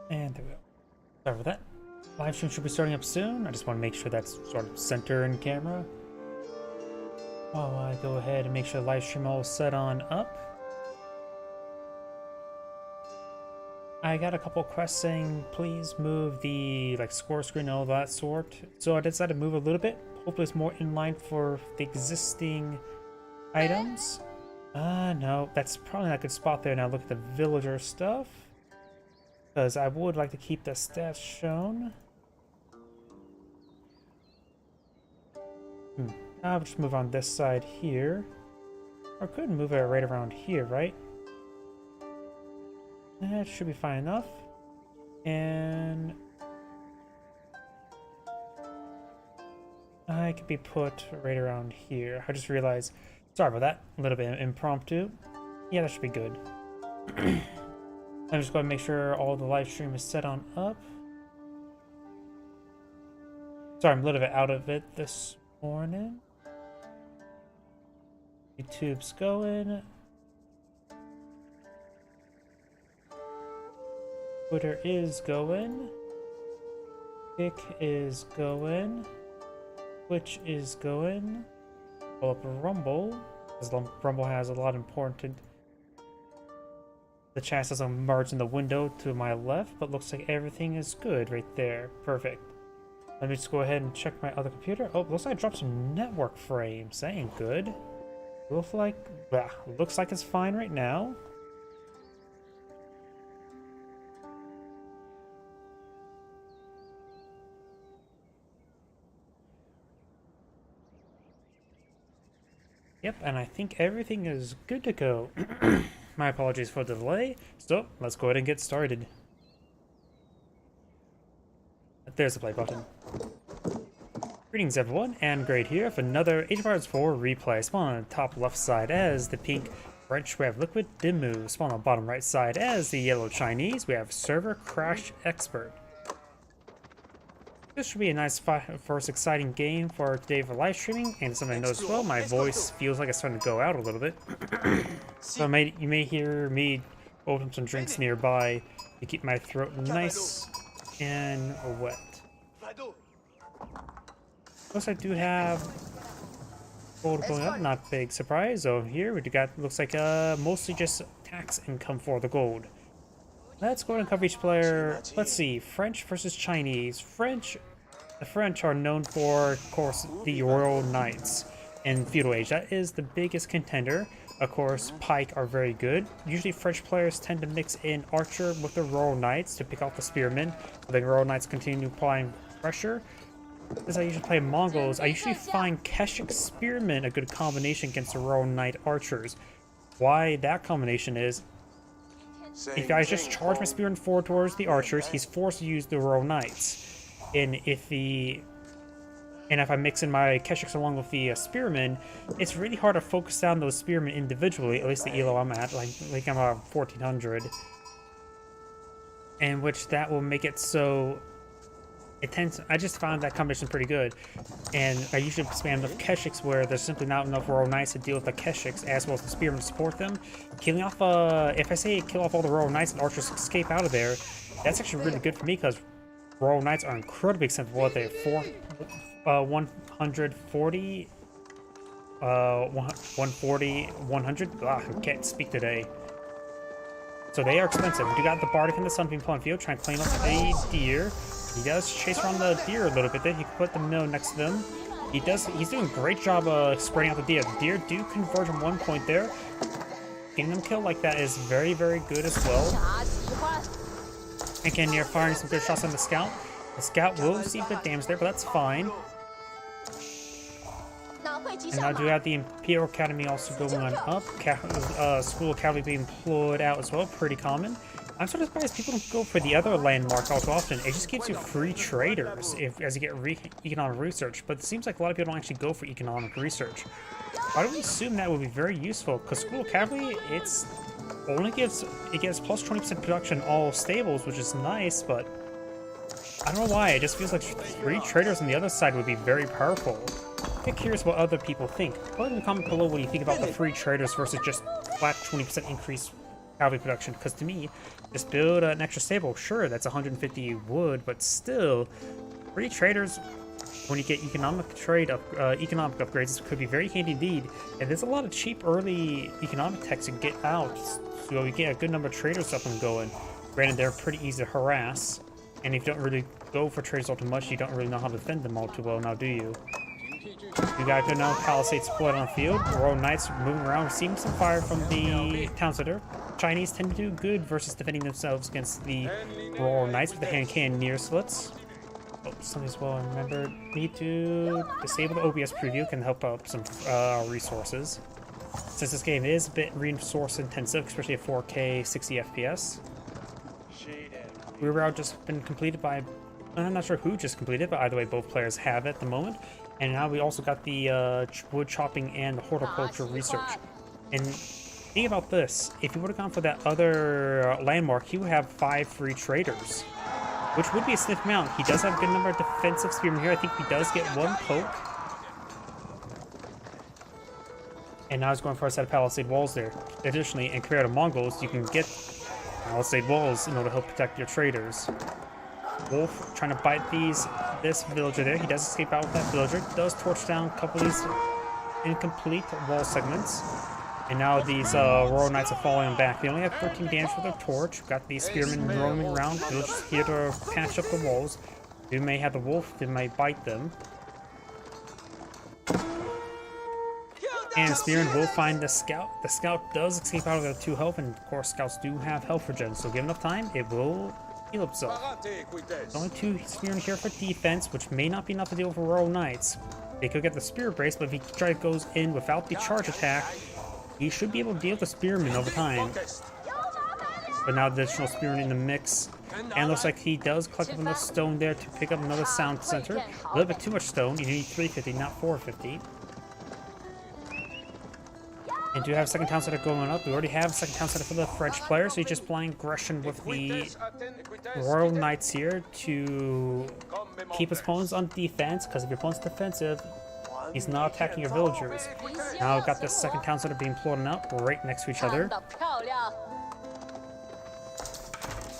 And there we go. Sorry for that. Live stream should be starting up soon. I just want to make sure that's sort of center in camera. While I go ahead and make sure the live stream all set on up. I got a couple quests saying please move the score screen and all that sort. So I decided to move a little bit. Hopefully it's more in line for the existing items. No, that's probably not a good spot there. Now look at the villager stuff. Because I would like to keep the stats shown. I'll just move on this side here. Or could move it right around here, right? That should be fine enough. And I could be put right around here. I just realized, sorry about that, a little bit impromptu. Yeah, that should be good. I'm just going to make sure all the live stream is set on up. Sorry, I'm a little bit out of it this morning. YouTube's going. Twitter is going. Kick is going. Twitch is going. Pull up Rumble, because Rumble has a lot of important. The chat says I'm merged in the window to my left, but looks like everything is good right there. Perfect. Let me just go ahead and check my other computer. Oh, looks like I dropped some network frames. That ain't good. Looks like it's fine right now. Yep, and I think everything is good to go. My apologies for the delay. So, let's go ahead and get started. There's the play button. Greetings everyone, and Great here for another Age of Empires 4 replay. Spawn on the top left side as the pink French, we have Liquid Dimu. Spawn on the bottom right side as the yellow Chinese, we have Server Crash Expert. This should be a nice first exciting game for today for live streaming, and something I noticed as well, my voice feels like it's starting to go out a little bit. So you may hear me open some drinks nearby to keep my throat nice and wet. Plus I do have gold going up, not big surprise. So here we got, looks like mostly just tax income for the gold. Let's go ahead and cover each player. Let's see, French versus Chinese. The French are known for, of course, the Royal Knights in Feudal Age. That is the biggest contender. Of course, Pike are very good. Usually French players tend to mix in Archer with the Royal Knights to pick off the Spearmen. So the Royal Knights continue applying pressure. As I usually play Mongols, I usually find Keshik Spearmen a good combination against the Royal Knight Archers. Why that combination is, if I just charge my Spearman forward towards the Archers, he's forced to use the Royal Knights. And if I mix in my Keshiks along with the Spearmen, it's really hard to focus down those Spearmen individually, at least the elo I'm at, like I'm at 1400. And which that will make it so I just found that combination pretty good. And I usually spam the Keshiks where there's simply not enough Royal Knights to deal with the Keshiks as well as the Spearmen to support them. Killing off, if I say kill off all the Royal Knights and Archers escape out of there, that's actually really good for me because Royal Knights are incredibly expensive. What are they? 140? 140? 100? I can't speak today. So they are expensive. We do got the Bardic and the Sunbeam Pawn Field trying to claim up a deer. He does chase around the deer a little bit there. He can put the mill next to them. He's doing a great job of spreading out the deer. The deer do converge on one point there. Getting them killed like that is very, very good as well. Again, you're firing some good shots on the scout. The scout will receive good damage there, but that's fine. And now do have the Imperial Academy also going on up. School Academy being deployed out as well, pretty common. I'm sort of surprised people don't go for the other landmark all too often. It just gives you free traders as you get economic research, but it seems like a lot of people don't actually go for economic research. I would assume that would be very useful, because School Academy, it gives plus 20% production all stables, which is nice, but I don't know why. It just feels like free traders on the other side would be very powerful. Get curious what other people think. Put in the comment below what you think about the free traders versus just flat 20% increase cavalry production. Because to me, just build an extra stable. Sure, that's 150 wood, but still, free traders. When you get economic upgrades, this could be very handy indeed. And there's a lot of cheap early economic techs to get out, so you get a good number of traders up and going. Granted, they're pretty easy to harass, and if you don't really go for traders all too much, you don't really know how to defend them all too well now, do you? You got good now Palisades split on the field. Royal Knights moving around, receiving some fire from the town center. Chinese tend to do good versus defending themselves against the Royal Knights with the hand cannon near slits. Oh, something as well. Remember, need to disable the OBS preview, can help out some resources. Since this game is a bit resource intensive, especially at 4K 60 FPS. Reroute just been completed by, I'm not sure who just completed, but either way, both players have it at the moment. And now we also got the wood chopping and the horticulture research. And think about this: if you would have gone for that other landmark, he would have 5 free traders, which would be a sniff amount. He does have a good number of defensive spearmen here. I think he does get 1 poke. And now he's going for a set of palisade walls there. Additionally, and compared to Mongols, you can get palisade walls in order to help protect your traders. Wolf trying to bite this villager there. He does escape out with that villager. Does torch down a couple of these incomplete wall segments. And now these Royal Knights are falling back. They only have 13 damage with their torch. Got these spearmen roaming around. Villagers here to patch up the walls. They may have the wolf. They might bite them. And Spearman will find the scout. The scout does escape out of their 2 health, and of course scouts do have health regen, so given enough time, it will heal itself. There's only 2 Spearmen here for defense, which may not be enough to deal with Royal Knights. They could get the Spear Brace, but if he goes in without the charge attack, he should be able to deal with the Spearmen over time. But now the additional Spearmen in the mix, and looks like he does collect enough stone there to pick up another sound center. A little bit too much stone. You need 350, not 450. And do have a second town center going up. We already have a second town center for the French player, so he's just playing aggression with the Royal Knights here to keep his opponents on defense, because if your opponent's defensive, he's not attacking your villagers. Now we've got this second town center being plotted up right next to each other.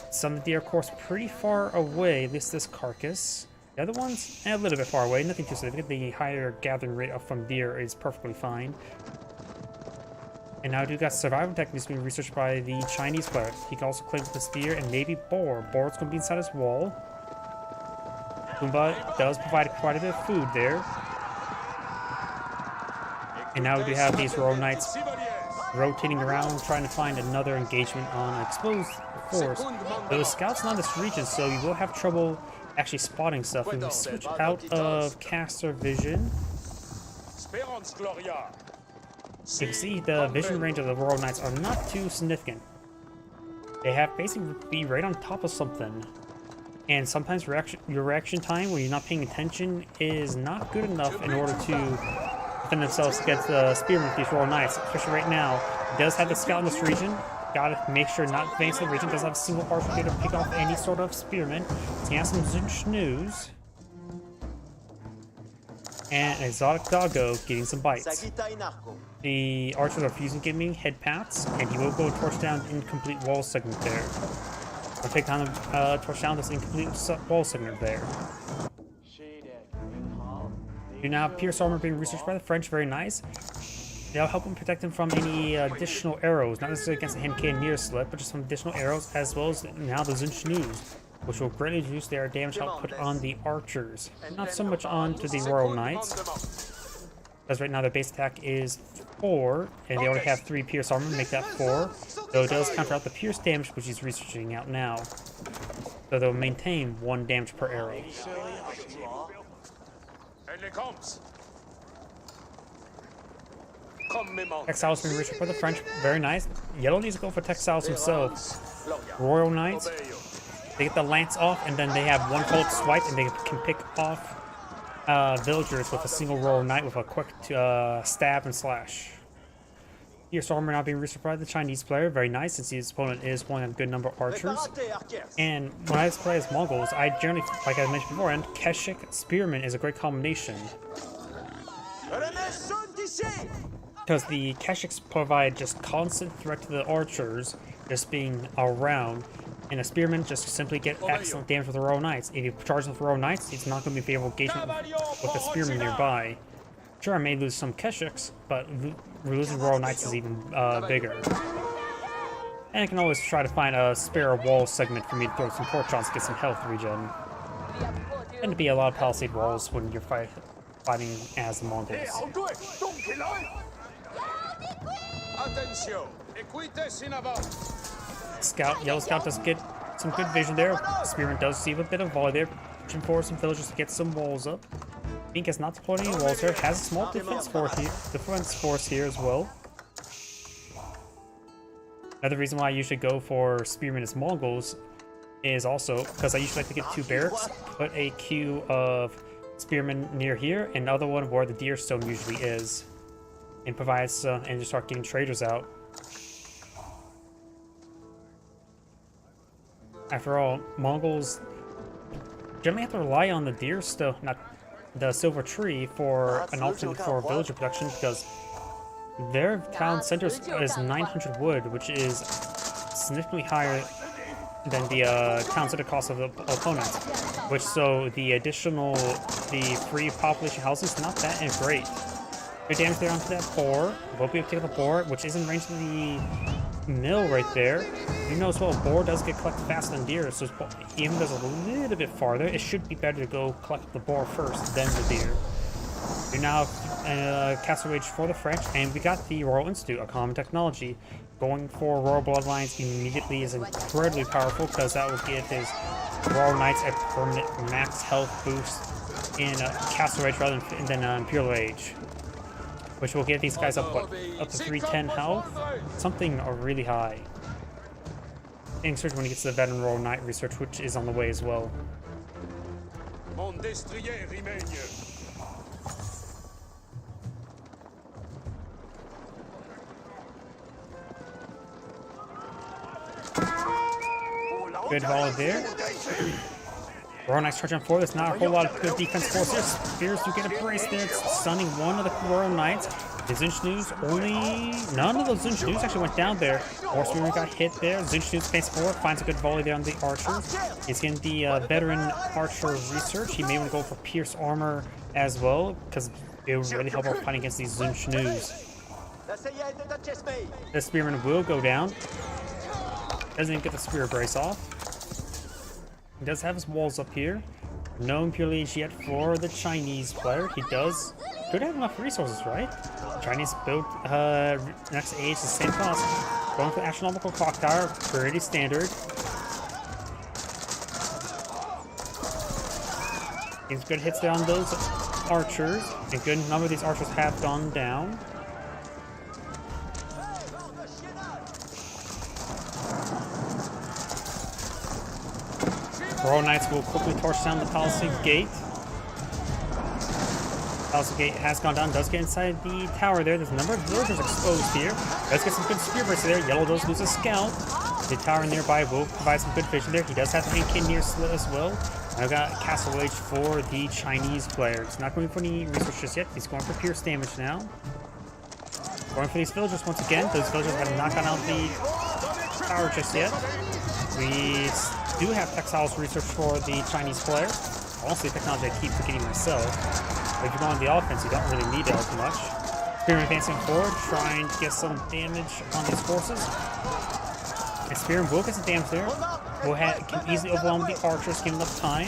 Some of the deer, of course, pretty far away, at least this carcass. The other ones, a little bit far away, nothing too significant. The higher gathering rate from deer is perfectly fine. And now we've got survival techniques being researched by the Chinese player. He can also claim the spear and maybe boar. Boar's going to be inside his wall. Pumbaa does provide quite a bit of food there. And now we do have these Royal Knights rotating around, trying to find another engagement on an exposed force. There are scouts not in this region, so you will have trouble actually spotting stuff. When we switch out of caster vision, you can see the vision range of the Royal Knights are not too significant. They have basically be right on top of something. And sometimes your reaction time when you're not paying attention is not good enough in order to defend themselves against the spearmen with these Royal Knights. Especially right now, he does have the scout in this region. Gotta make sure not advance the region. Doesn't have a single archer here to pick off any sort of spearman. So he has some Zinch and an exotic doggo getting some bites. The archers are refusing giving head pats, and he will go torch down the incomplete wall segment there. I'll take down torch down this incomplete wall segment there. You now have Pierce Armor being researched by the French, very nice. They'll help him protect him from any additional arrows, not necessarily against the hand cannon near slit, but just some additional arrows, as well as now the Zinch, which will greatly reduce their damage output on the archers. Not so much on to the Royal Knights, because right now their base attack is 4, and they already have 3 Pierce Armor, make that 4. Though it does counter out the Pierce damage, which he's researching out now. So they'll maintain 1 damage per arrow. Textiles being reached for the French, very nice. Yellow needs to go for Textiles himself. Royal Knights, they get the lance off, and then they have 1 cold swipe, and they can pick off villagers with a single Royal Knight with a quick stab and slash. Pierce Armor now being reached by the Chinese player, very nice, since his opponent is pulling a good number of archers. And when I play as Mongols, I generally, like I mentioned before, and Keshik Spearman is a great combination. Because the Keshiks provide just constant threat to the archers, just being around. And a spearman just simply get excellent damage with the Royal Knights. If you charge with the Royal Knights, it's not going to be a favorable engagement with the spearman nearby. Sure, I may lose some Keshiks, but losing Royal Knights is even bigger. And I can always try to find a spare wall segment for me to throw some torch shots to get some health regen. Tend to be a lot of palisade walls when you're fighting as the Mongols. Scout, Yellow Scout does get some good vision there. Spearman does receive a bit of volley there, pushing forward some villagers to get some walls up. Pink has not deployed any walls here, has a small defense force here as well. Another reason why I usually go for Spearmen as Mongols is also because I usually like to get 2 barracks, put a queue of Spearmen near here, and another one where the Deer Stone usually is, and provides and just start getting traders out. After all, Mongols generally have to rely on the Deer Stone, not the Silver Tree, for an alternate for villager production, because their town center is 900 wood, which is significantly higher than the town center cost of the opponent. Which, so the free population housing is not that great. Good damage there onto that boar. Won't be able to take the boar, which is in range of the mill right there. You know as well, boar does get collected faster than deer, so even though it's a little bit farther, it should be better to go collect the boar first, then the deer. We now have Castle Rage for the French, and we got the Royal Institute, a common technology. Going for Royal Bloodlines immediately is incredibly powerful, because that will give his Royal Knights a permanent max health boost in Castle Rage rather than Imperial Age. Which will get these guys up to 310 health, something really high. Getting search when he gets to the Veteran Royal Knight research, which is on the way as well. Good volley there. Royal Knights charge on 4. There's not a whole lot of good defense force here. Spears do get a brace there. It's stunning one of the Royal Knights. The Zinchnews none of those Zinchnews actually went down there. More Spearman got hit there. Zinchnews face forward, finds a good volley there on the archers. He's getting the veteran archer research. He may want to go for pierce armor as well, because it will really help out fighting against these Zinchnews. The Spearman will go down. Doesn't even get the spear brace off. He does have his walls up here. No Imperial Age yet for the Chinese player. He could have enough resources, right? Chinese built next age the same cost. Going for the astronomical clock tower, pretty standard. He's good hits there on those archers. A good number of these archers have gone down. Royal Knights will quickly torch down the Palisade Gate. Palisade Gate has gone down, does get inside the tower there. There's a number of villagers exposed here. Does get some good spear breaks there. Yellow does lose a scout. The tower nearby will provide some good vision there. He does have the Hankin near slit as well. I've got Castle Age for the Chinese player. He's not going for any resources yet. He's going for pierce damage now. Going for these villagers once again. Those villagers have not gone out the tower just yet. We do have textiles research for the Chinese player. Honestly, technology I keep forgetting myself. But if you go on the offense, you don't really need it as much. Spearman advancing forward, trying to get some damage on these forces. And Spearman will get some damage there. Can easily overwhelm the archers, give enough time.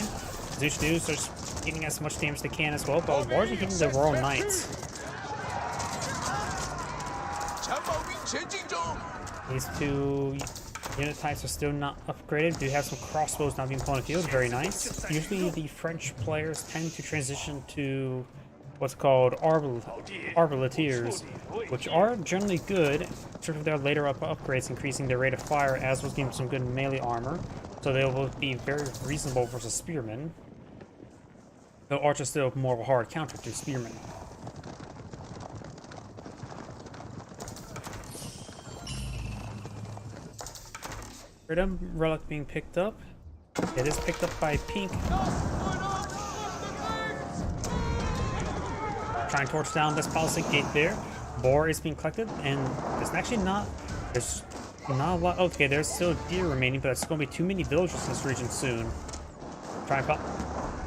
Zinchnews are just getting as much damage as they can as well, but largely hitting the Royal Knights. These two unit types are still not upgraded. Do have some crossbows now being put on the field. Very nice. Usually the French players tend to transition to what's called arbaletiers, which are generally good, sort of their later upgrades, increasing their rate of fire, as was giving some good melee armor. So they will be very reasonable versus spearmen. Though archers still more of a hard counter to spearmen. Freedom relic being picked up. It is picked up by Pink. Trying to torch down this Palisade Gate there. Boar is being collected, and there's actually not. There's Not a lot. Okay, there's still deer remaining, but it's going to be too many villagers in this region soon. Try and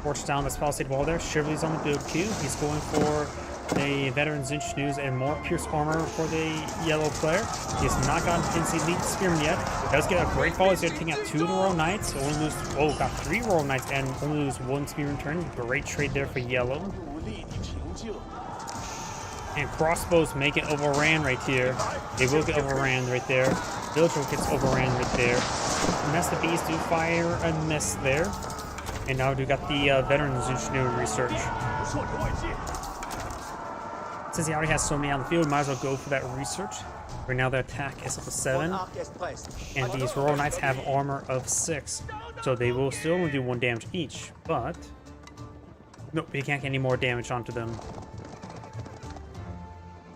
force down this palisade wall there. Shively's on the build queue. He's going for the veteran Zinch News and more pierce armor for the yellow player. He has not gotten Pinsy Elite Spearman yet. He does get a great fall. He's going to take out 2 of the Royal Knights. Only lose, got 3 Royal Knights and only lose 1 Spearman turn. Great trade there for yellow. And crossbows make it overran right here. They will get overran right there. Villager gets overran right there. Unless the bees do fire a miss there. And now we got the veteran Zinchnu research. Since he already has so many on the field, might as well go for that research. Right now the attack is up to 7. And these Royal Knights have armor of 6. So they will still only do 1 damage each. But nope, you can't get any more damage onto them.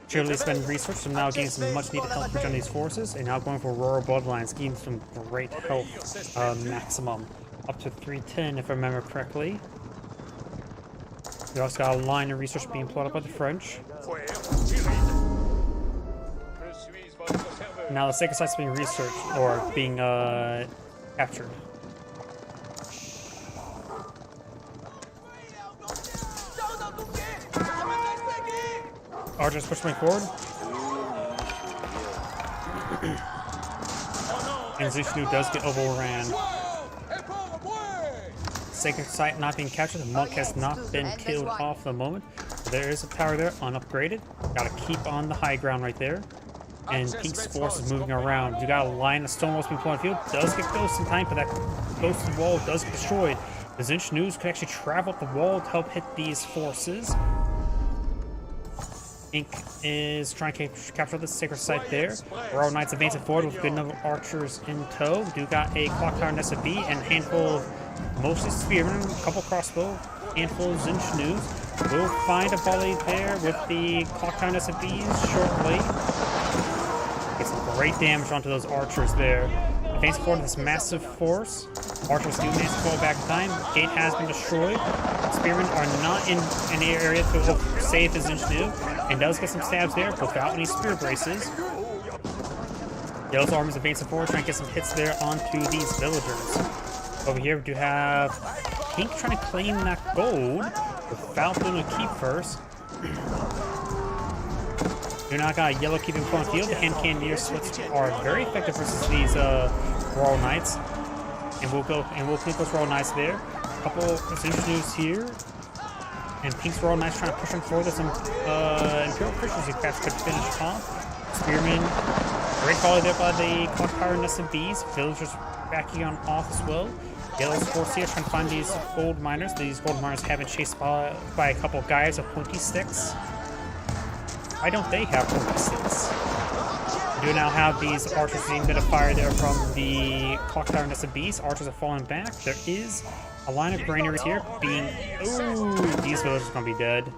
Shively spend research, so now getting some much needed health from these forces, and now going for Royal Bloodlines, getting some great health maximum. Up to 310 if I remember correctly. We also got a line of research being plotted by the French. Now the Sacred Site's being researched, or being captured. Archers pushing forward. And Zishnu does get overran. Sacred Site not being captured. The monk has not been killed off for the moment. There is a tower there, unupgraded. Gotta keep on the high ground right there. And Pink's force is moving around. You got a line of stone walls being put on the field. Does get ghost in time, but that ghosted wall does get destroyed. The Zinch News could actually travel up the wall to help hit these forces. Ink is trying to capture the Sacred Site there. Royal Knights advancing forward with good number of archers in tow. We do got a clock tower and SFB and a handful of mostly spearmen, a couple crossbow, handful of Zinch News. We'll find a volley there with the clock tower and SFBs shortly. Get some great damage onto those archers there. Advancing forward with this massive force. Archers do manage to fall back in time. Gate has been destroyed. Spearmen are not in any area to save his Zinchnu. And does get some stabs there without any spear braces. Yellow's army is advancing forward, trying to get some hits there onto these villagers. Over here we do have Pink trying to claim that gold without doing a keep first. Do not got yellow keeping on the field. The hand cannoneer slits are very effective versus these Royal Knights. And we'll keep those Royal Knights there. A couple of Zinchnews here. And Pink's Royal Knights trying to push him forward. There's some Imperial Christians he perhaps could finish off. Spearman, great volley there by the Clock Tower and SMBs. Villagers backing on off as well. Yellow's force here trying to find these gold miners. These gold miners have been chased by a couple guys with pointy sticks. Why don't they have pointy sticks? We do now have these archers getting a bit of fire there from the Clock Tower and SMBs. Archers are falling back. There is a line of granaries here being... Ooh, these villagers are going to be dead.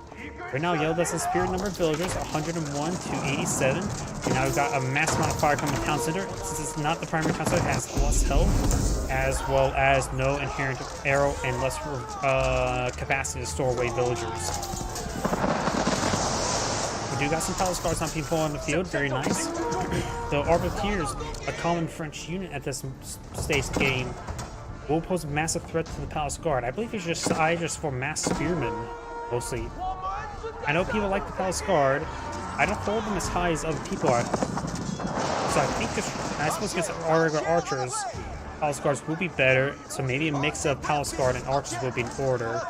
Right now, Yellow does a spirit number of villagers, 101 to 87. And now we've got a massive amount of fire coming to Town Center. Since it's not the primary town center, it has less health, as well as no inherent arrow and less capacity to store away villagers. We do got some palace guards on people on the field, very nice. The Arbiteers, a common French unit at this stage of the game, will pose a massive threat to the palace guard. I believe it's just for mass spearmen, mostly. I know people like the palace guard. I don't hold them as high as other people are. So I think I suppose against regular archers, palace guards will be better. So maybe a mix of palace guard and archers will be in order.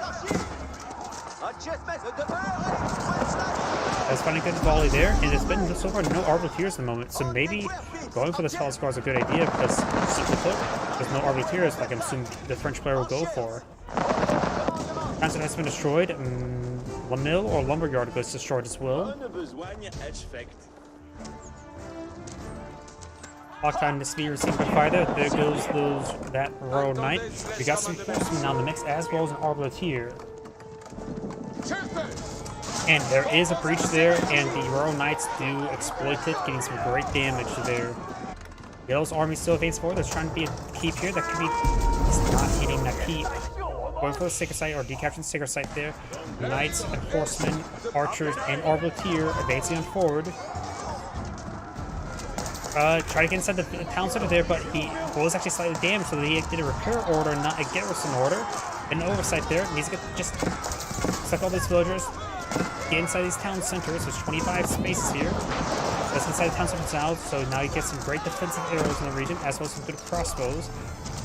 That's finding a good volley there, and there's been so far no Arbiteers at the moment. So maybe going for this palace guard is a good idea because simply put, there's no Arbiteers like I'm assuming the French player will go for. Town has been destroyed. La Mill or Lumberyard goes destroyed as well. Clock time to be receiving good fire there. There goes that Royal Knight. We got some horsemen now in the mix as well as an Arbiter. And there is a breach there, and the Royal Knights do exploit it, getting some great damage there. Yellow's army still advancing forward. There's trying to be a keep here. That could be... He's not hitting that keep. Going for the Sacred Site, or decapturing the Sacred Site there. Knights and horsemen, archers, and Arbiter advancing on forward. try to get inside the town center there, but he was actually slightly damaged, so he did a repair order, not a garrison order. An oversight there. Needs to get just suck all these villagers, get inside these town centers. There's 25 spaces here. That's inside the town center now, so now you get some great defensive arrows in the region, as well as some good crossbows.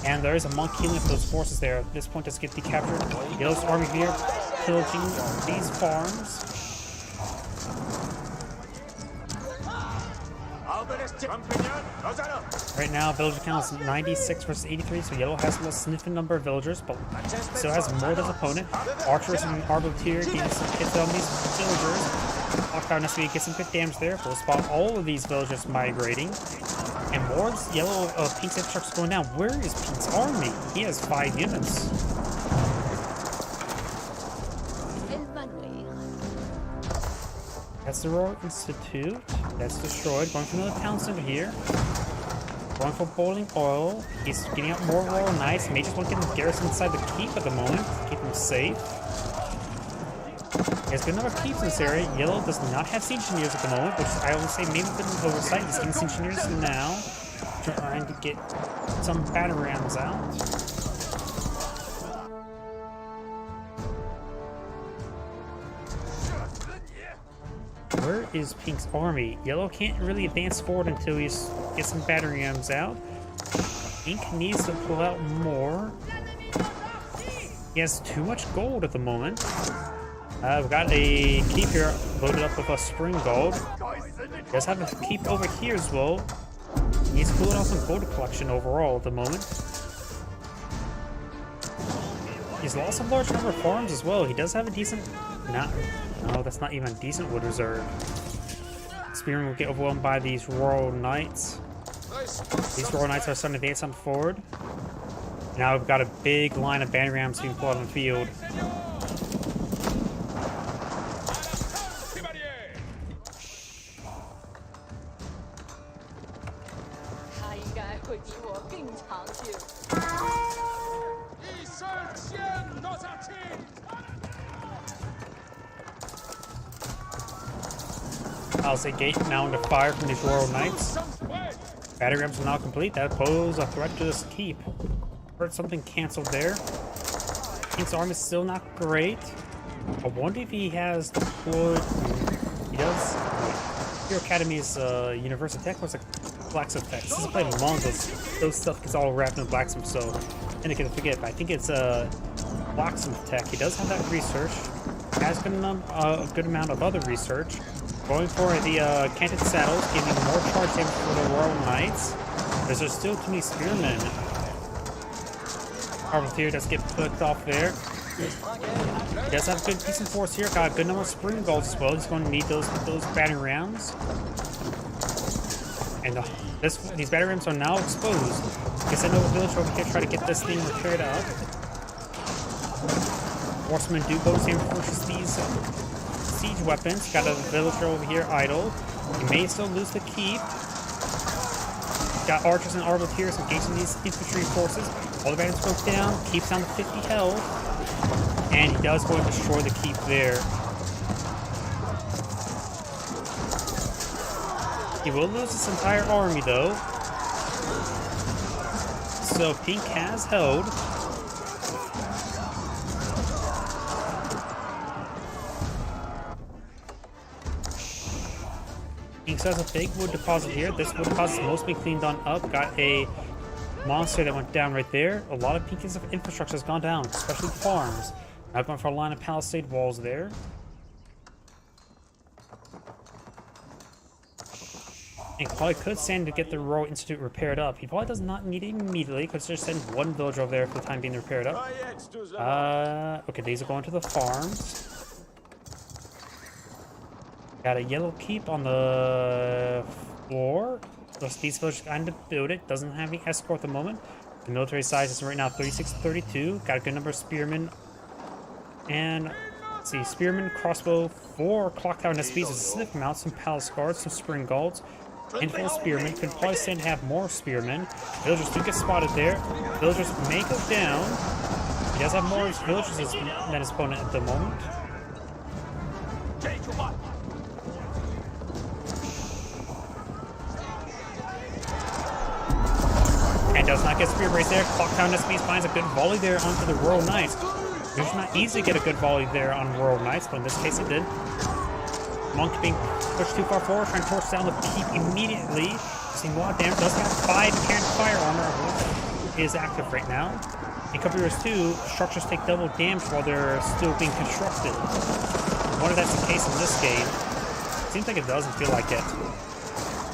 And there is a monk healing for those forces there. At this point, just get decaptured. Yellow's army here, pillaging these farms. Right now, villager count is 96 versus 83, so Yellow has a significant number of villagers, but still has more than his opponent. Archers and Arbiter getting some hits on these villagers. Clocktower Nesby gets some good damage there. We'll spot all of these villagers migrating. And more Yellow Pink's infrastructure going down. Where is Pink's army? He has 5 units. That's the Royal Institute. That's destroyed. Going for another town center here. Going for boiling oil. He's getting out more Royal Knights. May just want to get the garrison inside the keep at the moment. Keep them safe. He has good number of keeps in this area. Yellow does not have siege engineers at the moment, which I would say maybe a bit of an oversight. He's getting siege engineers now. Trying to get some battle rams out. Where is Pink's army? Yellow can't really advance forward until he gets some battery rams out. Pink needs to pull out more. He has too much gold at the moment. We've got a keep here loaded up with a spring gold. He does have a keep over here as well. He's pulling out some gold collection overall at the moment. He's lost a large number of farms as well. He does have a decent... No, that's not even a decent wood reserve. Spearman will get overwhelmed by these Royal Knights. These Royal Knights are starting to advance on forward. Now we've got a big line of banner rams being pulled out on the field. Palisade Gate now under fire from these Royal Knights. Battery rams are now complete. That poses a threat to this keep. Heard something canceled there. King's arm is still not great. I wonder if he has deployed... He does. Hero Academy's University Tech looks like Blacksmith Tech. Since I played Mongols, those stuff gets all wrapped in Blacksmith, so I can forget. But I think it's Blacksmith Tech. He does have that research. Has been a good amount of other research. Going for the canted saddles, giving more charge damage for the Royal Knights. There's still too many spearmen. Arbitrator does get flicked off there. He does have a good decent force here. Got a good number of spring golds as well. He's going to need those battery rounds. And these battery rams are now exposed. I guess I know a village over here try to get this thing repaired up. Horsemen do go to purchase these siege weapons. Got a villager over here idle. He may still lose the keep. Got archers and arbaletiers engaging these infantry forces. All the batteries broke down. Keeps down to 50 health. And he does go and destroy the keep there. He will lose his entire army though. So Pink has held. Pink has a big wood deposit here. This wood deposit is mostly cleaned on up. Got a monster that went down right there. A lot of Pink's infrastructure has gone down, especially farms. Now going for a line of palisade walls there. And probably could send to get the Royal Institute repaired up. He probably does not need it immediately. Could just send one villager over there for the time being repaired up. Okay, these are going to the farms. Got a yellow keep on the floor. These villagers kind of build it. Doesn't have any escort at the moment. The military size is right now 36 to 32. Got a good number of spearmen. And let's see, spearmen, crossbow, 4 clock tower Nesbees, a sniff mount, some palace guards, some spring guards, handful of spearmen. Could probably send have more spearmen. Villagers do get spotted there. Villagers may go down. He does have more villagers than his opponent at the moment. does not get spear brace there. Clock Tower SBs finds a good volley there onto the Royal Knights. It's not easy to get a good volley there on Royal Knights, but in this case it did. Monk being pushed too far forward, trying to torch down the keep immediately. Seeing a lot of damage. Does have 5 Cannon Fire armor, which is active right now. In Cavaliers 2, structures take double damage while they're still being constructed. I wonder if that's the case in this game. Seems like it doesn't feel like it.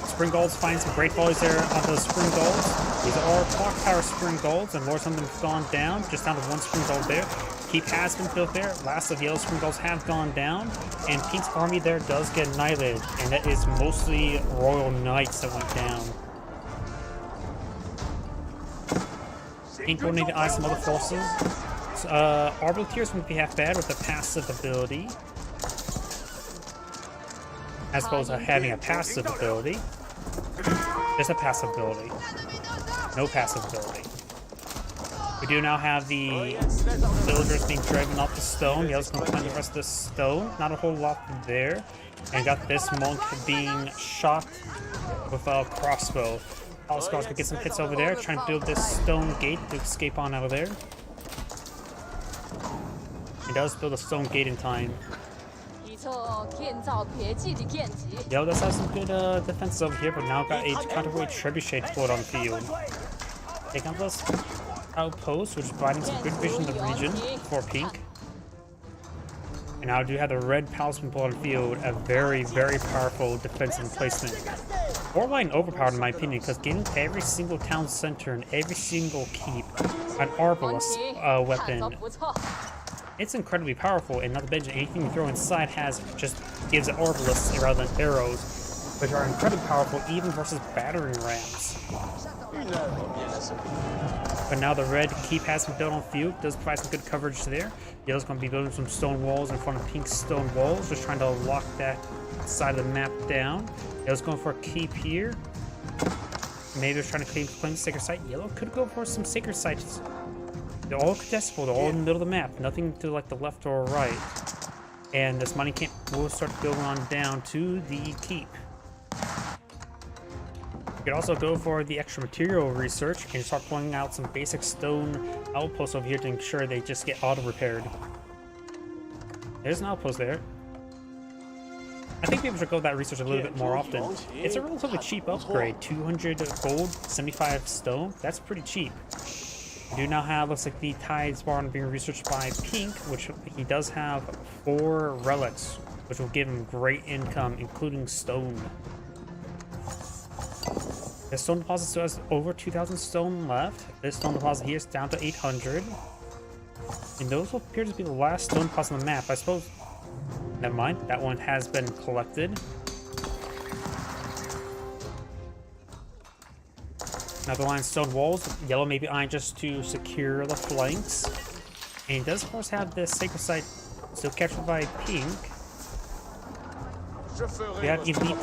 Spring Golds find some great volleys there onto the Spring Golds. These are Clock Tower Spring Golds, and Lord's Something's gone down. Just down to 1 Spring Gold there. Keep has been built there. Last of Yellow Spring Golds have gone down. And Pink's army there does get annihilated. And that is mostly Royal Knights that went down. Pink will need to eye some other forces. Arbiteers wouldn't be half bad with the passive ability. As opposed to having a passive ability. Just a passive ability. No passive ability. We do now have the villagers being driven up the stone. Yellow's going to climb the rest of the stone. Not a whole lot there. And got this monk being shot with a crossbow. Allscar's gonna get some hits over there, trying to build this stone gate to escape on out of there. He does build a stone gate in time. Yellow does have some good defenses over here, but now got a counterweight trebuchet deployed on the field. Take on this outpost, which is providing some good vision of the region for Pink. And now do have the red palisman deployed on the field, a very, very powerful defensive placement. Borderline overpowered in my opinion, because getting every single town center and every single keep an Arbalest weapon, it's incredibly powerful, and not to mention anything you throw inside just gives it Arbalests rather than arrows, which are incredibly powerful even versus battering rams. But now the red keep has been built on the field, does provide some good coverage there. Yellow's going to be building some stone walls in front of Pink's stone walls, just trying to lock that side of the map down. Yellow's going for a keep here. Maybe they're trying to claim the sacred site. Yellow could go for some sacred sites. They're all contestable, they're all in the middle of the map, nothing to like the left or right. And this mining camp will start building on down to the keep. You could also go for the extra material research and start pulling out some basic stone outposts over here to ensure they just get auto-repaired. There's an outpost there. I think people should go that research a little bit more often. It's a relatively cheap upgrade. 200 gold, 75 stone. That's pretty cheap. We do now have, looks like the Tide Spawn being researched by Pink, which he does have 4 relics, which will give him great income, including stone. The stone deposit still has over 2,000 stone left. This stone deposit here is down to 800. And those will appear to be the last stone deposit on the map, I suppose. Never mind, that one has been collected. Now the line stone walls, Yellow may be eyeing just to secure the flanks. And he does of course have this sacred site still captured by Pink. We have elite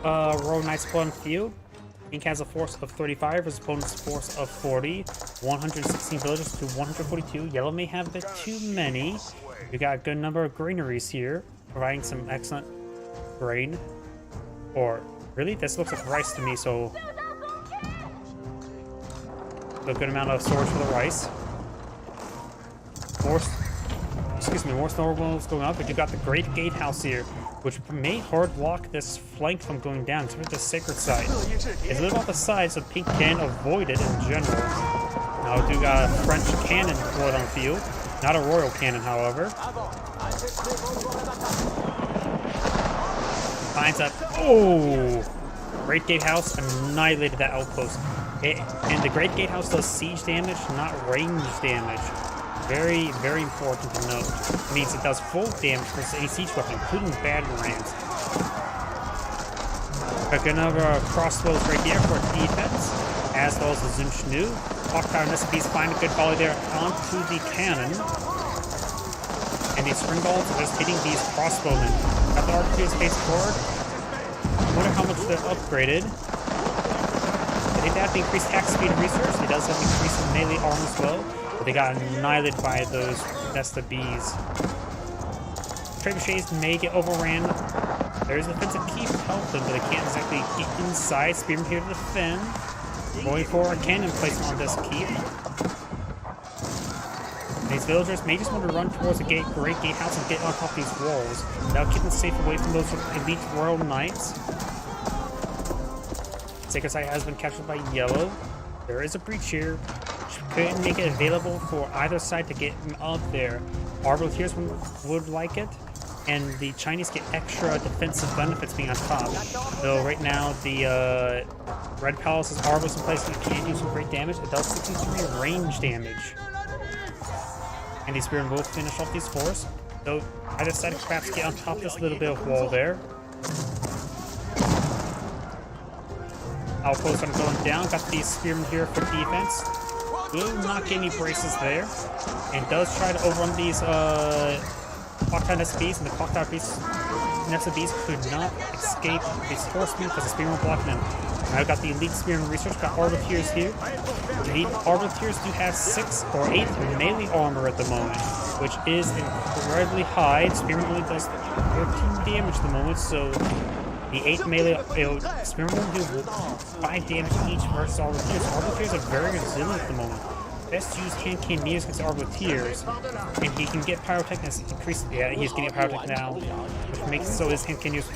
Royal Knights on field. Pink has a force of 35, his opponent's force of 40. 116 villagers to 142. Yellow may have a bit too many. We got a good number of granaries here, providing some excellent grain. Or, really? This looks like rice to me, so a good amount of storage for the rice. More snow walls going up, but you got the Great Gatehouse here, which may hard lock this flank from going down. It's with the sacred site. It's a little off the side, so Pink can avoid it in general. Now we do got a French cannon deployed on the field. Not a royal cannon, however. Finds that. Oh! Great Gatehouse annihilated that outpost. And the Great Gatehouse does siege damage, not range damage. Very, very important to note. It means it does full damage for any siege weapon, including battering rams. Got another crossbows right here for defense, as well as the Zunchnu. Clock Tower and SCPs find a good volley there onto the cannon. And these spring balls are just hitting these crossbowmen. Got the RPGs face forward. I wonder how much they're upgraded. They did have the increased attack speed and research. They does have increased melee arm as well. But they got annihilated by those Nesta bees. Trebuchets may get overran. There's a defensive keep to help them, but they can't exactly get inside. Spearman here to defend. Going for a cannon placement on this keep. These villagers may just want to run towards the great gatehouse and get on top of these walls. That'll keep them safe away from those elite royal knights. Sacred Site has been captured by yellow. There is a breach here, which couldn't make it available for either side to get up there. Arbaleteers would like it, and the Chinese get extra defensive benefits being on top. Though right now the Red Palace's Arbalest in place and can't do some great damage. It does 63 range damage. And these Spearmen will finish off these fours. Though either side of perhaps get on top of this little bit of wall there. Outposts are going down. Got these Spearmen here for defense. Will not get any braces there. And does try to overrun these Clocktower Nest of Bees. And the Clocktower Nest of Bees could not escape these horsemen because the Spearmen were blocking them. Now got the Elite Spearman research. Got Arbaleteers here. The Elite Arbaleteers do have 6 or 8 melee armor at the moment, which is incredibly high. Spearman only does 13 damage at the moment, so the 8 melee Spearman will do 5 damage each versus Arbaleteers. Arbaleteers are very resilient at the moment. Best use hand cannoneers against Arbaleteers, and he can get Pyrotechnics increased. Yeah, he's getting a Pyrotech now, which makes it so his hand cannoneers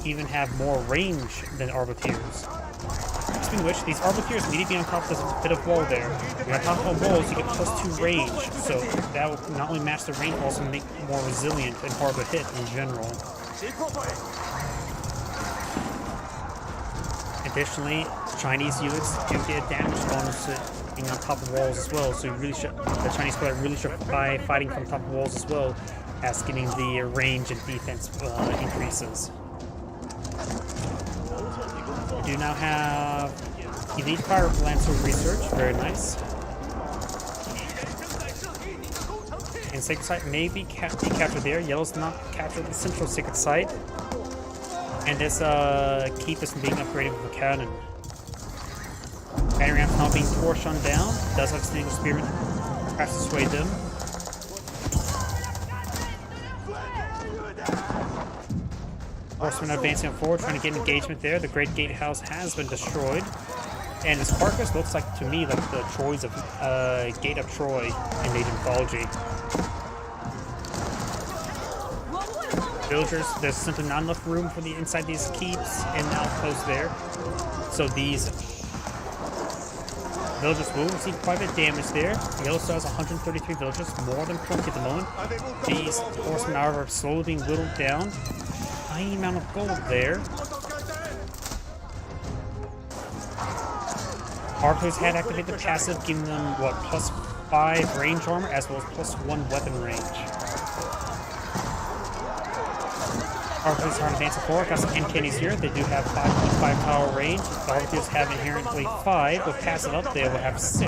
even have more range than Arbaleteers. Speaking of which, these Arbaleteers need to be on top of this bit of wall there. When on top of walls, you get +2 range, so that will not only match the range, but also make it more resilient and harder to hit in general. Additionally, Chinese units do get a damage bonus to being on top of walls as well, so the Chinese player really should try fighting from top of walls as well as getting the range and defense increases. We do now have Elite Fire Lancer research, very nice. And Sacred Site may be captured there. Yellow's not captured the central Sacred Site. And this keep is being upgraded with a cannon. Battery ramp's not being torched on down. Does have Distinguished Spearmen. Perhaps dissuade them. Horsemen advancing forward, trying to get engagement there. The Great Gatehouse has been destroyed. And this carcass looks like, to me, like the Troy's of Gate of Troy in Age of Mythology. Villagers, there's simply not enough room for the inside these keeps and outposts there. So these villagers will receive quite a bit of damage there. Yellow still has 133 villagers, more than plenty at the moment. These horsemen, however, are slowly being whittled down. Tiny amount of gold there. Arbaleteers had activated the passive, giving them, what, +5 range armor as well as +1 weapon range. Arbaleteers are advancing forward. Got some hand candies here. They do have 5.5 power range. The Arbaleteers have inherently 5. With passive up, they will have 6.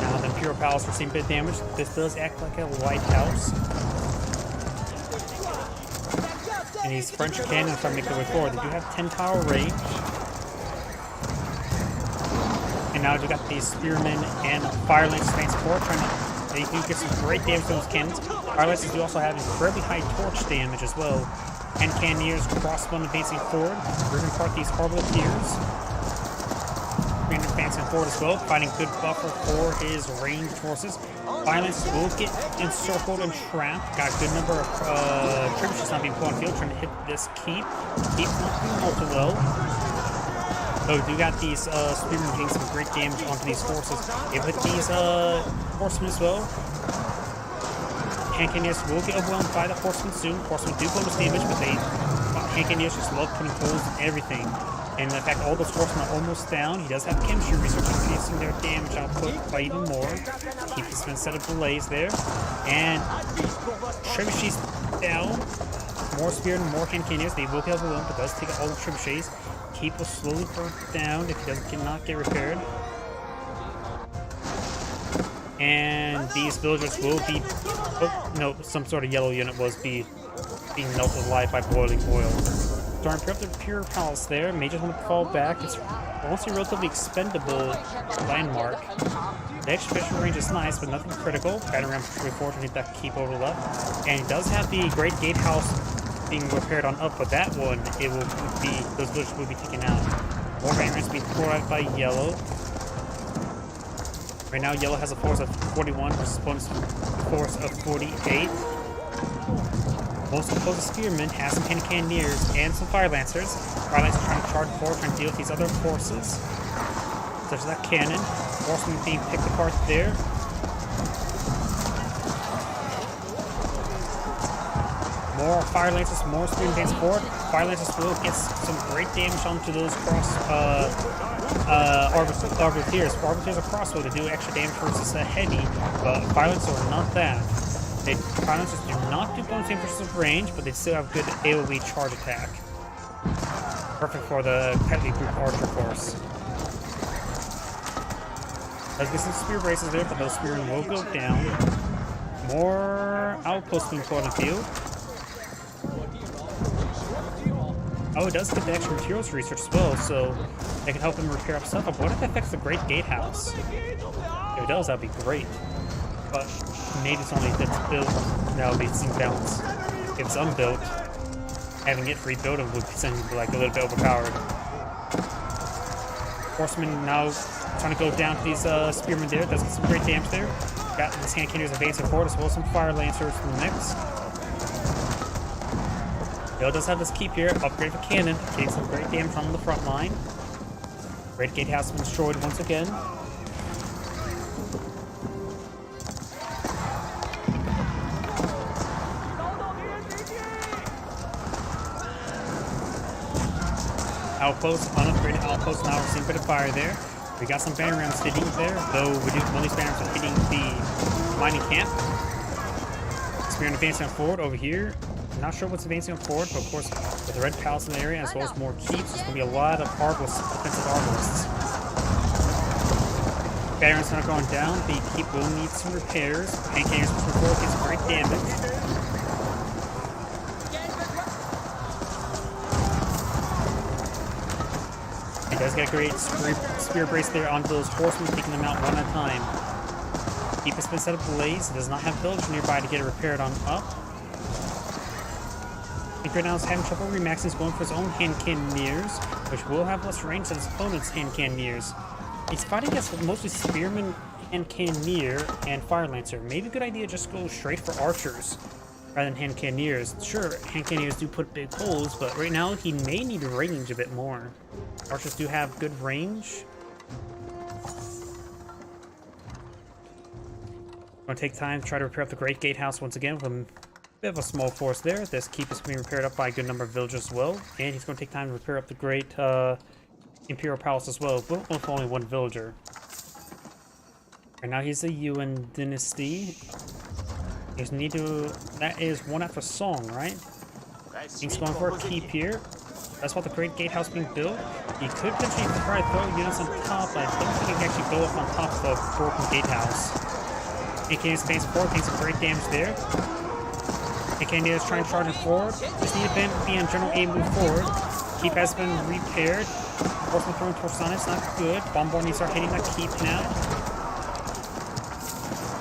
Now the Imperial Palace receiving a bit of damage. This does act like a lighthouse. And these French cannons are making their way forward. They do have 10 power range. And now you got these Spearmen and Fire Lancers advancing forward, they do get some great damage from those cannons. Fire Lancers do also have incredibly high torch damage as well. And Cannoneers, crossbow advancing forward. We're going to part these Arbaleteers. Spearmen advancing forward as well, finding good buffer for his ranged forces. Fire Lancers will get encircled and trapped. Got a good number of trebuchets not being put on field, trying to hit this keep. Keep's not doing all too well. Oh, we do got these Spearmen getting some great damage onto these forces. They put these horsemen as well. Hand Cannoneers will get overwhelmed by the horsemen soon. Horsemen do bonus damage, but Hand Cannoneers just love putting holes in everything. And in fact, all those horsemen are almost down. He does have chemistry research increasing their damage output by even more. Keep this been set up delays there. And trebuchets down. More Spearmen, more Hand Cannoneers. They will get overwhelmed, but does take out all the trebuchets. Keep will slowly burn down if he cannot get repaired. And these villagers will be... Oh, no, some sort of yellow unit was being melted alive by boiling oil. starting to pick up the Imperial Palace there. May just want to fall back. It's mostly a relatively expendable landmark. The extra visual range is nice, but nothing critical. Battering ram for 4 to need that keep over left. And he does have the Great Gatehouse being repaired on up, but that one, it will be, those villages will be taken out. More battering rams being poured out by Yellow. Right now, Yellow has a force of 41 versus opponent's force of 48. Most of the spearmen have some hand cannoneers and some fire lancers. Fire lancers trying to charge forward, trying to deal with these other forces, such as that cannon. Horsemen being picked apart there. More fire lancers, more spearmen advance forward. Fire lancers will get some great damage onto those Arbiteers. Arbiteers are crossbow to do extra damage versus a heavy, but fire lancers are not that. Fire lancers do not do bonus damage versus range, but they still have good AoE charge attack. Perfect for the tightly grouped archer force. Let's get some spear braces there, but those spearmen will go down. More outposts being put on the field. Oh, it does get the extra materials research as well, so they can help him repair up stuff. But what if that affects the Great Gatehouse? If it does, that'd be great. But maybe it's only if it's built, that would be seems balanced. If it's unbuilt, having it rebuilt would be like a little bit overpowered. Horsemen now trying to go down to these spearmen there. Does get some great damage there. Got this hand cannoneers advancing forward, as well as some fire lancers in the mix. Bill does have this keep here, upgrade for cannon, getting some great damage on the front line. Great Gatehouse has been destroyed once again. Outposts, unupgraded outposts now receiving a bit of fire there. We got some battering rams hitting there, though we do one of these battering rams are hitting the mining camp. Spear advancing forward over here. I'm not sure what's advancing forward, but of course, with the red palace in the area as well as more keeps, there's going to be a lot of arbalists, defensive arbalists. Batteries not going down. The keep will need some repairs. Pancakers before gets great damage. He does get a great spear brace there onto those horsemen, taking them out one at a time. Keep has been set ablaze. It does not have village nearby to get it repaired on up. Right now is having trouble remaxing. He's going for his own hand cannoneers, which will have less range than his opponent's hand cannoneers. He's fighting against mostly spearmen, hand cannoneer, and fire lancer. Maybe a good idea just go straight for archers rather than hand cannoneers. Sure, hand cannoneers do put big holes, but right now he may need range a bit more. Archers do have good range. Gonna take time to try to repair up the Great Gatehouse once again with a bit of a small force there. This keep is being repaired up by a good number of villagers as well, and he's going to take time to repair up the Great Imperial Palace as well, but with only one villager. Right now he's a Yuan dynasty. He's need to. That is one after song, right? He's going for a keep here. That's what the Great Gatehouse being built. He could potentially try to throw units on top, but I don't think he can actually go up on top of the broken gatehouse. AK's space forward, takes some great damage there. AKA is trying to charge it forward. Just need to be on general aim move forward. Keep has been repaired. Horseman throwing towards on it's not good. Bombard needs to start hitting that keep now.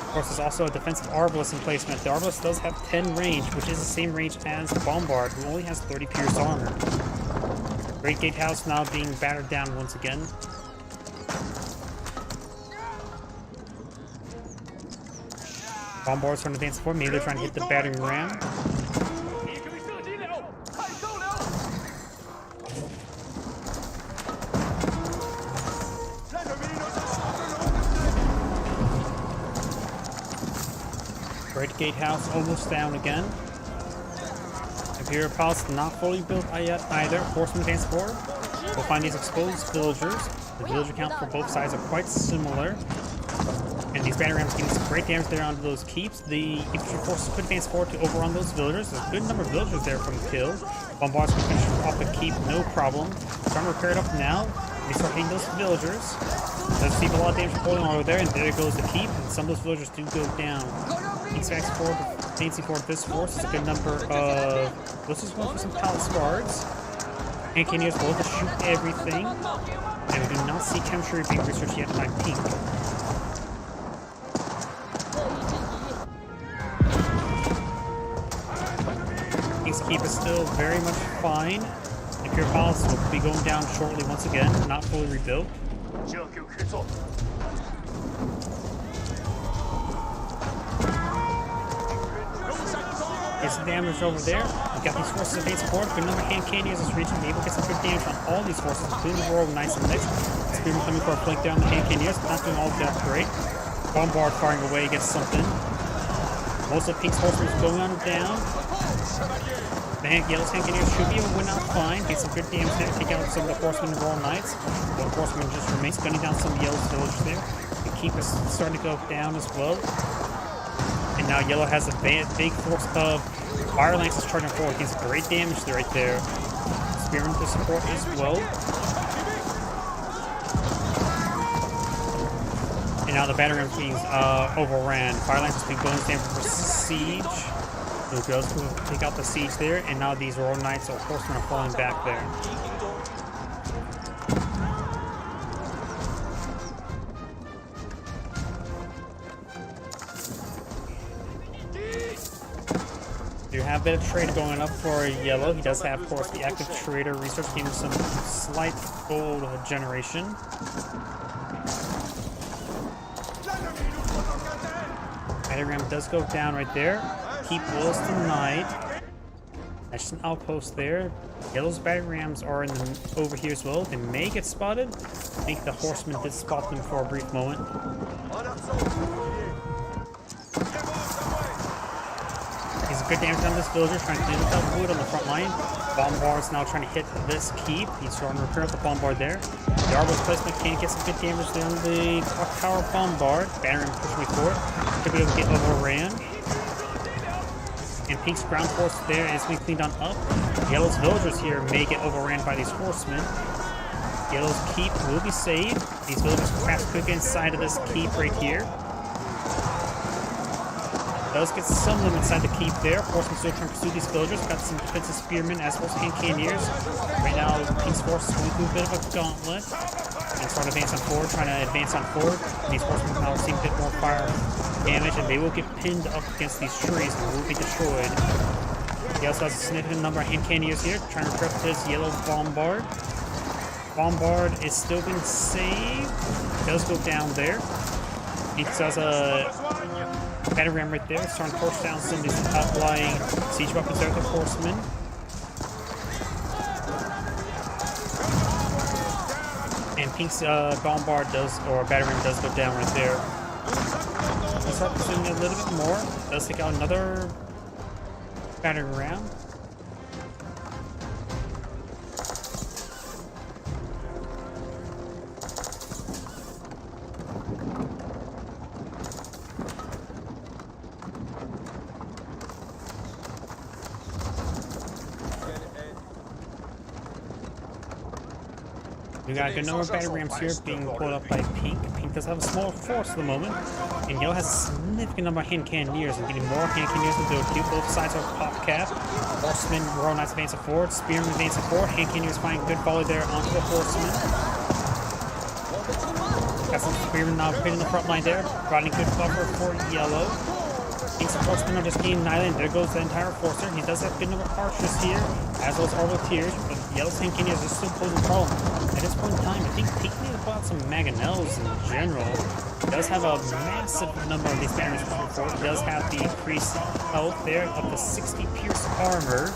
Of course, there's also a defensive arbalist in placement. The arbalist does have 10 range, which is the same range as the Bombard, who only has 30 pierced armor. Great Gatehouse now being battered down once again. Bombard's trying to advance forward. Maybe they're trying to hit the battering ram. Great Gatehouse almost down again. Imperial Palace not fully built yet either. Horsemen advance forward. We'll find these exposed villagers. The villager count for both sides are quite similar. And these battering rams getting some great damage there onto those keeps. The infantry forces could advance forward to overrun those villagers. There's a good number of villagers there from the kill. Bombards can finish off the keep, no problem. Trying to repair it up now. They start hitting those villagers. Does see a lot of damage pulling over there, and there goes the keep. And some of those villagers do go down. Expands forward, advancing forward this force is a good number of. Let's just go for some palace guards. hand cannoneers will just shoot everything. And we do not see chemistry being researched yet by Pink. Pink's keep is still very much fine. Imperial Palace will be going down shortly once again, not fully rebuilt. Get some damage over there. We got these forces of base support. Good number of hand cannoneers in this region. Able to get some good damage on all these forces, including the Royal Knights and Knights. Spearman coming for a flank down the hand cannoneers, not doing all that great. Bombard firing away against something. Most of Pink's horsemen is going on down. The Yellow's hand cannoneers should be able to win out fine. Get some good damage there. Take out some of the horsemen and Royal Knights. One horseman just remains gunning down some of Yellow's villagers there. The keep is starting to go down as well. And now Yellow has a big force of Fire Lances charging forward. Gets great damage right there. Spearman to support as well. And now the battery ram being overran. Fire Lances being going down for siege. So it goes to take out the siege there. And now these Royal Knights or horsemen are falling back there. You have a bit of trade going up for Yellow. He does have, of course, the active trader research, giving some slight gold generation. Battery ram does go down right there. Keep was denied. That's just an outpost there. Yellow's battery rams are in over here as well. They may get spotted. I think the horsemen did spot them for a brief moment. Good damage on this villager, trying to clean up wood on the front line. Bombard's now trying to hit this keep. He's trying to repair up the bombard there. The Arbo's placement can get some good damage there on the clock tower bombard. Banner pushing me forward. Could be able to get overran. And Pink's ground force there is being cleaned on up. Yellow's villagers here may get overran by these horsemen. Yellow's keep will be saved. These villagers perhaps could get inside of this keep right here. Does get some of them inside the keep there. Horsemen still trying to pursue these villagers. Got some defensive spearmen as well as hand cannoneers. Right now, Pink's force is going through a bit of a gauntlet. And start advancing forward, trying to advance on forward. These horsemen now seeing a bit more fire damage, and they will get pinned up against these trees and will be destroyed. He also has a significant number of hand cannoneers here, trying to prep this Yellow bombard. Bombard is still being saved. Does go down there. He has a battery ram right there. It's trying to force down some of these outlying siege weapons there with the horsemen. And Pink's bombard does, or battery ram does go down right there. Let's start pursuing a little bit more. Does take out another battery ram. We got a good number of battery rams here being pulled up by Pink. Pink does have a small force at the moment, and Yellow has a significant number of hand cannoneers and getting more hand cannoneers to go to. Both sides are pop cap. Horsemen, Royal Knights advancing forward, Spearmen advancing forward, hand cannoneers finding good volley there onto the horsemen. Got some Spearmen now put in the front line there, providing good cover for Yellow. Pink's horsemen are just getting annihilated. There goes the entire forcer. He does have a good number of archers here, as well as Arbaletiers, but Yellow's hand cannoneers are still posing a problem. At this point in time, I think Pink needs to pull out some Mangonels in general. He does have a massive number of these banners pushing forward. He does have the increased health there, up to 60 pierce armor.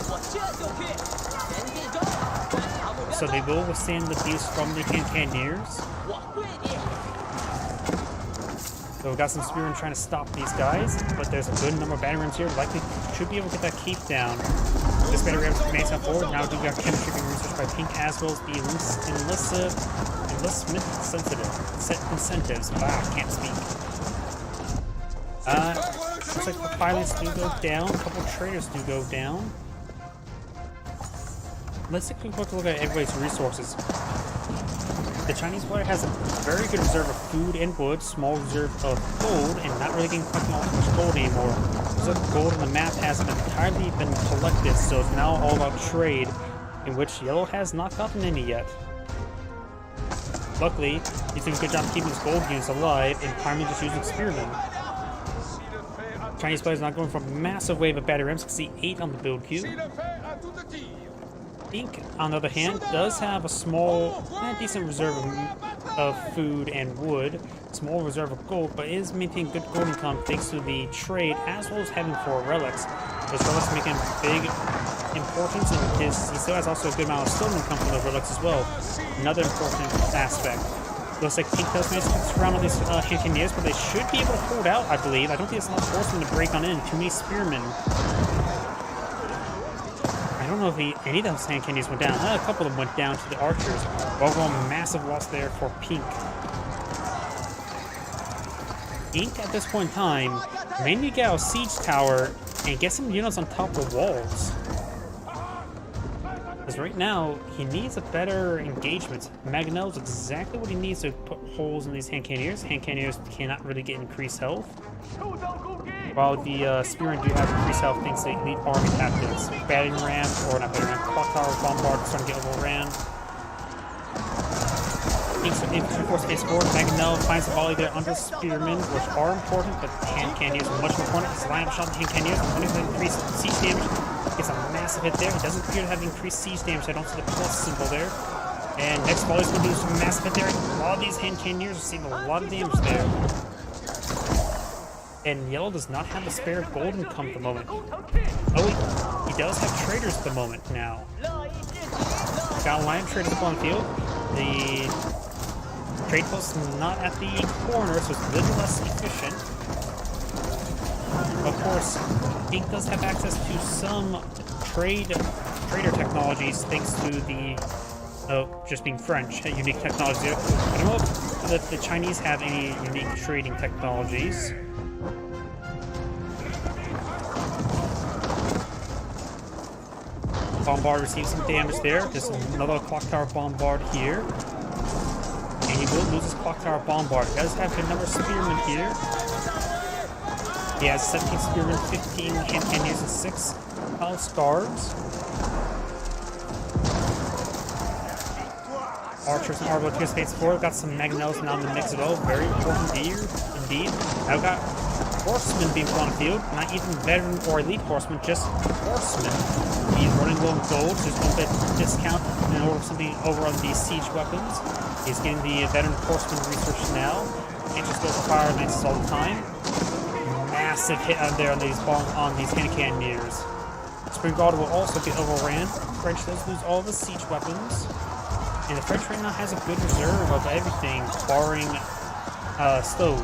So they will withstand the abuse from the hand cannoneers. So we've got some spearmen trying to stop these guys, but there's a good number of battery rams here. Likely should be able to get that keep down. This battery ram remains on forward. Now we've got chemistry being researched by Pink, as well as the enlistment incentives. Wow, can't speak. Looks like the pilots do go down. A couple traders do go down. Let's take a quick look at everybody's resources. The Chinese player has a very good reserve of food and wood, small reserve of gold, and not really getting collecting all that much gold anymore. The gold on the map hasn't entirely been collected, so it's now all about trade. in which yellow has not gotten any yet. Luckily, he's doing a good job keeping his gold units alive and primarily just using spearmen. Chinese players not going for a massive wave of battery rams. You can see 8 on the build queue. Pink, on the other hand, does have a small, decent reserve of food and wood, small reserve of gold, but is maintaining good gold income thanks to the trade as well as having 4 relics. Those relics making big importance, and he still has also a good amount of stolen income from those relics as well. Another important aspect. Looks like Pink does manage to surround all these hand cannoneers, but they should be able to hold out, I believe. I don't think it's enough horsemen to break on in. Too many spearmen. I don't know if any of those hand cannoneers went down. A couple of them went down to the archers. Overall, massive loss there for Pink. Pink, at this point in time, may need to get out a siege tower and get some units on top of the walls. Because right now, he needs a better engagement. Mag knows exactly what he needs to put holes in these hand cannoneers. Hand cannoneers cannot really get increased health. While the spearmen do have increased health thanks to elite army tactics. Battering ram, or not battering ram, clock tower bombard starting to get overran. Pink's infantry force gets forward. Magnell finds a volley there under spearmen, which are important, but hand cannoneers are much more important. His line-up shot hand cannoneers, with increased siege damage. Gets a massive hit there. He doesn't appear to have increased siege damage. I don't see the plus symbol there. And next volley's going to do some massive hit there. A lot of these hand cannoneers are seeing a lot of damage there. And yellow does not have a spare gold income at the moment. Oh wait, he does have traders at the moment now. Got a line of traders up on the field. The trade post is not at the corner, so it's a little less efficient. Of course, Pink does have access to some trader technologies thanks to the just being French, unique technology there. I don't know if the Chinese have any unique trading technologies. Bombard receives some damage there. There's another clock tower bombard here. And he will lose his clock tower bombard. He does have a good number of spearmen here. He has 17 spearmen, 15 hand cannoneers, and 6 scarves. Archers and arbaletiers face forward. Got some Magnells now in the mix as well. Very important here, indeed. Now got horsemen being put on the field. Not even veteran or elite horsemen, just horsemen. He's running low on gold, so he's going to get a discount in order for something over on these siege weapons. He's getting the veteran horseman research now. Can't just go for fire lances all the time. Massive hit out there on these hand cannoneers. Spring Guard will also get overran. French does lose all the siege weapons. And the French right now has a good reserve of everything, barring stone.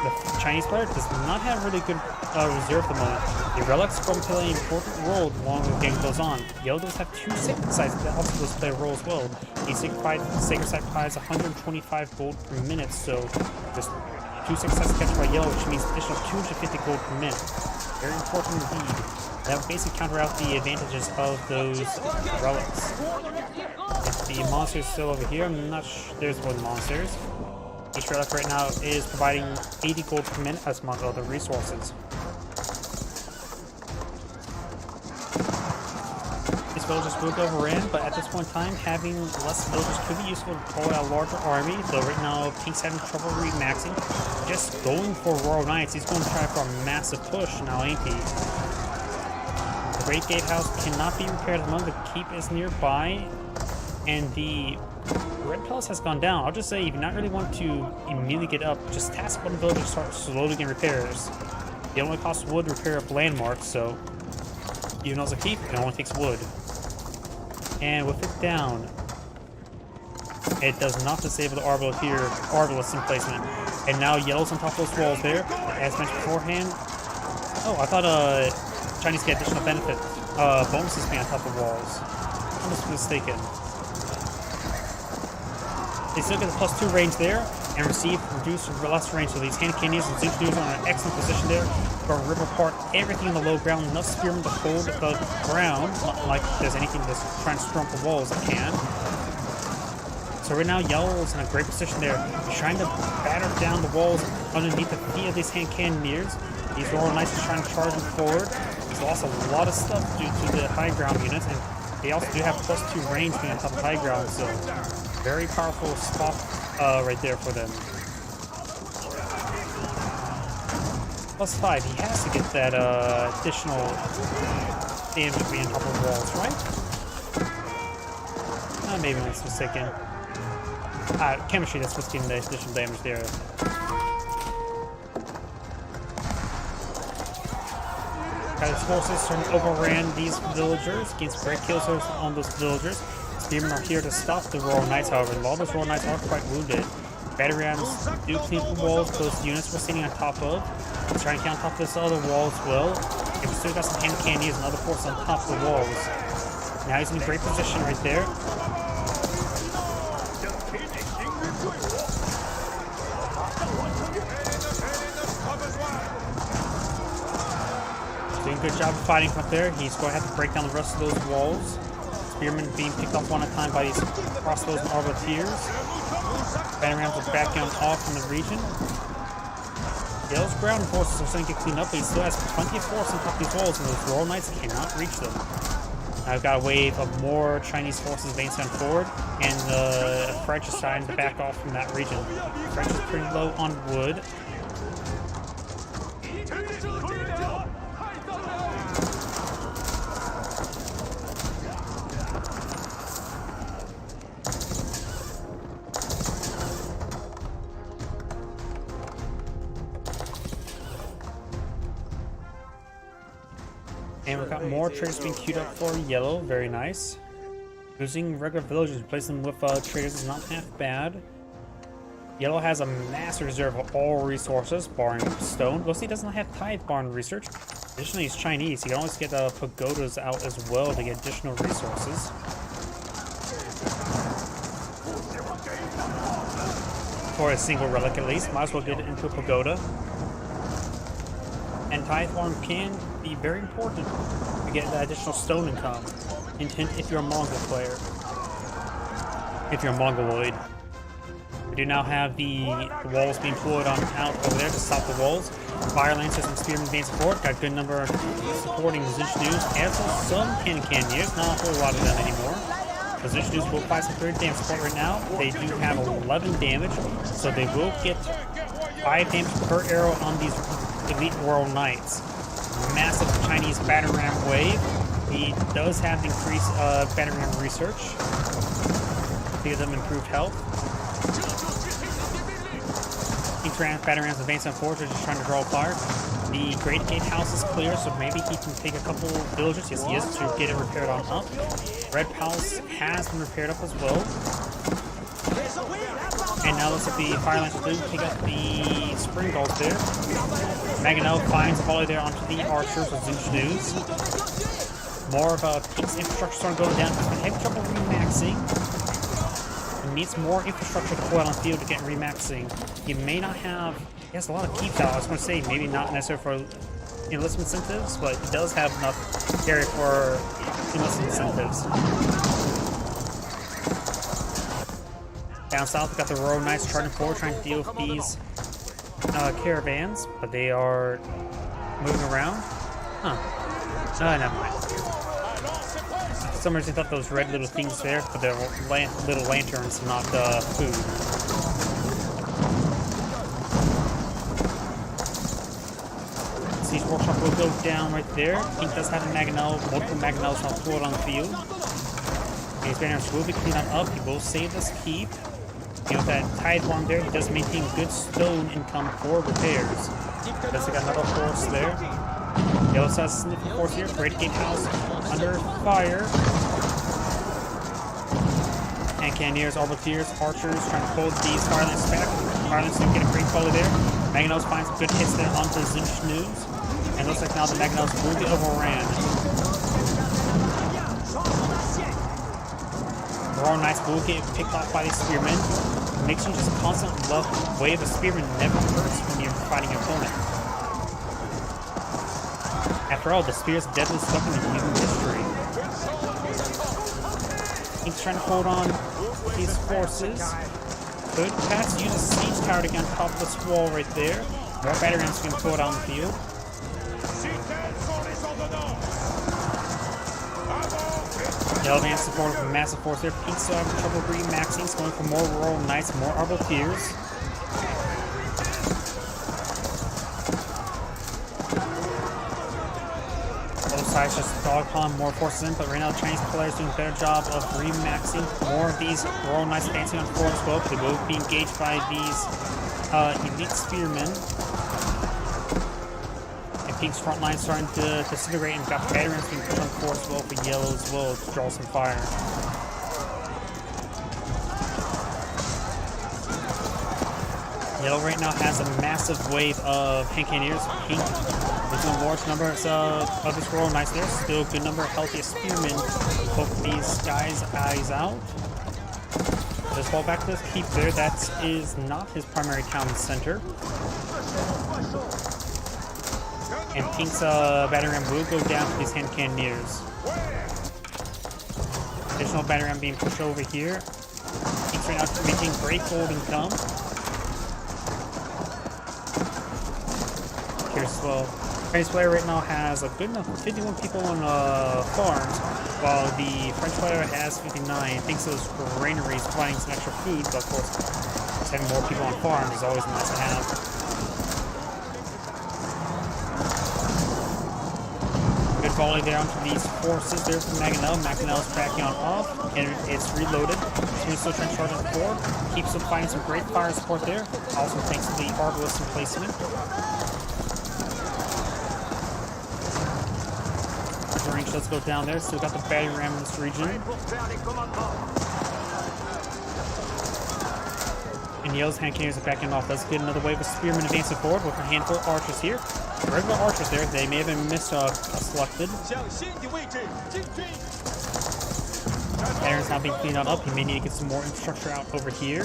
The Chinese player does not have really good reserve at the moment. The relics will play an important role the longer the game goes on. Yellow does have 2 sacred sites that also does play a role as well. Each sacred site provides 125 gold per minute, so there's 2 sacred sites captured by yellow, which means additional 250 gold per minute. Very important indeed. That will basically counter out the advantages of those relics. If the monster's still over here, I'm not sure. There's one monsters. Each relic right now is providing 80 gold per minute as among other resources. These villagers will go overran, but at this point in time, having less villagers could be useful to pull out a larger army, though right now Pink's having trouble remaxing. Just going for Royal Knights, he's going to try for a massive push now, ain't he? The Great Gatehouse cannot be repaired at the moment, the keep is nearby, and the Red Palace has gone down. I'll just say, if you not really want to immediately get up, just task one villager to start slowly getting repairs. It only costs wood to repair up landmarks, so even though it's a keep, it only takes wood. And with it down, it does not disable the Arbalest in placement. And now yellow's on top of those walls there. As mentioned beforehand. Oh, I thought Chinese get additional benefit bonuses being on top of walls. I must be mistaken. They still get the +2 range there, and receive reduced or less range. So these hand cannoneers and Zinchus are in an excellent position there. Going to rip apart everything in the low ground, enough spearmen to hold the ground, not like there's anything that's trying to storm the walls that can. So right now, Yellow's in a great position there. He's trying to batter down the walls underneath the feet of these hand cannoneers. These Royal Knights are trying to charge him forward. He's lost a lot of stuff due to the high ground units, and They also do have +2 range being on top of high ground, so very powerful spot right there for them. +5, he has to get that additional damage being on top of walls, right? Maybe I'm mistaken. Chemistry, that's what's getting the additional damage there. His forces overran these villagers, gains great kills on those villagers. Spearmen are here to stop the Royal Knights, however, and all those Royal Knights are quite wounded. Battery rams do clean the walls those units were sitting on top of. Let's try and get on top of this other wall as well. We've still got some hand candies and other forces on top of the walls. Now he's in a great position right there. Doing a good job of fighting up there. He's going to have to break down the rest of those walls. Spearmen being picked off one at a time by these crossbows and arbaletiers. Battery rams are backing off from the region. Yellow's ground forces are starting to get cleaned up, but he still has plenty of force on top of these walls, and those Royal Knights cannot reach them. Now I've got a wave of more Chinese forces advancing forward, and the French is starting to back off from that region. The French is pretty low on wood. And we've got more traders being queued up for yellow, very nice. Using regular villagers, replacing them with traders is not half bad. Yellow has a massive reserve of all resources, barring stone. Well, he doesn't have tithe barn research. Additionally, he's Chinese. He can always get pagodas out as well to get additional resources. For a single relic at least, might as well get it into a pagoda. And tithe farm can be very important to get that additional stone income. Hint, if you're a Mongol player. If you're a Mongoloid. We do now have the walls being pulled on out over there to stop the walls. Fire Lancers and Spearmen advancing forward. Got a good number supporting the Zinchnews. And some cannoneers, not a whole lot of them anymore. The Zinchnews will apply some 30 damage support right now. They do have 11 damage, so they will get 5 damage per arrow on these Elite Royal Knights. Massive Chinese batter ram wave. He does have increased batter ram research to give them improved health. Batter rams advancing forward, just trying to draw fire. The Great Gate House is clear, so maybe he can take a couple villagers. Yes, he is, to get it repaired on up. Red Palace has been repaired up as well. And now looks like the Fire Lancers do pick up the Spring Balls there. Maganel finds a volley there onto the archers of Zinchnews. More of a Peak's infrastructure starting going down. He's been having trouble remaxing. He needs more infrastructure to put on the field to get remaxing. He may not have... He has a lot of keeps out. I was going to say, maybe not necessarily for enlistment incentives, but he does have enough area for enlistment incentives. Down south, we've got the Royal Knights charging forward, trying to deal with these caravans, but they are moving around. Never mind. For some reason, I thought those red little things there, but they're little lanterns, not food. Siege Workshop will go down right there. Pink does have a Maganel, multiple Maganels on forward on the field. These banners will be cleaned up. He will save this keep. And with that tithe farm there, he does maintain good stone income for repairs. Does got another force there. He also has a significant force here. Great Gate House under fire. And cannoneers, arbaletiers, archers trying to hold these Fire Lancers back. Fire Lancers do get a great volley there. Maganels find some good hits there onto Zinchnews. And looks like now the Maganels will be overran. Royal Knights will get picked off by these Spearmen. Makes you just a constant wave of Spearmen never hurts when you're fighting your opponent. After all, the spear is the deadliest weapon in human history. He's trying to hold on these forces. Could perhaps use a siege tower to get on top of this wall right there. More battery rams can throw it on the field. Yellow advance support with massive force there. Pink still having trouble re-maxing. It's going for more Royal Knights, more Arbaletiers. Both sides just dogpile more forces in, but right now the Chinese players doing a better job of re-maxing. More of these Royal Knights dancing on forward as well, but they will be engaged by these elite spearmen. Pink's front line starting to disintegrate, and got veterans being pushed on forward as well for yellow as well to draw some fire. Yellow right now has a massive wave of hand cannoneers. Pink losing a large number of his Royal Knights there. Still a good number of healthy spearmen. Poke these guys' eyes out. Just fall back to this keep there. That is not his primary command center. And Pink's battering ram will go down to these hand cannoneers. Additional battering ram being pushed over here. Pink's right now making great gold income. Here's as well. Chinese player right now has a good enough 51 people on farms, while the French player has 59. Thanks to those granaries providing some extra food, but of course, just having more people on farms is always nice to have. Volley there onto these forces there from Mangonel. Mangonel's backing on off, and it's reloaded. Still trying to charge on forward. Keeps them finding some great fire support there. Also thanks to the Arbalest placement. Range does go down there. Still got the battering ram in this region. And Yellow's hand cannoneers are backing off. Let's get another wave of spearmen advancing forward with a handful of archers here. Regular archers there. They may have been selected. Aaron's not being cleaned up. He may need to get some more infrastructure out over here.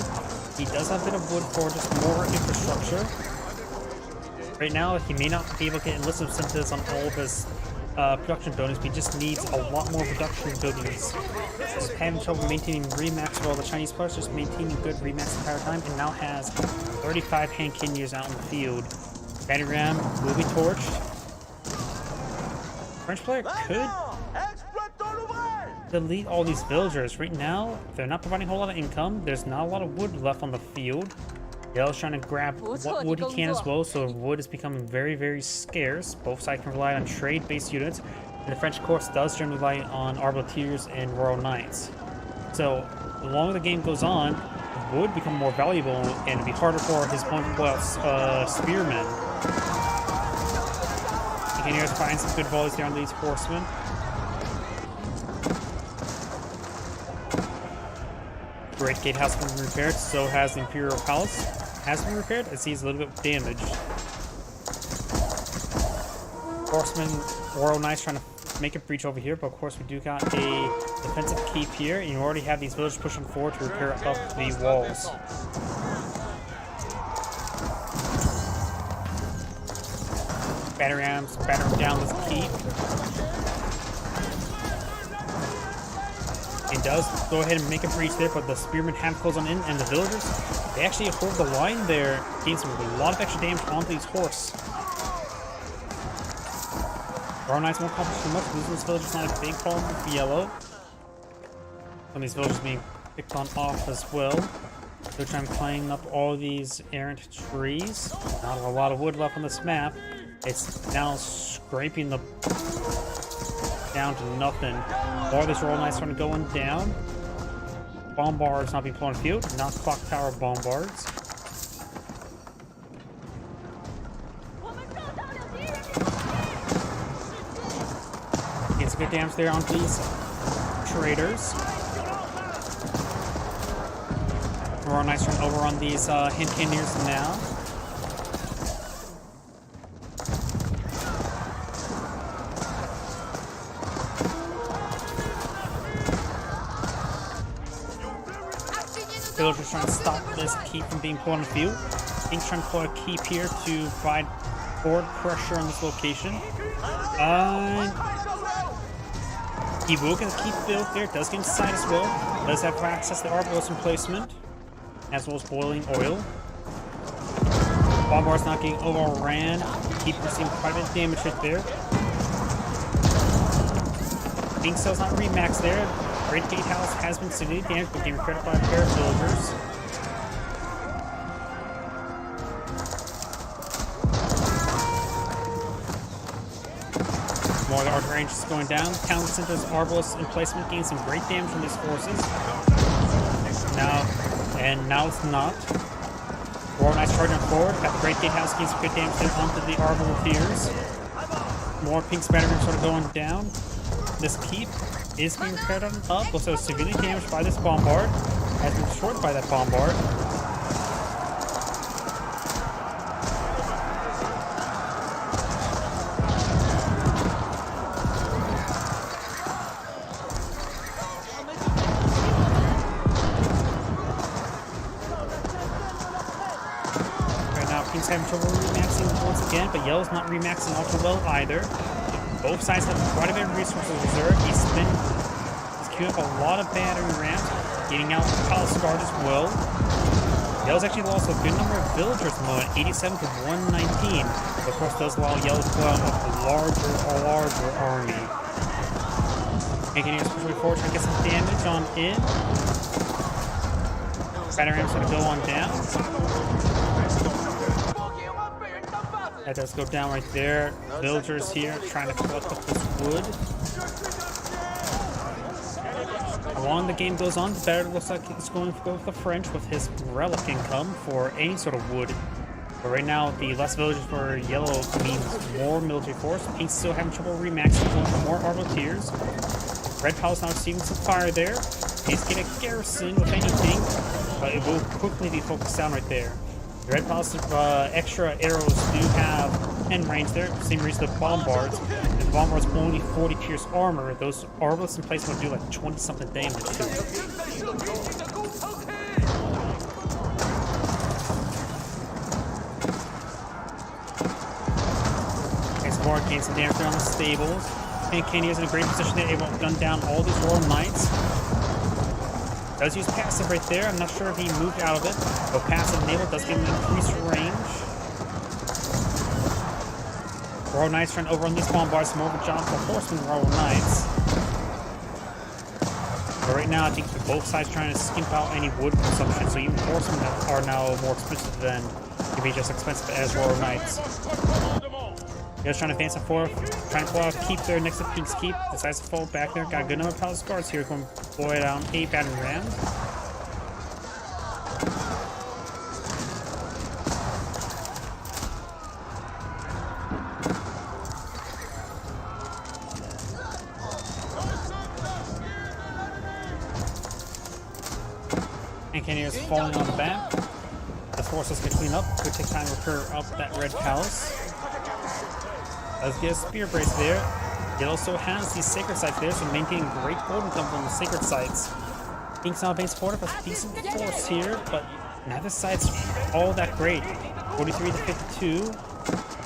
He does have a bit of wood for just more infrastructure. Right now, he may not be able to get enlisted incentives on all of his production buildings, but he just needs a lot more production buildings. Just having trouble maintaining remax with all the Chinese players, just maintaining good remax entire time, and now has 35 hand cannoneers out in the field. Battering ram will be torched. French player could delete all these villagers. Right now, they're not providing a whole lot of income. There's not a lot of wood left on the field. Yellow's trying to grab what wood he can as well, so wood is becoming very, very scarce. Both sides can rely on trade-based units, and the French, of course, does generally rely on Arbaletiers and Royal Knights. So, the longer the game goes on, wood become more valuable, and it'll be harder for his opponent to pull out spearmen. You can hear us find some good volleys there on these horsemen. Great Gatehouse has been repaired, so has the Imperial Palace. Has been repaired, it sees a little bit damaged. Horsemen, Royal Knights trying to make a breach over here, but of course we do got a defensive keep here, and you already have these villagers pushing forward to repair up the walls. Battering rams battering down this keep. It does go ahead and make a breach there, but the spearmen have closed on in, and the villagers, they actually hold the line there, gain a lot of extra damage onto these horse. Royal Knights won't accomplish too much. Losing this village is not a big problem with yellow. Some of these villagers being picked on off as well. They're trying to clean up all these errant trees. Not a lot of wood left on this map. It's now scraping the down to nothing. All this Royal Knights starting going down. Bombards not being put on field. Not clock tower bombards. Gets good damage there on these traders. Royal Knights turn over on these hand cannoneers now. Villagers trying to stop this keep from being put on the field. Pink's trying to pull a keep here to provide forward pressure on this location. He will get the keep built there. Does get inside as well. Does have access to Arbalest emplacement, as well as boiling oil. Bombard's not getting overran. Keep receiving quite a bit of damage right there. Pink cell's not remaxed there. Great Gatehouse has been severely damaged, but being repaired by a pair of villagers. More of the archer range is going down. Town Center's Arbalest emplacement gains some great damage from these forces. Now it's not. Royal Knights charging forward. Got the Great Gatehouse gains some good damage there onto the Arbaletiers. More Pink's battery sort of going down. This keep is being repaired on up. Also severely damaged by this bombard. Has been destroyed by that bombard. Pink's having trouble remaxing once again, but Yellow's not remaxing ultra well either. Both sides have quite a bit of resources reserved. He's queuing up a lot of battery ramps, getting out the Palace Guard as well. Yellow's actually lost a good number of villagers at the moment, 87 to 119. But of course, does allow Yellow to put out a larger army. Making it especially forward to get some damage on in. Battery ramps going to go on down. That does go down right there. Villagers here trying to collect up this wood. The longer the game goes on, the better it looks like it's going to go with the French with his relic income for any sort of wood. But right now, the less villagers for Yellow means more military force. Pink's still having trouble remaxing, going for more Arbaletiers. Red Palace now receiving some fire there. He's getting a garrison with anything, but it will quickly be focused down right there. The Red Palace extra arrows do have end range there, same reason the bombards. If the bombards only 40 pierce armor, those arbalists in place will do like 20 something damage to it. Okay, some more gains some damage there on the stables. And Candy's in a great position there, able to gun down all these Royal Knights. Does use passive right there. I'm not sure if he moved out of it, but passive enabled does give him increased range. Royal Knights trying to overrun these bombards. More of a job for Horsemen Royal Knights. But right now, I think both sides trying to skimp out any wood consumption, so even Horsemen are now more expensive than can be just expensive as Royal Knights. Just trying to advance it forward, trying to pull out a keep there next to Pink's keep. Decides to fall back there. Got a good number of Palace Guards here. Going to deploy down 8 battery rams. And Candy's falling on the back. The forces can clean up. Could take time to repair up that Red Palace. Let's get a spear brace there. It also has these sacred sites there, so maintaining great gold income from the sacred sites. Pink's now being supported by a decent force here, but neither side's all that great. 43 to 52.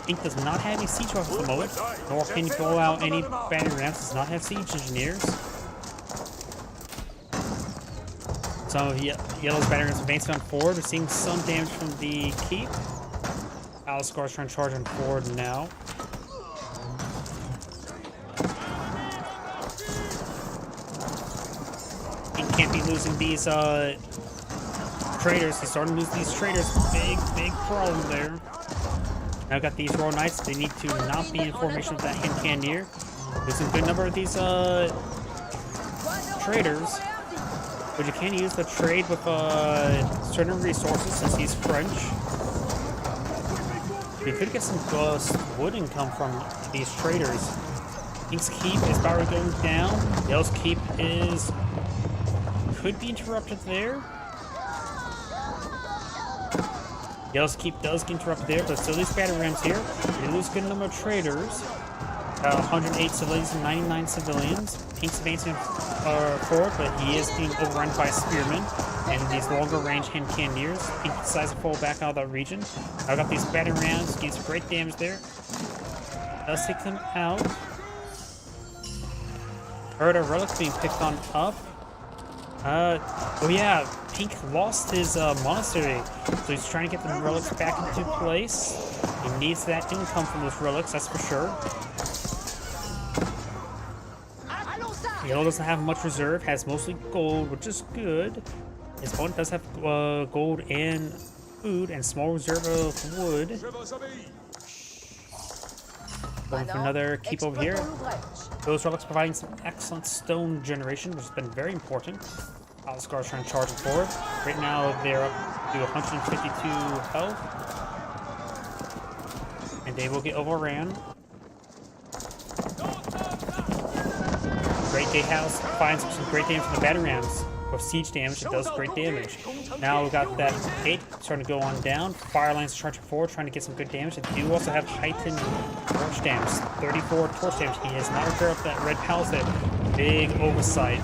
Pink does not have any siege weapons at the moment, nor can he roll out any battery ramps. Does not have siege engineers. Some of Yellow's battery ramps advancing on forward. We're seeing some damage from the keep. Palace Guards trying to charge on forward now. Can't be losing these traders. He's starting to lose these traders. Big problem there. Now got these Royal Knights. They need to not be in formation with that Cannoneer. There's a good number of these traders, but you can use the trade with certain resources since he's French. You could get some wood income from these traders. Pink's keep is about going down. Yellow's keep is could be interrupted there. Yellow's keep does get interrupted there, but still these battery rams here. They lose a good number of traders. 108 civilians and 99 civilians. Pink's advancing forward, but he is being overrun by spearmen and these longer range hand cannoneers. Pink decides to fall back out of that region. I've got these battery rams, gives great damage there. Does take them out. Heard a relic being picked on up. Oh yeah, Pink lost his monastery, so he's trying to get the relics back into place. He needs that income from those relics, that's for sure. Yellow doesn't have much reserve, has mostly gold, which is good. His opponent does have gold and food and small reserve of wood. Going for another keep over here. Those relics providing some excellent stone generation, which has been very important. Aliscar is trying to charge it forward. Right now they're up to 152 health. And they will get overran. Great Gatehouse finds some great damage from the battery rams. For siege damage, it does great damage. Now we've got that gate starting to go on down. Fire Lance charging forward, trying to get some good damage. They do also have heightened torch damage. 34 torch damage. He has not repaired up that red palisade. Big oversight.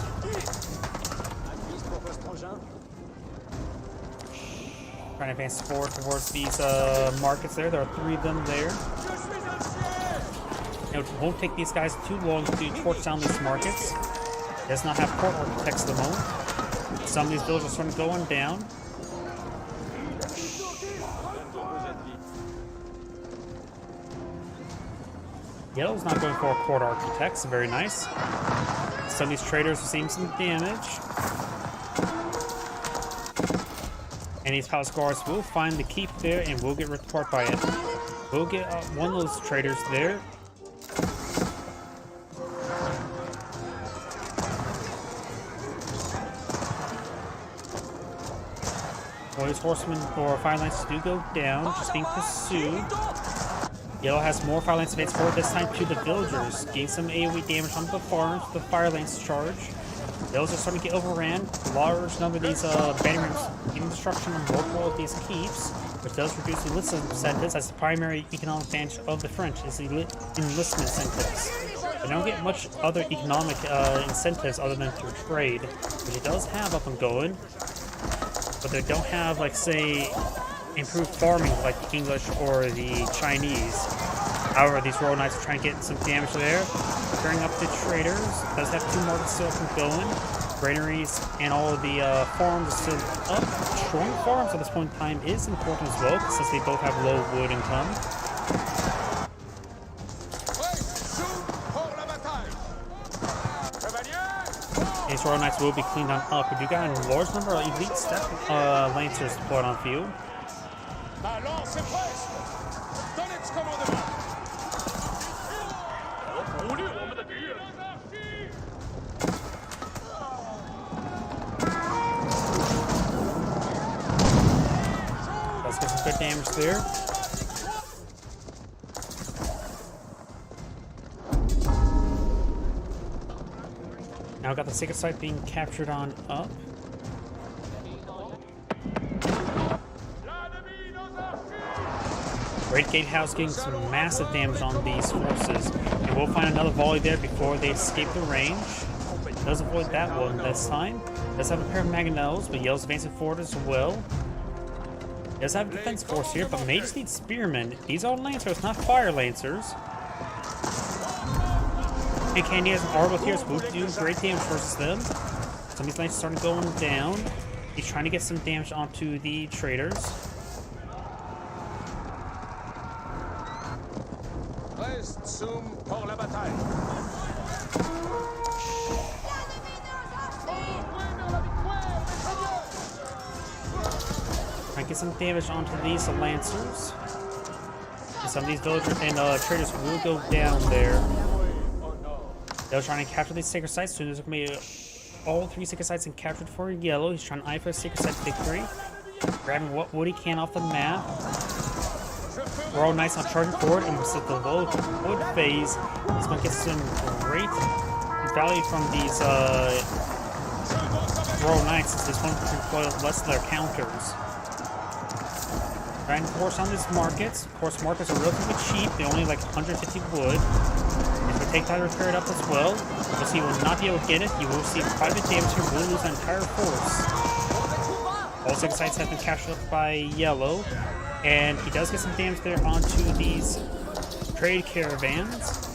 Trying to advance forward towards these markets there. There are 3 of them there. It won't take these guys too long to torch down these markets. Does not have port architects at the moment. Some of these villages are starting to go on down. Yellow's not going for a port architects. Very nice. Some of these traders are seeing some damage. And these palace guards will find the keep there and will get ripped apart by it. We'll get one of those traders there. Boys, horsemen, or fire lances do go down, just being pursued. Yellow has more fire lance evades forward, this time to the villagers. Gain some AoE damage on the farms, the fire lance charge. Yellows are starting to get overran. Large number of these banners getting destruction on multiple of these keeps, which does reduce the enlistment incentives, as the primary economic advantage of the French is the enlistment incentives. They don't get much other economic incentives other than through trade, which it does have up and going. But they don't have, like, say, improved farming like the English or the Chinese. However, these Royal Knights are trying to get some damage there. Turning up the traders. Does have 2 markets still up and going. Granaries and all of the farms are still up. Destroying farms at this point in time is important as well, since they both have low wood income. These Royal Knights will be cleaned on up. We do got a large number of elite step lancers deployed on field. Let's get some good damage there. Now we've got the sacred site being captured on up. Great Gatehouse getting some massive damage on these forces. And we'll find another volley there before they escape the range. Does avoid that one this time. Does have a pair of mangonels, but Yellow's advancing forward as well. Does have a defense force here, but may just need spearmen. These are lancers, not fire lancers. And Candy has an Arbol here, so we'll do great damage versus them. Some of these lancers starting going down. He's trying to get some damage onto the traders. Trying to get some damage onto these lancers. And some of these villagers and traders will go down there. They're trying to capture these sacred sites, so there's going to be all 3 sacred sites and captured for Yellow. He's trying to eye for a sacred site victory. Grabbing what wood he can off the map. Royal Knights not charging forward, and with the low wood phase, he's going to get some great value from these Royal Knights, since this one can deploy less of their counters. Trying to force on these markets. Of course, markets are relatively cheap. They only like 150 wood. If we take that to repair it up as well, you'll see he will not be able to get it. You will see quite a bit of damage here. We'll lose an entire force. All 6 sites have been captured up by Yellow. And he does get some damage there onto these trade caravans.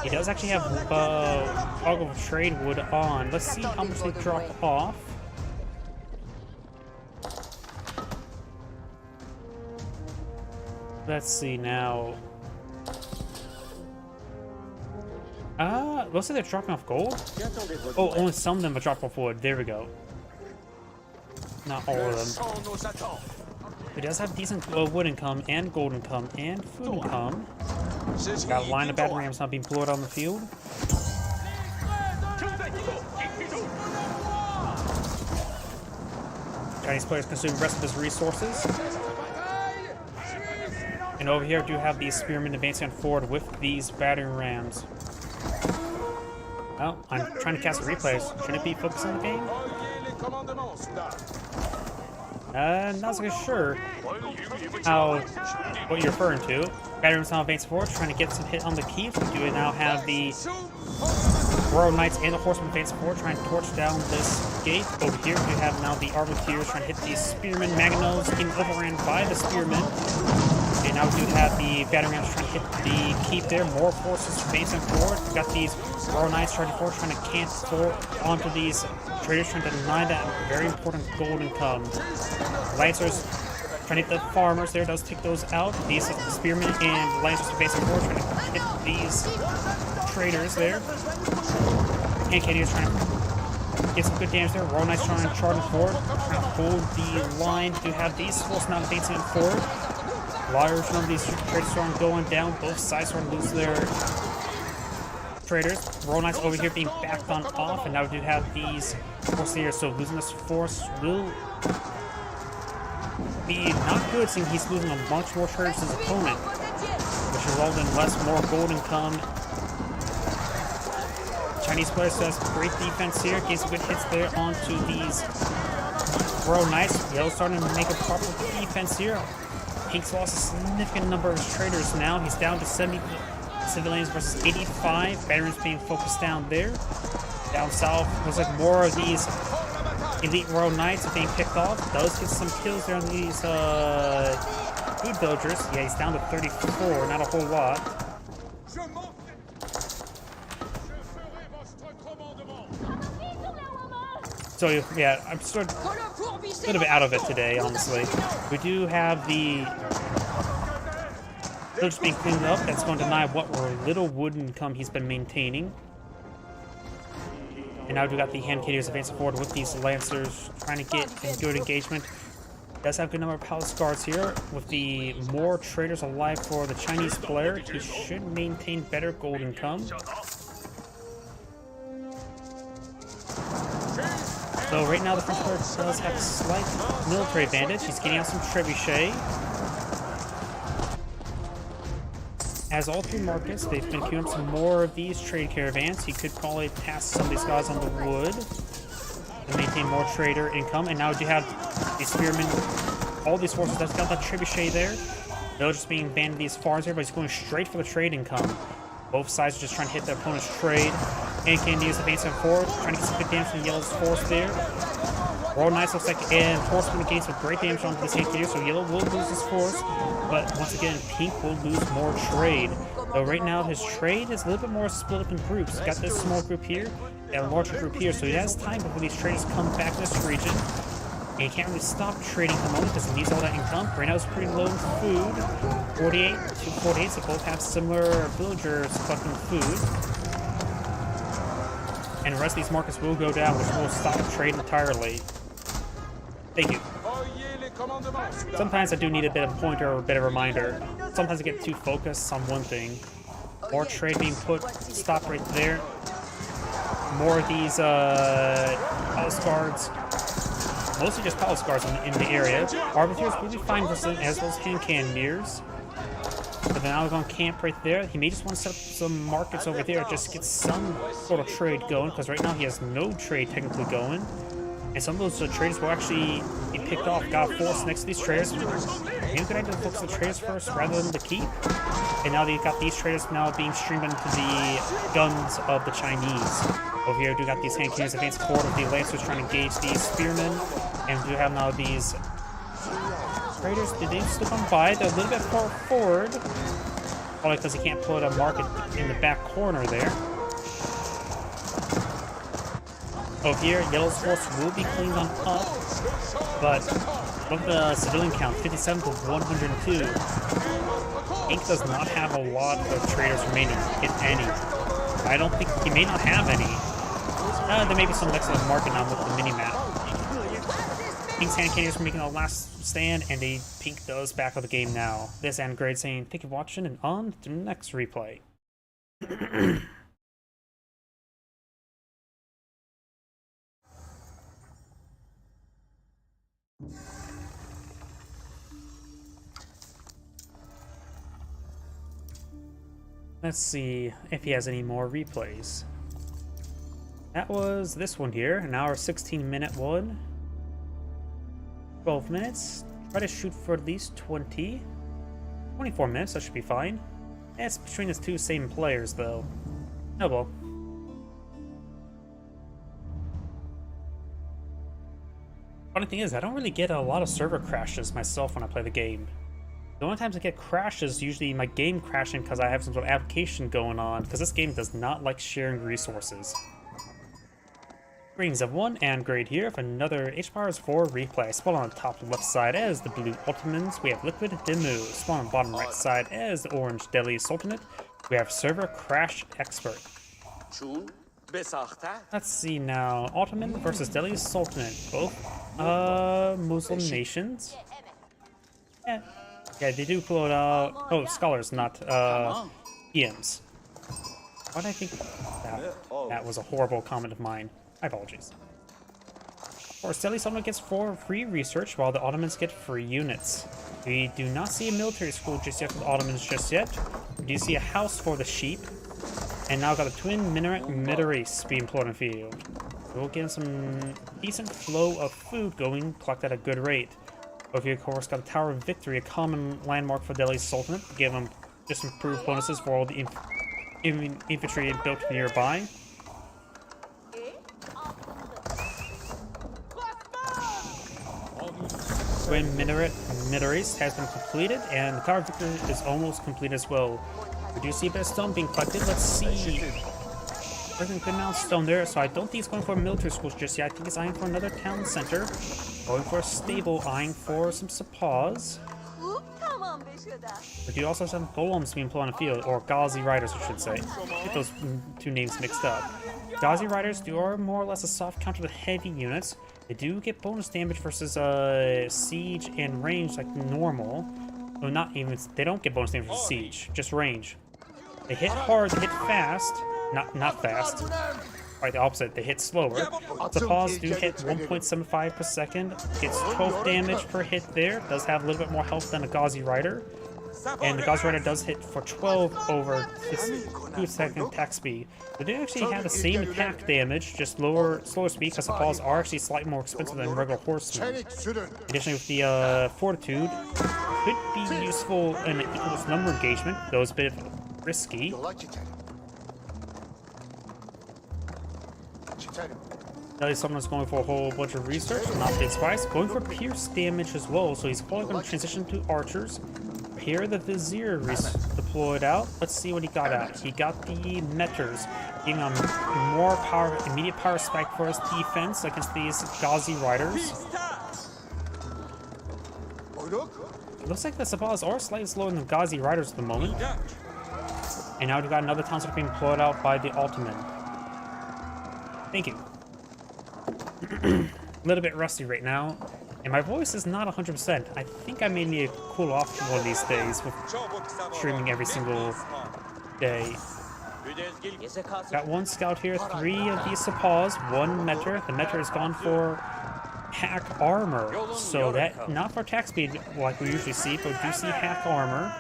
He does actually have toggle of trade wood on. Let's see how much they drop off. Let's see now. Looks like they're dropping off gold. Oh, only some of them are dropping off wood. There we go. Not all of them. It does have decent wood income and gold income and food income. Got a line of battle rams not being blown out on the field. Chinese players consume the rest of his resources. And over here, I do have these spearmen advancing forward with these battering rams. Oh, I'm trying to cast a replay. Shouldn't it be focused on the game? Not so sure what you're referring to. Battering rams now advancing forward, trying to get some hit on the keys. We do now have the Royal Knights and the Horsemen advancing forward, trying to torch down this gate. Over here, we have now the Armoureers trying to hit these spearmen. Mangonels getting overran by the spearmen. And now we do have the battering rams trying to hit the keep there. More forces advancing forward. We've got these Royal Knights charging forward, trying to cancel onto these traders, trying to deny that very important gold income. Lancers trying to hit the farmers there, does take those out. These spearmen and Lancers advancing forward, trying to hit these traders there. And Canadians trying to get some good damage there. Royal Knights trying to charge forward, trying to hold the line. Do have these forces now advancing forward. Large number of these traders are going down. Both sides are going to lose their traders. Royal Knights over here being backed on off, and now we do have these forces here. So losing this force will be not good, seeing he's losing a bunch more traders than his opponent, which results in more gold income. Chinese players does great defense here, getting some good hits there onto these Royal Knights. Yellow's starting to make a proper defense here. Pink's lost a significant number of his traders now. He's down to 70 civilians versus 85. Veterans being focused down there. Down south, looks like more of these elite Royal Knights are being picked off. Does get some kills there on these food villagers. Yeah, he's down to 34, not a whole lot. So yeah, I'm sort of a little bit out of it today, honestly. We do have the village being cleaned up. That's going to deny what little wood income he's been maintaining. And now we got the hand cannoneers advancing forward with these lancers, trying to get a good engagement. Does have a good number of palace guards here. With the more traders alive for the Chinese player, he should maintain better gold income. So right now the French player does have a slight military advantage. He's getting out some trebuchet. As all three markets, they've been queuing up some more of these trade caravans. He could probably task some of these guys on the wood to maintain more trader income. And now you have the spearmen, all these forces that's got that trebuchet there. They're just being banned these farms here, but he's going straight for the trade income. Both sides are just trying to hit their opponent's trade. And Canadians advancing forward, trying to get some good damage from Yellow's force there. Royal Knights looks like and Horseman gains some great damage onto this Canadian, so Yellow will lose his force. But once again, Pink will lose more trade. So right now his trade is a little bit more split up in groups. He's got this small group here, and a larger group here, so he has time before these traders come back to this region. And he can't really stop trading at the moment because he needs all that income. Right now it's pretty low in food. 48 to 48, so both have similar villagers collecting food. And the rest of these markets will go down, which will stop trade entirely. Thank you. Sometimes I do need a bit of a pointer or a bit of a reminder. Sometimes I get too focused on one thing. More trade being stopped right there. More of these palace guards. Mostly just palace guards in the area. Arbiters will be fine for some, as well as hand cannoneers. But then I was on camp right there. He may just want to set up some markets over there, just get some sort of trade going, because right now he has no trade technically going. And some of those traders will actually be picked off, got forced next to these traders. Maybe a good idea to focus on the traders first rather than the keep. And now they've got these traders now being streamed into the guns of the Chinese. Over here, we do got these hand cannons advancing forward with the lancers trying to engage these spearmen. And we do have now these traders. Did they slip on by? They're a little bit far forward. Probably because he can't put a market in the back corner there. Over here, Yellow's force will be cleaned on up. But look at the civilian count, 57 to 102. Ink does not have a lot of traders remaining, if any. I don't think he may not have any. There may be some next level market on with the mini-map. Pink's hand candies for making the last stand, and a Pink does back of the game now. This and Grade saying, thank you for watching, and on to the next replay. Let's see if he has any more replays. That was this one here, an hour 16-minute one. 12 minutes. Try to shoot for at least 24 minutes, that should be fine. It's between the two same players, though. Oh well. Funny thing is, I don't really get a lot of server crashes myself when I play the game. The only times I get crashes, usually my game crashing because I have some sort of application going on, because this game does not like sharing resources. Greetings everyone, and Grade here for another HPowers 4 replay. Spawn on the top left side as the blue Ultimans, we have Liquid Demu. Spawn on the bottom right side as the orange Deadly Sultanate, we have Server Crash Expert. Let's see now, Ottoman versus Deadly Sultanate, both Muslim nations. Yeah, they do pull out, scholars, not EMs. Why did I think that was a horrible comment of mine? My apologies. Of course, Deadly Sultanate gets 4 free research, while the Ottomans get free units. We do not see a military school just yet for the Ottomans just yet. We do see a house for the sheep. And now got a twin minaret mid-race being employed in the field. We'll get some decent flow of food going, collect at a good rate. But we of course got a Tower of Victory, a common landmark for Deadly Sultanate, to give them just improved bonuses for all the infantry built nearby. Twin minaret mid-race has been completed, and the Tower of Victory is almost complete as well. We do see a bit of stone being collected. Let's see. There's a good amount of stone there, so I don't think it's going for military schools just yet. I think it's eyeing for another town center. Going for a stable, eyeing for some sapas. We do also have some golems being employed on the field, or Ghazi Riders, I should say. Get those two names mixed up. Ghazi Riders are more or less a soft counter to heavy units. They do get bonus damage versus siege and range like normal. Well, not even, they don't get bonus damage for siege, just range. They hit hard, they hit fast. Not fast. Right, the opposite, they hit slower. Sapas do hit 1.75 per second. Gets 12 damage per hit there. Does have a little bit more health than a Ghazi Rider. And the Ghazi Rider does hit for 12 over his 2-second attack speed. They do actually have the same attack damage, just slower speed, because Sapas are actually slightly more expensive than regular horsemen. Additionally, with the Fortitude, could be useful in an equals number engagement, though it's a bit risky. Someone's going for a whole bunch of research, not big spice. Going for pierce damage as well, so he's probably going to transition to archers. Here the Vizier deployed out. Let's see what he got out. He got the Meters, giving him more power, immediate power spike for his defense against these Ghazi Riders. It looks like the Sapas are slightly slower than the Ghazi Riders at the moment. And now we've got another town being deployed out by the Ottoman. Thank you. A little bit rusty right now, and my voice is not 100%. I think I may need to cool off one of these days with streaming every single day. Got one scout here, 3 of these Sapas, 1 Meter. The Meter has gone for hack armor, so that, not for attack speed like we usually see, but we do see hack armor.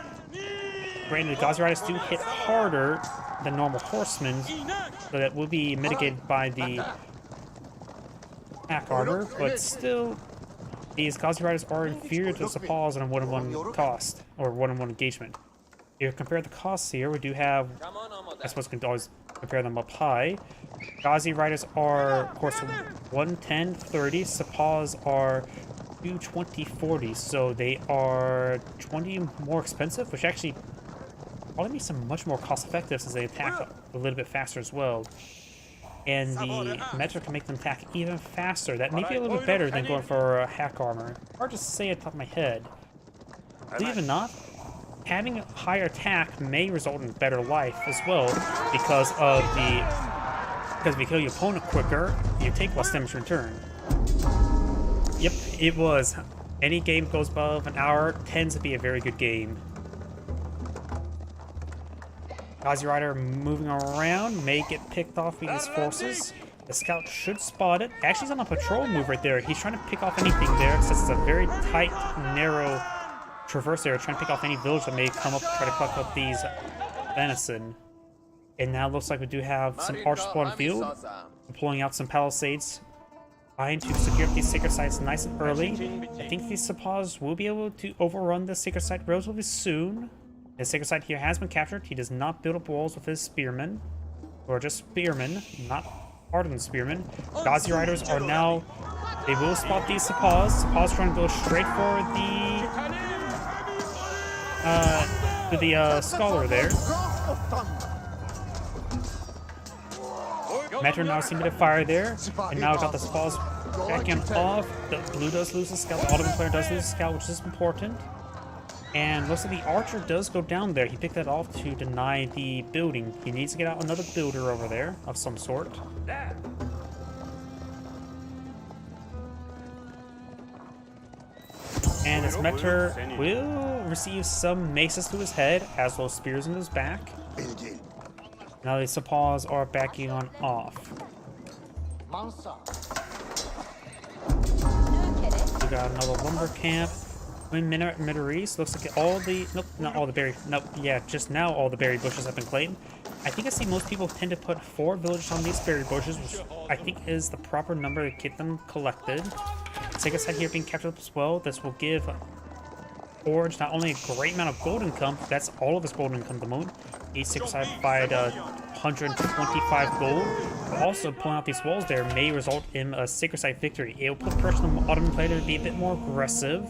Granted, the Ghazi Riders do hit harder than normal horsemen, so that will be mitigated by the hack armor, but still, these Ghazi Riders are inferior to the Sapas on a 1-on-1 cost, or 1-on-1 engagement. If you compare the costs here, we do have, I suppose we can always compare them up high. Ghazi Riders are, of course, 110-30, Sapas are 220-40, so they are 20 more expensive, which actually probably makes them much more cost-effective since they attack a little bit faster as well. And the Metro can make them attack even faster. That may be a little bit better than going for a hack armor. Hard to say at the top of my head. Believe it or not, having a higher attack may result in better life as well because if you kill your opponent quicker, you take less damage in return. Yep, it was. Any game goes above an hour tends to be a very good game. Gazi Rider moving around, may get picked off by his forces. The scout should spot it. Actually, he's on a patrol move right there. He's trying to pick off anything there, since it's a very tight, narrow traverse area, trying to pick off any village that may come up to try to pluck up these venison. And now it looks like we do have some archers on field, deploying out some palisades, trying to secure up these sacred sites nice and early. I think these Sepoz will be able to overrun the sacred site relatively soon. The sacred site here has been captured. He does not build up walls with his spearmen, or just spearmen, not hardened spearmen. Gazi Riders are now, they will spot these Sepoz. Sepoz trying to go straight for the scholar there. Metro now seeing a bit of fire there, and now got the Sepoz backing off. The blue does lose the scout, the Ottoman player does lose the scout, which is important. And looks like the archer does go down there. He picked that off to deny the building. He needs to get out another builder over there of some sort. And this Metter will receive some maces to his head, as well as spears in his back. Now the Sepoz are backing on off. We got another lumber camp. In Middle East, looks like all the, nope, not all the berry, nope, yeah, just now all the berry bushes have been claimed. I think I see most people tend to put 4 villages on these berry bushes, which I think is the proper number to get them collected. Sacred Site here being captured as well. This will give Forge not only a great amount of gold income, that's all of his gold income at the moment. Each Sacred Site provided 125 gold, but also pulling out these walls there may result in a Sacred Site victory. It will put pressure on the Ottoman player to be a bit more aggressive.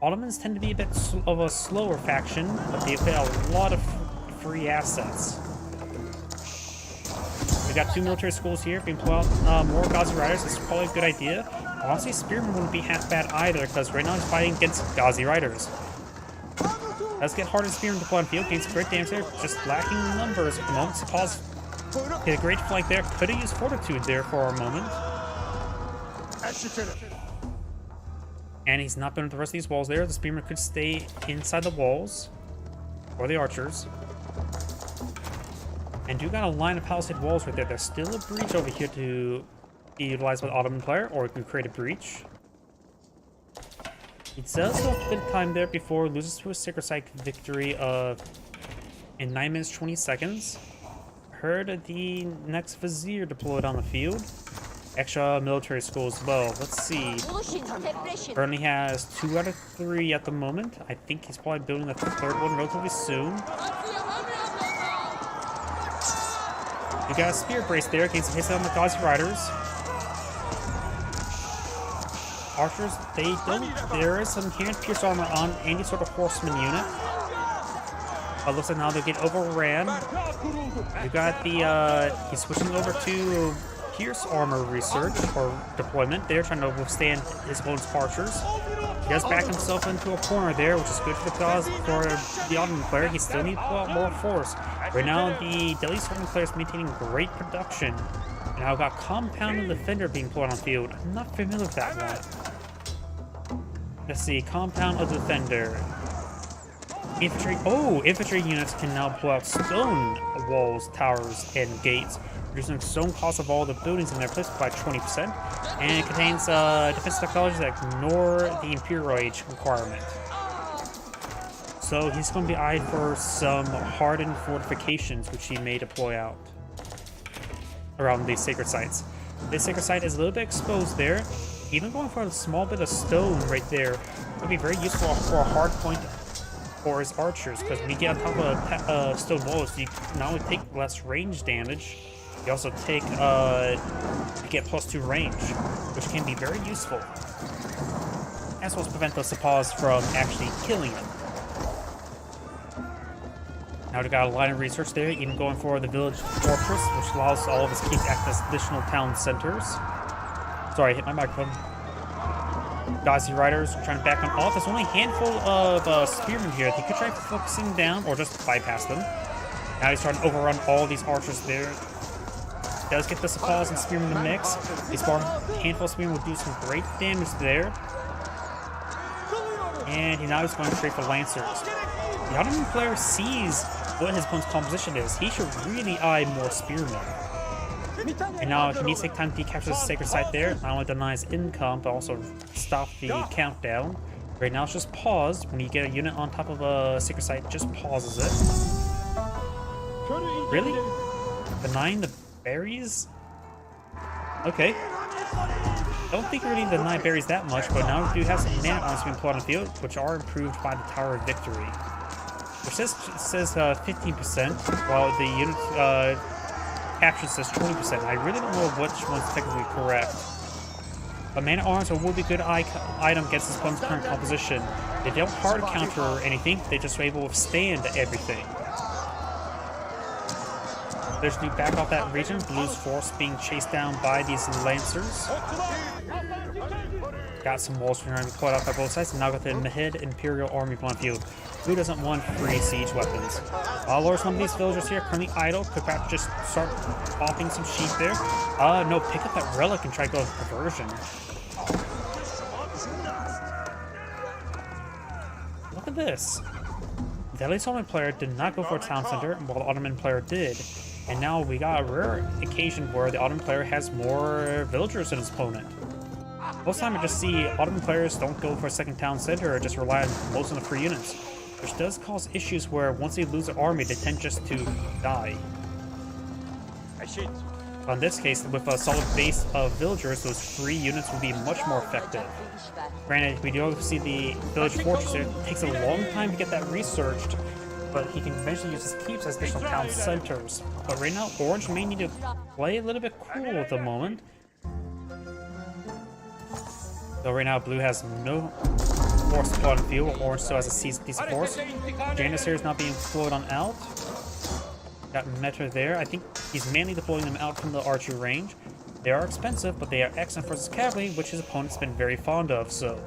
Ottomans tend to be a bit of a slower faction, but they've got a lot of free assets. We've got 2 military schools here being pulled out. More Gazi Riders, this is probably a good idea. Honestly, Spearman wouldn't be half bad either, because right now he's fighting against Gazi Riders. Let's get hard and Spearman deployed on field, gains great damage there, just lacking numbers at the moment. Sepoz hit a great flank there, could have used Fortitude there for a moment. And he's not been with the rest of these walls there. The Spearman could stay inside the walls, or the archers. And do got a line of palisade walls right there. There's still a breach over here to be utilized by the Ottoman player, or it can create a breach. He does have a bit of time there before he loses to a Sacred Site victory in 9 minutes 20 seconds. Heard the next Vizier deployed on the field. Extra military school as well. Let's see. Currently has 2 out of 3 at the moment. I think he's probably building the 3rd one relatively soon. We got a spear brace there against hits on the Gazi Riders. Archers, they don't. There is some hand pierce armor on any sort of horseman unit. But looks like now they get overran. We got the he's switching over to Pierce armor research or deployment. They're trying to withstand his opponent's archers. He does back himself into a corner there, which is good for the cause for the Ottoman player. He still needs to pull out more force. Right now, the Delhi's Ottoman player is maintaining great production. And now I've got Compound and Defender being pulled on field. I'm not familiar with that one. Let's see, Compound of Defender. Infantry. Oh, infantry units can now pull out stone walls, towers, and gates, reducing stone cost of all the buildings in their place by 20%, and it contains defense technologies that ignore the Imperial Age requirement. So he's going to be eyed for some hardened fortifications, which he may deploy out around these sacred sites. This sacred site is a little bit exposed there. Even going for a small bit of stone right there would be very useful for a hard point for his archers, because when you get on top of stone walls, you not only take less range damage, you also take you get +2 range, which can be very useful, as well as prevent the Sepoz from actually killing him. Now we got a line of research there, even going for the village fortress, which allows all of his keep to act as additional town centers. Sorry, I hit my microphone. Gazi Riders trying to back them off. There's only a handful of spearmen here. He could try focusing down or just bypass them. Now he's trying to overrun all these archers there. Does get the Sappahs and spearmen in the mix. A handful of spearmen will do some great damage there. And he now is going straight for Lancers. The Ottoman player sees what his opponent's composition is. He should really eye more spearmen. And now he needs to take time to decapture the sacred site there. Not only denies income, but also stop the countdown. Right now it's just paused. When you get a unit on top of a sacred site, just pauses it. Really? Denying the berries? Okay. Don't think we're going to deny berries that much, but now we do have some mana-arms being put on the field, which are improved by the Tower of Victory. Which says 15%, while the unit capture says 20%. I really don't know which one's technically correct. But mana-arms will be a good item against this opponent's current composition. They don't hard counter anything, they just are able to withstand everything. There's to back off that region. Blue's force being chased down by these Lancers. Got some walls trying to be caught out by both sides, and now got the mid Imperial Army on field. Blue doesn't want free siege weapons. Lord, some of these villagers here currently idle. Could perhaps just start popping some sheep there. No, pick up that relic and try to go with conversion. Look at this. The Elite Ottoman player did not go for a town center, while the Ottoman player did. And now we got a rare occasion where the Ottoman player has more villagers than his opponent. Most of the time I just see Ottoman players don't go for a second town center or just rely on most of the free units, which does cause issues where once they lose their army, they tend just to die. In this case, with a solid base of villagers, those free units will be much more effective. Granted, we do see the village fortress here. It takes a long time to get that researched, but he can eventually use his keeps as additional town centers. But right now, Orange may need to play a little bit cool at the moment. So right now, Blue has no force to put on the field. Orange still has a decent force. Janissaries is not being deployed on out. Got Meta there. I think he's mainly deploying them out from the archery range. They are expensive, but they are excellent for his cavalry, which his opponent's been very fond of. So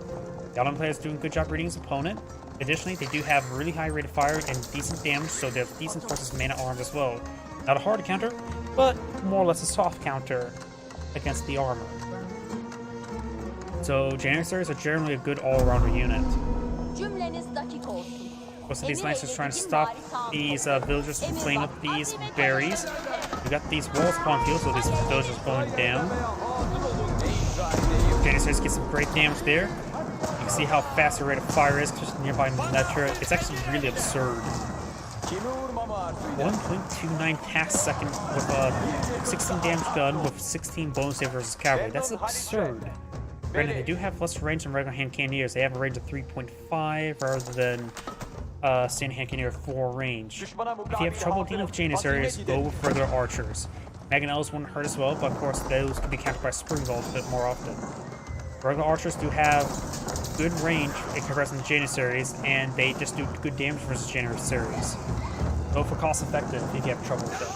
the Ottoman player is doing a good job reading his opponent. Additionally, they do have really high rate of fire and decent damage, so they have decent forces mana arms as well. Not a hard counter, but more or less a soft counter against the armor. So Janissaries are generally a good all-rounder unit. Most of these Lancers trying to stop these villagers from playing up these berries. We got these walls upon field, so these villagers going down. Janissaries get some great damage there. You can see how fast the rate of fire is just nearby Metra. It's actually really absurd. 1.29 tax second with a 16 damage gun with 16 bonus save versus cavalry. That's absurd. Granted, they do have less range than regular hand cannoneers. They have a range of 3.5 rather than standing hand cannoneer 4 range. If you have trouble dealing with Janissaries, go with regular archers. Mangonels wouldn't hurt as well, but of course those can be countered by spring bolts a bit more often. Regular archers do have good range in comparison to Janissaries, and they just do good damage versus Janissaries. Go for cost effective if you have trouble with them.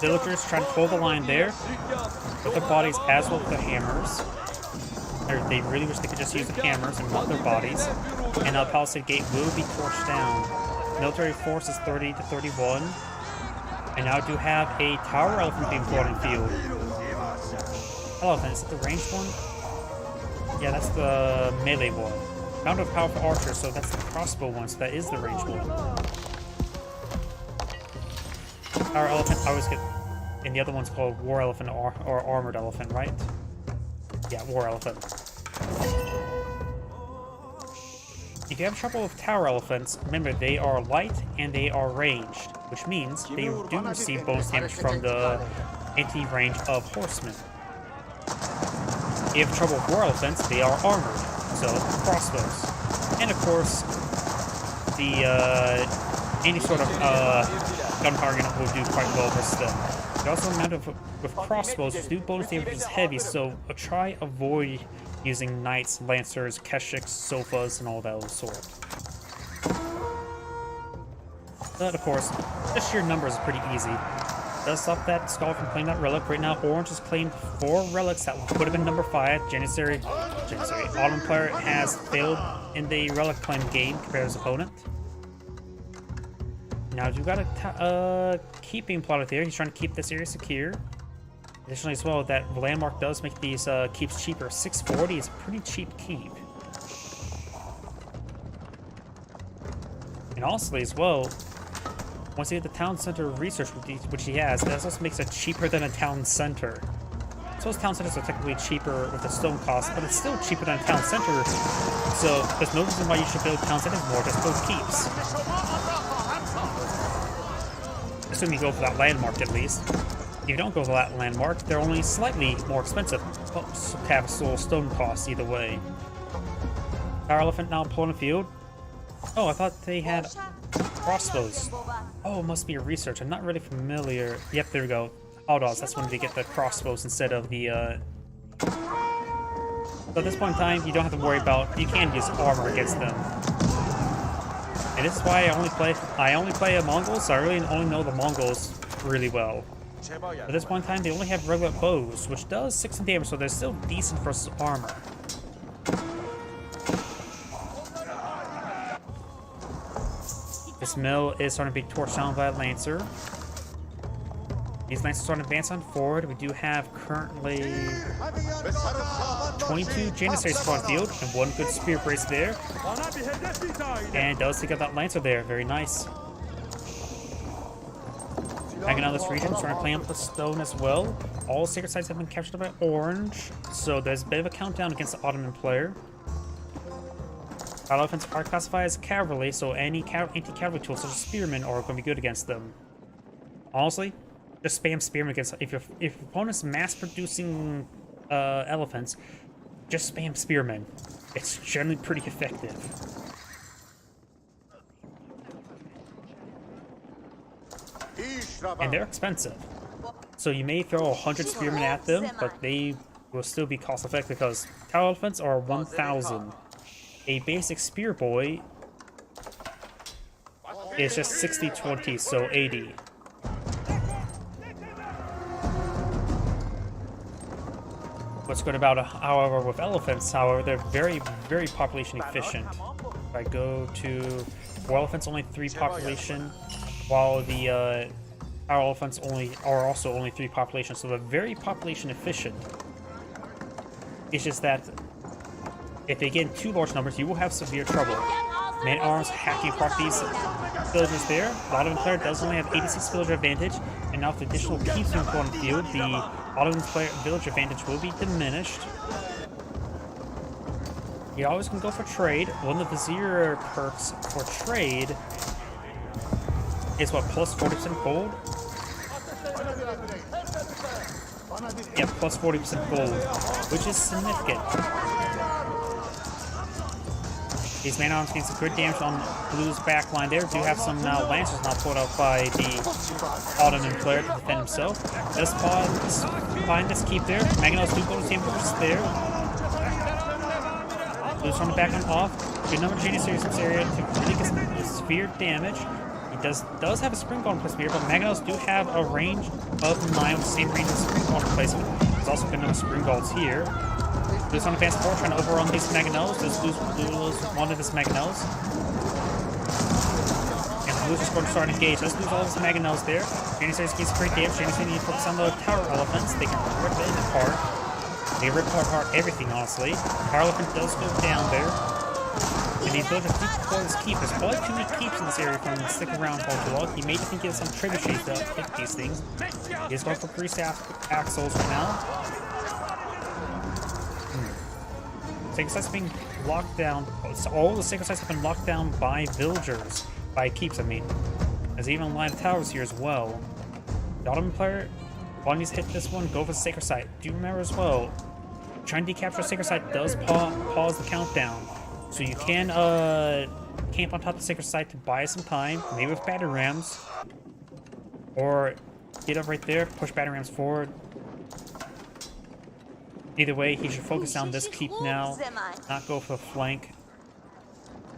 Villagers trying to hold the line there with their bodies as well as their hammers. They really wish they could just use the hammers and not their bodies. And Palisade Gate will be torched down. Military force is 30 to 31. And now do have a Tower Elephant being brought in field. Elephant, is it the ranged one? Yeah, that's the melee one. Found a powerful archer, so that's the crossbow one, so that is the ranged one. Tower Elephant, I always get... And the other one's called War Elephant or Armored Elephant, right? Yeah, War Elephant. If you have trouble with Tower Elephants, remember they are light and they are ranged, which means they do receive bonus damage from the anti-range of Horsemen. If you have trouble with War Elephants, they are armored, so crossbows. And of course, the any sort of gunpowder unit will do quite well versus them. You also remember with crossbows, do bonus damage is heavy, so try avoid using knights, lancers, keshiks, sofas, and all that sort. But of course, just sheer numbers is pretty easy. does stop that Skull from claiming that relic. Right now, Orange has claimed 4 relics that would have been number 5. Janissary, Ottoman player has failed in the relic claim game compared to his opponent. Now you've got a keeping plotted there. He's trying to keep this area secure. Additionally, as well, that landmark does make these keeps cheaper. 640 is a pretty cheap keep. And honestly, as well, once you get the town center research, which he has, that also makes it cheaper than a town center. So those town centers are technically cheaper with the stone cost, but it's still cheaper than a town center. So there's no reason why you should build town centers more, just build keeps. Assuming you go for that landmark at least. If you don't go for that landmark, they're only slightly more expensive. To have a stone cost either way. Our elephant now pulling the field. Oh, I thought they had crossbows. Oh, it must be a research. I'm not really familiar. Yep, there we go. Outlaws, that's when they get the crossbows instead of the, So at this point in time, you don't have to worry about... You can use armor against them. And this is why I only play Mongols, so I really only know the Mongols really well. At this point in time, they only have regular bows, which does 16 damage, so they're still decent for armor. This mill is starting to be torched down by a Lancer. These Lancers are starting to advance on forward. We do have currently 22 Janissaries spawn field and 1 good Spear Brace there. And does take out that Lancer there. Very nice. Hanging out this region, starting to play up the stone as well. All sacred sites have been captured by Orange, so there's a bit of a countdown against the Ottoman player. Our elephants are classified as cavalry, so any anti-cavalry tools such as spearmen are going to be good against them. Honestly, just spam spearmen against... If your opponent's mass-producing elephants, just spam spearmen. It's generally pretty effective. And they're expensive. So you may throw 100 spearmen at them, but they will still be cost-effective because tower elephants are 1,000. A basic spear boy is just 60-20, so 80. What's good about it, however, with elephants, however, they're very, very population efficient. If I go to 4 elephants, only 3 population, while the our elephants are also only 3 population, so they're very population efficient. It's just that if they get in too large numbers, you will have severe trouble. Man-at-arms hacking across these villagers there. Ottoman player does only have 86 villager advantage, and now with additional keeps in the field, the Ottoman player village advantage will be diminished. You always can go for trade. One of the Vizier perks for trade is what, plus 40% gold? Yeah, plus 40% gold, which is significant. These man-at-arms gain some good damage on Blue's back line there. Do have some Lancers now pulled out by the Ottoman player to defend himself. Does find this keep there. Mangonels do go to team versus there. Blue's trying to back him off. Good number of Janissaries in this area to really get some severe damage. He does have a Spring Golem plus Spear, but Mangonels do have a range of 9 with the same range as Spring Golem replacement. There's also good number of Spring Golds here. Blue's on advance forward, trying to overrun these Mangonels. Does lose one of his Mangonels. And Blue's just going to start engage. Let's lose all of his Mangonels there. Janissaries gets great damage. Janissaries need to focus on the tower elephants. They can rip it apart. They rip apart everything, honestly. Tower elephant does go down there. And these villagers do control this keep. There's probably too many keeps in this area for him to stick around for too long. He may just think he has some trebuchets to hit these things. He's going for greased axles for now. Sacred sites being locked down. All the sacred sites have been locked down by villagers. By keeps, I mean. There's even line of towers here as well. The Ottoman player, one needs to hit this one, go for the sacred site. Do remember as well, trying to decapture a sacred site does pause the countdown. So you can camp on top of the sacred site to buy some time, maybe with battering rams. Or get up right there, push battering rams forward. Either way, he should focus on this keep now, not go for the flank.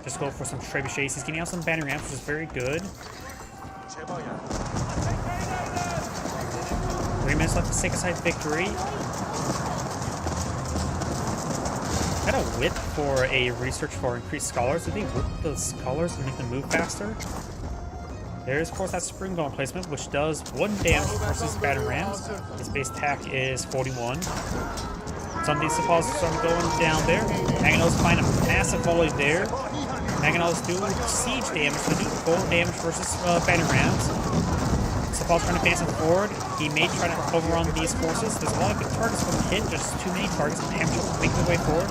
Just go for some trebuchets. He's getting out some battering rams, which is very good. minutes left to say goodbye victory. Got a whip for a research for increased scholars. Did they whip those scholars and make them move faster? There's, of course, that spring golem placement, which does 1 damage versus battering rams. His base attack is 41. Some of these suppositories are going down there. Mangonels find a massive volley there. Mangonels do siege damage, so they do full damage versus battering rams. Suppositories trying to advance them forward. He may try to overrun these forces. There's a lot of good targets for the hit, just too many targets, and Hammer making their way forward.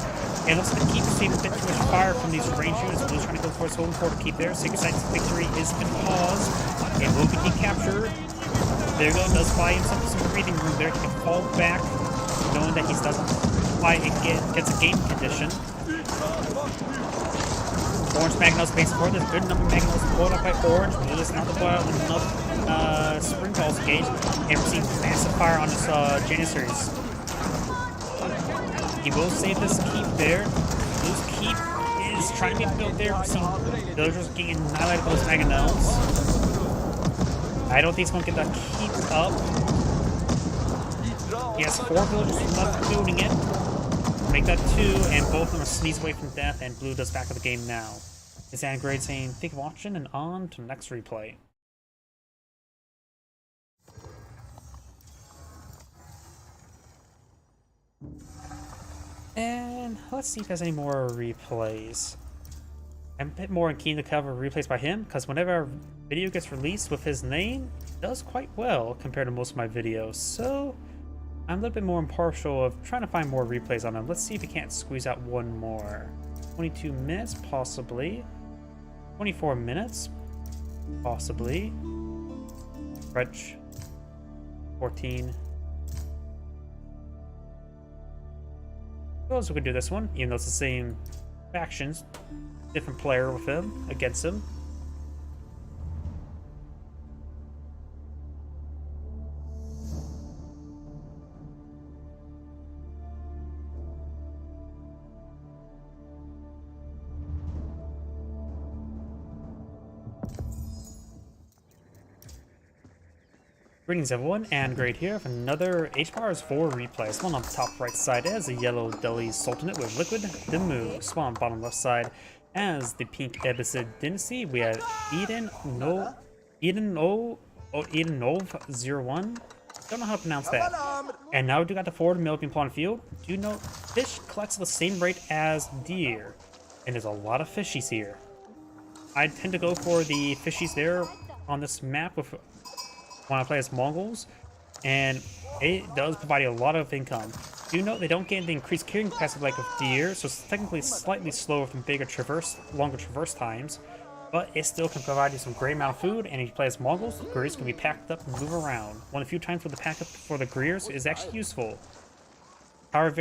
And looks like keep receiving a bit too much fire from these range units. Blue's trying to go for his home forward to keep there. Sacred Sight's victory is been paused. And will be captured. There you go, does buy himself some breathing room there. He can fall back, knowing that he doesn't fight again, gets a game condition. Orange Mangonels base support. There's a good number of Mangonels blown up by Orange. Blue is now to blow out enough spring balls engaged. And we're seeing massive fire on this Janissaries. He will save this keep there. Blue's keep is trying to be built there. We're seeing villagers getting annihilated by those Mangonels. I don't think he's going to get that keep up. He has 4 villagers left building it. Make that 2, and both of them are sneezed away from death, and Blue does back of the game now. It's Angrade saying, thank you for watching, and on to the next replay. And let's see if there's any more replays. I'm a bit more keen to cover replays by him, because whenever a video gets released with his name, it does quite well compared to most of my videos. So I'm a little bit more impartial of trying to find more replays on him. Let's see if we can't squeeze out one more. 22 minutes, possibly. 24 minutes, possibly. Stretch. 14. Suppose we could do this one, even though it's the same factions. Different player with him, against him. Greetings everyone, and Great here for another H-Powers 4 replay. Spawn on the top right side as the yellow Delhi Sultanate with Liquid Dimmu. Spawn on the bottom left side as the pink Abbasid Dynasty. We have Edenov 01. Don't know how to pronounce that. And now we do got the forward mill being put on field. Do you know fish collects at the same rate as deer? And there's a lot of fishies here. I tend to go for the fishies there on this map with when I play as Mongols, and it does provide a lot of income. Do note they don't get the increased carrying capacity like with deer, so it's technically slightly slower from longer traverse times, but it still can provide you some great amount of food. And if you play as Mongols, the Greers can be packed up and move around. One of the few times where the pack up for the Greers is actually useful. Power of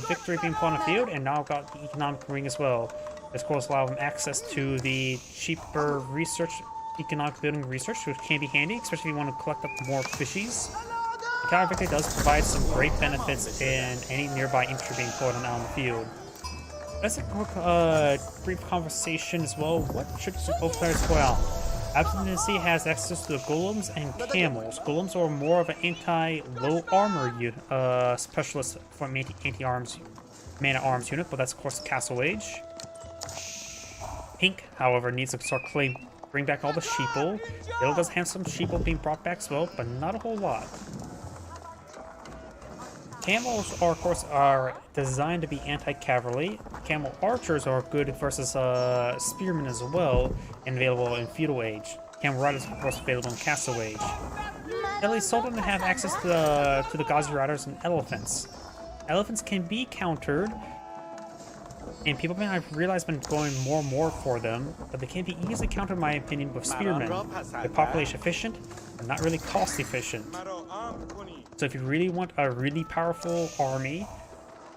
Victory being put on the field, and now got the economic ring as well. This course allows them access to the cheaper economic building research, which can be handy, especially if you want to collect up more fishies. The Power of Victory does provide some great benefits in any nearby infantry being put on the field. That's a quick, brief conversation as well. What should both players put out? Abstinency has access to the golems and camels. Golems are more of an anti-low armor specialist from anti-arms man-at-arms unit, but that's of course the Castle Age. Pink, however, needs to start bring back all the sheeple. Yellow does have some sheeple being brought back as well, but not a whole lot. Camels are, of course, designed to be anti-cavalry. Camel archers are good versus spearmen as well, and available in feudal age. Camel riders are, of course, available in castle age. Delhi Sultan have access to the Ghazi riders and elephants. Elephants can be countered, and people may have realized been going more and more for them, but they can be easily countered, in my opinion, with spearmen. They're population efficient, but not really cost efficient. So if you really want a really powerful army,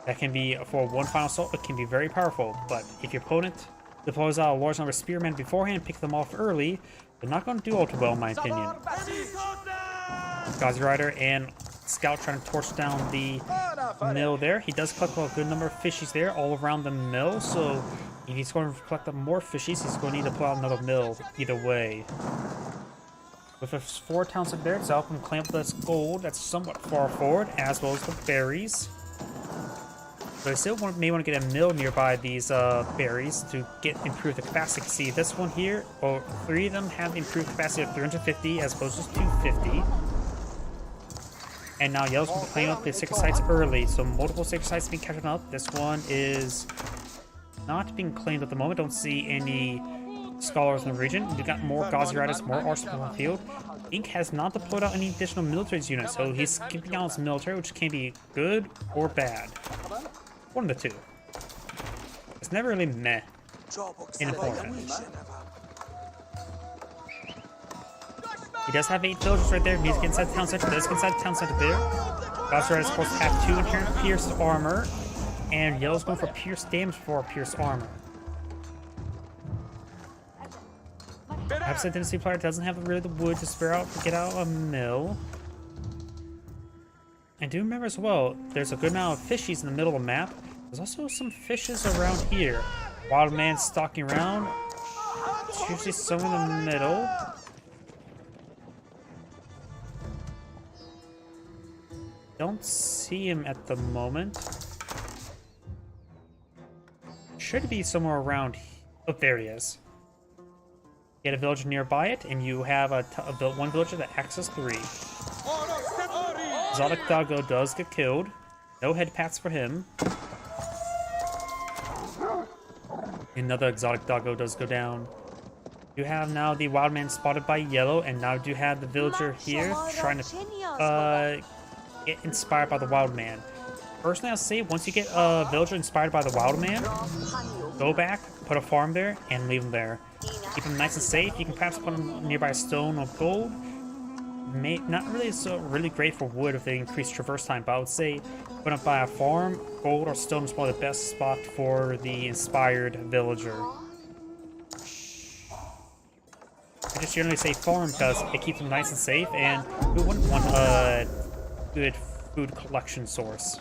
that can be, for one final assault, it can be very powerful. But if your opponent deploys out a large number of spearmen beforehand, pick them off early, they're not going to do all too well, in my opinion. Ghazi Rider and Scout trying to torch down the mill there. He does collect a good number of fishies there all around the mill, so if he's going to collect up more fishies, he's going to need to pull out another mill either way. With a 4 town center there, so help him claim up this gold that's somewhat far forward, as well as the berries. But I still may want to get a mill nearby these berries to improve the capacity. See, this one here, or 3 of them have improved capacity of 350 as opposed to 250. And now yellow's going to claim up the sacred sites early, so multiple sacred sites being catching up. This one is not being claimed at the moment. Don't see any scholars in the region. We got more Ghazi riders, more arsenal on the field. Ink has not deployed out any additional military units, so he's skipping out his military, which can be good or bad. One of the two. It's never really meh in important. He does have 8 villagers right there. He's inside the town center. Does get inside the town center there. Ghazi riders, of course, have 2 inherent pierced armor, and yellow's going for pierced damage for pierced armor. Absent Dynasty player doesn't have really the wood to spare out to get out a mill. I do remember as well, there's a good amount of fishies in the middle of the map. There's also some fishes around here. Wild man stalking around. There's usually some in the middle. Don't see him at the moment. Should be somewhere around. Oh, there he is. Get a villager nearby it, and you have one villager that acts as 3. Exotic Doggo does get killed. No head pats for him. Another Exotic Doggo does go down. You have now the wild man spotted by yellow, and now you have the villager here trying to get inspired by the wild man. Personally, I'll say once you get a villager inspired by the wild man, go back, put a farm there, and leave him there. Keep him nice and safe. You can perhaps put him nearby a stone or gold. Not really really great for wood if they increase traverse time, but I would say put him by a farm, gold or stone is probably the best spot for the inspired villager. I just generally say farm because it keeps him nice and safe, and who wouldn't want a good food collection source?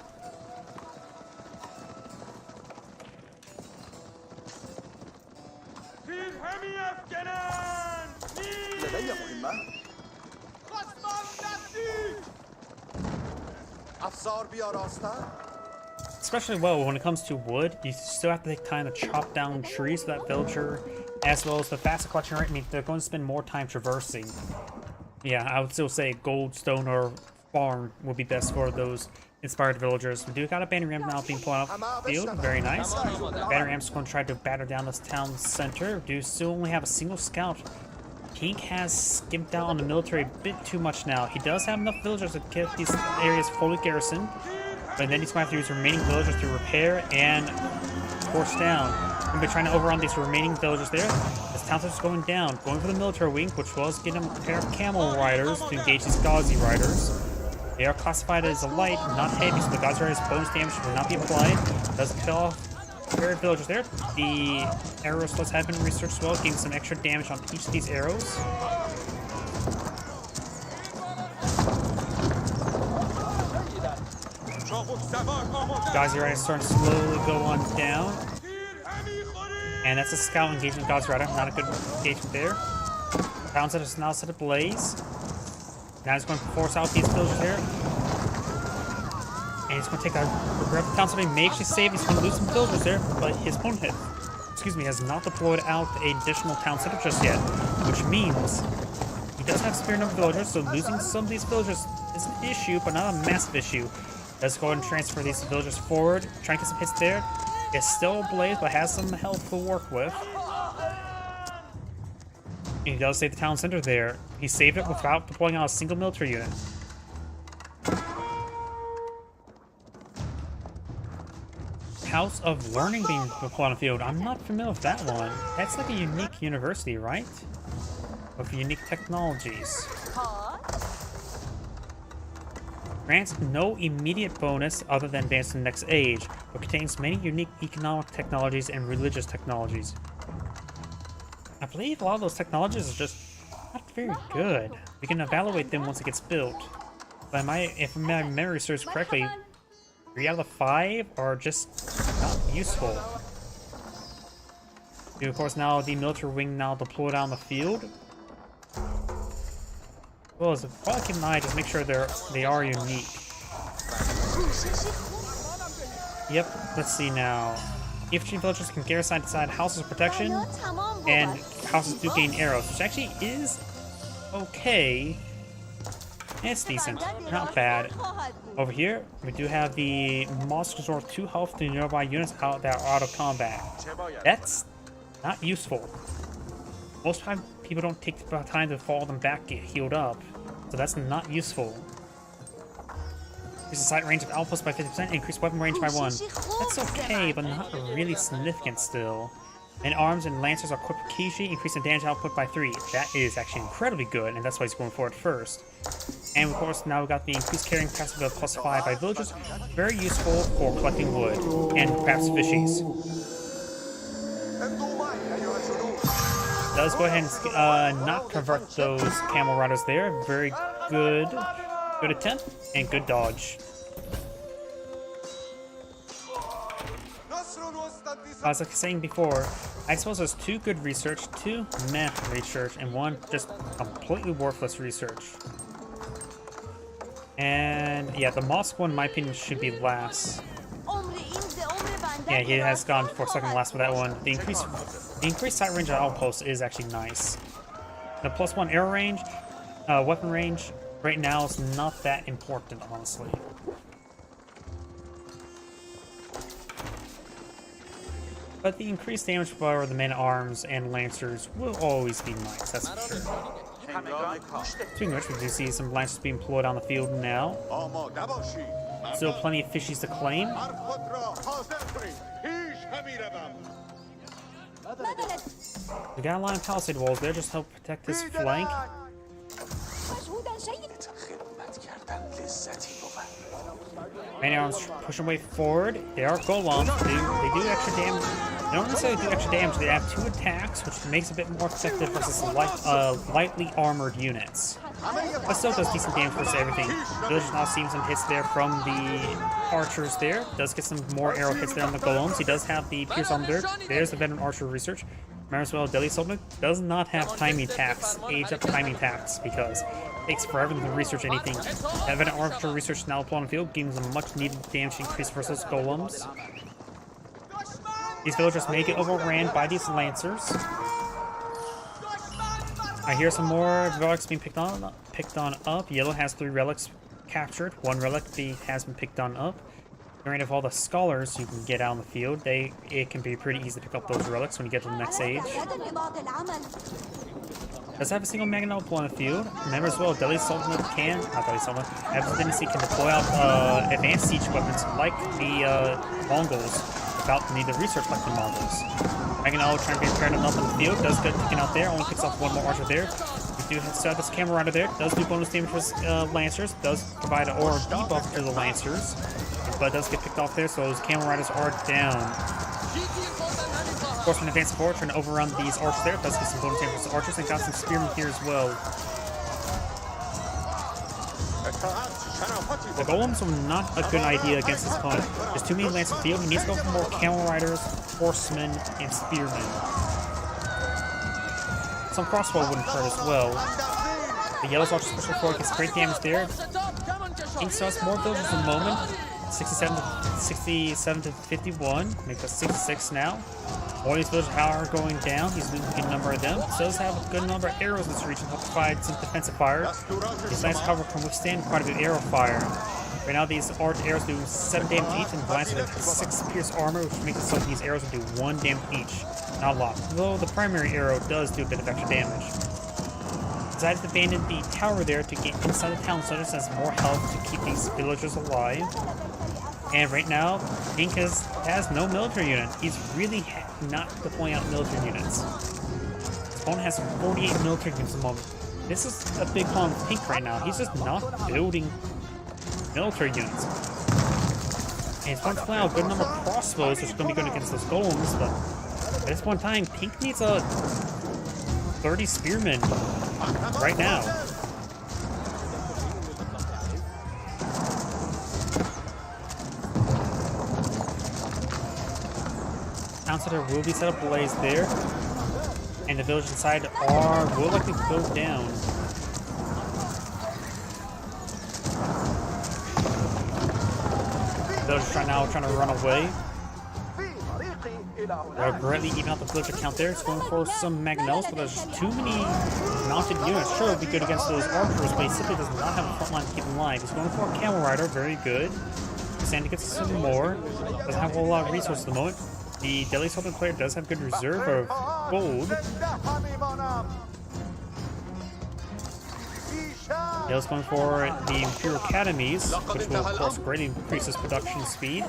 Especially well when it comes to wood, you still have to take time to chop down trees for that villager, as well as the faster collection rate means they're going to spend more time traversing. Yeah, I would still say gold, stone, or farm would be best for those inspired villagers. We do got a banner ram now being pulled out of the field, very nice. Banner ram's going to try to batter down this town center. Do still only have a single scout. Pink has skimped out on the military a bit too much now. He does have enough villagers to get these areas fully garrisoned, but then he's going to have to use remaining villagers to repair and force down. We're going to be trying to overrun these remaining villagers there. This town center's going down, going for the military wing, which was getting a pair of camel riders to engage these Ghazi riders. They are classified as a light, not heavy, so the Ghazi riders' bonus damage will not be applied. Does kill off pair of villagers there. The arrow slots have been researched as well, giving some extra damage on each of these arrows. Ghazi Rider is starting to slowly go on down. And that's a scout engagement with Ghazi Rider. Not a good engagement there. Town center is now set ablaze. Now he's going to force out these villagers here. And he's going to take a grab the town center. He may actually save. He's going to lose some villagers there, but his opponent has not deployed out an additional town center just yet, which means he does have spare number of villagers, so losing some of these villagers is an issue, but not a massive issue. Let's go ahead and transfer these villagers forward. Try and get some hits there. It's still ablaze, but has some health to work with. And he does save the town center there. He saved it without deploying out a single military unit. House of Learning being deployed on the field. I'm not familiar with that one. That's like a unique university, right? With unique technologies. Grants no immediate bonus other than advance to the next age, but contains many unique economic technologies and religious technologies. I believe a lot of those technologies are just not very good. We can evaluate them once it gets built. But if my memory serves correctly, 3 out of the 5 are just not useful. Of course, now the military wing now deployed on the field. well as probably keep an eye, just make sure they are unique. Yep, let's see now. Infantry villagers can get side to side houses of protection, and houses do gain arrows, which actually is okay. It's decent, not bad. Over here, we do have the monsters restore 2 health to nearby units that are out of combat. That's not useful. Most time, people don't take the time to follow them back, get healed up, so that's not useful. Increase the sight range of outposts by 50%, increase weapon range by 1. That's okay, but not really significant still. And arms and lancers are equipped with Kishi, increase the damage output by 3. That is actually incredibly good, and that's why he's going for it first. And of course, now we've got the increased carrying capacity of +5 by villagers. Very useful for collecting wood, and perhaps fishies. Does go ahead and not convert those camel riders there. Very good. Good attempt, and good dodge. As I was saying before, I suppose there's 2 good research, 2 meh research, and 1 just completely worthless research. And yeah, the mosque one, in my opinion, should be last. Yeah, he has gone for second last for that one. The increased sight range of outposts is actually nice. The +1 arrow range, weapon range, right now is not that important, honestly. But the increased damage for the men-at-arms and lancers will always be nice, that's for sure. Speaking of which, we do see some lancers being deployed on the field now. Still plenty of fishies to claim. We got a line of palisade walls there just to help protect his flank. Men-at-arms pushing way forward. They are golems. They do extra damage. They don't necessarily do extra damage. They have 2 attacks, which makes it a bit more effective versus lightly armored units. But still does decent damage versus everything. Villagers now seeing some hits there from the archers there. Does get some more arrow hits there on the golems. He does have the pierce armor there. There's the veteran archer research. Remember as well, Delhi Sultan does not have timing attacks, age up timing attacks, because it takes forever to research anything. That veteran archer research now upon the field gives them much needed damage increase versus golems. These villagers may get overran by these lancers. I hear some more relics being picked on up. Yellow has 3 relics captured. 1 relic has been picked on up. Getting rid of all the scholars you can get out on the field. It can be pretty easy to pick up those relics when you get to the next age. Does have a single Magna on the field. Remember as well, Delhi Sultanate can, not Delhi Sultanate, Abdul Dynasty can deploy out advanced siege weapons like the Mongols without the need to research like the Mongols. Magna trying to be fair enough on the field, does get taken out there, only picks off 1 more archer there. We do have this camera rider there, does do bonus damage for Lancers, does provide an aura debuff to the Lancers, but does get picked off there, so those camera riders are down. Of course, when advancing forward, trying to overrun these archers there, does get some bonus damage for archers, and got some spearmen here as well. The golems are not a good idea against this opponent. There's too many lancer field. He needs to go for more camel riders, horsemen, and spearmen. Some crossbow wouldn't hurt as well. The yellows archers pushing forward gets great damage there. Ink starts more villagers at the moment. 67 to 51. Makes us 66 now. All these villagers are going down. He's losing a good number of them. Does have a good number of arrows in this region to help provide some defensive fire. These lancer cover can withstand quite a bit of arrow fire. Right now, these arrows do 7 damage each, and the lancer has 6 pierce armor, which makes it so these arrows will do 1 damage each. Not a lot. Though the primary arrow does do a bit of extra damage. Decided to abandon the tower there to get inside the town, so it has more health to keep these villagers alive. And right now, Pink has no military unit. He's really not deploying out military units. His opponent has 48 military units at the moment. This is a big problem with Pink right now. He's just not building military units. And he's going to play out a good number of crossbows, which is going to be good against those golems, but at this point in time, Pink needs a 30 spearmen right now. Town center will be set up blaze there, and the village inside will likely go down. They're just trying to run away. They're greatly even out the villager count there. It's going for some Magnos, but there's just too many mounted units. Sure, it'll be good against those archers, but he simply does not have a front line to keep him alive. He's going for a camel rider, very good. Sandy gets some more. Doesn't have a whole lot of resources at the moment. The Delhi Sultan player does have good reserve of gold. Dale's going for the Imperial Academies, which will of course greatly increase his production speed.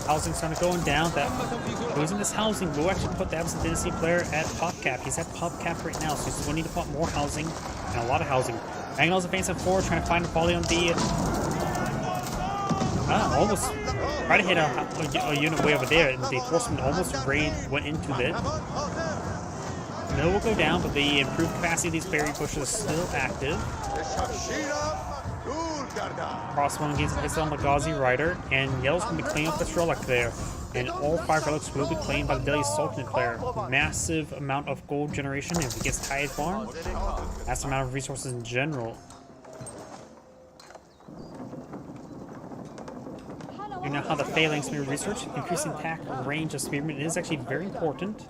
Housing starting going down. That losing this housing will actually put the Absent Dynasty player at pop cap. He's at pop cap right now, so he's going to need to put more housing and a lot of housing. Magnol's advancing forward, trying to find a volley on the. Almost tried to hit a unit way over there, and the horseman almost went into it. Mill will go down, but the improved capacity of these berry bushes is still active. Crossbone hits on the Ghazi Rider, and Yellow's going to be cleaning up this relic there. And all 5 relics will be claimed by the Delhi Sultanate player. Massive amount of gold generation if he gets Tide Farm. Massive amount of resources in general. You know how the phalanx spear research, increasing attack range of spearmen is actually very important.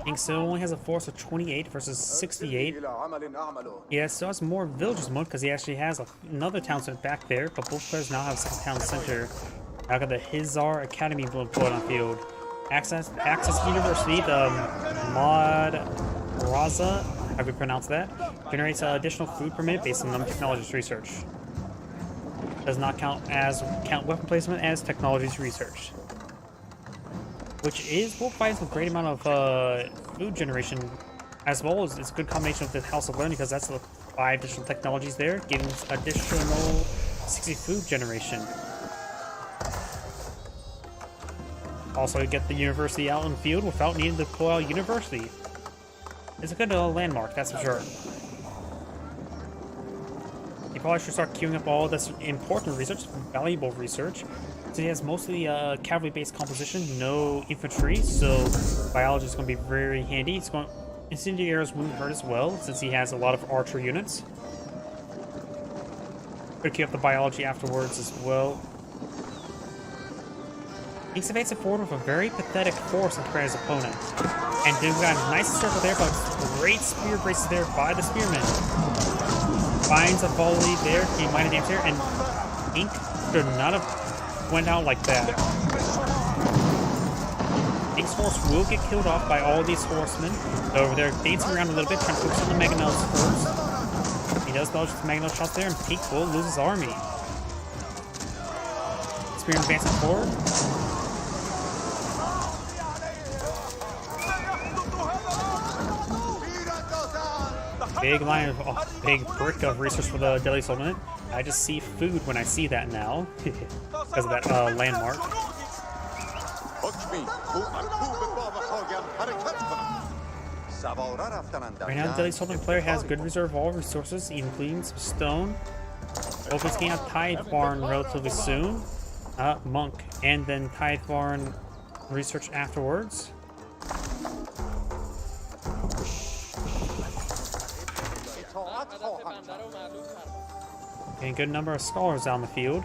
King still only has a force of 28 versus 68. Yeah, still has more villagers mode because he actually has another town center back there, but both players now have a second town center. Now got the Hizar Academy put on field. Access University, the Madrasa, how do we pronounce that? Generates an additional food permit based on technologies research. Does not count weapon placement as technologies research. Which will provide some great amount of food generation, as well as it's a good combination with the House of Learning, because that's the 5 additional technologies there, giving additional 60 food generation. Also, you get the university out in the field without needing to pull out university. It's a good landmark, that's for sure. You probably should start queuing up all this important research, valuable research. So he has mostly cavalry-based composition, no infantry, so biology is going to be very handy. It's going incendiaries won't hurt as well, since he has a lot of archer units. Could keep up the biology afterwards as well. He's advancing forward with a very pathetic force compared to his opponent. And dude got a nice circle there, but great spear braces there by the spearman. Finds a volley there, he might have damage there, and Ink should not have went out like that. Ink's horse will get killed off by all these horsemen. Over there, dancing around a little bit, trying to focus on the Mangonels first. He does dodge the Mangonel shots there, and Pink will lose his army. Spearman advancing forward. Big line of big brick of research for the Delhi Sultanate. I just see food when I see that now because of that landmark. Right now, the Delhi Sultanate player has good reserve of all resources, including some stone. Hopefully, getting out Tide Farm relatively soon. Monk, and then Tide Farm research afterwards. And a good number of scholars out in the field.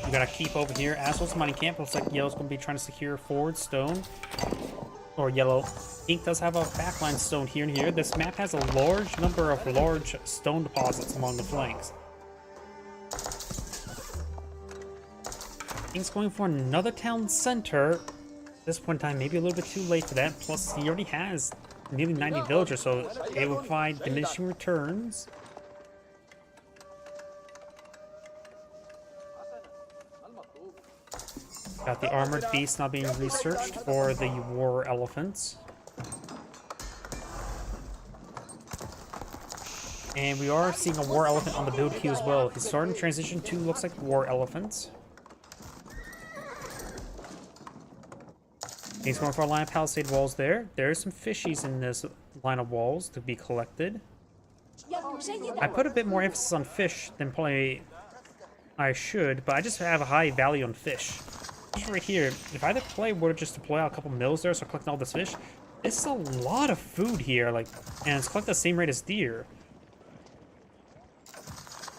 You gotta keep over here. Asshole mining camp. Looks like Yellow's gonna be trying to secure forward stone. Or Yellow. Ink does have a backline stone here and here. This map has a large number of large stone deposits along the flanks. Ink's going for another town center. At this point in time, maybe a little bit too late for that. Plus, he already has nearly 90 villagers, so it will provide diminishing returns. Got the armored beast now being researched for the war elephants. And we are seeing a war elephant on the build queue as well. He's starting to transition to looks like war elephants. He's going for a line of palisade walls there. There's some fishies in this line of walls to be collected. I put a bit more emphasis on fish than probably I should, but I just have a high value on fish. Just right here, if either play were to just deploy out a couple mills there, so collecting all this fish, it's a lot of food here, like, and it's collected the same rate as deer.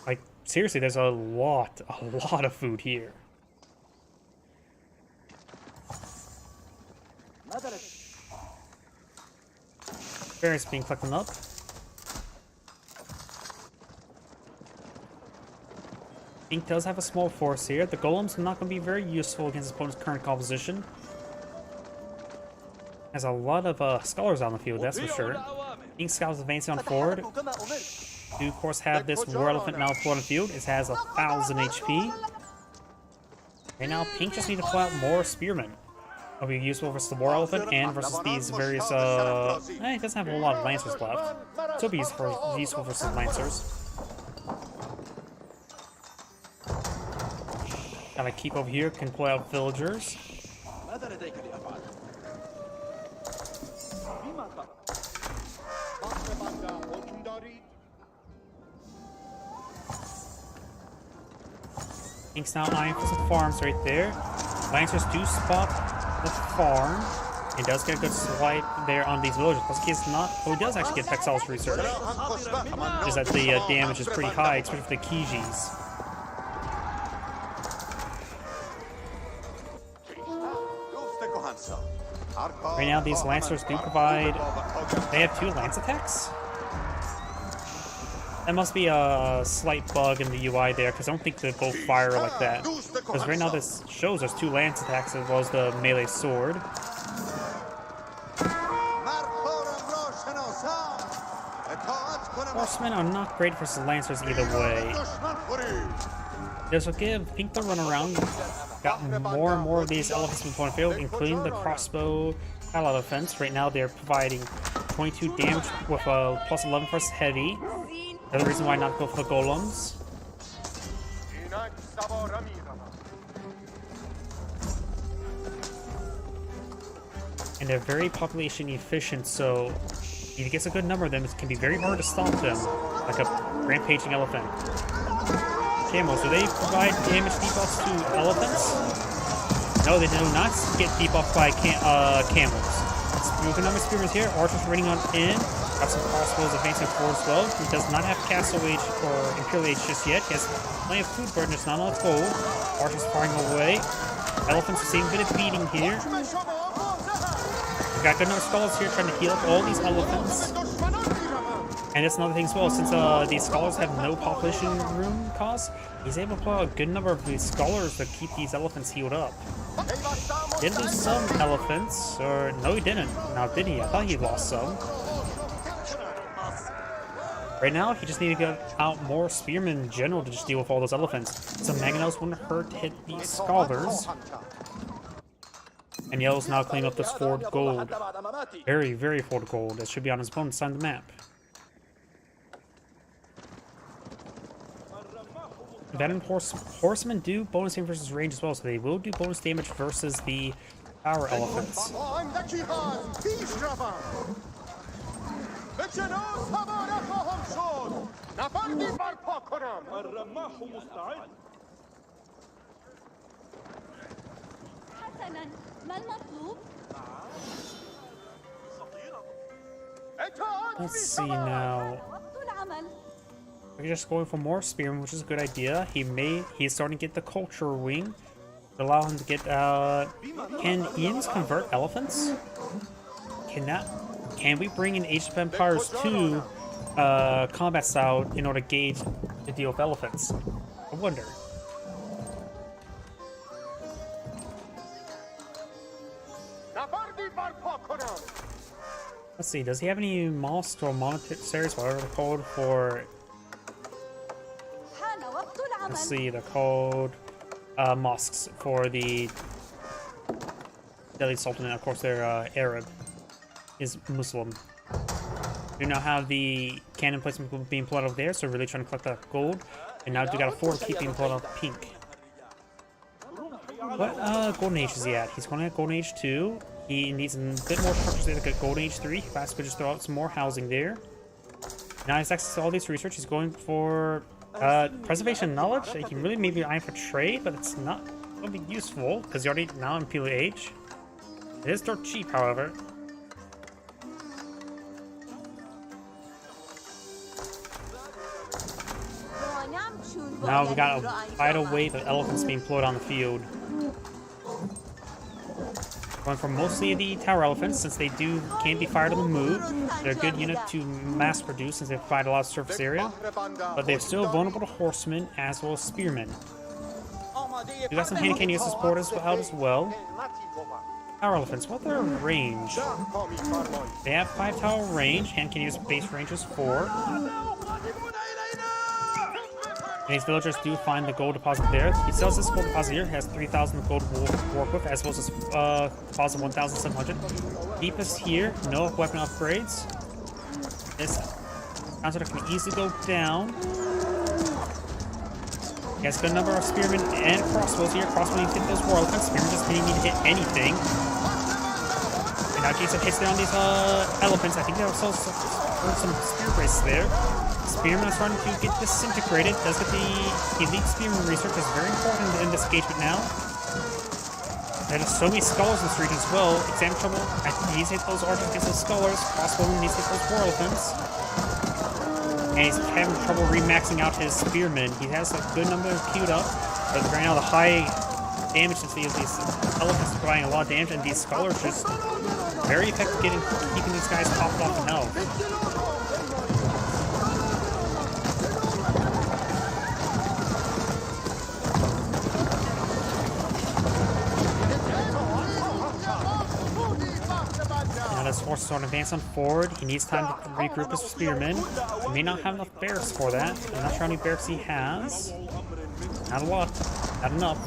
Like, seriously, there's a lot of food here. Ferrets being collected up. Ink does have a small force here. The golem's not going to be very useful against his opponent's current composition. Has a lot of scholars on the field, that's for sure. Ink Scout's advancing on forward. Do of course have this war elephant now deployed on the field. It has 1,000 HP. Right now, Pink just need to pull out more spearmen. It'll be useful versus the war elephant and versus these various it doesn't have a lot of lancers left. So it'll be useful versus lancers. Gotta keep over here, can pull out villagers. Ink's now eyeing for some farms right there. Lancers do spot the farm. He does get a good swipe there on these villagers. Plus, he is not. Well, he does actually get Textiles research. Just that the damage is pretty high, especially for the Kijis. Right now, these Lancers do provide... They have 2 Lance attacks? That must be a slight bug in the UI there, because I don't think they both fire like that. Because right now this shows us 2 Lance attacks as well as the melee sword. Horsemen are not great versus Lancers either way. This will give Pink the run around. Got more and more of these elephants in the point of field, including the crossbow battle elephants. Right now they're providing 22 damage with a plus 11 versus heavy. Another reason why not go for the golems. And they're very population efficient, so if he gets a good number of them, it can be very hard to stop them, like a rampaging elephant. Camels, do they provide damage debuffs to elephants? No, they do not get debuffed by camels. Good number of spearmen here. Archers running on in. Got some crossbows advancing forward as well. He does not have Castle Age or Imperial Age just yet. He has plenty of food burden, just not enough gold. Archers firing away. Elephants receiving a bit of beating here. We've got good number of scholars here trying to heal up all these elephants. And that's another thing as well, since these scholars have no population room cost, he's able to pull out a good number of these scholars to keep these elephants healed up. Did lose some elephants, or no he didn't. Now did he? I thought he lost some. Right now, he just needs to get out more spearmen in general to just deal with all those elephants. So Mangonels wouldn't hurt to hit these scholars. And Yellow's now cleaning up this 4 gold. Very, very 4 gold. That should be on his opponent's side of the map. Venom Horsemen do bonus damage versus range as well, so they will do bonus damage versus the power elephants. Let's see now. We're just going for more spearmen, which is a good idea. He's starting to get the culture wing to allow him to get can Ians convert elephants? Can we bring in Age of Empires 2 combat style in order to gauge the deal with elephants? I wonder. Let's see, does he have any mosques or monasteries, whatever they're called, for... Let's see, they're called mosques for the Delhi Sultanate, of course, they're Arab, is Muslim. We now have the cannon placement being pulled out of there, so really trying to collect that gold. And now we got a forward keep being pulled out of pink. What Golden Age is he at? He's going at Golden Age 2. He needs a bit more structures there, like a Golden Age 3. Fast could just throw out some more housing there. Now he's access to all this research. He's going for preservation knowledge. He can really maybe eyeing for trade, but it's not going to be useful because you're already now in Imperial Age. It is dirt cheap, however. Now we got a vital wave of elephants being deployed on the field. Going for mostly the tower elephants, since they can be fired on the move. They're a good unit to mass produce since they provide a lot of surface area. But they're still vulnerable to horsemen as well as spearmen. We got some hand cannon to support us out as well. Tower elephants, what's their range? They have 5 tower range. Hand cannon's base range is 4. And these villagers do find the gold deposit there. He sells this gold deposit here. He has 3,000 gold to work with, as well as deposit 1,700. Deepest here, no weapon upgrades. This counter can easily go down. He has a good number of spearmen and crossbows here. Crossbow needs to hit those war elephants. Spearmen just didn't need to hit anything. And now Jason hits there on these elephants. I think they also some spear braces there. Spearman is starting to get disintegrated. Does get the elite spearman research is very important in this engagement now. There's so many scholars in this region as well. Exam trouble. He needs to hit those archers against those scholars. Crossbowman needs to hit those war elephants. And he's having trouble remaxing out his spearmen. He has a good number queued up. But right now the high damage since these elephants are providing a lot of damage, and these scholars just very effective keeping these guys topped off in health. His horse is on advancing forward. He needs time to regroup his spearmen. He may not have enough barracks for that. I'm not sure how many barracks he has. Not a lot. Not enough.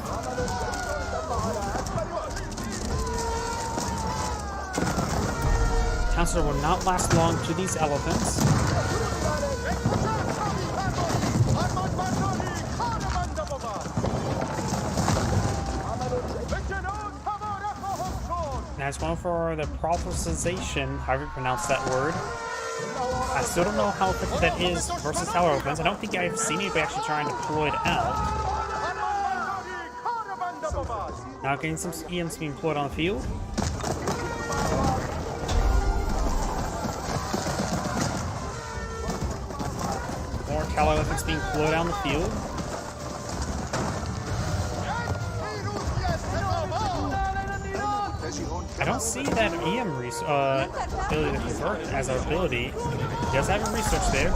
Counselor will not last long to these elephants. Now it's going for the prophesization, however you pronounce that word. I still don't know how effective that is versus tower elephants. I don't think I've seen anybody actually trying to deploy it out. Now getting some EMs being deployed on the field. More tower elephants being deployed on the field. I don't see that EM ability to convert as an ability. He does have a research there.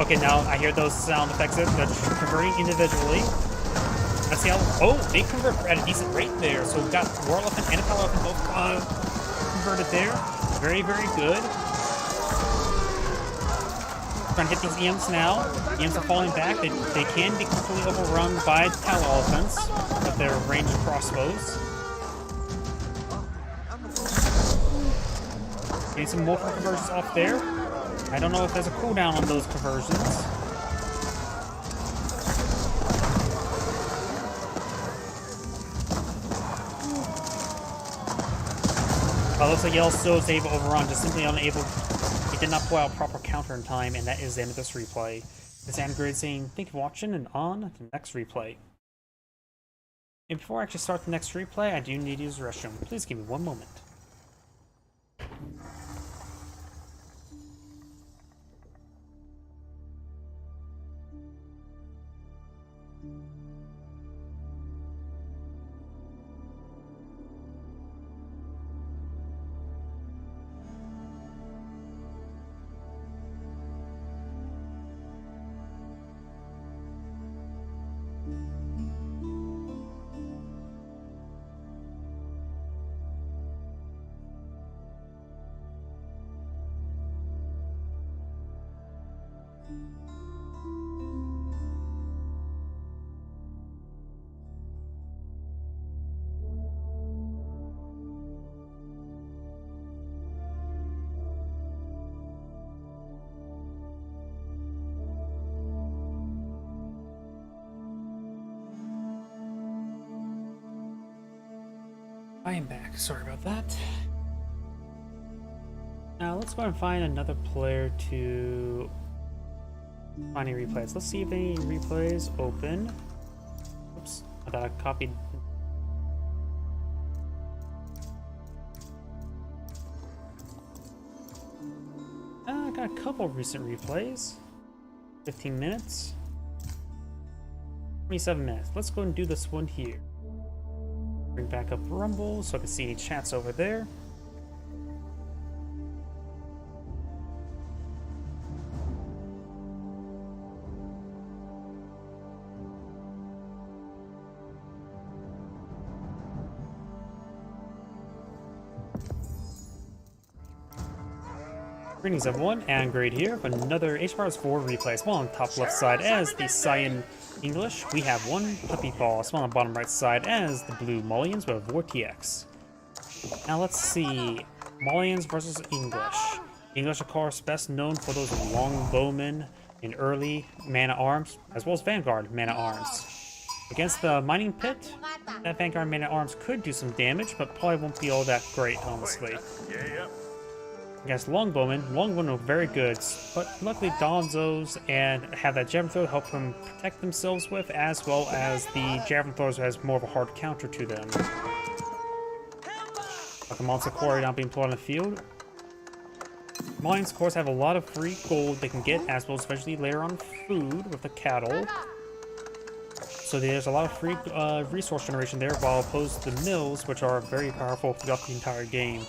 Okay, now I hear those sound effects. They're converting individually. Let's see how. Oh, they convert at a decent rate there. So we've got War Elephant and a Tower Elephant both converted there. Very, very good. Trying to hit these EMs now. EMs are falling back. They can be completely overrun by Tower Elephants with their ranged crossbows. Getting some more conversions off there. I don't know if there's a cooldown on those conversions. Looks like Yellow still is able to overrun, just simply unable. He did not pull out proper counter in time, and that is the end of this replay. This is Android saying thank you for watching, and on to the next replay. And before I actually start the next replay, I do need to use the restroom. Please give me one moment. I am back. Sorry about that. Now let's go and find another player to find any replays. Let's see if any replays open. Oops, I thought I copied. I got a couple recent replays. 15 minutes. 27 minutes. Let's go and do this one here. Bring back up Rumble so I can see any chats over there. Greetings everyone, and Great here for another HBars4 replay. Small on the top left side as the Cyan English, we have one Puppy Paw. Small on the bottom right side as the Blue Mullions with Vortex. Now let's see, Mullions versus English. English of course best known for those longbowmen in early man-at-arms, as well as Vanguard man-at-arms. Against the Mining Pit, that Vanguard man-at-arms could do some damage, but probably won't be all that great, honestly. Against Longbowmen are very good, but luckily Donzos and have that Javelin Throw to help them protect themselves with, as well as the Javelin Throws has more of a hard counter to them. Like the Monster Quarry not being put on the field. Mines, of course, have a lot of free gold they can get, as well as eventually later on food with the cattle. So there's a lot of free resource generation there, while opposed to the mills, which are very powerful throughout the entire game.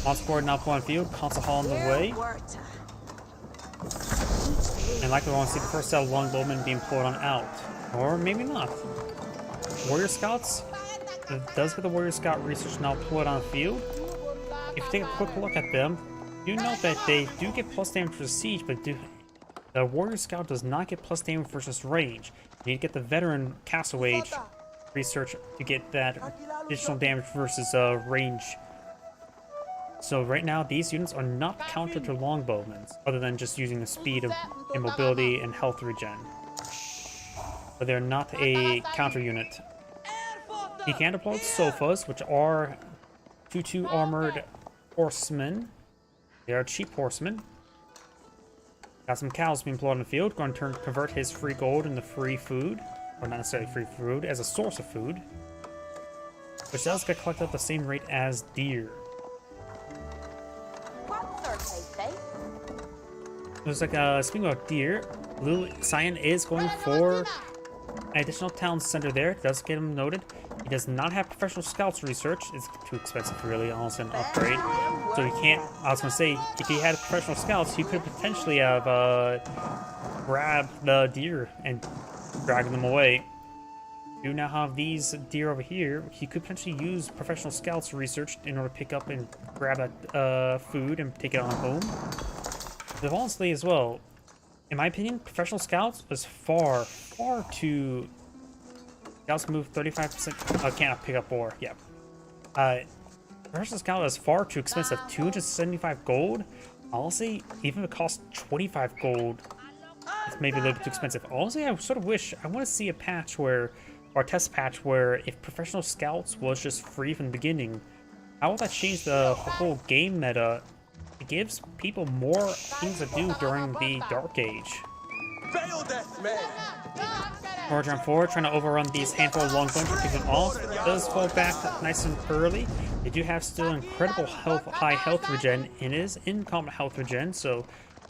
Monster Board now put on field, Console Hall on the way. And likely we want to see the first set of Longbowmen being pulled on out. Or maybe not. Warrior Scouts, it does get the Warrior Scout research now pulled on the field. If you take a quick look at them, you note that they do get plus damage for siege, but the Warrior Scout does not get plus damage versus range. You need to get the Veteran Castle Age research to get that additional damage versus range. So right now, these units are not counter to Longbowmen, other than just using the speed of immobility and health regen. But they're not a counter unit. You can deploy Sofas, which are 2/2 armored horsemen. They are cheap horsemen. Got some cows being deployed on the field. Going to convert his free gold into free food. Or not necessarily free food, as a source of food. Which does get collected at the same rate as deer. Looks like, speaking of deer, Blue Cyan is going for an additional town center there. Does get him noted. He does not have professional scouts research. It's too expensive, really, honestly, an upgrade. So he can't, I was going to say, if he had professional scouts, he could potentially have grabbed the deer and dragged them away. You now have these deer over here. He could potentially use professional scouts research in order to pick up and grab that food and take it on home. But honestly, as well, in my opinion, professional scouts is far too. Scouts move 35%. Can't pick up ore. Yeah. Professional scout is far too expensive. 275 gold. Honestly, even if it costs 25 gold, it's maybe a little bit too expensive. Honestly, I sort of wish I want to see a patch where, or a test patch where, if professional scouts was just free from the beginning, how would that change the whole game meta? It gives people more things to do during the Dark Age. Forge on 4, trying to overrun these handful of Longbowmen to keep them off. It does fall back nice and early. They do have still incredible high health regen, and it is in combat health regen, so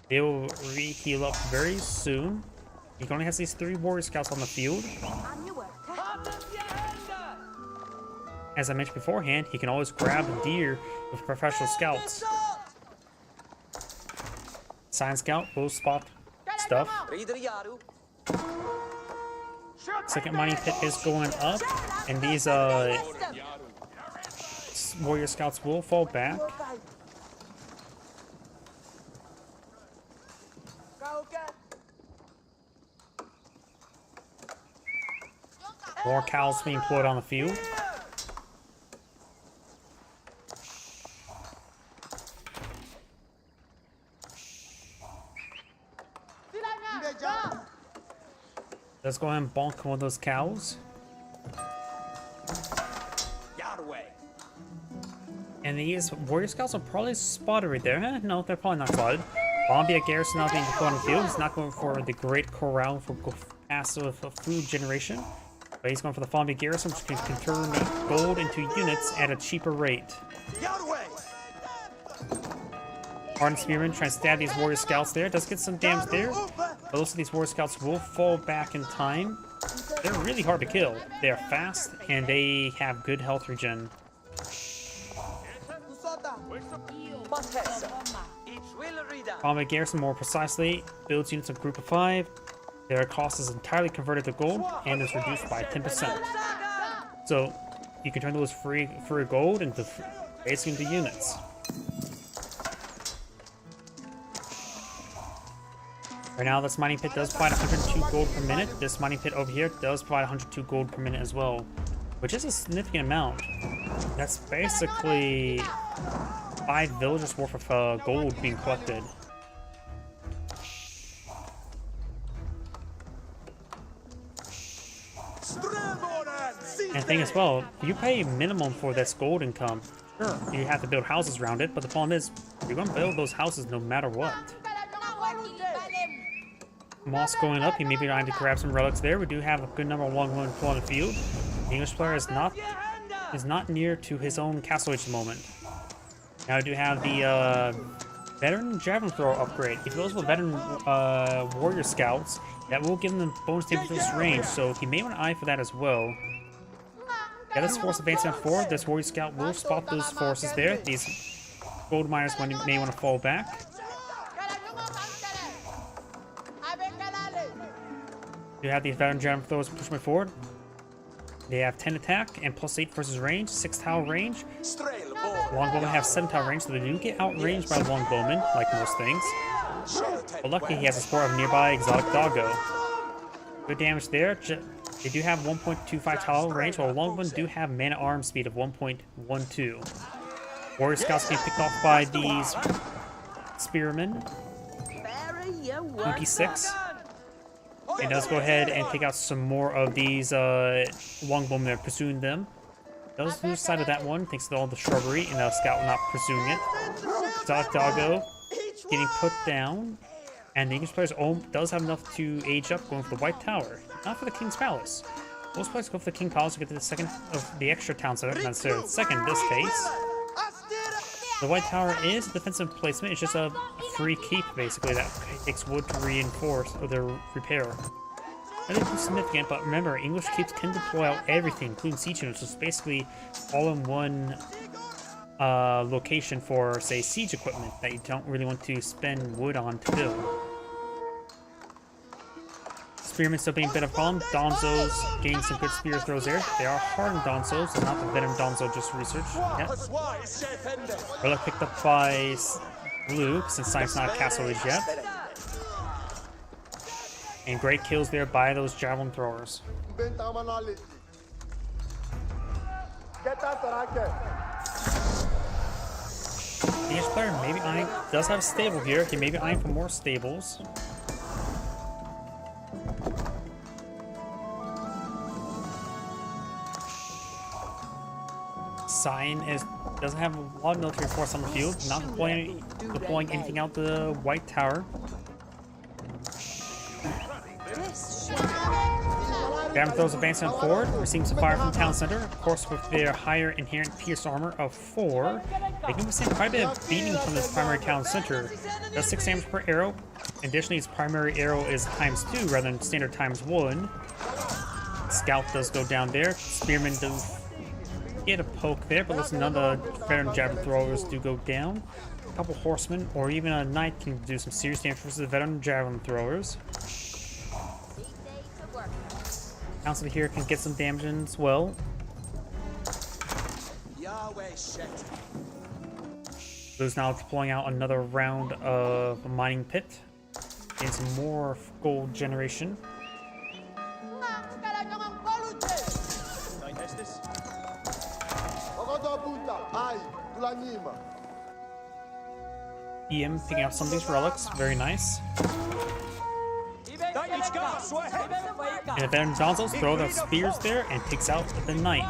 they will re-heal up very soon. He only has these 3 Warrior Scouts on the field. As I mentioned beforehand, he can always grab a deer with professional scouts. Cyan Scout will spot stuff. Second Mining Pit is going up, and these Warrior Scouts will fall back. More cows being employed on the field. Let's go ahead and bonk one of those cows. And these warrior scouts are probably spotted right there. No, they're probably not spotted. Bombay at Garrison now being deployed on the field. He's not going for the Great Corral for passive food generation. But he's going for the Bombay Garrison, which can turn gold into units at a cheaper rate. Hardened Spearman trying to stab these warrior scouts there. Does get some damage there. But most of these warrior scouts will fall back in time. They're really hard to kill. They are fast and they have good health regen. Bombay Garrison, more precisely, builds units of Group of 5. Their cost is entirely converted to gold and is reduced by 10%. So you can turn those free gold into basically into units. Right now, this mining pit does provide 102 gold per minute. This mining pit over here does provide 102 gold per minute as well, which is a significant amount. That's basically 5 villages worth of gold being collected. And the thing as well, you pay minimum for this gold income. Sure, you have to build houses around it, but the problem is, you're going to build those houses no matter what. Moss going up, he may be trying to grab some relics there. We do have a good number of longbowmen on the field. The English player is not near to his own castle age at the moment. Now we do have the veteran javelin thrower upgrade. If those were veteran warrior scouts, that will give them bonus to this range, so he may want to eye for that as well. Yeah, this force advancing on forward. This warrior scout will spot those forces there. These gold miners may want to fall back. You have these veteran javelin throwers pushing forward. They have 10 attack and plus 8 versus range, 6 tile range. Longbowmen have 7 tile range, so they do get outranged by longbowmen, like most things. But luckily, he has the support of nearby exotic doggo. Good damage there. They do have 1.25 tile range, while longbowmen do have man-at-arms speed of 1.12. Warrior scouts being picked off by these spearmen. MP6. And does go ahead and take out some more of these longbowmen that are pursuing them. Does lose sight of that one, thanks to all the shrubbery, and the scout not pursuing it. Exotic doggo getting put down. And the English players does have enough to age up, going for the White Tower. Not for the King's Palace. Most players go for the King's Palace to get to the second of the extra town center, not necessarily the second in this case. The White Tower is a defensive placement. It's just a free keep, basically, that takes wood to reinforce or to repair. Nothing too significant, but remember, English keeps can deploy out everything, including siege units, so it's basically all in one location for, say, siege equipment that you don't really want to spend wood on to build. Spearmen still being a bit of a problem. Donzos getting some good spear throws there. They are hardened Donzos, not the veteran Donzo just researched yet. Relic picked up by Blue, since Science not a castle age yet. And great kills there by those javelin throwers. The English player maybe eyeing, does have a stable here. He may be eyeing for more stables. Cyan doesn't have a lot of military force on the field, not deploying anything out the White Tower. Javelin throws advancing forward, receiving some fire from the town center. Of course, with their higher inherent pierce armor of 4, they can withstand quite a bit of beating from this primary town center. Does 6 damage per arrow. Additionally, its primary arrow is ×2 rather than standard ×1. Scout does go down there. Spearman does get a poke there, but listen, none of the veteran javelin throwers do go down. A couple horsemen or even a knight can do some serious damage versus the veteran javelin throwers. Council here can get some damage in as well. Blue's now deploying out another round of a mining pit. Getting some more gold generation. EM picking up some of these relics, very nice. And the veteran Donzos throw the spears there and takes out the knight.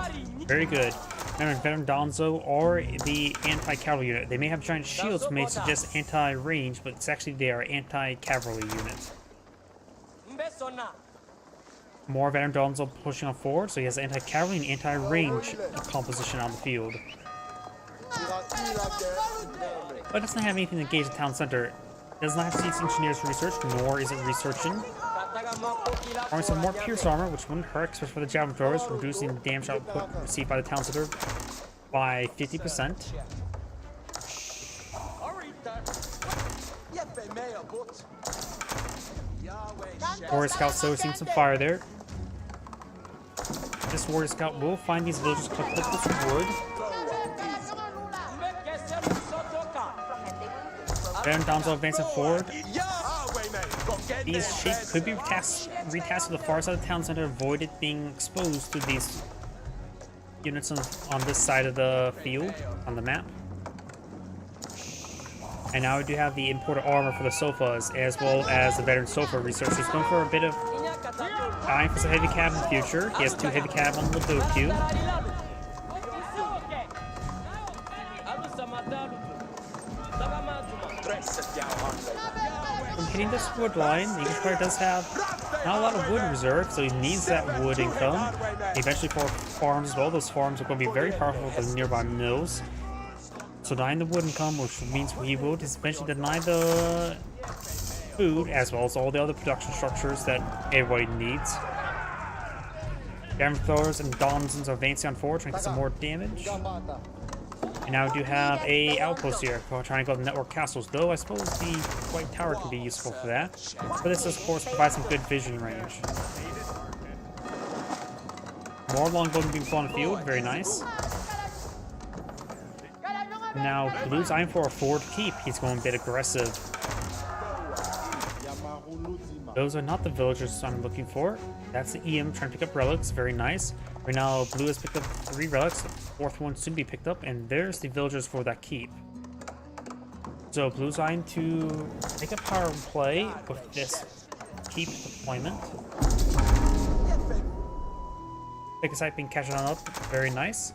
Very good. Either Veteran Donzo or the anti-cavalry unit. They may have giant shields, may suggest anti-range, but it's actually they are anti-cavalry units. More Veteran Donzo pushing on forward, so he has anti-cavalry and anti-range composition on the field. But it doesn't have anything to engage the town center. It does not have seats engineers for research, nor is it researching. Arming some more Pierce armor, which wouldn't hurt, especially for the javelin throwers, reducing the damage output received by the town center by 50%. Warrior Scout still receiving some fire there. This Warrior Scout will find these villagers collect this wood. Veteran Donzo advancing forward. These shapes could be retasked to the far side of the town center, avoid it being exposed to these units on this side of the field, on the map. And now we do have the imported armor for the sofas, as well as the veteran sofa research. He's going for a bit of eyeing for some heavy cab in the future. He has 2 heavy cab on the Doku. From hitting this wood line, the English player does have not a lot of wood reserve, so he needs that wood income. Eventually for farms as well. Those farms are going to be very powerful with the nearby mills. So denying the wood income, which means he will eventually deny the food, as well as all the other production structures that everybody needs. Damage throwers and Donzons are advancing on forward, trying to get some more damage. And now we do have a outpost here, trying to go to network castles, though I suppose the White Tower can be useful for that. But this, of course, provides some good vision range. More longbow being put on the field, very nice. Now, Blue's eyeing for a forward keep. He's going a bit aggressive. Those are not the villagers I'm looking for. That's the EM trying to pick up relics, very nice. Right now, Blue has picked up 3 relics, the 4th one soon be picked up, and there's the villagers for that keep. So Blue's eyeing to make a power play with this keep deployment. Pick a site being catching on up, very nice.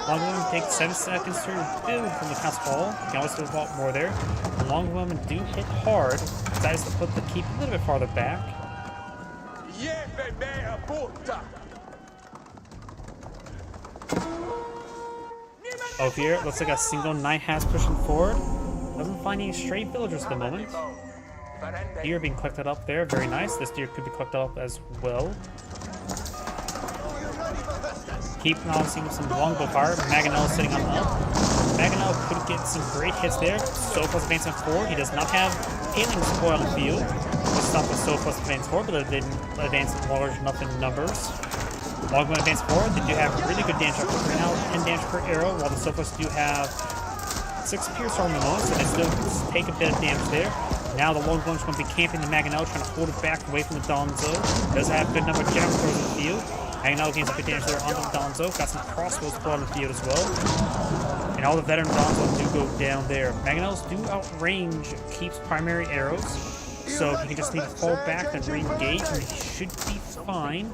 Longwomen take 7 seconds to build from the council hall. You can always do a lot more there. The Longwomen do hit hard. Decides to put the keep a little bit farther back. Over here, it looks like a single knight has pushing forward. Doesn't find any stray villagers at the moment. Deer being collected up there, very nice. This deer could be collected up as well. Keep obviously with some longbow fire. Mangonel sitting on the up. Mangonel could get some great hits there. Sophos advancing forward. He does not have alien support on the field to stop the Sophos advance forward, but they didn't advance large enough in numbers. Longbow advance forward. They do have really good damage output right now, 10 damage per arrow, while the Sophos do have 6 pierce armor moment, so they still take a bit of damage there. Now the Longbow's going to be camping the Mangonel, trying to hold it back away from the Donzo. Does have a good number of javelin throws in the field. Mangonel gains good damage there onto the Donzo. Got some crossbows put on the field as well. And all the veteran Donzo do go down there. Mangonels do outrange Keep's primary arrows, so he can just need to fall back and re-engage, and he should be fine.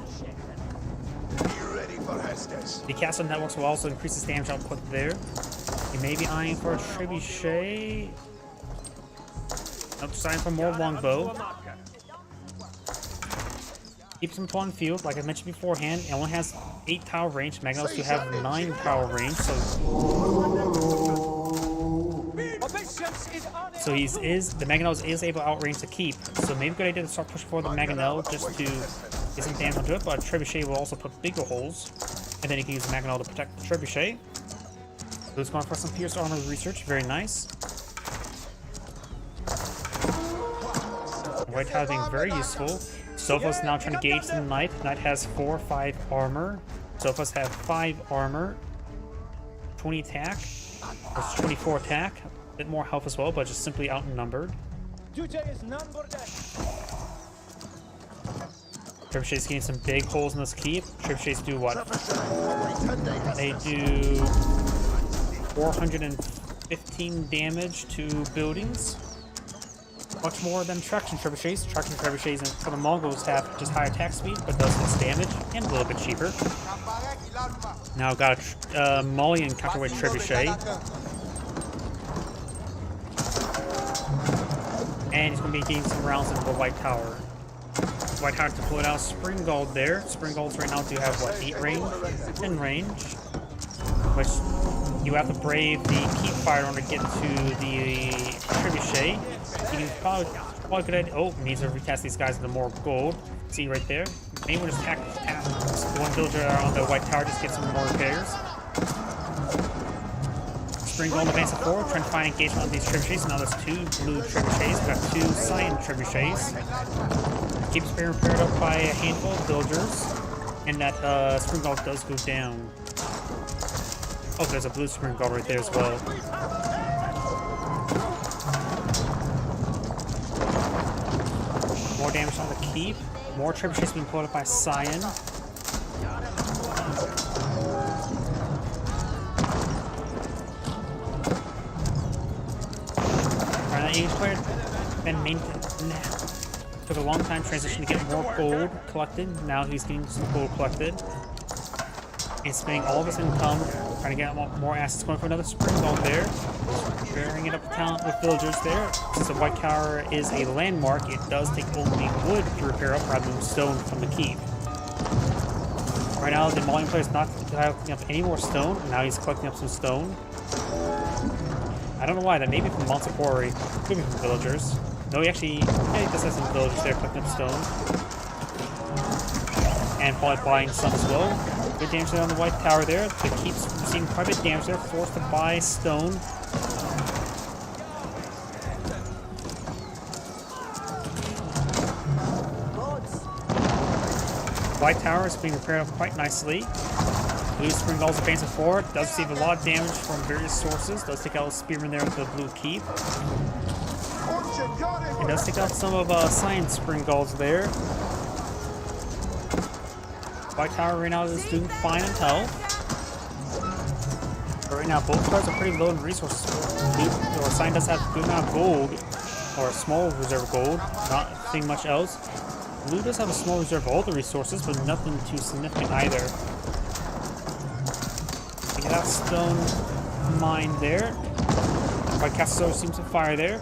The castle networks will also increase his damage output there. He may be eyeing for a trebuchet. Nope, just eyeing for more longbow. Keeps him on field, like I mentioned beforehand. It only has 8 tower range. Mangonels do have 9 tower range, so the Mangonel is able to outrange the Keep. So maybe a good idea to start pushing forward the Mangonel just to get some damage onto it. But Trebuchet will also put bigger holes, and then you can use the Mangonel to protect the Trebuchet. Blue's going for some pierced armor research, very nice. White Tower being very useful. Sophos now trying to gauge the Knight. Knight has 4 or 5 armor. Sophos have 5 armor, 20 attack, or 24 attack. A bit more health as well, but just simply outnumbered. Trebuchet's getting some big holes in this keep. Trebuchets do what? They do 415 damage to buildings. much more than traction trebuchets. Traction trebuchets for the Mongols have just higher attack speed, but does less damage and a little bit cheaper. Now got a Malian counterweight trebuchet. And he's going to be getting some rounds into the White Tower. White Tower deployed out Springald there. Springalds right now do have, what, 8 range? 10 range. Which you have to brave the Keep Fire in order to get to the Trebuchet. You can probably good idea. Oh, needs to recast these guys into more gold. See right there? Maybe we'll just attack one villager on the White Tower, just get some more repairs. Springald advances forward, trying to find engagement on these trebuchets. Now there's 2 blue trebuchets. We've got 2 cyan trebuchets. Keeps being repaired up by a handful of villagers. And that Springald does go down. Oh, there's a blue Springald right there as well. More damage on the keep. More trebuchets being pulled up by Cyan. English player took a long time transition to get more gold collected. Now he's getting some gold collected. He's spending all of his income trying to get more assets, going for another Springald there. Bearing it up the talent with villagers there. Since the White Tower is a landmark, it does take only wood to repair up rather than stone from the keep. Right now, the Malian player is not collecting up any more stone. Now he's collecting up some stone. I don't know why, that may be from Montefori, could be from villagers. No, he does have some villagers there collecting up stone. And probably buying some as well. Good damage there on the White Tower there. The keeps receiving quite a bit of damage there, forced to buy stone. White Tower is being repaired up quite nicely. Blue Springalds advancing forward, does receive a lot of damage from various sources, does take out a Spearman there with the blue keep. It does take out some of Cyan Springalds there. White Tower right now is doing fine in health. But right now both cards are pretty low in resources. Cyan does have a good amount of gold, or a small reserve of gold, not seeing much else. Blue does have a small reserve of all the resources, but nothing too significant either. Get that stone mine there. White Castle seems to fire there.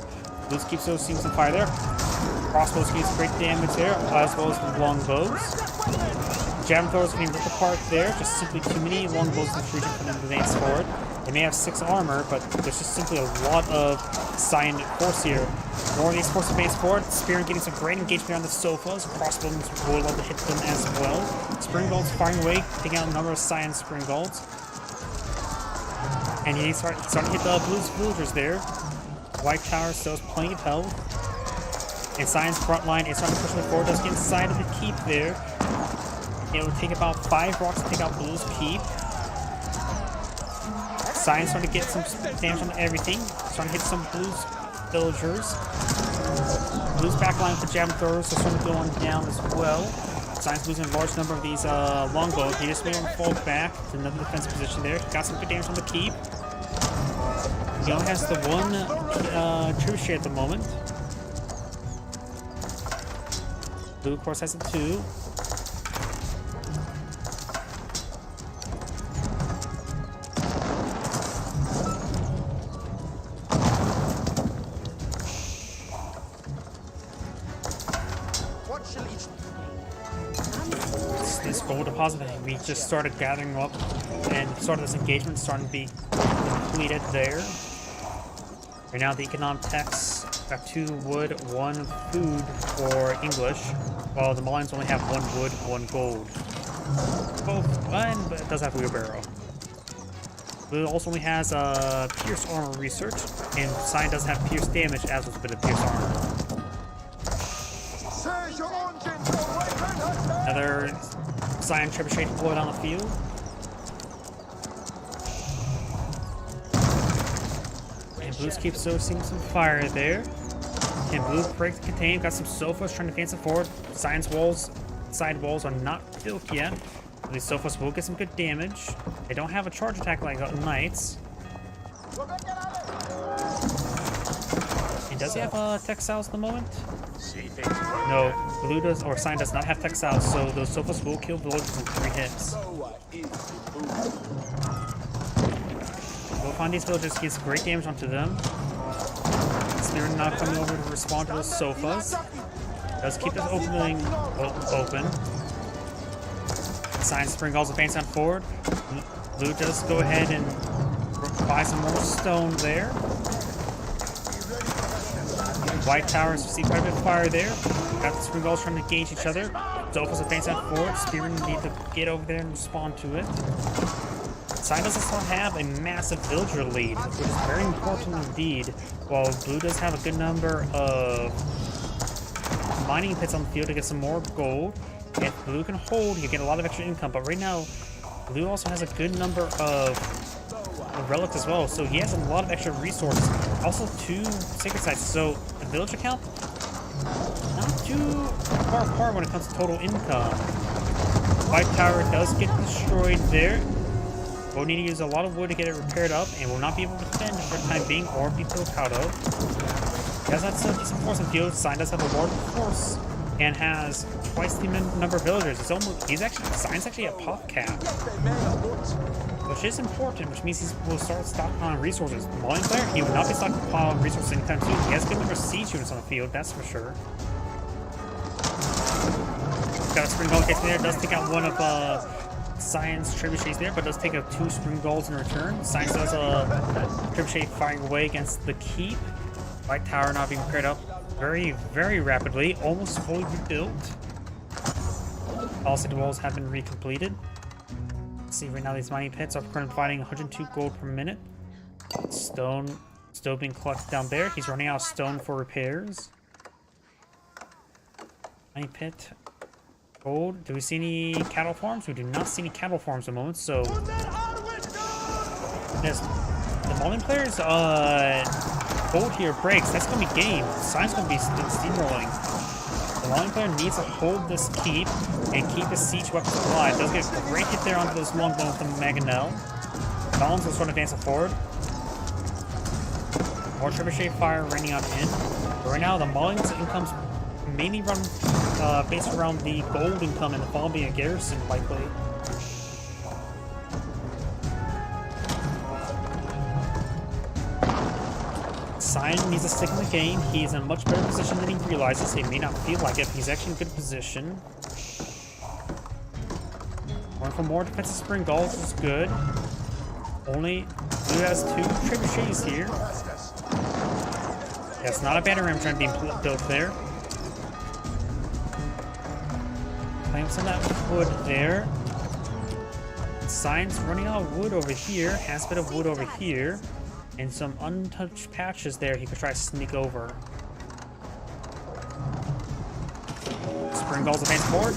Blue keeps seems to fire there. Crossbows gets great damage there, as well as the longbows. Javelin throwers getting ripped apart there. Just simply too many longbows in this region for them to advance forward. They may have 6 armor, but there's just simply a lot of Cyan force here. More of these forces advance forward. Spear getting some great engagement on the sofas. Crossbows will love to hit them as well. Springalds firing away, taking out a number of Cyan Springalds. And he's starting to hit the blue villagers there. White Tower still has plenty of health. And Cyan's front line is starting to push forward. Does get inside of the keep there. It will take about 5 rocks to take out Blue's keep. Cyan's starting to get some damage on everything. Starting to hit some Blue's villagers. Blue's backline with the javelin throwers are starting to go on down as well. Cyan's losing a large number of these longbows. He just made him fall back to another defense position there. Got some good damage on the keep. He only has the 1 trebuchet at the moment. Blue, of course, has a 2. This gold deposit that we just started gathering up and started this engagement starting to be completed there. Right now the economic tax got 2 wood, 1 food for English, while the Malians only have 1 wood, 1 gold. Both, but it does have wheelbarrow. Blue also only has pierce armor research, and Cyan does have pierce damage as with a bit of pierce armor. Another Cyan trebuchet deployed on the field. And Blue's keeps seeing some fire there. And Blue breaks the contain, got some sofas trying to advance it forward. Cyan's side walls are not built yet. These sofas will get some good damage. They don't have a charge attack like Knights. see, does he have textiles at the moment? No, blue does, or Cyan does not have textiles, so those Sophos will kill villagers in 3 hits. We'll find these villagers, he gets great damage onto them. Spirit now coming over to respond to those Sophos. Does keep this opening open. Cyan Springall's advancing forward. Blue does go ahead and buy some more stone there. White Towers receive quite a bit of fire there. Got the Springalls trying to engage each other. Sophos advancing forward. Spearmen need to get over there and respond to it. Cyan does still have a massive villager lead, which is very important indeed, while Blue does have a good number of mining pits on the field to get some more gold. If Blue can hold, you get a lot of extra income, but right now, Blue also has a good number of relics as well, so he has a lot of extra resources. Also 2 sacred sites, so the villager count, not too far apart when it comes to total income. White Tower does get destroyed there. We'll need to use a lot of wood to get it repaired up, and will not be able to defend for the time being or be built out of. He has had some decent force in field. Cyan does have a large force and has twice the number of villagers. Cyan's actually at pop cap, which is important, which means he will start stockpiling resources. Mauling player, he will not be stockpiling resources anytime soon. He has a good number of siege units on the field, that's for sure. Got a Springall case there, does take out one of Cyan's trebuchets there, but does take out 2 Springalls in return. Cyan does a trebuchet firing away against the keep. White Tower now being repaired up very, very rapidly, almost fully rebuilt. All city walls have been recompleted. See, right now these mining pits are currently providing 102 gold per minute. Stone still being collected down there. He's running out of stone for repairs. Mining pit. Gold. Do we see any cattle farms? We do not see any cattle farms at the moment, so yes, the Mullen players gold here breaks. That's gonna be game. Cyan's gonna be steamrolling. The Mullen player needs to hold this keep and keep his siege weapons alive. Does get a great hit there onto this longbow from Mangonel. Collins will start advancing forward. More trebuchet fire raining on in. But right now, the Mullen's income's mainly run based around the gold income and the fall being a garrison, likely. Cyan needs to stick in the game. He's in a much better position than he realizes. He may not feel like it, but he's actually in a good position. Going for more defensive Springalls is good. Only Blue has 2 trebuchets here. That's not a battering ram trying to be built there. Playing some of that wood there. Cyan's running out of wood over here. Has a bit of wood over here. And some untouched patches there he could try to sneak over. Springalls advance forward.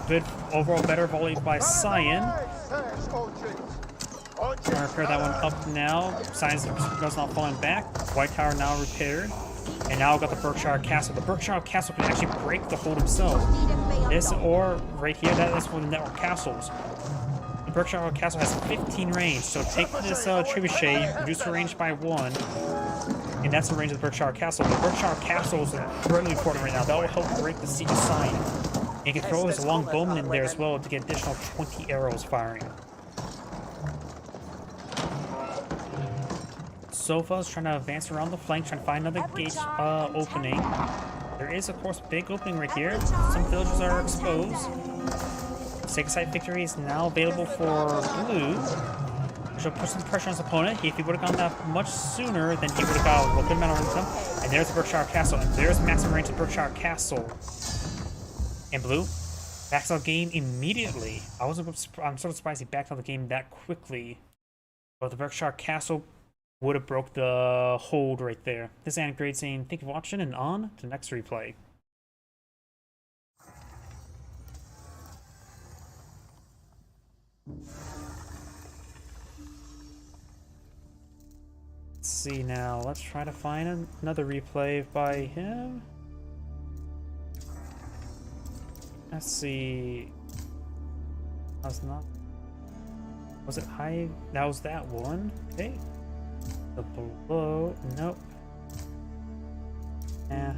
Good overall better volley by Cyan. Trying to repair that one up now. Cyan's Springalls not falling back. White Tower now repaired. And now we've got the Berkshire Castle. The Berkshire Castle can actually break the hold himself. This or right here, that is for the network castles. The Berkshire Castle has 15 range, so take this trebuchet, reduce the range by 1, and that's the range of the Berkshire Castle. The Berkshire Castle is really important right now. That will help break the siege of Cyan. And he can throw his long bowman in there as well to get additional 20 arrows firing. Sofa's trying to advance around the flank, trying to find another gate opening. There is, of course, a big opening right here. Some villagers are exposed. Sacred Site victory is now available for Blue, which will put some pressure on his opponent. If he would have gone that much sooner, then he would have got a good amount of income. And there's the Berkshire Castle, and there's maximum range of Berkshire Castle. And Blue backs out the game immediately. I'm sort of surprised he backed out the game that quickly. But the Berkshire Castle would have broke the hold right there. This is Antigrade saying thank you for watching, and on to the next replay. Let's see now. Let's try to find another replay by him. Let's see. Was it high? That was that one. Okay. The below. Nope. Yeah.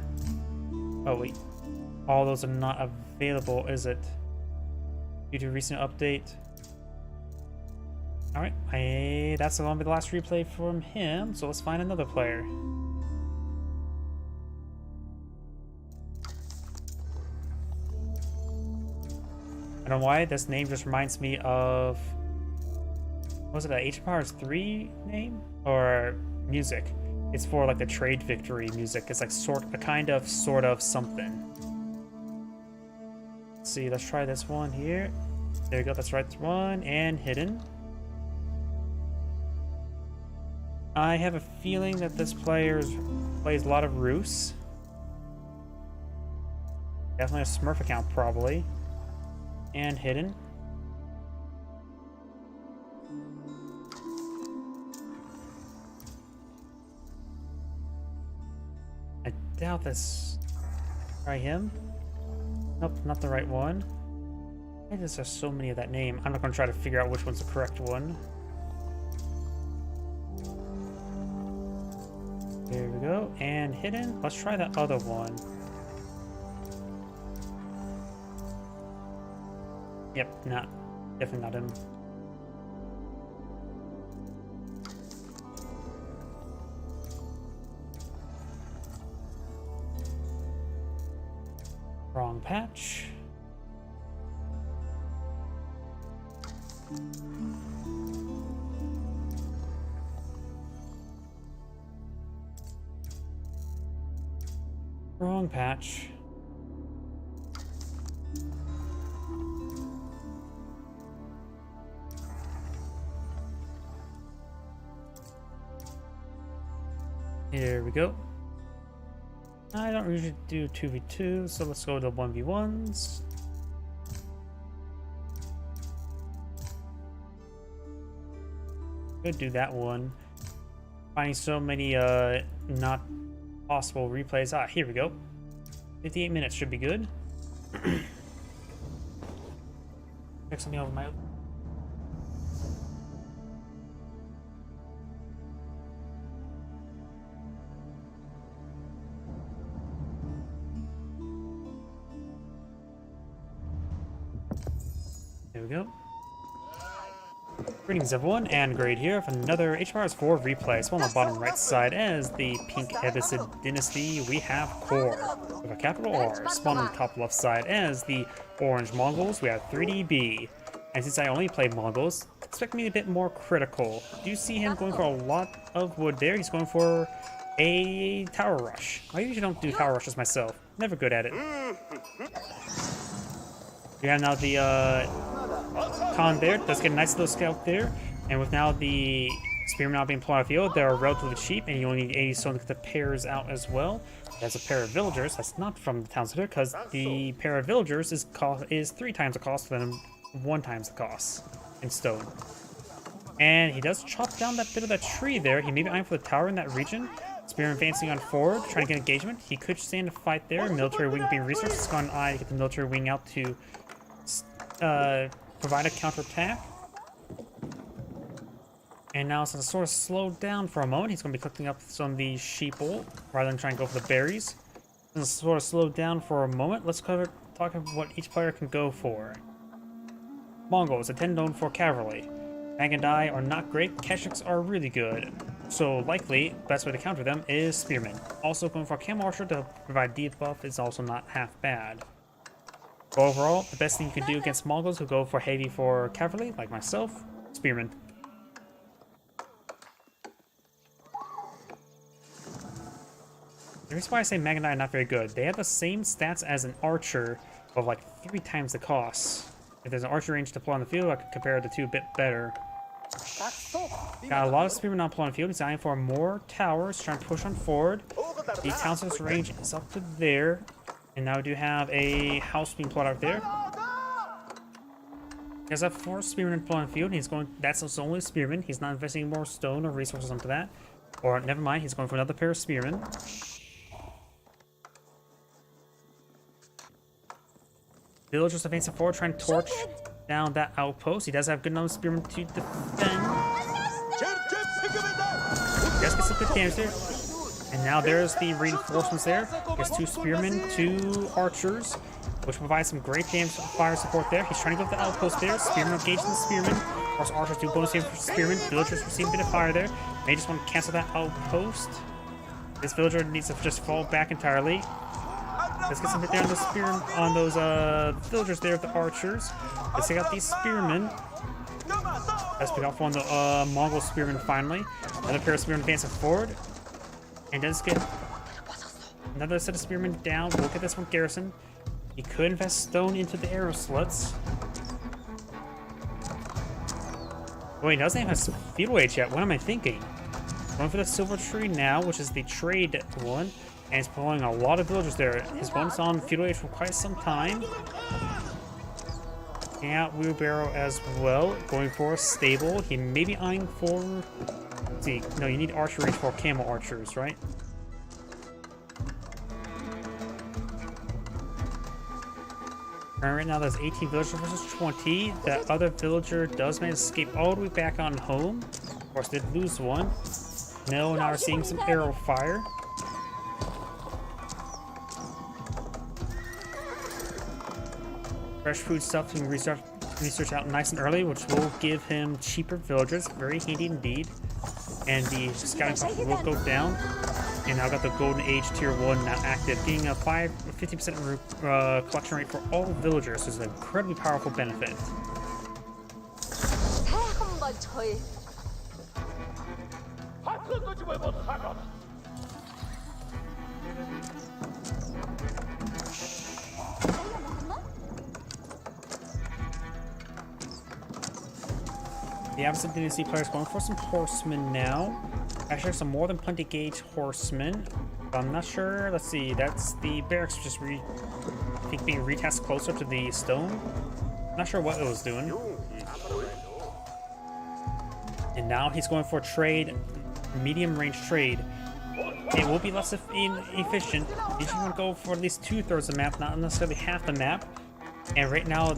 Oh wait. All those are not available, is it? Due to recent update. Alright, that's going to be the last replay from him, so let's find another player. I don't know why, this name just reminds me of... Was it an Age of Empires 3 name? Or music? It's for like the trade victory music. It's like sort of something. Let's see, let's try this one here. There we go, that's right one, and hidden. I have a feeling that this player plays a lot of Rus. Definitely a Smurf account, probably. And hidden. I doubt this. Try him? Nope, not the right one. Why is there so many of that name? I'm not going to try to figure out which one's the correct one. There we go. And hidden. Let's try that other one. Yep, definitely not him. Wrong patch. Wrong patch. Here we go. I don't usually do 2v2, so let's go to 1v1s. Could do that one. Finding so many not possible replays. Ah, here we go. 58 minutes should be good. Check something over my... There we go. Greetings everyone, and Grade here for another Age of Empires 4 replay. So on the bottom right side, as the Pink Abbasid Dynasty, we have Core with a capital R. Spawn on the top left side as the Orange Mongols, we have 3DB. And since I only play Mongols, expect me a bit more critical. Do you see him going for a lot of wood there? He's going for a Tower Rush. I usually don't do Tower Rushes myself. Never good at it. We have now the Khan there, does get a nice little scout there, and with now the Spearmen now being pulled out of the field, they're relatively cheap, and you only need 80 stone to get the pairs out as well. As a pair of villagers, that's not from the town center, because the pair of villagers is 3 times the cost than 1 times the cost in stone. And he does chop down that bit of that tree there. He may be eyeing for the tower in that region. Spearman advancing on forward, trying to get engagement. He could stay in a fight there. Military wing being researched. It's gone eye to get the military wing out to provide a counterattack. And now since it's sort of slowed down for a moment, he's going to be collecting up some of the sheeple rather than trying to go for the berries. Since it's sort of slowed down for a moment, let's talk about what each player can go for. Mongols, a 10 known for cavalry. Magandai are not great, Keshiks are really good. So likely, best way to counter them is Spearmen. Also going for Camel Archer to provide debuff is also not half bad. Overall, the best thing you can do against Mongols who go for heavy for cavalry, like myself, Spearmen. The reason why I say Magandai are not very good, they have the same stats as an archer, of like 3 times the cost. If there's an archer range to pull on the field, I could compare the two a bit better. Got a lot of Spearmen on pull on the field, he's eyeing for more towers, trying to push on forward. The town center's range is up to there. And now we do have a house being plotted out there. He has a 4 Spearmen pulled on the field, and he's going, that's his only Spearman. He's not investing more stone or resources onto that. Or, never mind, he's going for another pair of Spearmen. Villagers advancing forward, trying to torch down that outpost. He does have good enough Spearmen to defend. He does get some good damage there. And now there's the reinforcements there. There's 2 spearmen, 2 archers, which provides some great damage fire support there. He's trying to go for the outpost there. Spearmen engaging the spearmen. Of course, archers do bonus damage for spearmen. Villagers receive a bit of fire there. May just want to cancel that outpost. This villager needs to just fall back entirely. Let's get some hit there on the spearmen, on those villagers there of the archers. Let's take out these spearmen. Let's pick off one of the Mongol spearmen finally. Another pair of spearmen advancing forward. And does get another set of spearmen down. We'll get this one garrison. He could invest stone into the arrow sluts. Wait, he doesn't even have feudal age yet. What am I thinking? Going for the silver tree now, which is the trade one. And he's pulling a lot of villagers there. His bonus on feudal age for quite some time. Taking out wheelbarrow as well. Going for a stable. He may be eyeing for... Let's see. No, you need archer range for camel archers, right? Right now there's 18 villagers versus 20. That other villager does manage to escape all the way back on home. Of course, did lose one. No, now we're seeing some arrow fire. Fresh food stuff being researched out nice and early, which will give him cheaper villagers. Very handy indeed. And the scouting post will go down. And now got the Golden Age Tier 1 now active, being a 50% collection rate for all villagers, so it's an incredibly powerful benefit. The Absent Dynasty players going for some horsemen now. Actually, some more than plenty gauge horsemen. But I'm not sure. Let's see. That's the barracks just I think being retasked closer to the stone. Not sure what it was doing. And now he's going for trade, medium range trade. It will be less efficient. You usually want to go for at least 2/3 of the map, not necessarily half the map. And right now,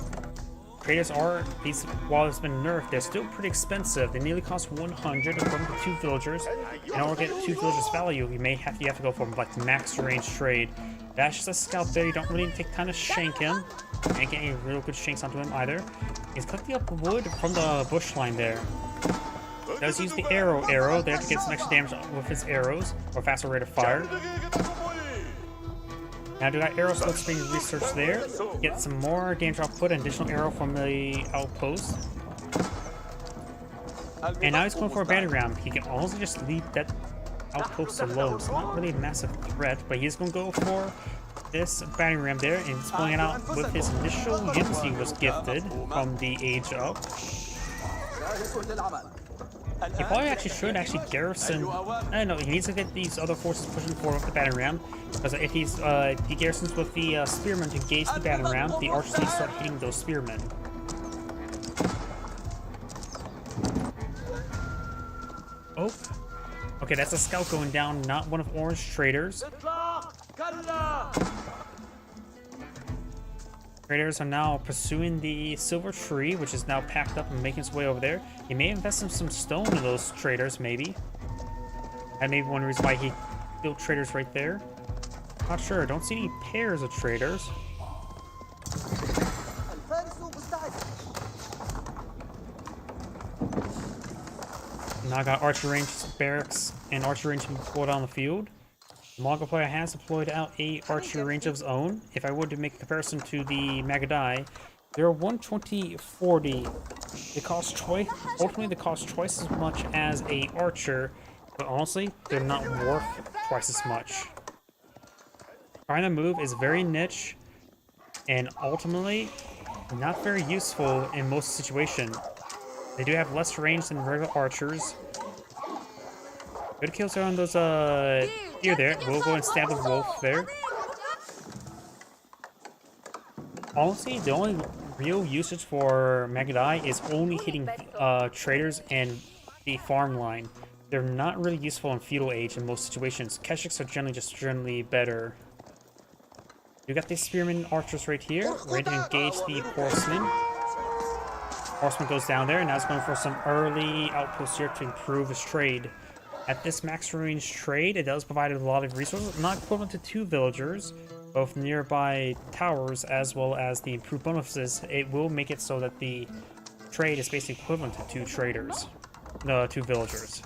traders are, these, while it's been nerfed, they're still pretty expensive. They nearly cost 100 according to 2 villagers. In order to get 2 villagers value, you have to go for like max range trade. That's just a scout there. You don't really take time to shank him. You can't get any real good shanks onto him either. He's collecting up wood from the bush line there. Does use the arrow there to get some extra damage with his arrows, or faster rate of fire. Now do got arrow slugs being researched there. Get some more damage output and additional arrow from the outpost. And now he's going for a battering ram. He can also just leave that outpost alone. It's not really a massive threat, but he's going to go for this battering ram there, and he's pulling it out with his initial units he was gifted from the age up. He probably actually should garrison. I don't know. He needs to get these other forces pushing forward with the battering ram, because if he garrisons with the spearmen to engage the battering ram, the archers need to start hitting those spearmen. Oh, okay, that's a scout going down, not one of Orange traders. Traders are now pursuing the silver tree, which is now packed up and making its way over there. He may invest in some stone in those traders, maybe. That may be one reason why he built traders right there. Not sure. Don't see any pairs of traders. Now I got archer range barracks and archer range deployed on the field. The Mongol player has deployed out a archer range of his own. If I were to make a comparison to the Magadai, they're 120-40. They cost twice. Ultimately, they cost twice as much as a archer, but honestly, they're not worth twice as much. Trying to move is very niche, and ultimately, not very useful in most situations. They do have less range than regular archers. Good kills are on those deer there. We'll go and stab the wolf there. Honestly, the only real usage for Magadai is only hitting traders and the farm line. They're not really useful in feudal age in most situations. Keshiks are generally better. You got these spearmen archers right here, ready to engage the horsemen. Horseman goes down there, and now it's going for some early outposts here to improve his trade. At this max range trade, it does provide a lot of resources, not equivalent to 2 villagers, both nearby towers as well as the improved bonuses. It will make it so that the trade is basically equivalent to 2 traders, no, 2 villagers.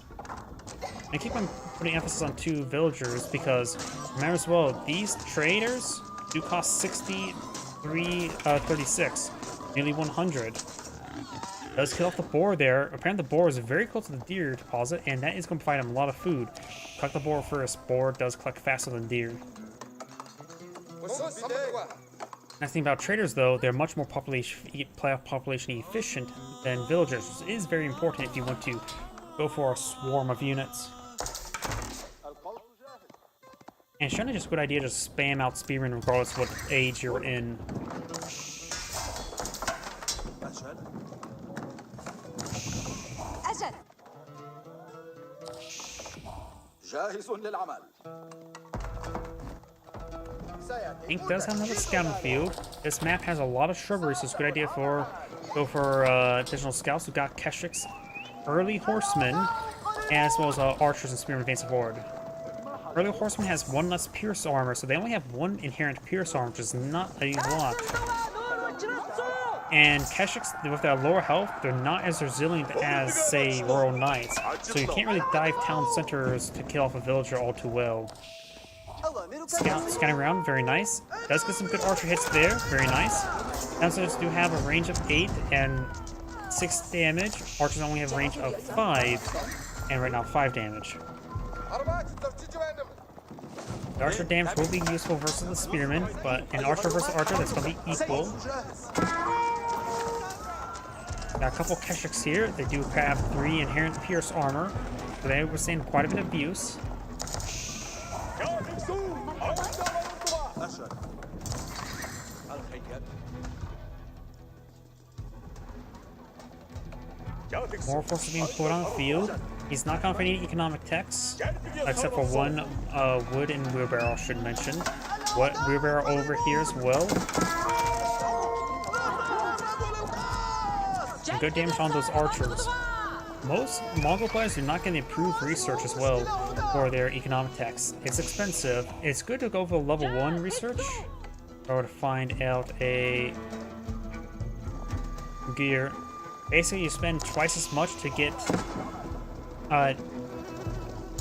I keep on putting emphasis on 2 villagers because remember as well, these traders do cost 36, nearly 100. Does kill off the boar there. Apparently the boar is very close to the deer deposit, and that is going to provide him a lot of food. Collect the boar first. Boar does collect faster than deer. Nice thing about traders, though, they're much more population efficient than villagers, which is very important if you want to go for a swarm of units. And it's generally just a good idea to spam out spearmen regardless of what age you're in. Ink does have another scout in the field. This map has a lot of shrubbery, so it's a good idea to go for additional scouts. We've got Keshik's early horsemen, as well as archers and spearmen advance forward. Early horseman has 1 less pierce armor, so they only have 1 inherent pierce armor, which is not a lot. And Keshiks, with their lower health, they're not as resilient as, say, Royal Knights, so you can't really dive town centers to kill off a villager all too well. Scanning around, very nice. Does get some good archer hits there, very nice. Town centers do have a range of 8 and 6 damage. Archers only have a range of 5, and right now 5 damage. The archer damage will be useful versus the spearman, but an archer versus archer, that's going to be equal. Got a couple Keshiks here. They do have 3 inherent pierce armor, so they were seeing quite a bit of abuse. More forces being put on the field. He's not going for any economic techs, except for 1 wood and wheelbarrow, I should mention. What wheelbarrow over here as well. Some good damage on those archers. Most Mongol players do not get improved research as well for their economic techs. It's expensive. It's good to go for level 1 research, or to find out a gear. Basically, you spend twice as much to get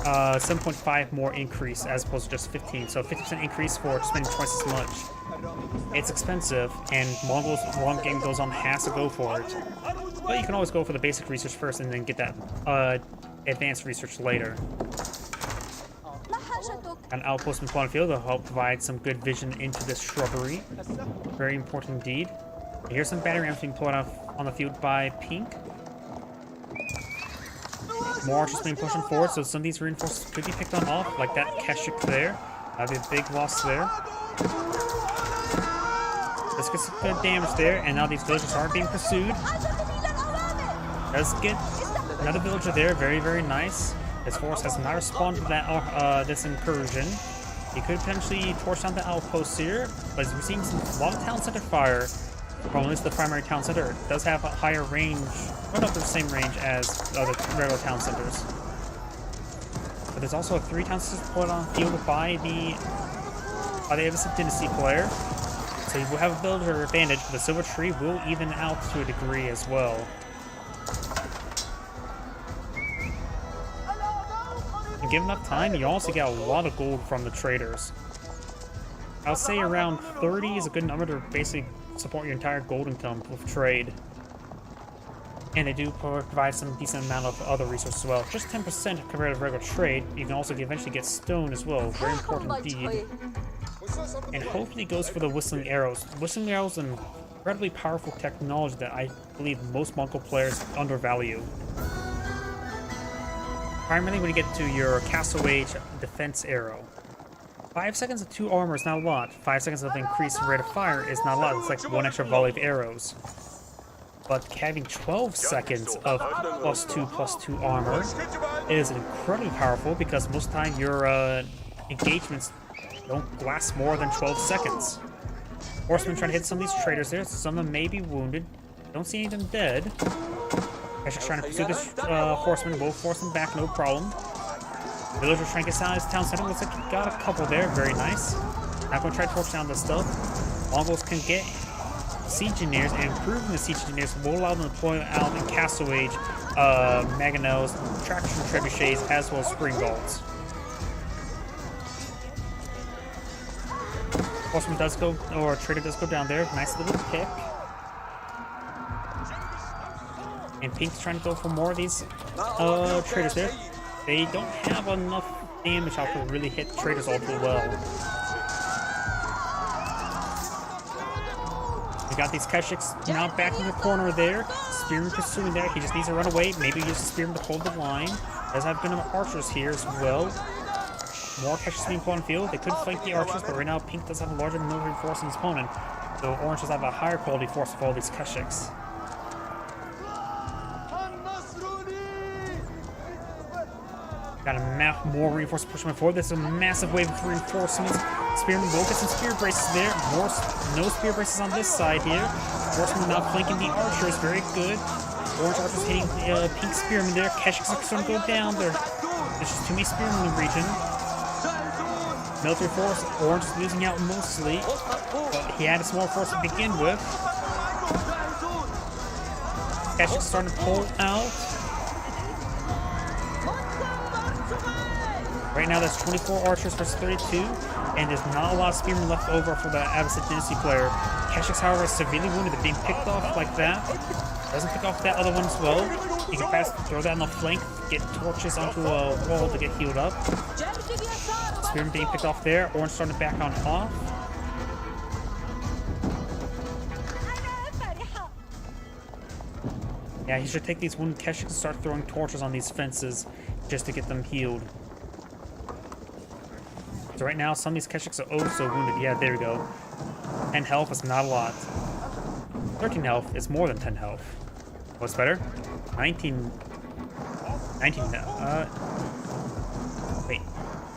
7.5 more increase as opposed to just 15. So 50% increase for spending twice as much. It's expensive, and Mongols, long game goes on, has to go for it. But you can always go for the basic research first and then get that advanced research later. An outpost in the field will help provide some good vision into this shrubbery. Very important indeed. Here's some battery rams being pulled out on the field by Pink. More archers being pushed forward, so some of these reinforcements could be picked on off, like that Keshik there. That'd be a big loss there. Let's get some good damage there, and now these villagers are being pursued. Let's get another villager there, very, very nice. His force has not responded to that this incursion. He could potentially torch down the outposts here, but he's receiving a lot of town center fire. Well, at least the primary town center. It does have a higher range, well, not the same range as the other regular town centers. But there's also 3 town centers put on field by the Avicid Dynasty player. So you will have a villager advantage, but the Silver Tree will even out to a degree as well. And given enough time, you also get a lot of gold from the traders. I'll say around 30 is a good number to basically support your entire gold income with trade. And they do provide some decent amount of other resources as well. Just 10% compared to regular trade. You can also eventually get stone as well. Very important indeed. And hopefully goes for the Whistling Arrows. Whistling Arrows is an incredibly powerful technology that I believe most Mongol players undervalue. Primarily when you get to your Castle Age defense arrow. 5 seconds of 2 armor is not a lot. 5 seconds of increased rate of fire is not a lot. It's like 1 extra volley of arrows. But having 12 seconds of +2/+2 armor is incredibly powerful because most of the time your engagements don't last more than 12 seconds. Horsemen trying to hit some of these traders there. Some of them may be wounded. Don't see any of them dead. Actually trying to pursue this horseman. Will force them back, no problem. Villager trying to get down his town center. Looks like he got a couple there. Very nice. Not going to try to torch down this stuff. Mongols can get siege engineers, and improving the siege engineers will allow them to deploy out in Castle Age, Mangonels, traction trebuchets, as well as springballs. Horseman does go, or Trader does go down there. Nice little pick. And Pink's trying to go for more of these Traders there. They don't have enough damage out to really hit Traders all too well. We got these Keshiks now back in the corner there. Spearman pursuing there. He just needs to run away. Maybe use the Spearman to hold the line. Does have good enough archers here as well. More Keshiks being put on field. They could flank the archers, but right now Pink does have a larger military force than his opponent. So Orange does have a higher quality force of all these Keshiks. Got a more reinforcements pushing forward. There's a massive wave of reinforcements. Spearman will get some spear braces there. No spear braces on this side here. Horseman now flanking the archers. Very good. Orange archers hitting the Pink Spearman there. Keshiks are starting to go down there. There's just too many spearmen in the region. Military force. Orange is losing out mostly. But he had a small force to begin with. Keshiks starting to pull out. Right now, there's 24 archers versus 32, and there's not a lot of spearmen left over for the Abbasid Dynasty player. Keshiks, however, is severely wounded. They're being picked off like that. Doesn't pick off that other one as well. You can pass, throw that on the flank, get torches onto a wall to get healed up. Spearman being picked off there. Orange starting to back on off. Yeah, he should take these wounded Keshiks and start throwing torches on these fences just to get them healed. So right now, some of these Keshiks are oh so wounded. Yeah, there we go. 10 health is not a lot. 13 health is more than 10 health. What's better? 19 now. Wait.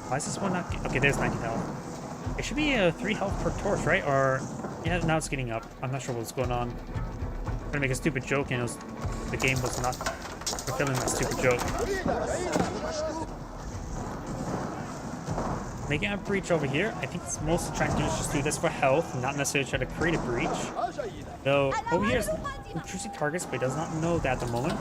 Why is this one not... Okay, there's 19 health. It should be 3 health per torch, right? Or... Yeah, now it's getting up. I'm not sure what's going on. I'm gonna make a stupid joke and the game was not fulfilling that stupid joke. Making a breach over here. I think it's mostly trying to do is just do this for health, not necessarily try to create a breach. Though over here is intrusive targets, but he does not know that at the moment.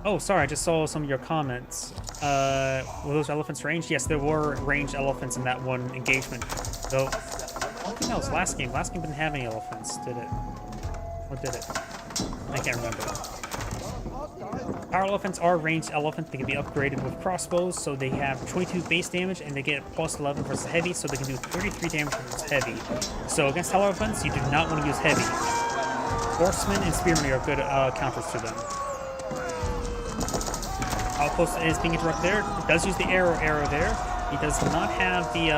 Oh, sorry, I just saw some of your comments. Were those elephants ranged? Yes, there were ranged elephants in that one engagement. Though, I don't think that was last game. Last game didn't have any elephants, did it? Or did it? I can't remember. Power elephants are ranged elephants. They can be upgraded with crossbows, so they have 22 base damage, and they get plus 11 versus heavy, so they can do 33 damage versus heavy. So against power elephants, you do not want to use heavy. Horsemen and spearmen are good counters to them. Outpost is being interrupted there. He does use the arrow there. He does not have the...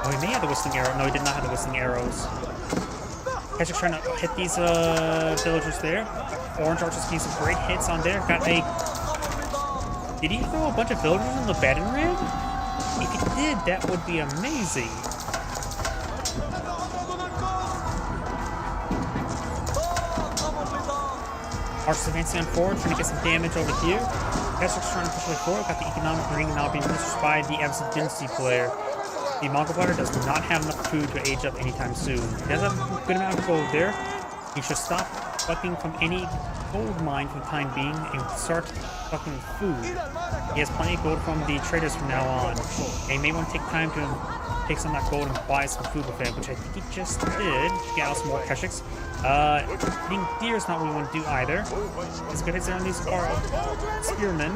Oh, he may have the whistling arrow. No, he did not have the whistling arrows. Keshiks trying to hit these villagers there. Orange Archer's getting some great hits on there. Got a... Did he throw a bunch of villagers in the battering ram? If he did, that would be amazing. Archer's advancing on forward, trying to get some damage over here. Keshiks trying to push way forward. Got the economic ring now being used by the Abbasid Dynasty player. The Mongol player does not have enough food to age up anytime soon. He does have a good amount of gold there. He should stop fucking from any gold mine for the time being and start fucking food. He has plenty of gold from the traders from now on. And he may want to take time to take some of that gold and buy some food with it, which I think he just did to get out some more Keshiks. Being deer is not what we want to do either. It's good hits there on these spearmen.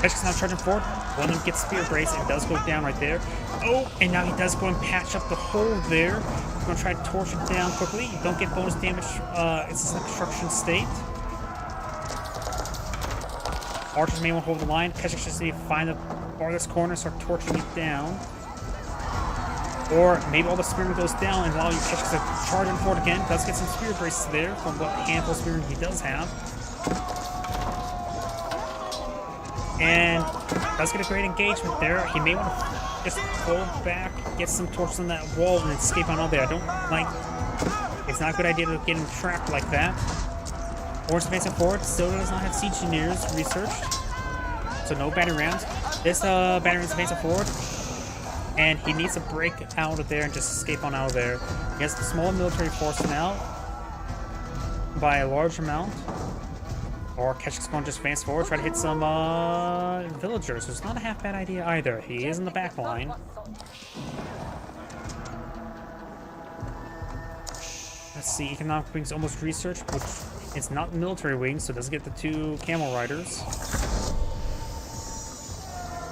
Keshiks now charging forward. One of them gets spear brace and does go down right there. Oh, and now he does go and patch up the hole there. He's going to try to torch it down quickly. You don't get bonus damage. It's an obstruction state. Archers may want to hold the line. Keshiks just need to find the farthest corner, start torching it down. Or maybe all the spearmen goes down and allow your Keshiks to charge him forward again. Does get some spear braces there from what handful of spearmen he does have. And does get a great engagement there. He may want to just pull back, get some torches on that wall, and escape on all there. I don't like... It's not a good idea to get him trapped like that. Orange advancing forward. Still does not have siege engineers researched. so no battery rams. This battery rams advancing forward, and he needs to break out of there and just escape on out of there. He has a small military force now by a large amount. Or Keshik's going to just advance forward, try to hit some villagers. So it's not a half bad idea either. He is in the back line. Let's see, economic wings almost researched, which it's not military wings, so it doesn't get the 2 camel riders.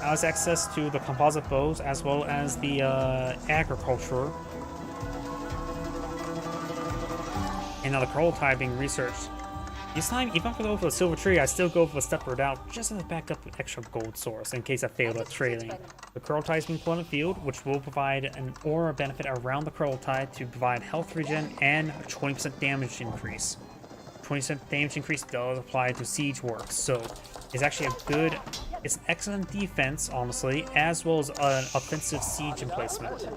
Has access to the composite bows as well as the agriculture. And now the Kurultai being researched. This time, even if I go for the silver tree, I still go for a stepper out just as a backup extra gold source in case I fail at trading. The Kurultai is being put on the field, which will provide an aura benefit around the Kurultai to provide health regen and 20% damage increase. 20% damage increase does apply to siege work, so it's actually it's an excellent defense, honestly, as well as an offensive siege emplacement.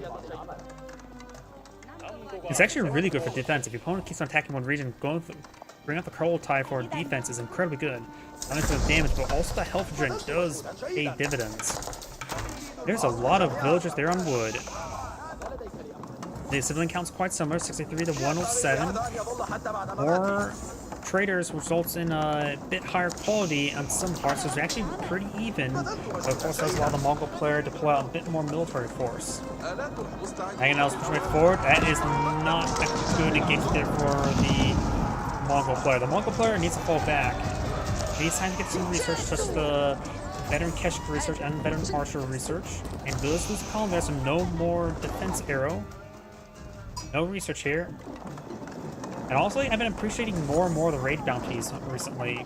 It's actually really good for defense. If your opponent keeps on attacking one region, bring out the Kurultai for defense is incredibly good. Not only for the damage, but also the health regen does pay dividends. There's a lot of villagers there on wood. The civilian count's quite similar, 63 to 107. More traders results in a bit higher quality on some parts, so it's actually pretty even. But of course, does allow the Mongol player to deploy out a bit more military force. Mangonels pushing forward. That is not a good engagement there for the Mongol player. The Mongol player needs to fall back. He needs time to get some research, such as the veteran Keshik research and veteran Archer research. And those lose column there, so no more defense arrow. No research here. And also, I've been appreciating more and more the raid bounties recently.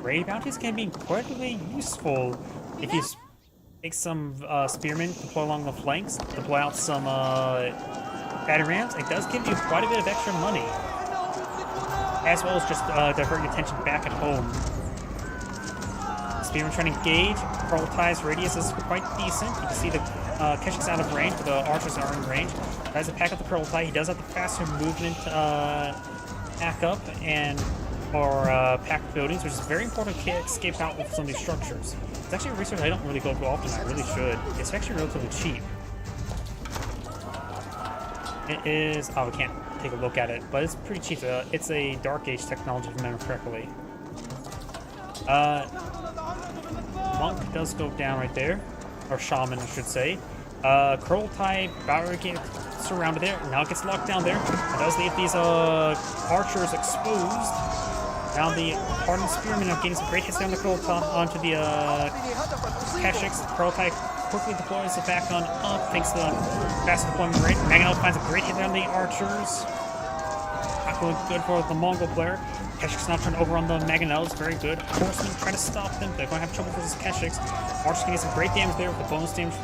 Raid bounties can be incredibly useful if you take some spearmen, deploy along the flanks, deploy out some battery rams. It does give you quite a bit of extra money, as well as just divert your attention back at home. Spearmen trying to engage. Kurultai's radius is quite decent. You can see the Keshik's out of range, but the archers are in range. Tries to pack up the Kurultai. He does have the faster movement pack up or pack buildings, which is very important to escape out with some of these structures. It's actually a research I don't really go for often. I really should. It's actually relatively cheap. It is. Oh, we can't take a look at it, but it's pretty cheap. It's a Dark Age technology, if I remember correctly. Monk does go down right there, or Shaman, I should say. Kurultai barricade surrounded there. Now it gets locked down there. It does leave these archers exposed. Now the hardened spearmen are getting some great hits down the Kurultai onto the Keshiks. Kurultai quickly deploys it back on up thanks to the fast deployment rate. Mangonel finds a great hit there on the archers. Not going good for the Mongol player. Keshik's now turned over on the Mangonels. Very good. Horsemen try to stop them. They're going to have trouble versus Keshiks. Archers can get some great damage there with the bonus damage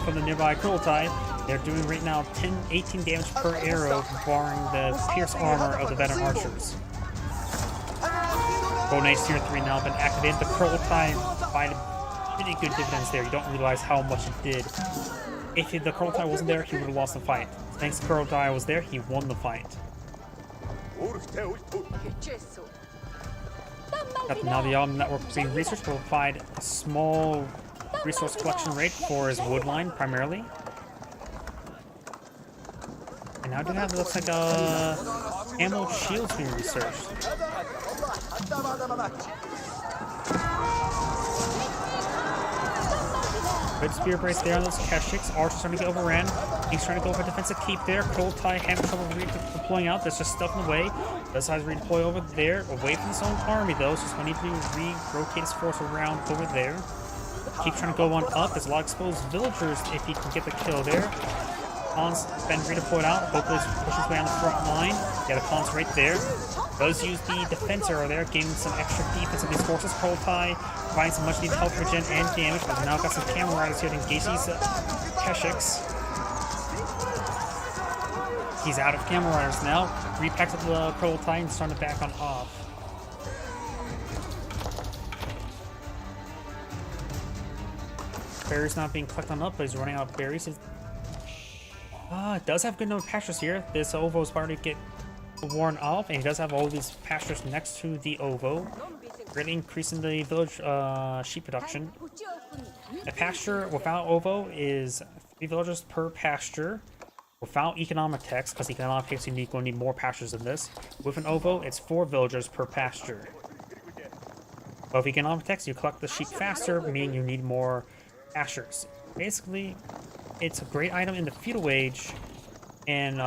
from the nearby Kurultai. They're doing right now 18 damage per arrow, barring the pierce armor of the veteran archers. Golden Age Tier 3 now been activated. The Kurultai provided pretty good dividends there. You don't realize how much it did. If the Kurultai wasn't there, he would have lost the fight. Thanks to Kurultai was there, he won the fight. Now the Yalm network being researched will provide a small resource collection rate for his wood line primarily. And now do have looks like ammo shields being researched. Good spear brace there on those Keshiks. Archer's trying to get overran. He's trying to go for a defensive keep there. Kurultai having trouble redeploying out. There's just stuff in the way. Does have to redeploy over there, away from his own army though, so he's going to need to re-rotate his force around over there. Keep trying to go on up. There's a lot of exposed villagers if he can get the kill there. Khan's been redeployed out. Hopefully pushes his way on the front line. Yeah, the Khan's right there. Does use the defense arrow there, gaining some extra defense of these forces. Kurultai providing some much needed health regen and damage, but now got some camel riders here to engage these Keshiks. He's out of camel riders now. Repacks up the Kurultai and starting to back on off. Berries not being collected on up, but he's running out of berries. It does have good number of pastures here. This Ovo is about to get worn off, and he does have all these pastures next to the Ovo. Greatly increasing the village sheep production. A pasture without OVO is 3 villagers per pasture. Without economic tax, because economic tax you need, going to need more pastures than this. With an OVO, it's 4 villagers per pasture. But with economic tax, you collect the sheep faster, meaning you need more pastures. Basically, it's a great item in the feudal age and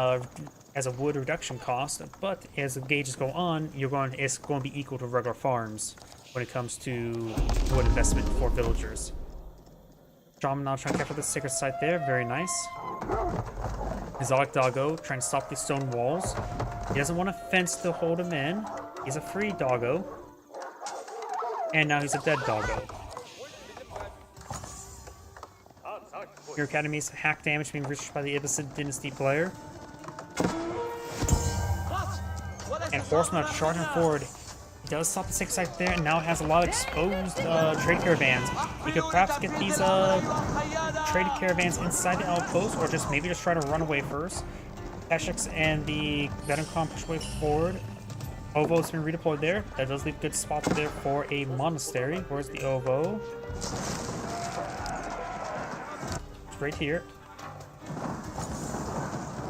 as a wood reduction cost, but as the gauges go on, it's going to be equal to regular farms when it comes to wood investment for villagers. Shaman now trying to capture the sacred site there, very nice. Exotic Doggo trying to stop these stone walls. He doesn't want a fence to hold him in. He's a free doggo. And now he's a dead doggo. Your Academy's hack damage being reached by the Abbasid Dynasty player. And Horseman charging forward. He does stop the sacred site there, and now has a lot of exposed trade caravans. He could perhaps get these trade caravans inside the outpost, or just maybe just try to run away first. Peshix and the veteran clan push way forward. OVO's been redeployed there. That does leave good spots there for a monastery. Where's the OVO? It's right here.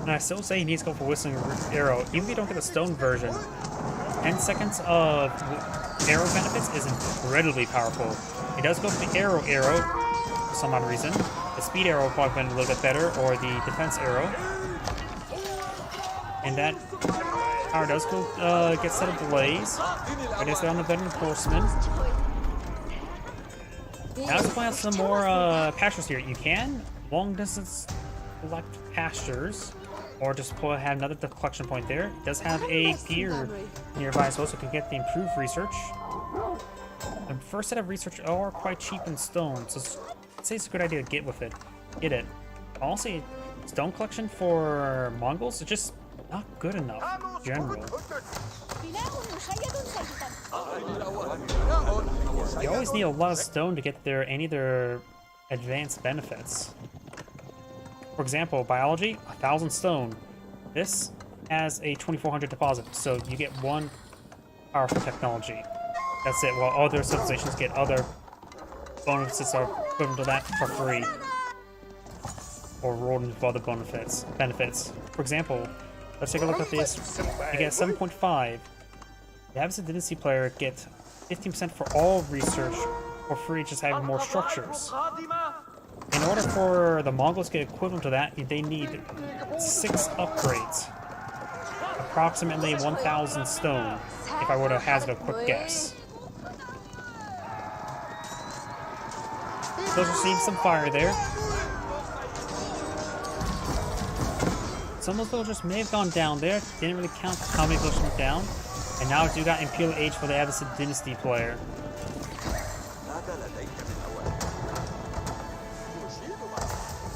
And I still say he needs to go for Whistling Arrow, even if you don't get the stone version. 10 seconds of arrow benefits is incredibly powerful. He does go for the arrow for some odd reason. The speed arrow would probably been a little bit better, or the defense arrow. And that power does go get set ablaze. It is there on the veteran horseman. Now let's point out some more pastures here. You can long distance collect pastures, or just have another collection point there. It does have a pier nearby as well, so you can get the improved research. The first set of research are quite cheap in stone, so I'd say it's a good idea to get it. Also, stone collection for Mongols is just not good enough in general. You always need a lot of stone to get any of their advanced benefits. For example, biology, 1,000 stone. This has a 2,400 deposit, so you get 1 powerful technology. That's it, while other civilizations get other bonuses are equivalent to that for free. Or rolled into other benefits. For example, let's take a look at this. You get 7.5. The Abbasid Dynasty player gets 15% for all research for free, just having more structures. In order for the Mongols to get equivalent to that, they need 6 upgrades. Approximately 1,000 stone, if I were to hazard a quick guess. Those are seeing some fire there. Some of those villagers may have gone down there. Didn't really count how many villagers went down. And now we do got Imperial Age for the Abbasid Dynasty player.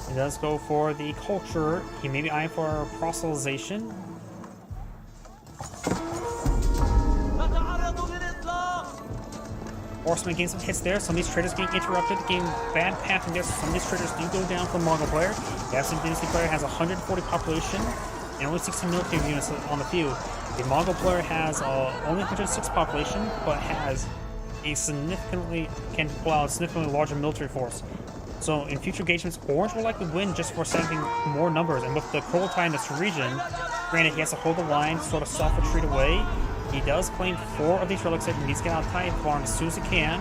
He does go for the culture. He may be eyeing for proselytization. Horseman getting some hits there. Some of these traders getting interrupted, getting bad pathing there. So some of these traders do go down for the Mongol player. The Abbasid Dynasty player has 140 population and only 16 military units on the field. The Mongol player has only 106 population, but has a can pull out a significantly larger military force. So in future engagements, Orange will likely win just for sending more numbers. And with the Kurultai in this region, granted he has to hold the line, sort of soft retreat away. He does claim 4 of these relics that he needs to get out of Tide Farm as soon as he can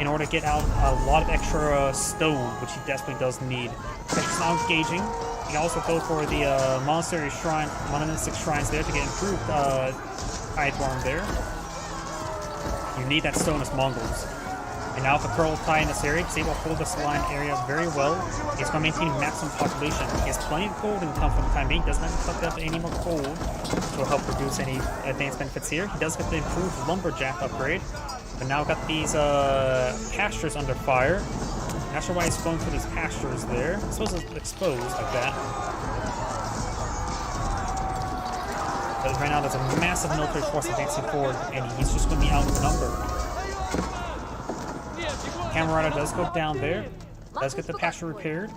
in order to get out a lot of extra stone, which he desperately does need. He's now engaging. He can also go for the monastery shrine, monanistic shrines there to get improved Tide Farm there. You need that stone as Mongols. And now with the Kurultai in this area, he's able to hold this line area very well. He's going to maintain maximum population. He has plenty of gold income for the time being. He doesn't have to collect up any more gold, which will help produce any advanced benefits here. He does get the improved lumberjack upgrade. But now got these pastures under fire. Not sure why he's going for these pastures there. I suppose it's exposed like that. But right now there's a massive military force advancing forward, and he's just going to be outnumbered. Camerata does go down there, does get the pasture repaired,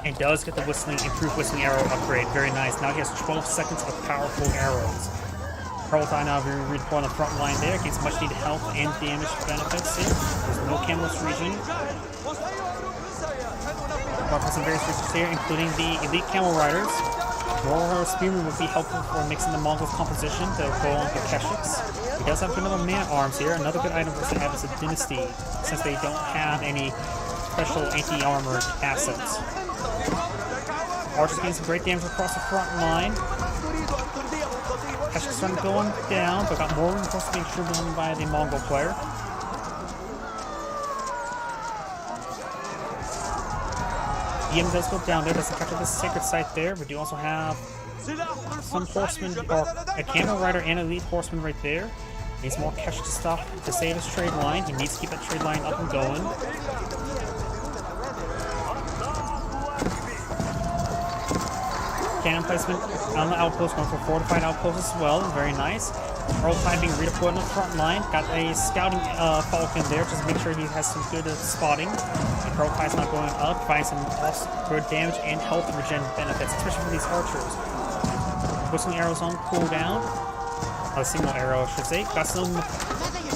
and does get the improved whistling arrow upgrade. Very nice. Now he has 12 seconds of powerful arrows. Proletine now redeploy on the front line there, gets much needed health and damage benefits here. There's no Camel's region. But for some various reasons here, including the elite camel riders. More spearmen would be helpful for mixing the Mongols' composition to go on to Keshiks. He does have good little man-at-arms here. Another good item for us to have is a Dynasty, since they don't have any special anti-armored assets. Archers getting some great damage across the front line. Keshiks starting going down, but got more reinforcements being driven by the Mongol player. EM does go down there, doesn't capture the sacred site there. We do also have some horsemen, or a camel rider and elite horseman right there. Needs more cash to stop to save his trade line. He needs to keep that trade line up and going. Cannon placement on the outpost, going for fortified outposts as well. Very nice. Proletine being redeployed on the front line. Got a scouting falcon there, just to make sure he has some good spotting. The Proletine's not going up, providing some also good damage and health regen benefits, especially for these archers. Whistling arrows on cooldown. A single arrow, I should say. Got some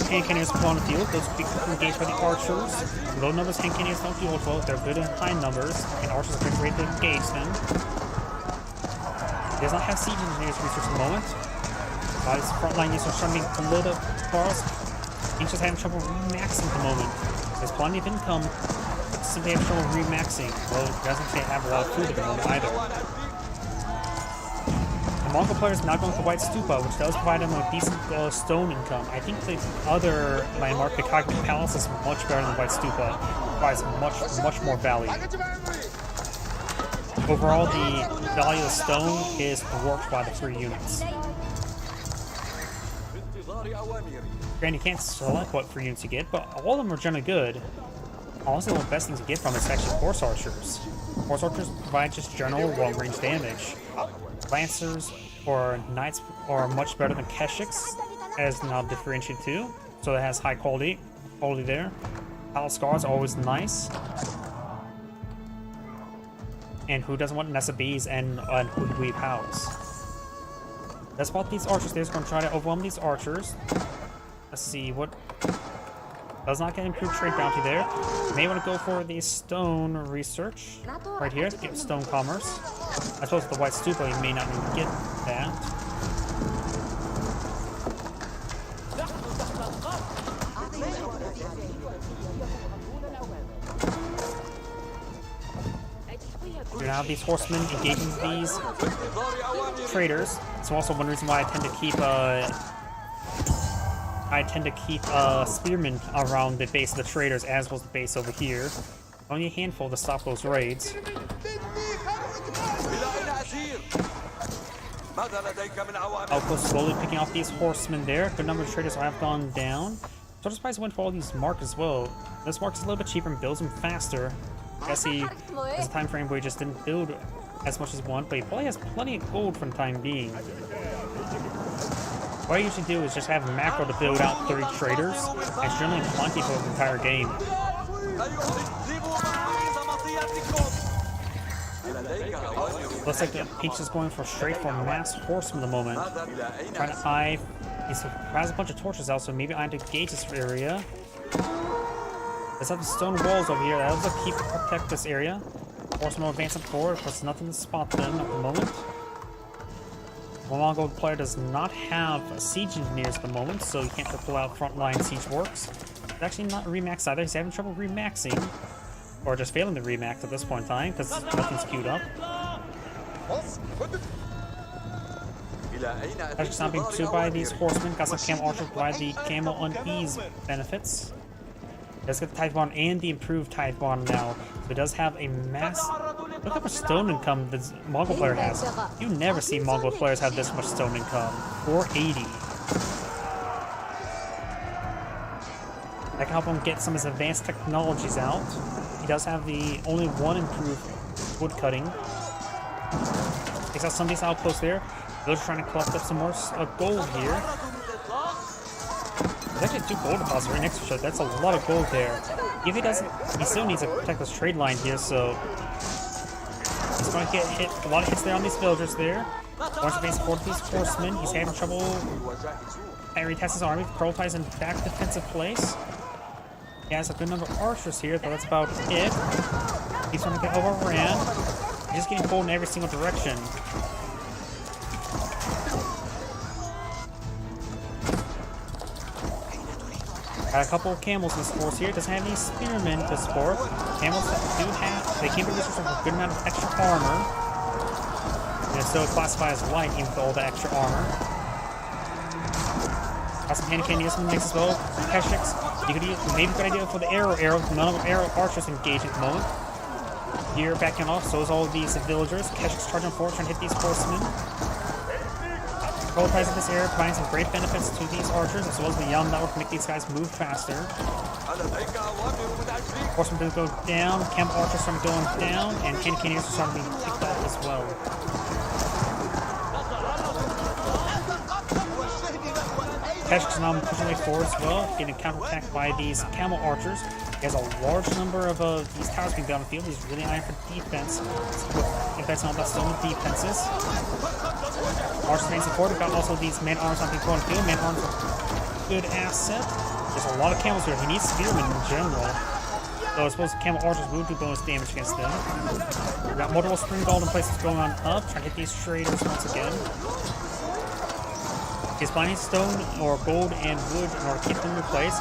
hand cannons on the field. Those will be engaged by the archers. Low numbers hand cannons don't do well. They're good in high numbers, and archers are great to engage them. He does not have siege engineers research at the moment. His frontline units are starting below the bars. He's just having trouble remaxing at the moment. There's plenty of income, but simply having trouble remaxing. Well, he doesn't have a lot of food at the moment either. The Mongol player is not going for White Stupa, which does provide him a decent stone income. I think the other landmark, the Cognitive Palace, is much better than White Stupa. It provides much more value. Overall, the value of the stone is dwarfed by the free units. Granted, you can't select what free units you get, but all of them are generally good. Honestly, one of the best things to get from is actually Horse Archers. Horse Archers provide just general long-range damage. Lancers or Knights are much better than Keshiks, as now differentiated too, so it has high quality there. Battle Scars are always nice. And who doesn't want Nessa Bees and Weave House? Let's spot these archers. They're just going to try to overwhelm these archers. Let's see what does not get improved trade bounty there. May want to go for the stone research right here to get stone commerce. I suppose with the White Stupa you may not even get that. You now have these horsemen engaging these traders. So also one reason why I tend to keep spearmen around the base of the traders, as was the base over here. Only a handful to stop those raids. Outpost slowly picking off these horsemen there. Good number of traders have gone down. So just went for all these marks as well. This mark is a little bit cheaper and builds them faster. I guess he has a time frame where he just didn't build as much as he wanted, but he probably has plenty of gold for the time being. What I usually do is just have a macro to build out 30 traders. It's generally plenty for the entire game. Looks like the Peach is going straight for mass horsemen at the moment. Trying to eye. He has a bunch of torches out, so maybe I need to gauge this area. Let's have the stone walls over here. That'll protect this area. Horsemen will advance up forward, but there's nothing to spot them at the moment. The Mongol player does not have siege engineers at the moment, so you can't pull out frontline siege works. It's actually not remaxed either. He's having trouble remaxing, or just failing to remax at this point in time because nothing's queued up. Actually, stopping to by these horsemen. Got some camel archers provide the camel unease benefits. Does get the Tithe Bond and the improved Tithe Bond now. So it does have a mass. Look how much stone income this Mongol player has. You never see Mongol players have this much stone income. 480. That can help him get some of his advanced technologies out. He does have the only one improved wood cutting. Takes out some of these outposts there. They're trying to collect up some more gold here. There's actually 2 gold deposits right next to each other. That's a lot of gold there. If he doesn't, he still needs to protect this trade line here, so he's going to get hit. A lot of hits there on these villagers there. Wants to face 4 these horsemen. He's having trouble. He tests his army. Prioritizing in back defensive place. He has a good number of archers here, but that's about it. He's trying to get overran. He's just getting pulled in every single direction. Got a couple of camels in this force here. Doesn't have any spearmen to support. Camels do have, they can be resourced with a good amount of extra armor. And it's still classified as light even with all the extra armor. Got some hand candy in the mix as well. Keshiks. You could use, maybe a good idea for the arrow. None of the arrow archers engage at the moment. Here backing off, so is all of these villagers. Keshiks charging forward, trying to hit these horsemen. Prioritizing this area, providing some great benefits to these archers, as well as the Yam network to make these guys move faster. Horsemen do go down, camp archers starting going down, and hand cannoneers are starting to be picked off as well. Keshiks now pushing way forward as well, getting counterattacked by these camel archers. He has a large number of these towers being down the field. He's really eyeing for defense. If that's not about stone defenses. Archers main support. We've got also these man arms on the field. Man arms are a good asset. There's a lot of camels here. He needs spearmen in general. So I suppose camel archers will do bonus damage against them. We've got multiple spring golden places going on up. Trying to hit these traders once again. He's finding stone or gold and wood in order to keep them in place.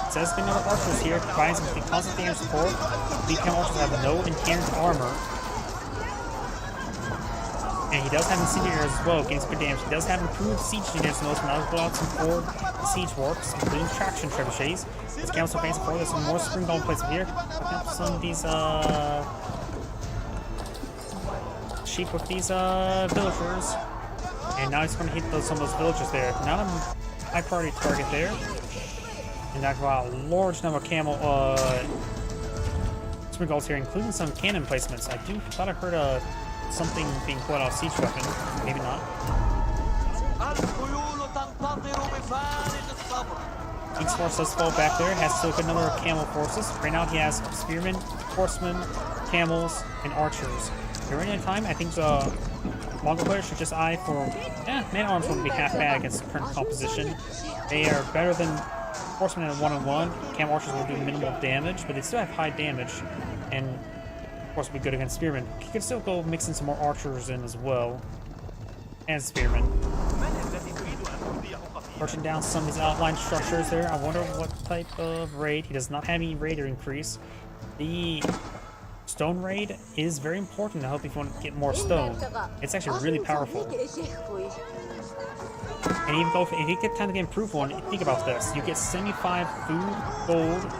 It says the number of archers here provides some constant damage support. These camel archers have no inherent armor. And he does have incendiaries as well, getting some good damage. He does have improved siege units, and those now blow out some forward siege works, including traction trebuchets. This camel still facing forward. There's some more spring golden plates here. Looking up some of these sheep with these villagers. And now he's going to hit some of those villagers there. Not a high priority target there. And that's about a large number of camel spring golds here, including some cannon placements. I thought I heard something being pulled out of siege weapon. Maybe not. King's force does fall back there. Has still a good number of camel forces. Right now he has spearmen, horsemen, camels, and archers. During any time, I think Mongol players should just eye for man-at-arms wouldn't be half bad against the current composition. They are better than horsemen in one-on-one. Camel archers will do minimal damage, but they still have high damage, and of course will be good against spearmen. You can still go mix in some more archers in as well, and spearmen. Marching down some of these outline structures there. I wonder what type of raid. He does not have any raider increase. The stone raid is very important to help if you want to get more stone. It's actually really powerful. And even though if you get time to get improved one, think about this. You get 75 food, gold,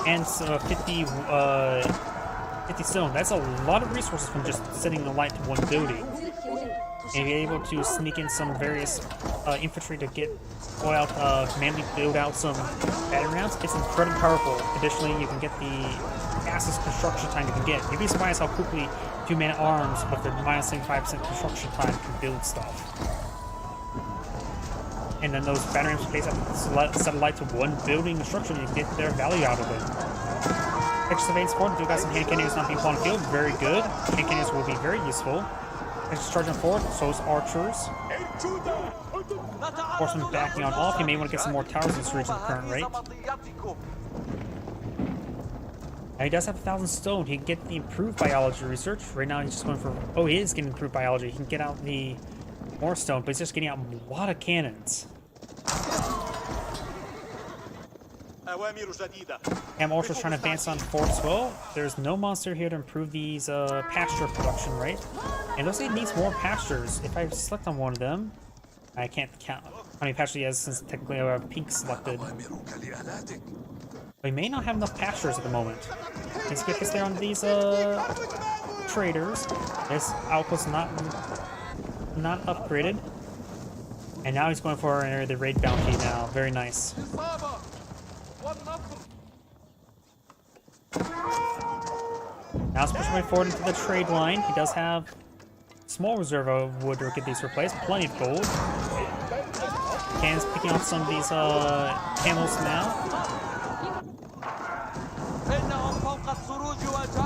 and 50 stone. That's a lot of resources from just setting the light to one building. And you're able to sneak in some various infantry to get manually build out some battery rounds. It's incredibly powerful. Additionally, you can get the fastest construction time you can get. You'd be surprised how quickly 2 man-at-arms with the minus 75% construction time can build stuff. And then those battery rams place set a light to one building construction and you get their value out of it. Extra surveillance support, do got some hand cannoneers not being on the field, very good. Hand cannoneers will be very useful. Extra charging forward, so is archers. Horsemen backing on off. You may want to get some more towers in this region at the current rate. Now he does have 1,000 stone. He can get the improved biology research. Right now he's just going for... Oh, he is getting improved biology. He can get out the more stone, but he's just getting out a lot of cannons. Camel archers trying to advance on forward as well. There's no monster here to improve these pasture production rate. And it looks like it needs more pastures. If I select on one of them, I can't count how many pastures he has since technically I have pink selected. We may not have enough pastures at the moment. Let's get hits there on these traders. This outpost's not upgraded. And now he's going for the raid bounty now. Very nice. Now let's push my way forward into the trade line. He does have a small reserve of wood to get these replaced. Plenty of gold. Cannon's picking off some of these camels now.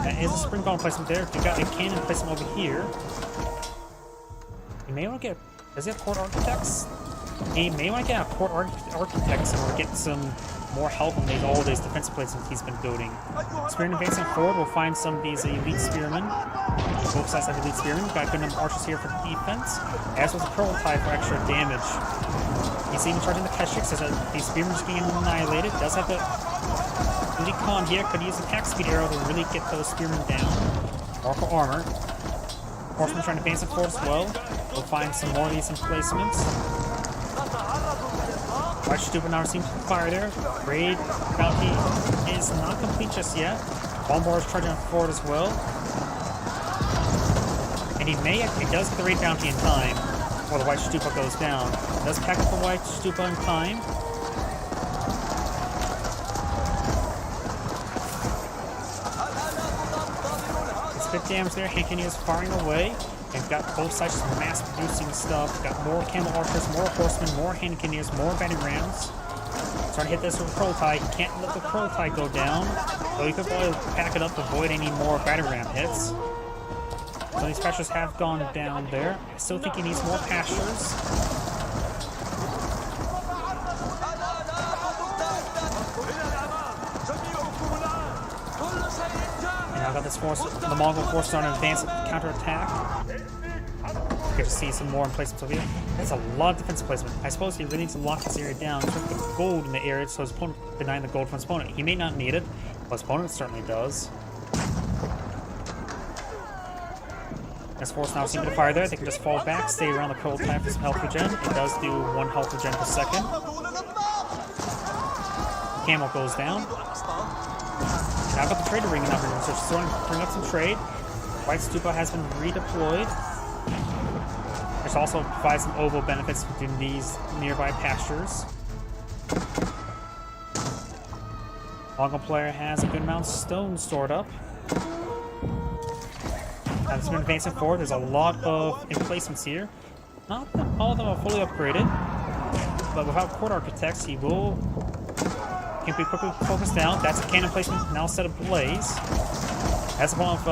That is a spring golem placement there. We got a cannon placement over here. He may want to get... Does he have Court Architects? He may want to get a Court Architects or get some more help on all these defense placements he's been building. Spearmen advancing forward, we'll find some of these elite spearmen. Both sides have elite spearmen. Got good number of archers here for defense, as with a Kurultai for extra damage. He's even charging the Keshiks as these spearmen are getting annihilated. Does have the elite Khan here, could use the attack speed arrow to really get those spearmen down. Or for armor. Horsemen trying to advance it forward as well. We'll find some more of these emplacements. White Stupa now seems to fire there. Raid bounty is not complete just yet. Bombard is charging forward as well. And he does get the raid bounty in time before the White Stupa goes down. Does pack up the White Stupa in time. It's a bit damage there. Hankini is firing away. And got both sides just mass producing stuff. Got more camel archers, more horsemen, more Hankineers, more batting rams. Trying to hit this with Kurultai. He can't let the Kurultai go down. So he could probably pack it up to avoid any more batting ram hits. So these pastures have gone down there. I still think he needs more pastures. And I've got this force, the Mongol force starting to advance counterattack. Good to see some more emplacements over here. That's a lot of defense placement. I suppose he really needs to lock this area down, sort of put gold in the area so his opponent denying the gold from his opponent. He may not need it, but his opponent certainly does. This force now seems to fire there. They can just fall back, stay around the Kurultai for some health regen. It does do 1 health regen per second. Camel goes down. Now I've got the trader ringing up here, so just throwing bring up some trade. White Stupa has been redeployed. Which also provides some oval benefits between these nearby pastures. Mongol player has a good amount of stone stored up. Now it's been advancing forward. There's a lot of emplacements here. Not that all of them are fully upgraded, but without Court Architects, he can be quickly focused down. That's a cannon placement now set ablaze. That's one of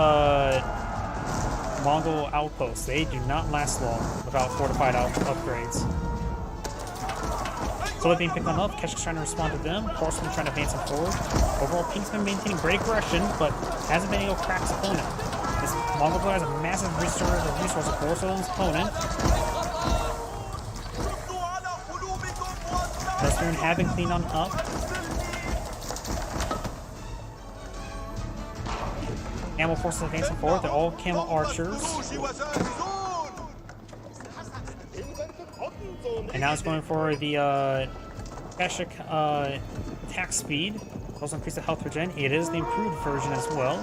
Mongol outposts. They do not last long without fortified upgrades. So they're being picked on up. Keshik's trying to respond to them. Horsemen trying to advance them forward. Overall, Pink's been maintaining great aggression, but hasn't been able to crack his opponent. This Mongol player has a massive resource of force on his opponent. Western have been cleaned on up. Camel forces advancing forward. They're all camel archers. And now it's going for the Keshik attack speed. Also increase the health regen. It is the improved version as well.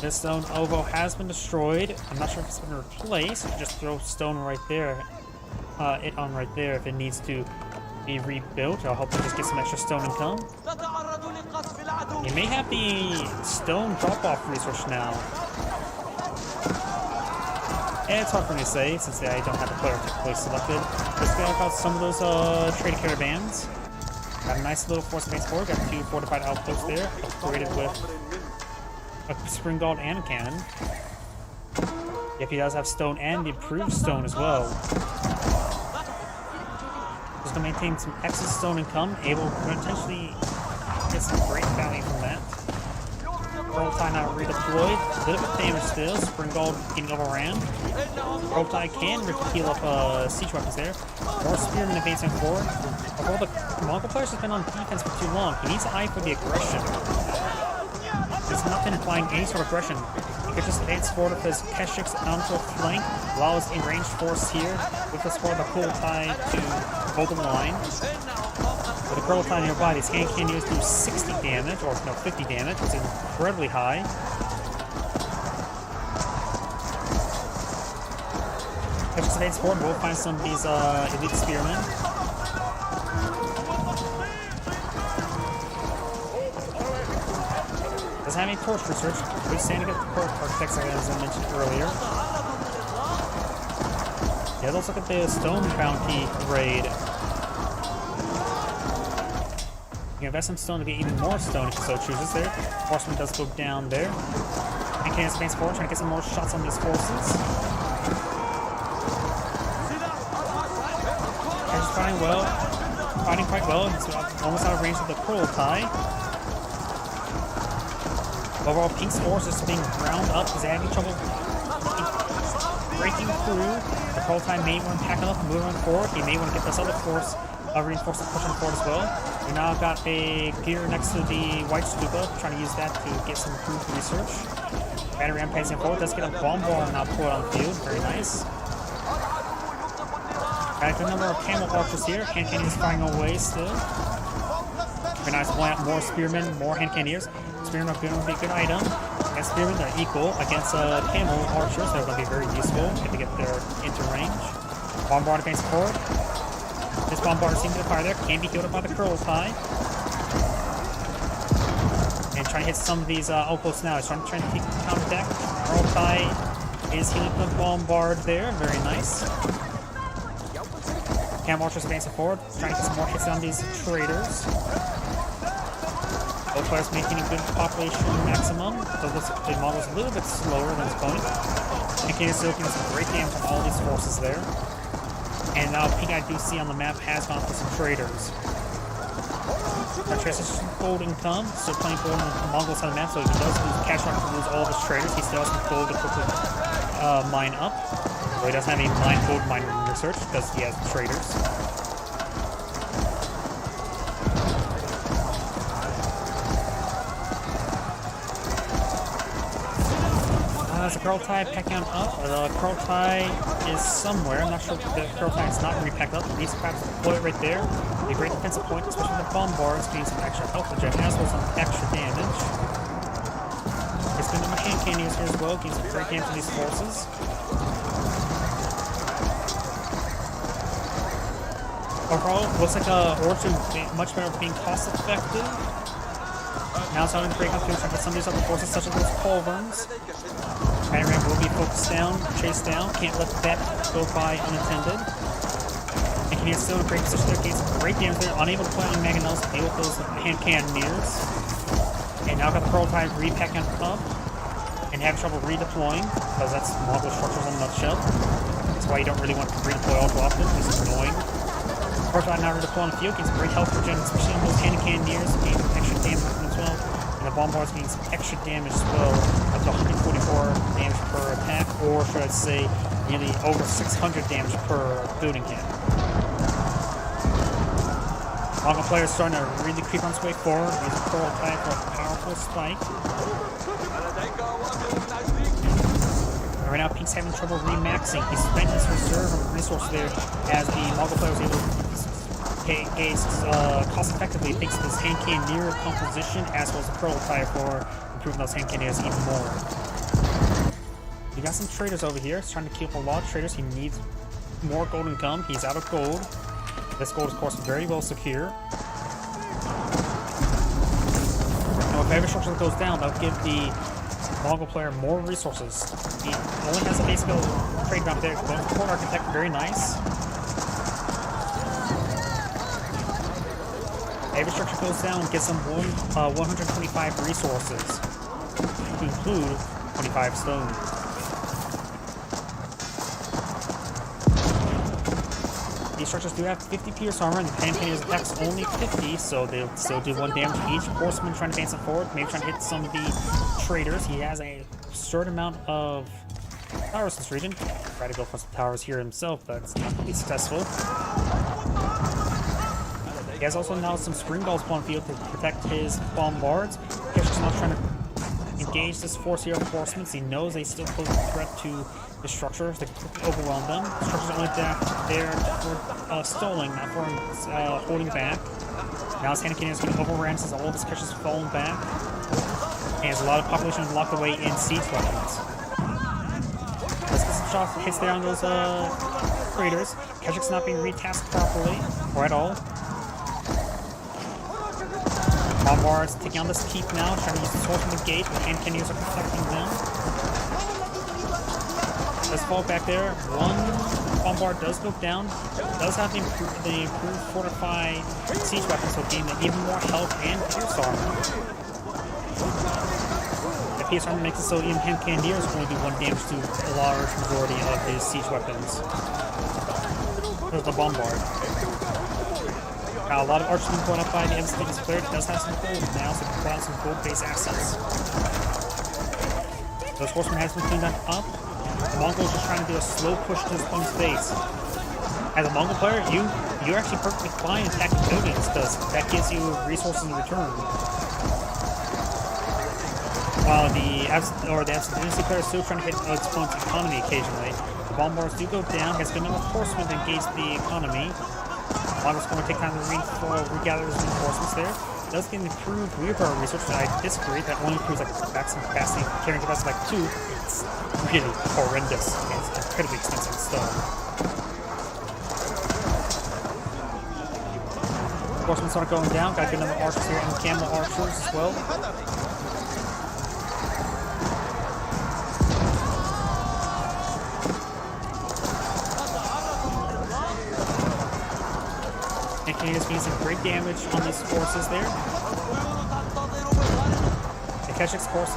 This stone oval has been destroyed. I'm not sure if it's been replaced. Just throw stone right there. It on right there if it needs to be rebuilt. I'll hope to just get some extra stone income. You may have the stone drop-off resource now. And it's hard for me to say since I don't have the player typically selected. Let's go about some of those trade caravans. Got a nice little force base forward. Got 2 fortified outposts there, upgraded with a spring guard and a cannon. Yep, he does have stone and the improved stone as well. Just to maintain some excess stone income, able to potentially get some great value from that. Kurultai now redeployed. A little bit of damage still. Spring Guard getting overran. Kurultai can heal up siege weapons there. More spearmen advancing forward. Although the Mongol players have been on defense for too long, he needs to eye for the aggression. He's not been applying any sort of aggression. He could just advance forward with his Keshiks onto a flank, allow his enraged force here with the sword of the Kurultai to hold the line. With the Kurultai nearby, these Hankineers do 60 damage, or no, 50 damage, which is incredibly high. Keshiks advance forward, we'll find some of these elite spearmen. Doesn't have any torch research. We're standing at the Court Architects as I mentioned earlier. Yeah, let's look at the stone bounty raid. You can invest some stone to get even more stone if you so chooses there. Horseman does go down there. And Canadians advance forward, trying to get some more shots on these forces. He's fighting quite well. He's almost out of range of the Kurultai. Overall, Pink's force is being ground up. He's having trouble breaking through. The Kurultai may want to pack up and move on forward. He may want to get this other force reinforcement pushing forward as well. We now got a gear next to the White Stupa, trying to use that to get some improved research. Battery Ram pacing forward. Does get a bomb bar now pulled on the field. Very nice. Got a good number of camel archers here. Hand cannoneers firing away still. Very nice. Pulling out more spearmen, more hand cannoneers. Spearmen are going to be a good item. And spearmen are equal against camel archers. They're going to be very useful if they get their into range. Bombard against forward. This bombard seems to fire there. Can be killed up by the Kurultai. And trying to hit some of these outposts now. He's trying to keep counterattack. Kurultai is hitting the bombard there. Very nice. Camel archers advancing forward. Trying to get some more hits on these traders. Both players maintaining good population maximum, so the model is a little bit slower than its opponent. And Canadian still getting some great damage from all these forces there. And now Pink, I do see on the map, has gone for some traders. Now Trace is gold income, still playing gold on the Mongol side of the map, so if he does lose cash rock to lose all of his traders, he still has some gold to quickly mine up. So he doesn't have any gold miner research because he has traders. The Kurultai packing on up. The Kurultai is somewhere. I'm not sure if the Kurultai is not repacked up. He needs to perhaps deploy it right there. A great defensive point, especially with the bombards, getting some extra health regen as well as some extra damage. There's been the machine cannoneers here as well, getting some great damage to these forces. Overall, looks like Ores are much better at being cost effective. Now it's starting to break up through some of these other forces, such as those Culverns. Battery Ram will be focused down, chased down. Can't let that go by unattended. And Canadians still in a great position there, getting some great damage there. Unable to play on Mangonels to deal with those hand cannoneers. And now got the Kurultai repacking up and having trouble redeploying, because that's Mongol structures in a nutshell. That's why you don't really want to redeploy all too often, because it's annoying. Kurultai now redeploying the field, getting some great health regen, especially on those hand cannoneers, getting some extra damage as well. And the bombards getting some extra damage as well, up to 144 damage per attack, or should I say, nearly over 600 damage per building cannon. Mongol players starting to really creep on its way forward, using Kurultai for a powerful spike. And right now, Pink's having trouble remaxing. He's spent his reserve of resources there as the Mongol player was able to gaze cost effectively thanks to this hand cannoneer composition as well as the Kurultai for improving those hand cannoneers even more. We got some traders over here. He's trying to keep a lot of traders. He needs more gold income. He's out of gold. This gold is, of course, very well secure. Now, if every structure goes down, that'll give the Mongol player more resources. He only has a basic trade route there. Going for Port Architect, very nice. Every structure goes down and gets them 125 resources, to include 25 stone. These structures do have 50 pierce armor, and the hand cannoneers attacks only 50, so they'll still do 1 damage to each. Horseman trying to advance it forward, maybe trying to hit some of the traders. He has a certain amount of towers in this region. Try to go for some towers here himself, but it's not going to be successful. He has also now some spring balls on the field to protect his bombards. Kesha's not trying to engage this force here of horsemen. He knows they still pose a threat to the structures to quickly overwhelm them. The structures are only there for stalling, not for holding back. Now his hand cannoneers getting overran since all of his Kesha's fallen back. And there's a lot of population locked away in siege weapons. Let's get some shots, hits there on those traders. Keshik's not being retasked properly, or at all. Bombards taking on this keep now, trying to use the sword from the gate, but hand cannoneers are protecting them. Let's fall back there. One bombard does go down. Does have the improved fortified siege weapon, so gaining even more health and pierce armor. The PS armor makes it so even hand cannoneers only do 1 damage to a large majority of his siege weapons. There's the bombard. Now, a lot of archers being blown up by the Evanston's player. It does have some gold now, so pull out some gold-based assets. Those horsemen has been cleaned up. The Mongol is just trying to do a slow push to his opponent's base. As a Mongol player, you're actually perfectly fine attacking buildings because that gives you resources in return. While the Dynasty player is still trying to hit its opponent's economy occasionally. The bombards do go down, has good enough horsemen to engage the economy. Mongols going to take time to regather his reinforcements there. It does get an improved wheelbarrow research, but I disagree. That only improves like maximum capacity, carrying capacity like 2. It's really horrendous. It's incredibly expensive still. Horsemen start going down. Got a good number of archers here and camel archers as well. He's getting some great damage on these forces there. The Keshiks, of course,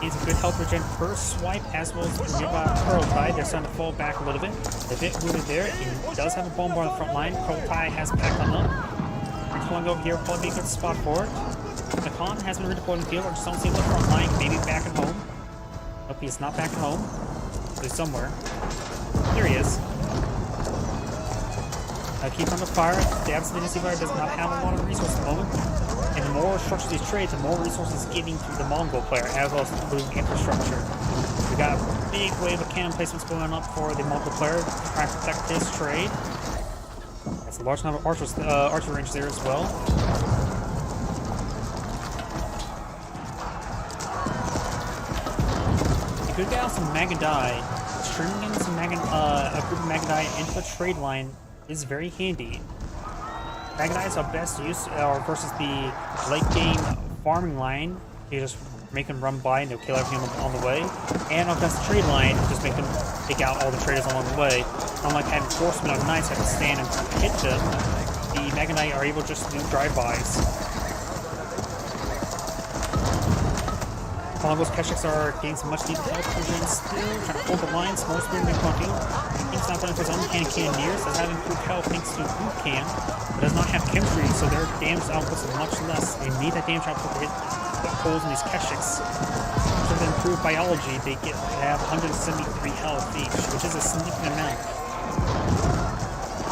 needs a good health regen per swipe, as well as nearby Kurultai. They're starting to fall back a little bit. A bit wounded there. He does have a bombard on the front line. Kurultai has packed on up. Redeploying over here will probably be a good spot for it. The Khan has been redeployed in the field. I just don't see him on the front line. Maybe back at home. Nope, he's not back at home. He's somewhere. Here he is. Keep on the fire. The Dynasty player does not have a lot of resources at the moment. And the more structures these trades, the more resources getting to the Mongol player, as well as including infrastructure. We got a big wave of cannon placements going up for the Mongol player to try and protect his trade. That's a large number of archer range there as well. A good guy on some Magadai. Streaming in some a group of Magadai into the trade line is very handy. Magadai is our best use versus the late game farming line. You just make them run by and they'll kill everything on the way. And against the trade line, just make them take out all the traders along the way. Unlike having horsemen or knights have to stand and hit them, the Magadai are able just to do drive-bys. Mongols Keshiks are getting some much needed health regen still, trying to hold the line. Small spear being pumping. He's not done for his own cannoneers, does have improved health thanks to boot camp, but does not have chemistry, so their damage output is much less. They need that damage output to hit the holes in these Keshiks. With improved biology, they have 173 health each, which is a significant amount.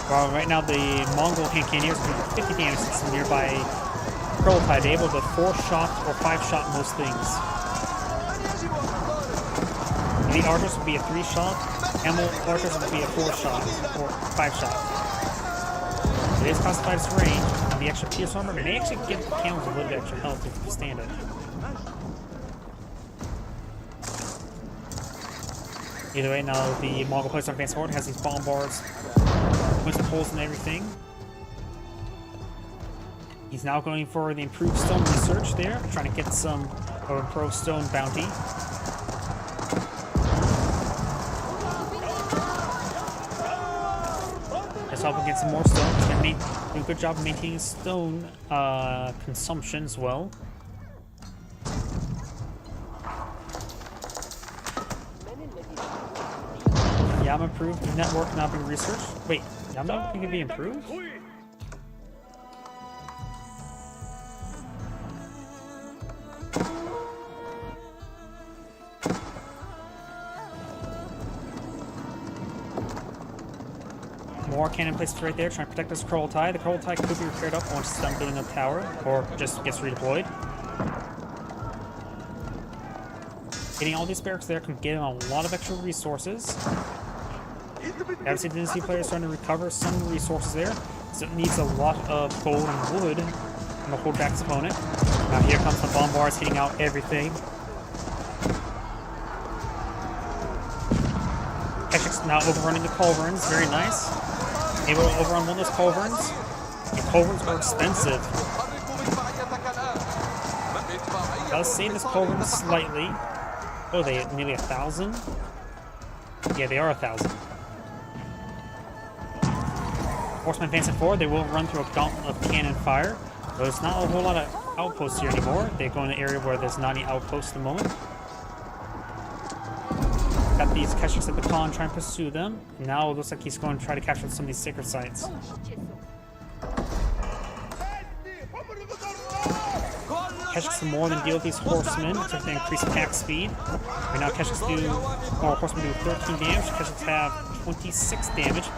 While right now the Mongol cannoneers do 50 damage to some nearby Kurultai, they're able to 4-shot or 5-shot most things. The archers would be a 3-shot, camel archers would be a 4-shot or 5-shot. It is cost 5's range, and the extra PS armor may actually give the camels a little bit extra health if you stand it. Either way, now the Mongol players on advanced horde has these bombards, with some holes and everything. He's now going for the improved stone research there, trying to get some improved stone bounty. Let's help him get some more stone. He's going to do a good job of maintaining stone consumption as well. Yama improved. Network now being researched. Wait, Yama can be improved? More cannon placed right there, trying to protect this Kurultai. The Kurultai could be repaired up once it's done building a tower, or just gets redeployed. Getting all these barracks there can get him a lot of extra resources. Obviously, the Dynasty player is starting to recover some resources there, so it needs a lot of gold and wood from the hold back his opponent. Now here comes the bombards hitting out everything. Keshiks now overrunning the culverins, very nice. Able to overrun one of those culverins. The culverins are expensive. Does save this culverin slightly. Oh, they at nearly 1,000? Yeah, they are 1,000. Horsemen advancing forward, they will run through a gauntlet of cannon fire. But it's not a whole lot of outposts here anymore. They go in an area where there's not any outposts at the moment. Got these Keshiks at the Khan trying to pursue them. Now it looks like he's going to try to capture some of these sacred sites. Keshiks do more than deal with these horsemen, so they increase attack speed. Right now Keshiks do, or horsemen do 13 damage. Keshiks have 26 damage,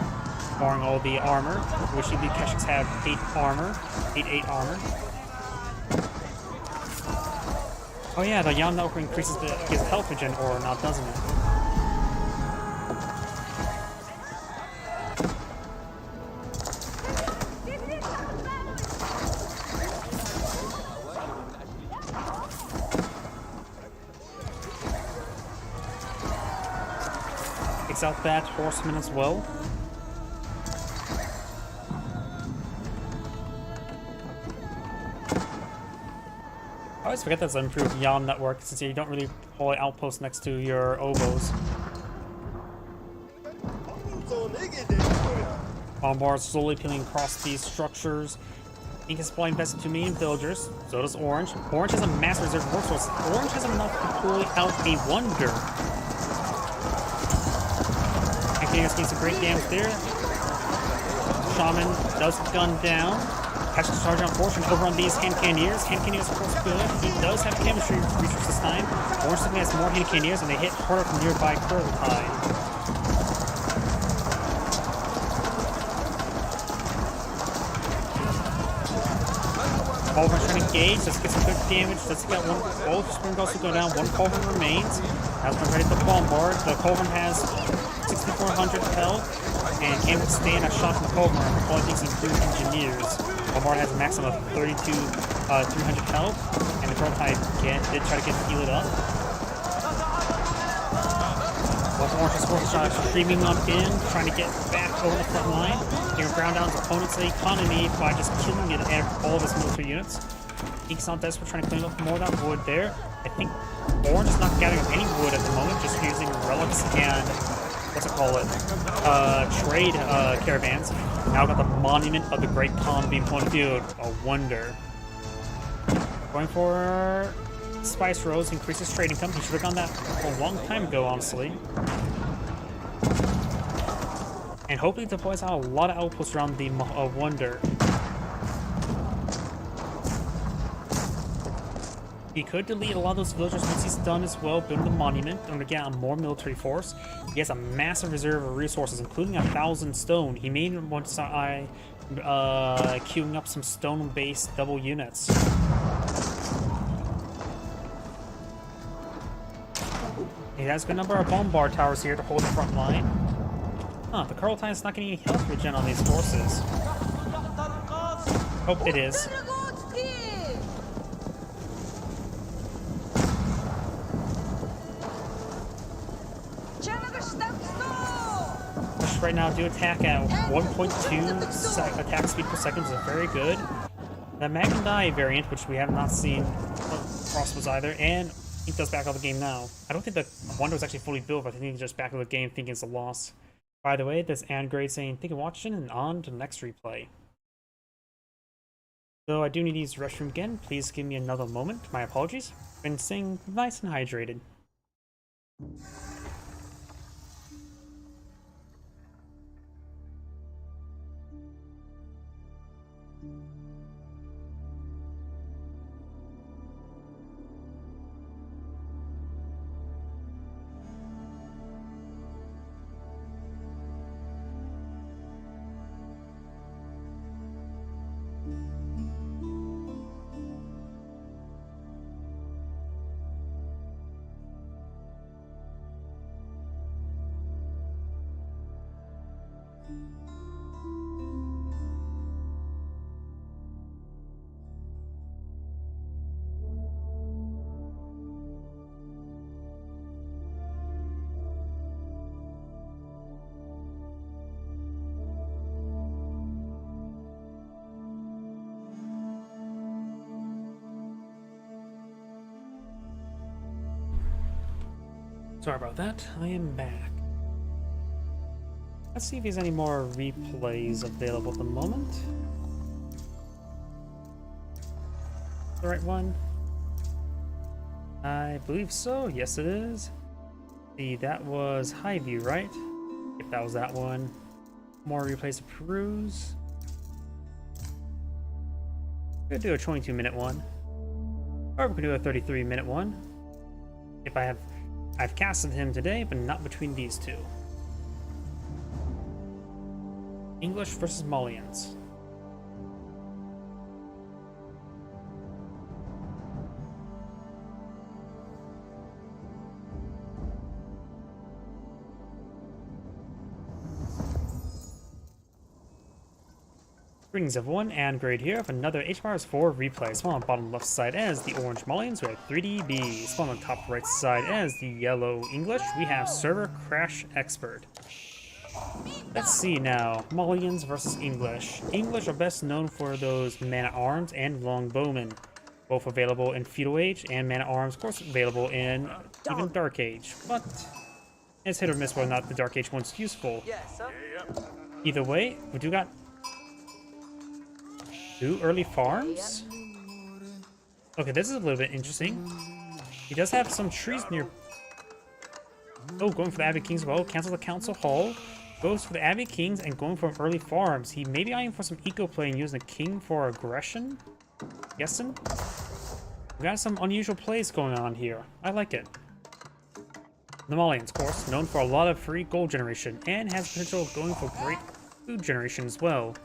barring all the armor, which the Keshiks have 8 armor. Oh yeah, the Yam Network increases his health regen aura now, doesn't it? Takes out that horseman as well. I always forget that's an improved Yam network, since you don't really deploy outposts next to your oboes. Bombard slowly peeling across these structures. Ink is supplying best to main villagers. So does Orange. Orange has a massive reserve of workforce. Orange has enough to deploy out a Wonder. Anthony's getting some great damage there. Shaman does gun down. Keshiks charge on Fortune over on these Hand Cannoneers. Hand Cannoneers, of course, good. He does have chemistry research this time. Orange simply has more Hand Cannoneers, and they hit harder from nearby Kurltai. Culverin trying to engage. Let's get some good damage. Let's get one. Both Spring also go down. One Culverin remains. Now it's ready to bombard. The Culverin has 6,400 health and can withstand a shot from the Culverin. All these improved engineers. Bombard has a maximum of 300 health, and the Kurltai did try to heal it up. Orange's forces are streaming on in, trying to get back over the front line. He can ground down his opponent's economy by just killing it and all of his military units. Ink's not desperate, trying to clean up more of that wood there. I think Orange is not gathering up any wood at the moment, just using relics and trade caravans. Now got the Monument of the Great Khan being pointed field. A wonder. Going for Spice Rose, increases trade income. He should have done that a long time ago, honestly. And hopefully deploys out a lot of outposts around the Wonder. He could delete a lot of those villagers once he's done as well, building the monument, and get a more military force. He has a massive reserve of resources, including 1,000 stone. He may want to start queuing up some stone-based double units. He has a good number of bombard towers here to hold the front line. Huh, the Kurltai is not getting any health regen on these forces. Oh, it is. Push right now do attack at 1.2 attack speed per second, is very good. The Magnum variant, which we have not seen crossbows either, and he does back out the game now. I don't think the Wonder was actually fully built, but I think he just back out the game thinking it's a loss. By the way, this Angrade saying, thank you for watching, and on to the next replay. Though I do need to use the restroom again, please give me another moment. My apologies. Been staying nice and hydrated. Sorry about that, I am back. Let's see if there's any more replays available at the moment. The right one? I believe so. Yes, it is. See, that was Highview, right? If that was that one. More replays to peruse. We're gonna do a 22-minute one. Or we can do a 33-minute one. If I've casted him today, but not between these two. English versus Malians. Greetings everyone, and Grade here of another HMRS4 replay. Spawn on the bottom left side as the orange Malians, we have 3DB. Spawn on the top right side as the yellow English, we have Server Crash Expert. Let's see now, Malians versus English. English are best known for those Man-at-Arms and Longbowmen, both available in Feudal Age, and Man-at-Arms, of course, available in even Dark Age, but it's hit or miss whether or not the Dark Age one's useful. Either way, we do got 2 early farms? Okay, this is a little bit interesting. He does have some trees near... Oh, going for the Abbey Kings as well. Cancel the Council Hall. Goes for the Abbey Kings and going for early farms. He may be eyeing for some eco play and using the King for aggression? Guessing? We got some unusual plays going on here. I like it. The Malians, of course, known for a lot of free gold generation and has potential of going for great food generation as well.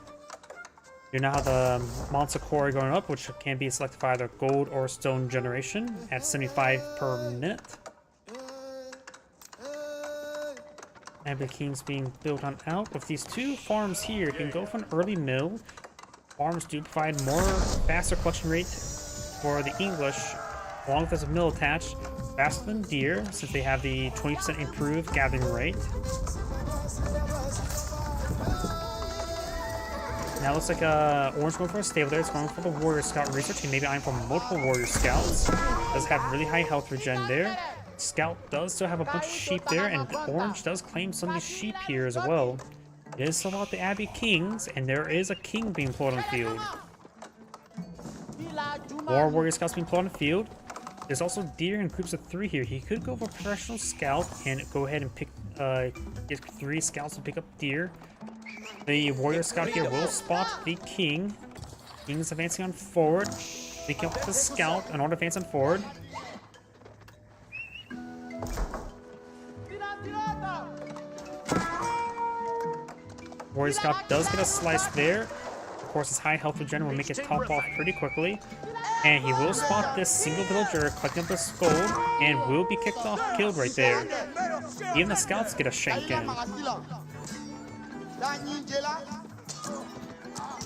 You now have the Monster Quarry going up, which can be selected for either gold or stone generation at 75 per minute. Abbey Kings being built on out. With these 2 farms here, you can go for an early mill. Farms do provide more faster collection rate for the English, along with there's a mill attached, faster than deer, since they have the 20% improved gathering rate. Now it looks like Orange going for a stable there. It's going for the Warrior Scout research. He may be eyeing for multiple Warrior Scouts. Does have really high health regen there. Scout does still have a bunch of sheep there, and Orange does claim some of these sheep here as well. It is still about the Abbey Kings, and there is a king being deployed on the field. More Warrior Scouts being deployed on the field. There's also deer in groups of 3 here. He could go for Professional Scout and go ahead and pick get 3 scouts to pick up deer. The Warrior Scout here will spot the King. King's advancing on forward. Picking up the Scout in order to advance on forward. Warrior Scout does get a slice there. Of course, his high health regen will make it top off pretty quickly. And he will spot this single villager collecting up this gold and will be kicked off, killed right there. Even the Scouts get a shank in.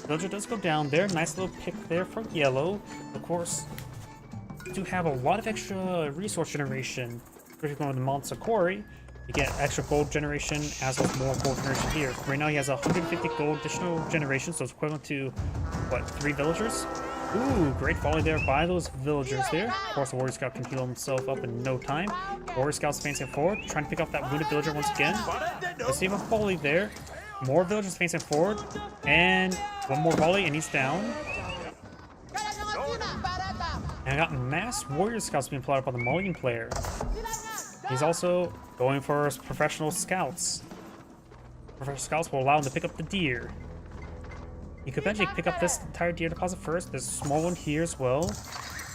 Villager does go down there. Nice little pick there for yellow. Of course, we do have a lot of extra resource generation. If you're going with the Monster Quarry, you get extra gold generation as well as more gold generation here. Right now he has 150 gold additional generation, so it's equivalent to, what, 3 villagers? Ooh, great volley there by those villagers there. Of course, the Warrior Scout can heal himself up in no time. Warrior Scout's advancing forward, trying to pick up that wounded villager once again. Let's see if a volley there. More villagers advancing forward, and one more volley, and he's down. And I got mass Warrior Scouts being plotted by the Malian player. He's also going for his Professional Scouts. Professional Scouts will allow him to pick up the deer. He could eventually pick up this entire deer deposit first. There's a small one here as well.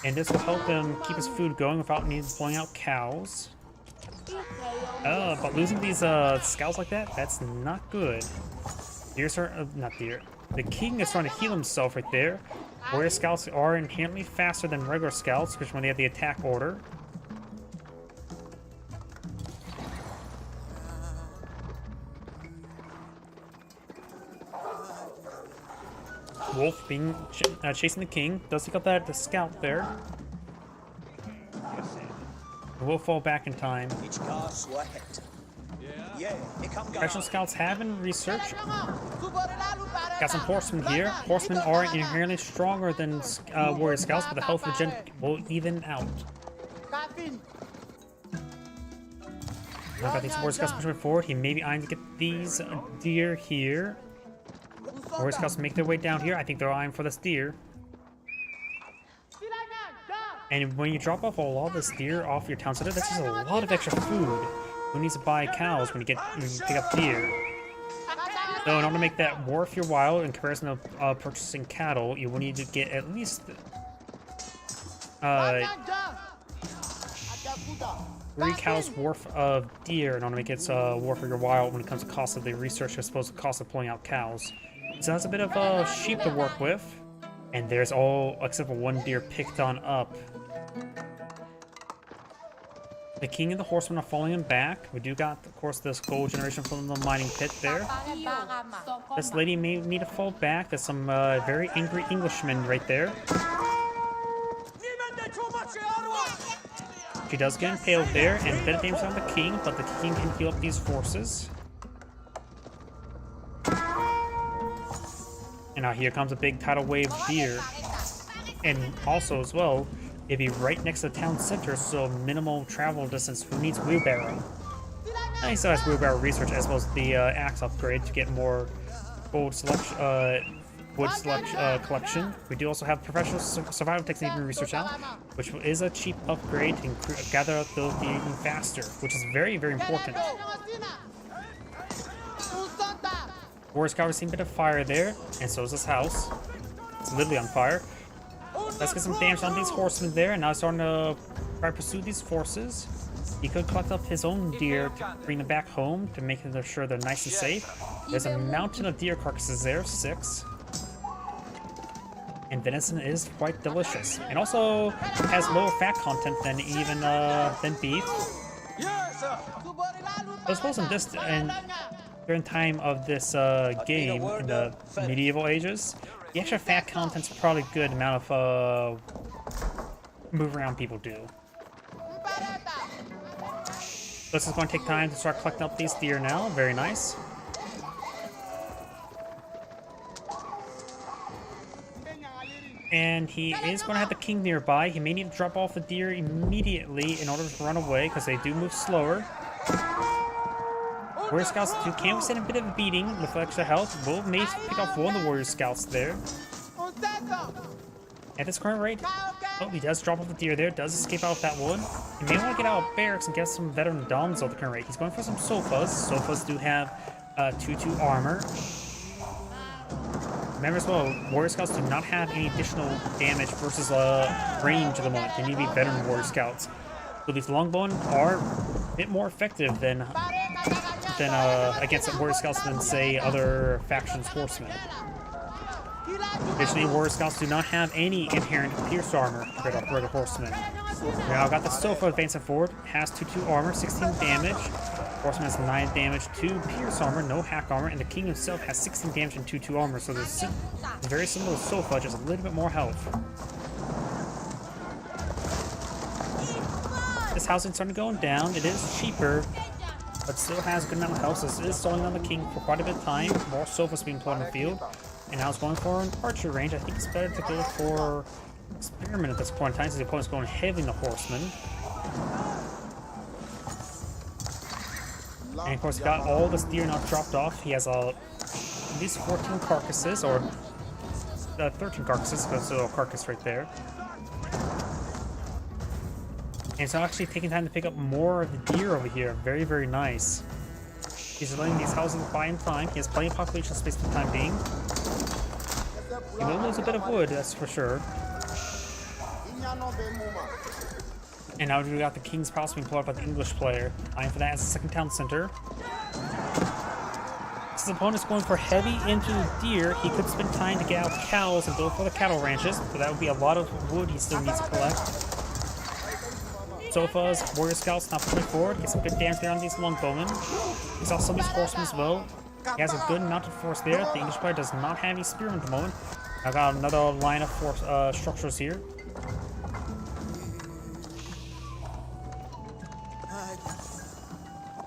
And this will help him keep his food going without needing to pulling out cows. But losing these scouts like that, that's not good. Deers are, not deer. The King is trying to heal himself right there. Warrior Scouts are inherently faster than regular Scouts, which when they have the attack order. Wolf being chasing the King. Does pick up the Scout there. Will fall back in time. Professional Scouts have in research. Got some Horsemen here. Horsemen are inherently stronger than Warrior Scouts, but the health regen will even out. Now got these Warrior Scouts pushing forward. He may be eyeing to get these deer here. Warrior Scouts make their way down here. I think they're eyeing for this deer. And when you drop off all this deer off your town center, that's just a lot of extra food. Who needs to buy cows when you pick up deer? So in order to make that worth your while in comparison to purchasing cattle, you will need to get at least 3 cows worth of deer in order to make it worth your while when it comes to cost of the research as opposed to cost of pulling out cows. So that's a bit of sheep to work with. And there's all except for 1 deer picked on up. The king and the horsemen are falling him back. We do got, of course, this gold generation from the mining pit there. This lady may need to fall back. There's some very angry Englishmen right there. She does get impaled there, and a bit of damage on the king, but the king can heal up these forces. And now here comes a big tidal wave of deer. And also, as well, it'd be right next to the town center, so minimal travel distance. Who needs wheelbarrow? And he still has wheelbarrow research as well as the axe upgrade to get more gold selection, wood collection. We do also have professional survival technique research out, which is a cheap upgrade to gather up the deer even faster, which is very, very important. Warrior Scout has seen a bit of fire there, and so is this house. It's literally on fire. Let's get some damage on these horsemen there, and now starting to try to pursue these forces. He could collect up his own deer to bring them back home to make sure they're nice and safe. There's a mountain of deer carcasses there, 6. And venison is quite delicious, and also has lower fat content than even than beef. I suppose in this during time of this game in the medieval ages, the extra fat content's probably a good amount of move around people do. This is going to take time to start collecting up these deer now. Very nice. And he is going to have the king nearby. He may need to drop off the deer immediately in order to run away, because they do move slower. Warrior Scouts can withstand a bit of a beating with extra health. Will may pick off one of the Warrior Scouts there. At this current rate, oh, he does drop off the deer there. Does escape out with that one. He may want to get out of barracks and get some veteran Doms at the current rate. He's going for some Sofas. Sofas do have 2-2 armor. Remember as well, Warrior Scouts do not have any additional damage versus range at the moment. They need to be veteran Warrior Scouts. So these Longbone are a bit more effective than against Warrior Scouts than, say, other factions' horsemen. Additionally, Warrior Scouts do not have any inherent pierce armor compared to regular horsemen. Now, got the Sofa advancing forward, has 2-2 armor, 16 damage. Horseman has 9 damage, 2 pierce armor, no hack armor, and the king himself has 16 damage and 2-2 armor, so it's very similar to Sofa, just a little bit more health. This housing's starting going down. It is cheaper, but still has a good amount of health, so this is stalling on the king for quite a bit of time. More Sofas being put on the field, and now it's going for an archer range. I think it's better to go for experiment at this point in time, since the opponent's going heavily in the horseman. And of course, got all this deer now dropped off. He has at least 14 carcasses, or 13 carcasses, because there's a little carcass right there. And it's actually taking time to pick up more of the deer over here. Very, very nice. He's letting these houses buy in time. He has plenty of population space for the time being. He will lose a bit of wood, that's for sure. And now we got the King's Palace being pulled up by the English player. Eyeing for that as a second town center. Since the opponent's going for heavy into the deer, he could spend time to get out the cows and build for the cattle ranches. So that would be a lot of wood he still needs to collect. Sofas, Warrior Scouts not pushing forward. Get some good damage there on these Longbowmen. He saw some of these horsemen as well. He has a good mounted force there. The English player does not have any spearmen at the moment. I've got another line of force, structures here.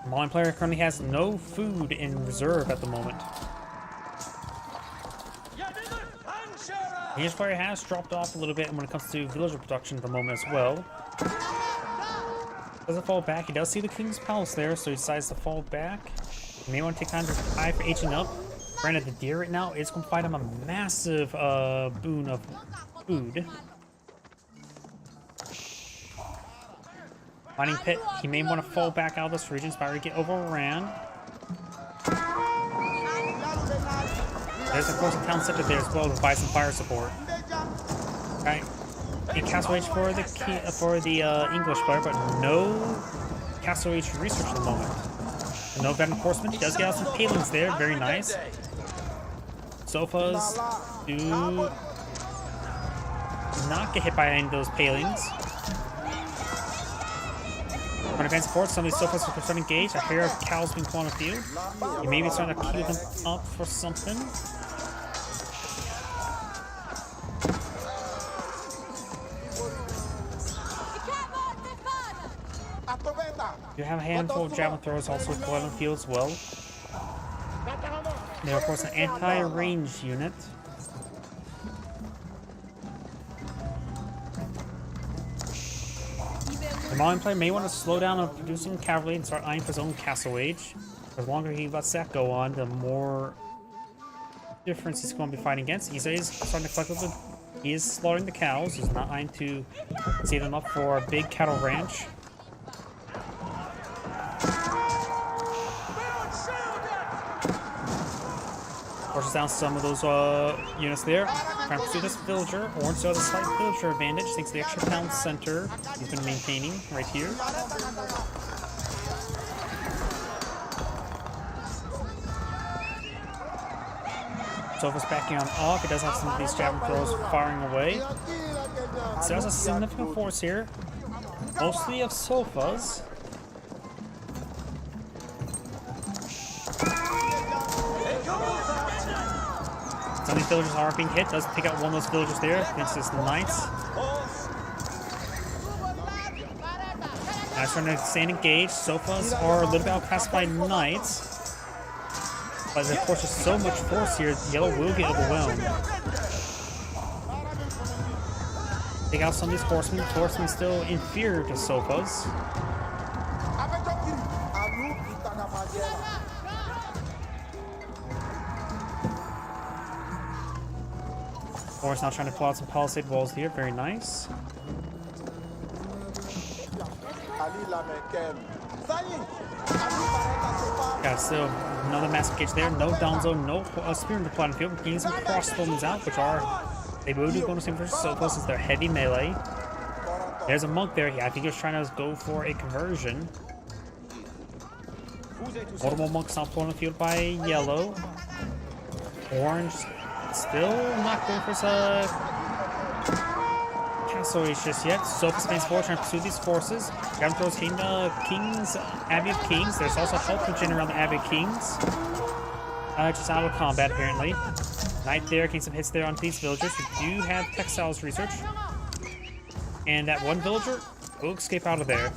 The Malian player currently has no food in reserve at the moment. The English player has dropped off a little bit when it comes to villager production at the moment as well. Doesn't fall back. He does see the King's Palace there, so he decides to fall back. He may want to take time to eye for aging up. Granted, the deer right now is going to provide him a massive boon of food. Mining pit. He may want to fall back out of this region. Spire get overran. There's of course a town center there as well to provide some fire support. Alright. A Castle Age for the English player, but no Castle Age research at the moment. And no veteran horseman. He does get out some palings there, very nice. Sofas do not get hit by any of those palings. On advanced support, some of these sofas are starting to engage. I hear cows being put on the field. You may be starting to queue them up for something. You have a handful of javelin throwers also deployed on the field as well. They're of course an anti-range unit. The Malian player may want to slow down on producing cavalry and start eyeing for his own Castle Age. The longer he lets that go on, the more difference he's going to be fighting against. He is starting to collect with he is slaughtering the cows. He's not eyeing to save them up for a big cattle ranch. Forces down some of those units there. Trying to pursue this villager. Orange still has a slight villager advantage thanks to the extra town center he's been maintaining right here. Sofa's backing on off. He does have some of these javelin throws firing away. So there's a significant force here. Mostly of Sofas. Some of these villagers are being hit. Does pick out one of those villagers there against his knights. Now trying to stay engaged. Sofas are a little bit outclassed by knights. But of course, there's so much force here, yellow will get overwhelmed. Take out some of these horsemen. Horsemen still inferior to Sofas. Horse now trying to pull out some palisade walls here. Very nice. Got still another massive cage there. No Donzo, no spear in the plotting field. Getting some crossbows out, which are they will do bonus for Sofas since they're heavy melee. There's a monk there. Yeah, I think he was trying to go for a conversion. Multiple monks now put on the field by yellow. Orange still not going for his Castle Age just yet. Sofa stands forward trying to pursue these forces. Gavin throws hitting the Kings, Abbey of Kings. There's also help legend around the Abbey of Kings. Just out of combat apparently. Knight there, getting some hits there onto these villagers. We do have textiles research. And that one villager will escape out of there.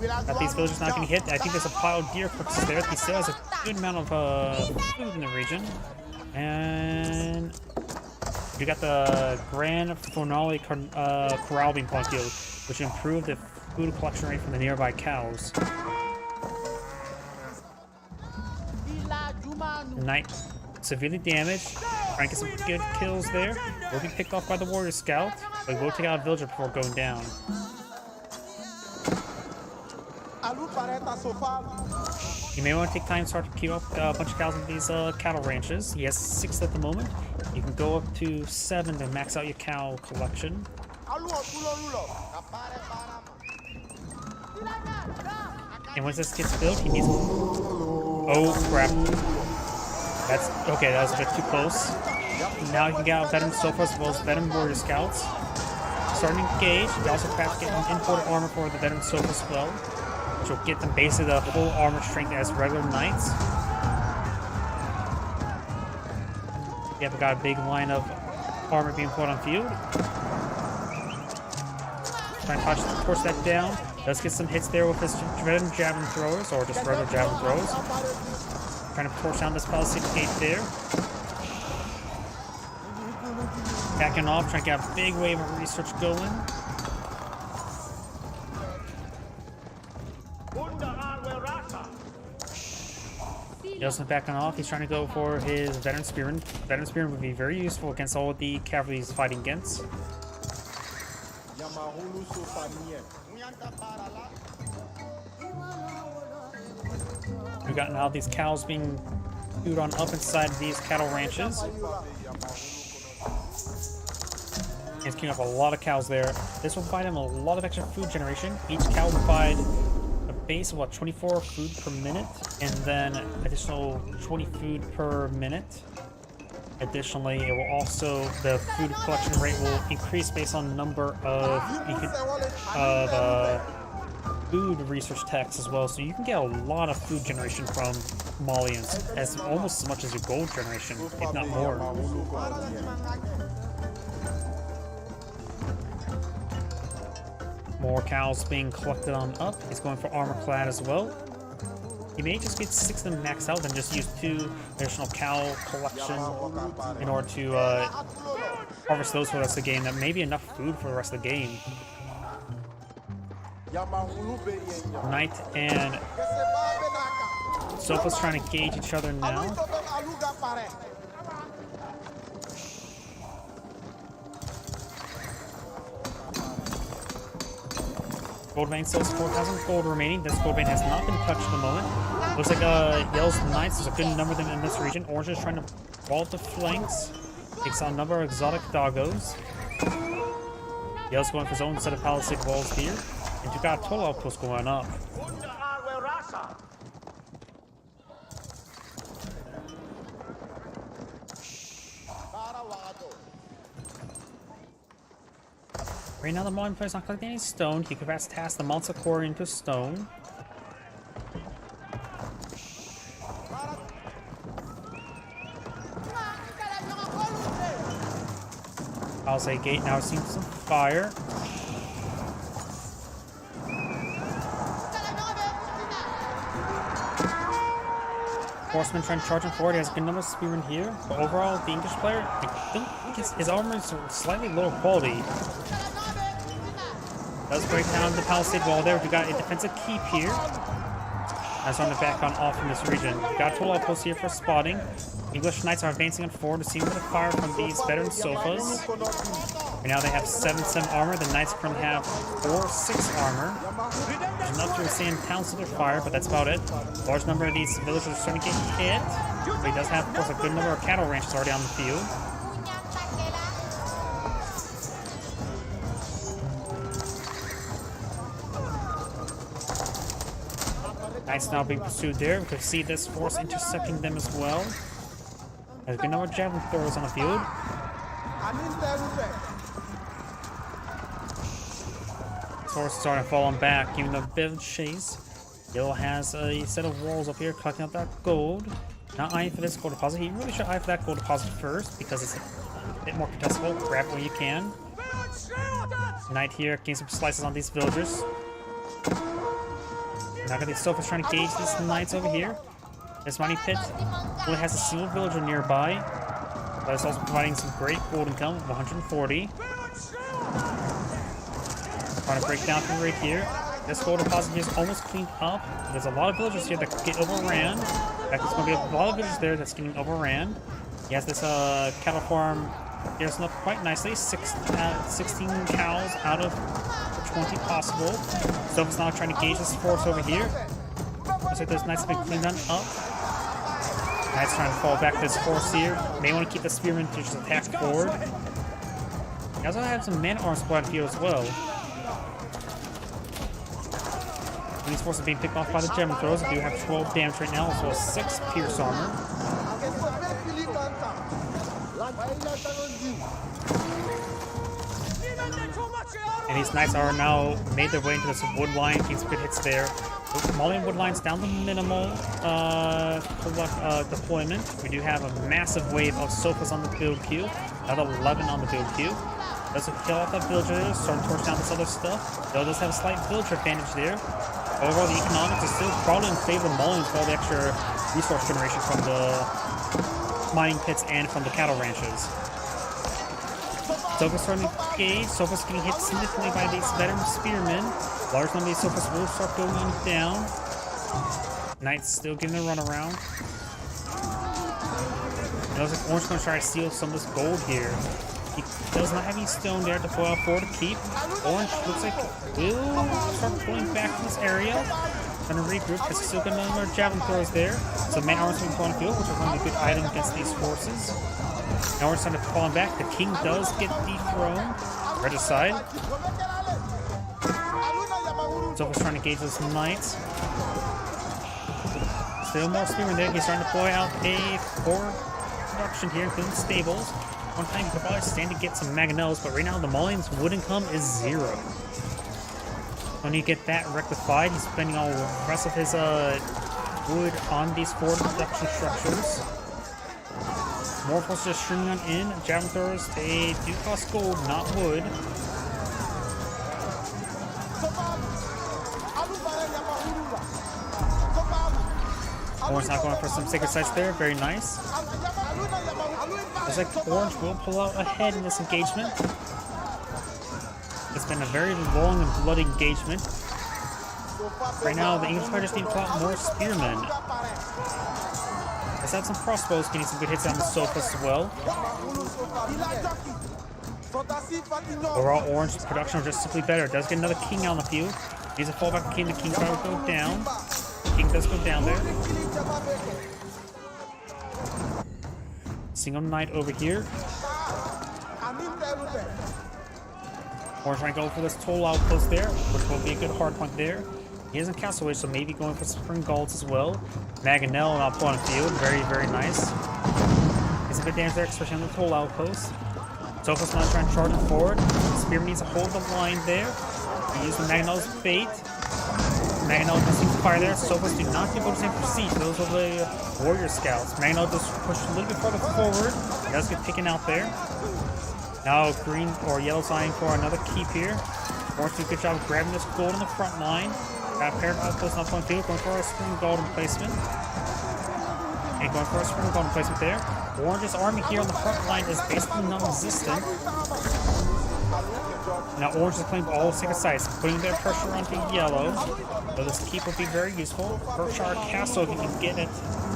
Got these villagers not getting hit. I think there's a pile of deer corpses there. He still has a good amount of food in the region. And you got the Grand Fornali Corral being put on field, which improved the food collection rate from the nearby cows. The knight severely damaged. Trying to get some good kills there. Will be picked off by the warrior scout, but will take out a villager before going down. You may want to take time to start to queue up a bunch of cows in these cattle ranches. He has 6 at the moment. You can go up to 7 to max out your cow collection. And once this gets built, he needs... Oh, crap. That's... Okay, that was a bit too close. Now you can get out veteran Sofas as well as veteran warrior scouts. Starting to engage. You also perhaps get an imported armor for the veteran Sofas as well, which will get them basically the full armor strength as regular knights. Yeah, we got a big line of armor being put on field. Trying to push that down. Does get some hits there with his veteran javelin throwers, or just regular javelin throws. Trying to push down this palisade gate there. Backing off, trying to get a big wave of research going. He also backing off. He's trying to go for his veteran spearman. Veteran spearman would be very useful against all of the cavalry he's fighting against. We've got now these cows being queued on up inside these cattle ranches. It's queuing up a lot of cows there. This will provide them a lot of extra food generation. Each cow will provide a base of, 24 food per minute, and then additional 20 food per minute. Additionally, it will also, the food collection rate will increase based on the number of food research techs as well. So you can get a lot of food generation from Malians, as almost as much as your gold generation, if not more. More cows being collected on up. He's going for armor clad as well. He may just get 6 of them maxed out and just use 2 additional cow collection in order to harvest those for the rest of the game. That may be enough food for the rest of the game. Knight and Sofa's trying to gauge each other now. Gold vein still has 4,000 gold remaining. This gold vein has not been touched at the moment. Looks like Yellow's Knights is a good number of them in this region. Orange is trying to wall up the flanks. Takes on a number of exotic doggos. Yellow's going for his own set of palisade walls here. And you got a total outpost going up. Right now, the Malian player is not collecting any stone. He could perhaps task the Monster Core into stone. Palisade Gate now seeing some fire. Horseman trying to charge him forward. He has a good number of spearmen here. But overall, the English player, I think his armor is slightly lower quality. Does break down the palisade wall there. We got a defensive keep here. As on the back on off in this region. We got a total outpost here for spotting. English Knights are advancing on forward to see the fire from these veteran Sofas. Right now they have 7 armor. The Knights currently have 4-6 armor. There's enough to withstand pounds of their fire, but that's about it. A large number of these villagers are starting to get hit. But he does have, of course, a good number of cattle ranches already on the field. Knights now being pursued there. We could see this force intercepting them as well. There's a good number of javelin throwers on the field. This horse is starting to fall on back, giving them a bit of chase. Yellow has a set of walls up here collecting up that gold. Not eyeing for this gold deposit. He really should eye for that gold deposit first because it's a bit more contestable. Grab it when you can. Knight here getting some slices on these villagers. Now got these Sofas trying to gauge these Knights over here. This mining pit only has a single villager nearby, but it's also providing some great gold income of 140. Trying to break down from right here. This gold deposit here is almost cleaned up. There's a lot of villagers here that could get overran. In fact, there's going to be a lot of villagers there that's getting overran. He has this cattle farm garrisoned up quite nicely. 16 cows out of 20 possible. Sofa's now trying to gauge this force over here. Looks like those Knights have been cleaned up. Knights trying to fall back to this force here. May want to keep the spearmen to just attack forward. He also have some man-at-arms squad here as well. These forces are being picked off by the Gem Throws. They do have 12 damage right now, as well as 6 pierce armor. And these Knights are now made their way into this wood line, getting some good hits there. Malian wood line's down to minimal deployment. We do have a massive wave of Sofas on the build queue. Another 11 on the build queue. Does kill off that villager, starting to torch down this other stuff. Though it does have a slight villager advantage there. Overall, the economics is still probably in favor of Malian for all the extra resource generation from the mining pits and from the cattle ranches. Sofa's starting to engage. Sofa's getting hit significantly by these veteran spearmen. Large number of these Sofas will start going down. Knights still getting a run around. It looks like Orange going to try to steal some of this gold here. He does not have any stone there to pull out for to keep. Orange looks like will start pulling back from this area. Trying to regroup, because he's still got another javelin throws there. So man armor's going to go on the field, which is going to be a good item against these forces. Now we're starting to fall back. The king does get dethroned. Red aside. Zofa's trying to engage those knights. Still more spearmen there. He's starting to deploy out a forward production here, including stables. One time he could probably stand to get some mangonels, but right now the Mullions wood income is 0. When you get that rectified, he's spending all the rest of his wood on these forward production structures. More forces just streaming on in. Javelin throwers, they do cost gold, not wood. Orange not going for some sacred sites there. Very nice. Looks like Orange will pull out ahead in this engagement. It's been a very long and bloody engagement. Right now, the English players just need to pull out more spearmen. Let's have some crossbows getting some good hits on the Sophos as well. Overall, Orange production is just simply better. It does get another king on the field. Needs a fallback king. The king's going to go down. King does go down there. Single knight over here. Orange might go for this toll outpost there, which will be a good hard point there. He is in Castle Age, so maybe going for Spring Galds as well. Mangonel now put on field. Very, very nice. Gets a bit damage there, especially on the toll outpost. Sophos now trying to charge him forward. Spearman needs to hold the line there. He used the Mangonel's bait. Mangonel just seems to fire there. Sophos do not get bonus for siege. Those are the warrior scouts. Mangonel just pushed a little bit further forward. He does get taken out there. Now green or yellow sign for another keep here. Orange do a good job of grabbing this gold on the front line. Got a pair of outposts on point field, going for a spring golden placement. And going for a spring golden placement there. Orange's army here on the front line is basically non-existent. Now Orange has claimed all sacred sites, putting their pressure onto yellow. So this keep will be very useful. Berkshire Castle, if you can get it,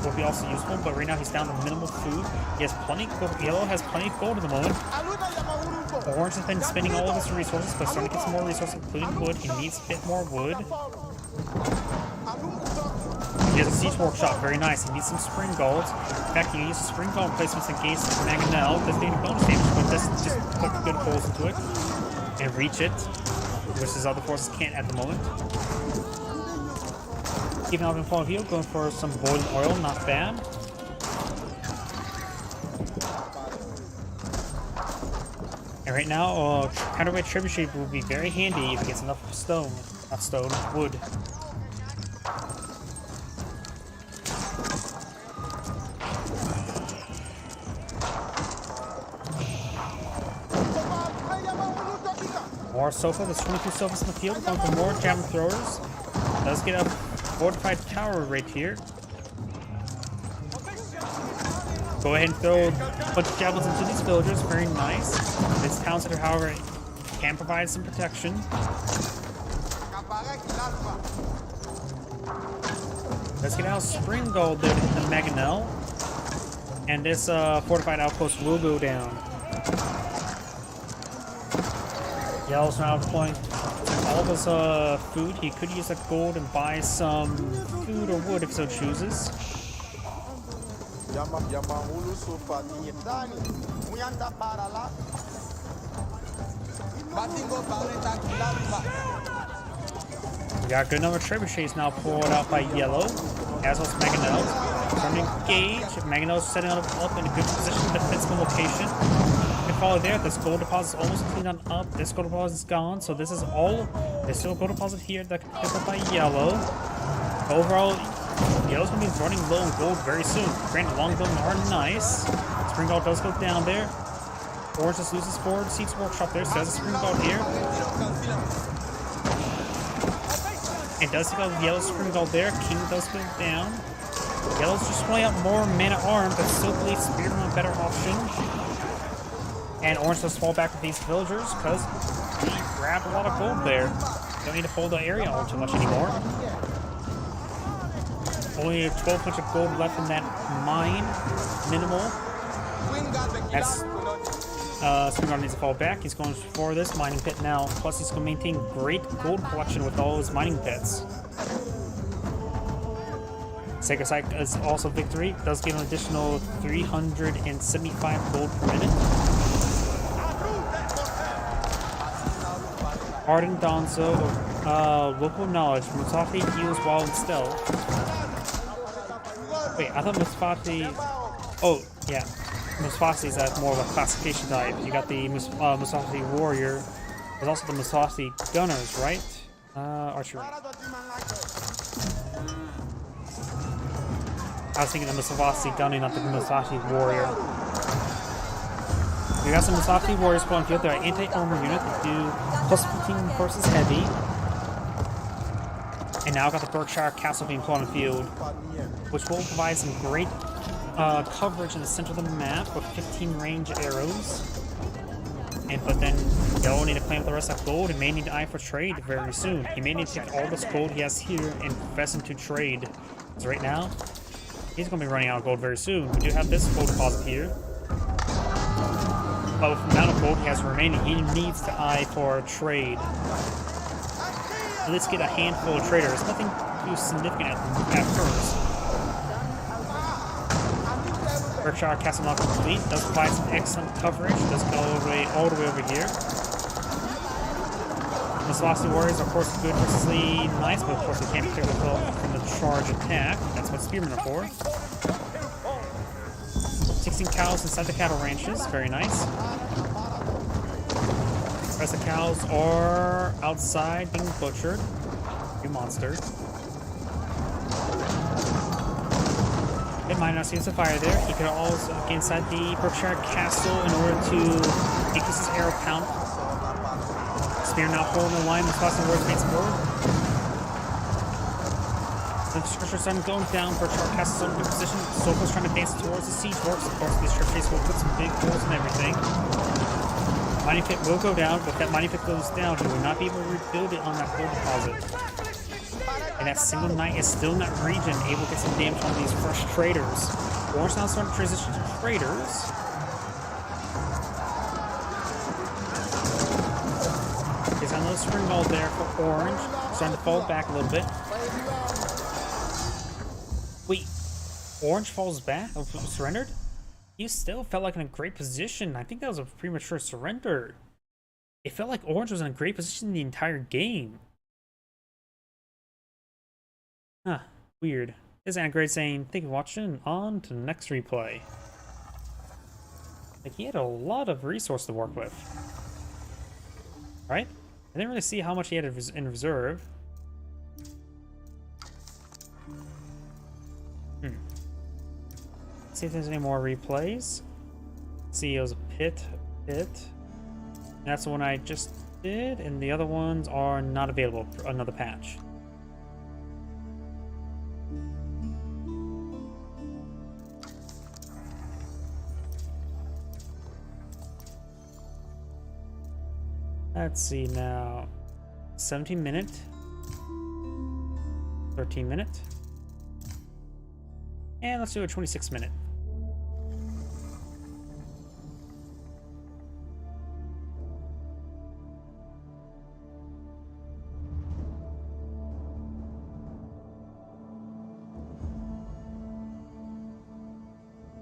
will be also useful. But right now he's down to minimal food. He has plenty of gold. Yellow has plenty of gold at the moment. Orange has been spending all of his resources, but starting to get some more resources, including wood. He needs a bit more wood. He has a siege workshop, very nice. He needs some spring golds. In fact, he uses spring gold placements against Mangonel. Doesn't need a bonus damage, but does just put good holes into it and reach it, which his other forces can't at the moment. Keeping out in point of view, going for some boiling oil, not bad. And right now, counterweight trebuchet will be very handy if he gets enough stone. Not stone, wood. More Sofa, there's 22 Sofas in the field, going for more javelin throwers. Does get a fortified tower right here. Go ahead and throw a bunch of javelins into these villagers, very nice. This town center, however, can provide some protection. Let's get out Spring Gold there to hit the Mangonel. And this fortified outpost will go down. Yellow's now deploying all of his food. He could use that gold and buy some food or wood if so chooses. We got a good number of trebuchets now pulled out by Yellow, as well as Mangonel. Trying to engage. Mangonel's setting up in a good position, defensible location. Follow there. This gold deposit is almost cleaned on up. This gold deposit is gone, so this is all. There's still a gold deposit here that can pick up by Yellow. Overall, Yellow's gonna be running low on gold very soon. Granted, long gold are nice. Spring Gold does go down there. Orange just loses forward. Siege workshop there. So there's a Spring Gold here. It does go Yellow Spring Gold there. King does go down. Yellow's just pulling out more man-at-arms, but still believes Spearman a better option. And Orange does fall back with these villagers because he grabbed a lot of gold there. Don't need to hold the area all too much anymore. Only 12 bunch of gold left in that mine. Minimal. That's Springard needs to fall back. He's going for this mining pit now. Plus, he's going to maintain great gold collection with all his mining pits. Sacred Site is also victory. Does give an additional 375 gold per minute. Arden Donzo, local knowledge. Mustafi heals while in stealth. Wait, I thought Mustafi. Oh, yeah. Mustafi is more of a classification type. You got the Mustafi Warrior. There's also the Mustafi Gunners, right? Archery. I was thinking the Mustafi Gunning, not the Mustafi Warrior. We got some Mustafi Warriors going field. They're an anti-armor unit that do plus 15 versus heavy. And now I've got the Berkshire Castle being put on the field, which will provide some great coverage in the center of the map with 15 range arrows. But then they'll need to claim the rest of that gold and may need to eye for trade very soon. He may need to take all this gold he has here and invest into trade. So right now, he's going to be running out of gold very soon. We do have this gold deposit here. But with the amount of gold he has remaining, he needs to eye for trade. At least get a handful of traders. Nothing too significant at first. Berkshire Castle not complete. Does provide some excellent coverage. Does go all the way over here. The Celestial Warriors, of course, good versus the Knights, but of course they can't clear the field from the charge attack. That's what Spearmen are for. 16 cows inside the cattle ranches. Very nice. The rest of the cows are outside being butchered. You monster. Good miner seems to fire there. He could also get inside the Berkshire Castle in order to increase his arrow count. Spear now holding the line. The Celestial Warriors made some forward. The structure sun going down. Berkshire Castle's in good position. Soko's trying to advance towards the siege works. Of course, these structures will put some big holes in everything. Mining pit will go down, but if that mining pit goes down, he will not be able to rebuild it on that gold deposit. And that single knight is still in that region, able to get some damage on these fresh traders. Orange now starting to transition to traders. There's another spring ball there for Orange. Starting to fall back a little bit. Wait, Orange falls back? Surrendered? He still felt like in a great position. I think that was a premature surrender. It felt like Orange was in a great position the entire game. Huh, weird. This is Angrade saying, thank you for watching, on to the next replay. Like, he had a lot of resource to work with. Right? I didn't really see how much he had in reserve. See if there's any more replays. CEO's pit. And that's the one I just did, and the other ones are not available for another patch. Let's see now. 17 minute. 13 minute. And let's do a 26 minute.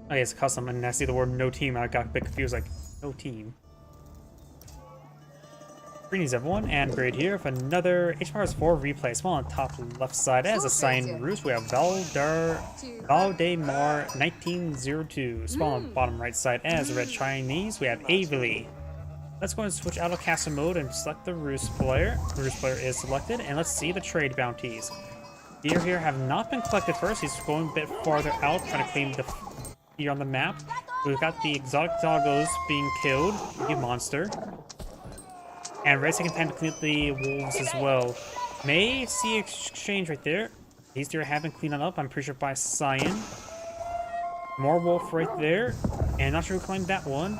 Oh, yeah, it's custom, and I see the word no team. I got a bit confused, like, no team. Greetings, everyone, and Grade here for another HPRS 4 replay. Small on the top left side as a sign roost, we have Valdemar 1902. Small on the bottom right side as a red Chinese, we have Avely. Let's go and switch out of castle mode and select the roost player. The roost player is selected, and let's see the trade bounties. Deer here have not been collected first. He's going a bit farther out, trying to claim the here on the map. We've got the exotic doggos being killed, you monster. And Red's taking time to clean up the wolves as well. May see exchange right there. These deer have been cleaned up, I'm pretty sure, by Cyan. More wolf right there. And not sure who claimed that one.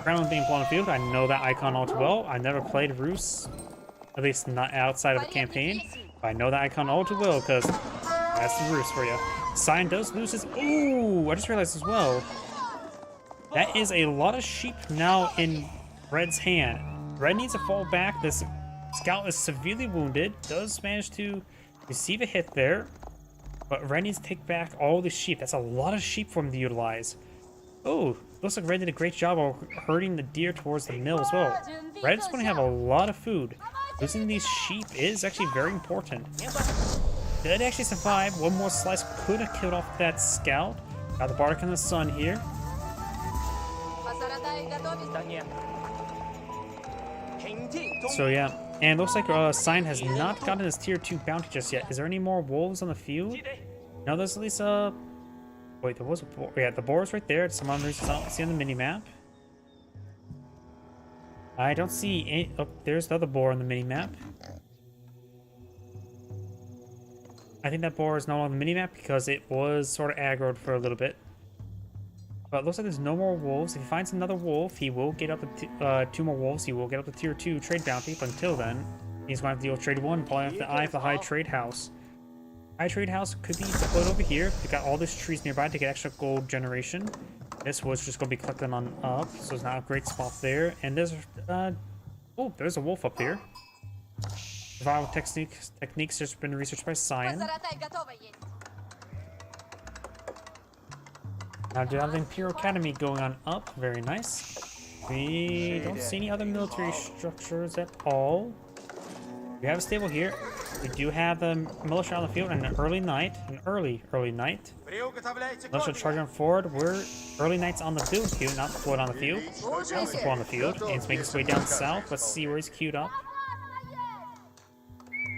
Ground being blown on the field. I know that icon all too well. I never played Roost, at least not outside of a campaign. But I know that icon all too well because that's the Roost for you. Cyan does lose his. Ooh, I just realized as well. That is a lot of sheep now in Red's hand. Red needs to fall back. This scout is severely wounded. Does manage to receive a hit there. But Red needs to take back all the sheep. That's a lot of sheep for him to utilize. Oh, looks like Red did a great job of herding the deer towards the mill as well. Red is going to have a lot of food. Losing these sheep is actually very important. Did actually survive. One more slice could have killed off that scout. Got the Bardic and the Sun here. So yeah, and looks like Cyan has not gotten his tier 2 bounty just yet. Is there any more wolves on the field? No, there's at least wait, there was a boar. Yeah, the boar is right there. It's some other reason I don't see on the mini map. I don't see any. Oh, there's the other boar on the mini map. I think that boar is not on the mini map because it was sort of aggroed for a little bit. But it looks like there's no more wolves. If he finds another wolf, he will get up to 2 more wolves. He will get up to tier 2 trade bounty. But until then, he's going to have to deal with trade 1. Probably have to eye for the high trade house. High trade house could be deployed over here. They got all these trees nearby to get extra gold generation. This was just going to be collected on up, so it's not a great spot there. And there's oh, there's a wolf up here. Survival techniques just been researched by Cyan. Now do have the Imperial Academy going on up. Very nice. We don't see any other military structures at all. We have a stable here. We do have the militia on the field and an early night. An early night. Militia charging forward. We're early nights on the field queue, not deployed on the field. Now deployed on the field. And he's making his way down south. Let's see where he's queued up.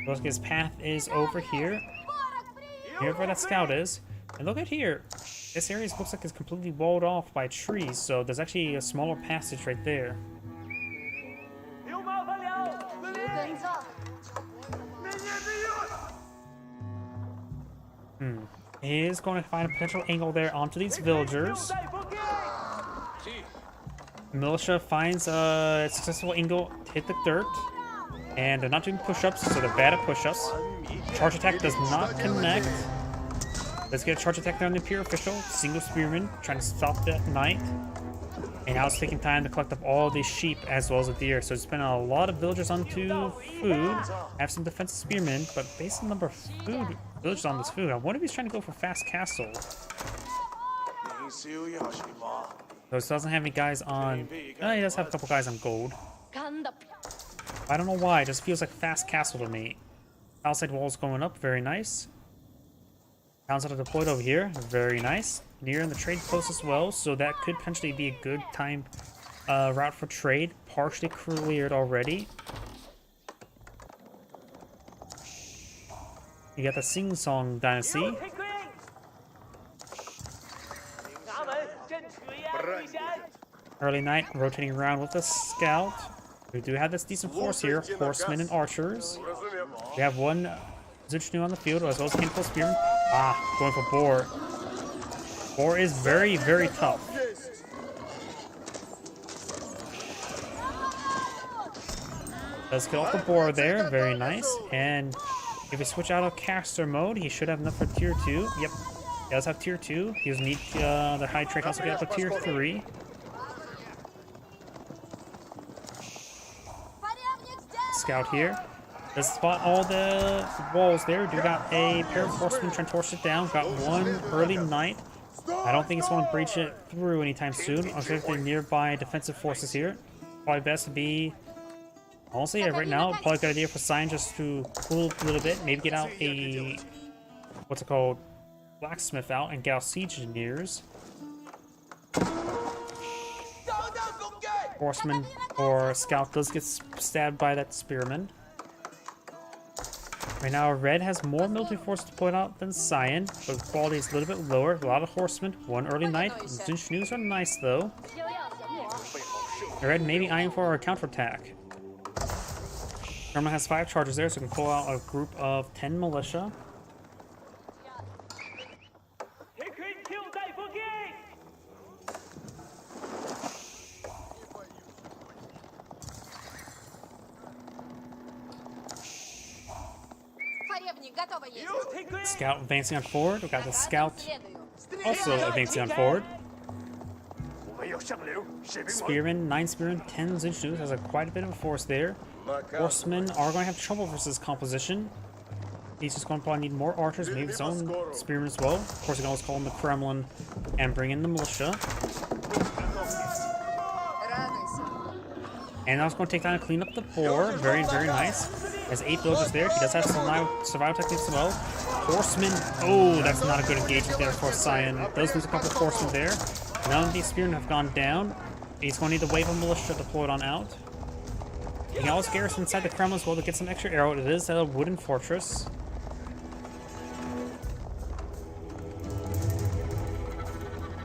Looks like his path is over here. Here where that scout is. And look at here. This area looks like it's completely walled off by trees, so there's actually a smaller passage right there. He is going to find a potential angle there onto these villagers. Militia finds a successful angle to hit the dirt. And they're not doing push-ups, so they're bad at push-ups. Charge attack does not connect. Let's get a charge attack there on the Imperial official. Single spearman trying to stop that knight. And now it's taking time to collect up all these sheep as well as the deer. So it's been a lot of villagers onto food. Have some defensive spearmen, but based on the number of food villagers on this food, I wonder if he's trying to go for fast castle. So it doesn't have any guys on. He does have a couple guys on gold. I don't know why. It just feels like fast castle to me. Outside walls going up. Very nice. Towns that are deployed over here. Very nice. Near in the trade post as well, so that could potentially be a good time route for trade. Partially cleared already. You got the Sing Song Dynasty. Early night rotating around with the scout. We do have this decent force here, horsemen and archers. We have one Zuchnu on the field, as well as Handful Spearman. Going for Boar. Boar is very, very tough. Let's get off the Boar there, very nice. And if we switch out of caster mode, he should have enough for tier 2. Yep, he does have tier 2. He does need the high trade house to get up to tier 3. Scout here. Let's spot all the walls there. We got a pair of horsemen trying to torch it down. Got one early knight. I don't think it's going to breach it through anytime soon. I'll check the nearby defensive forces here. Probably best to be... Honestly, right now, probably a good idea for Cyan just to cool a little bit. Maybe get out a... What's it called? Blacksmith out and get out siege engineers. Horseman or scout does get stabbed by that spearman. Right now, Red has more military force deployed out than Cyan, but the quality is a little bit lower. A lot of horsemen, one early knight. Zinchnews are nice though. Red may be eyeing for a counterattack. German has 5 charges there, so we can pull out a group of 10 militia. Scout advancing on forward. We got the scout also advancing on forward. Spearmen, 9 spearmen, 10 Zinchus, has quite a bit of a force there. Horsemen are going to have trouble versus composition. He's just going to probably need more archers, maybe his own spearmen as well. Of course, he can always call in the Kremlin and bring in the militia. And now it's going to take time to clean up the boar. Very, very nice. Has 8 villagers there. He does have some survival techniques as well. Horsemen. Oh, that's not a good engagement there for Cyan. Does lose a couple of horsemen there. None of these spearmen have gone down. He's going to need the wave of militia deployed on out. He can always garrison inside the Kremlin as well to get some extra arrow. It is a wooden fortress.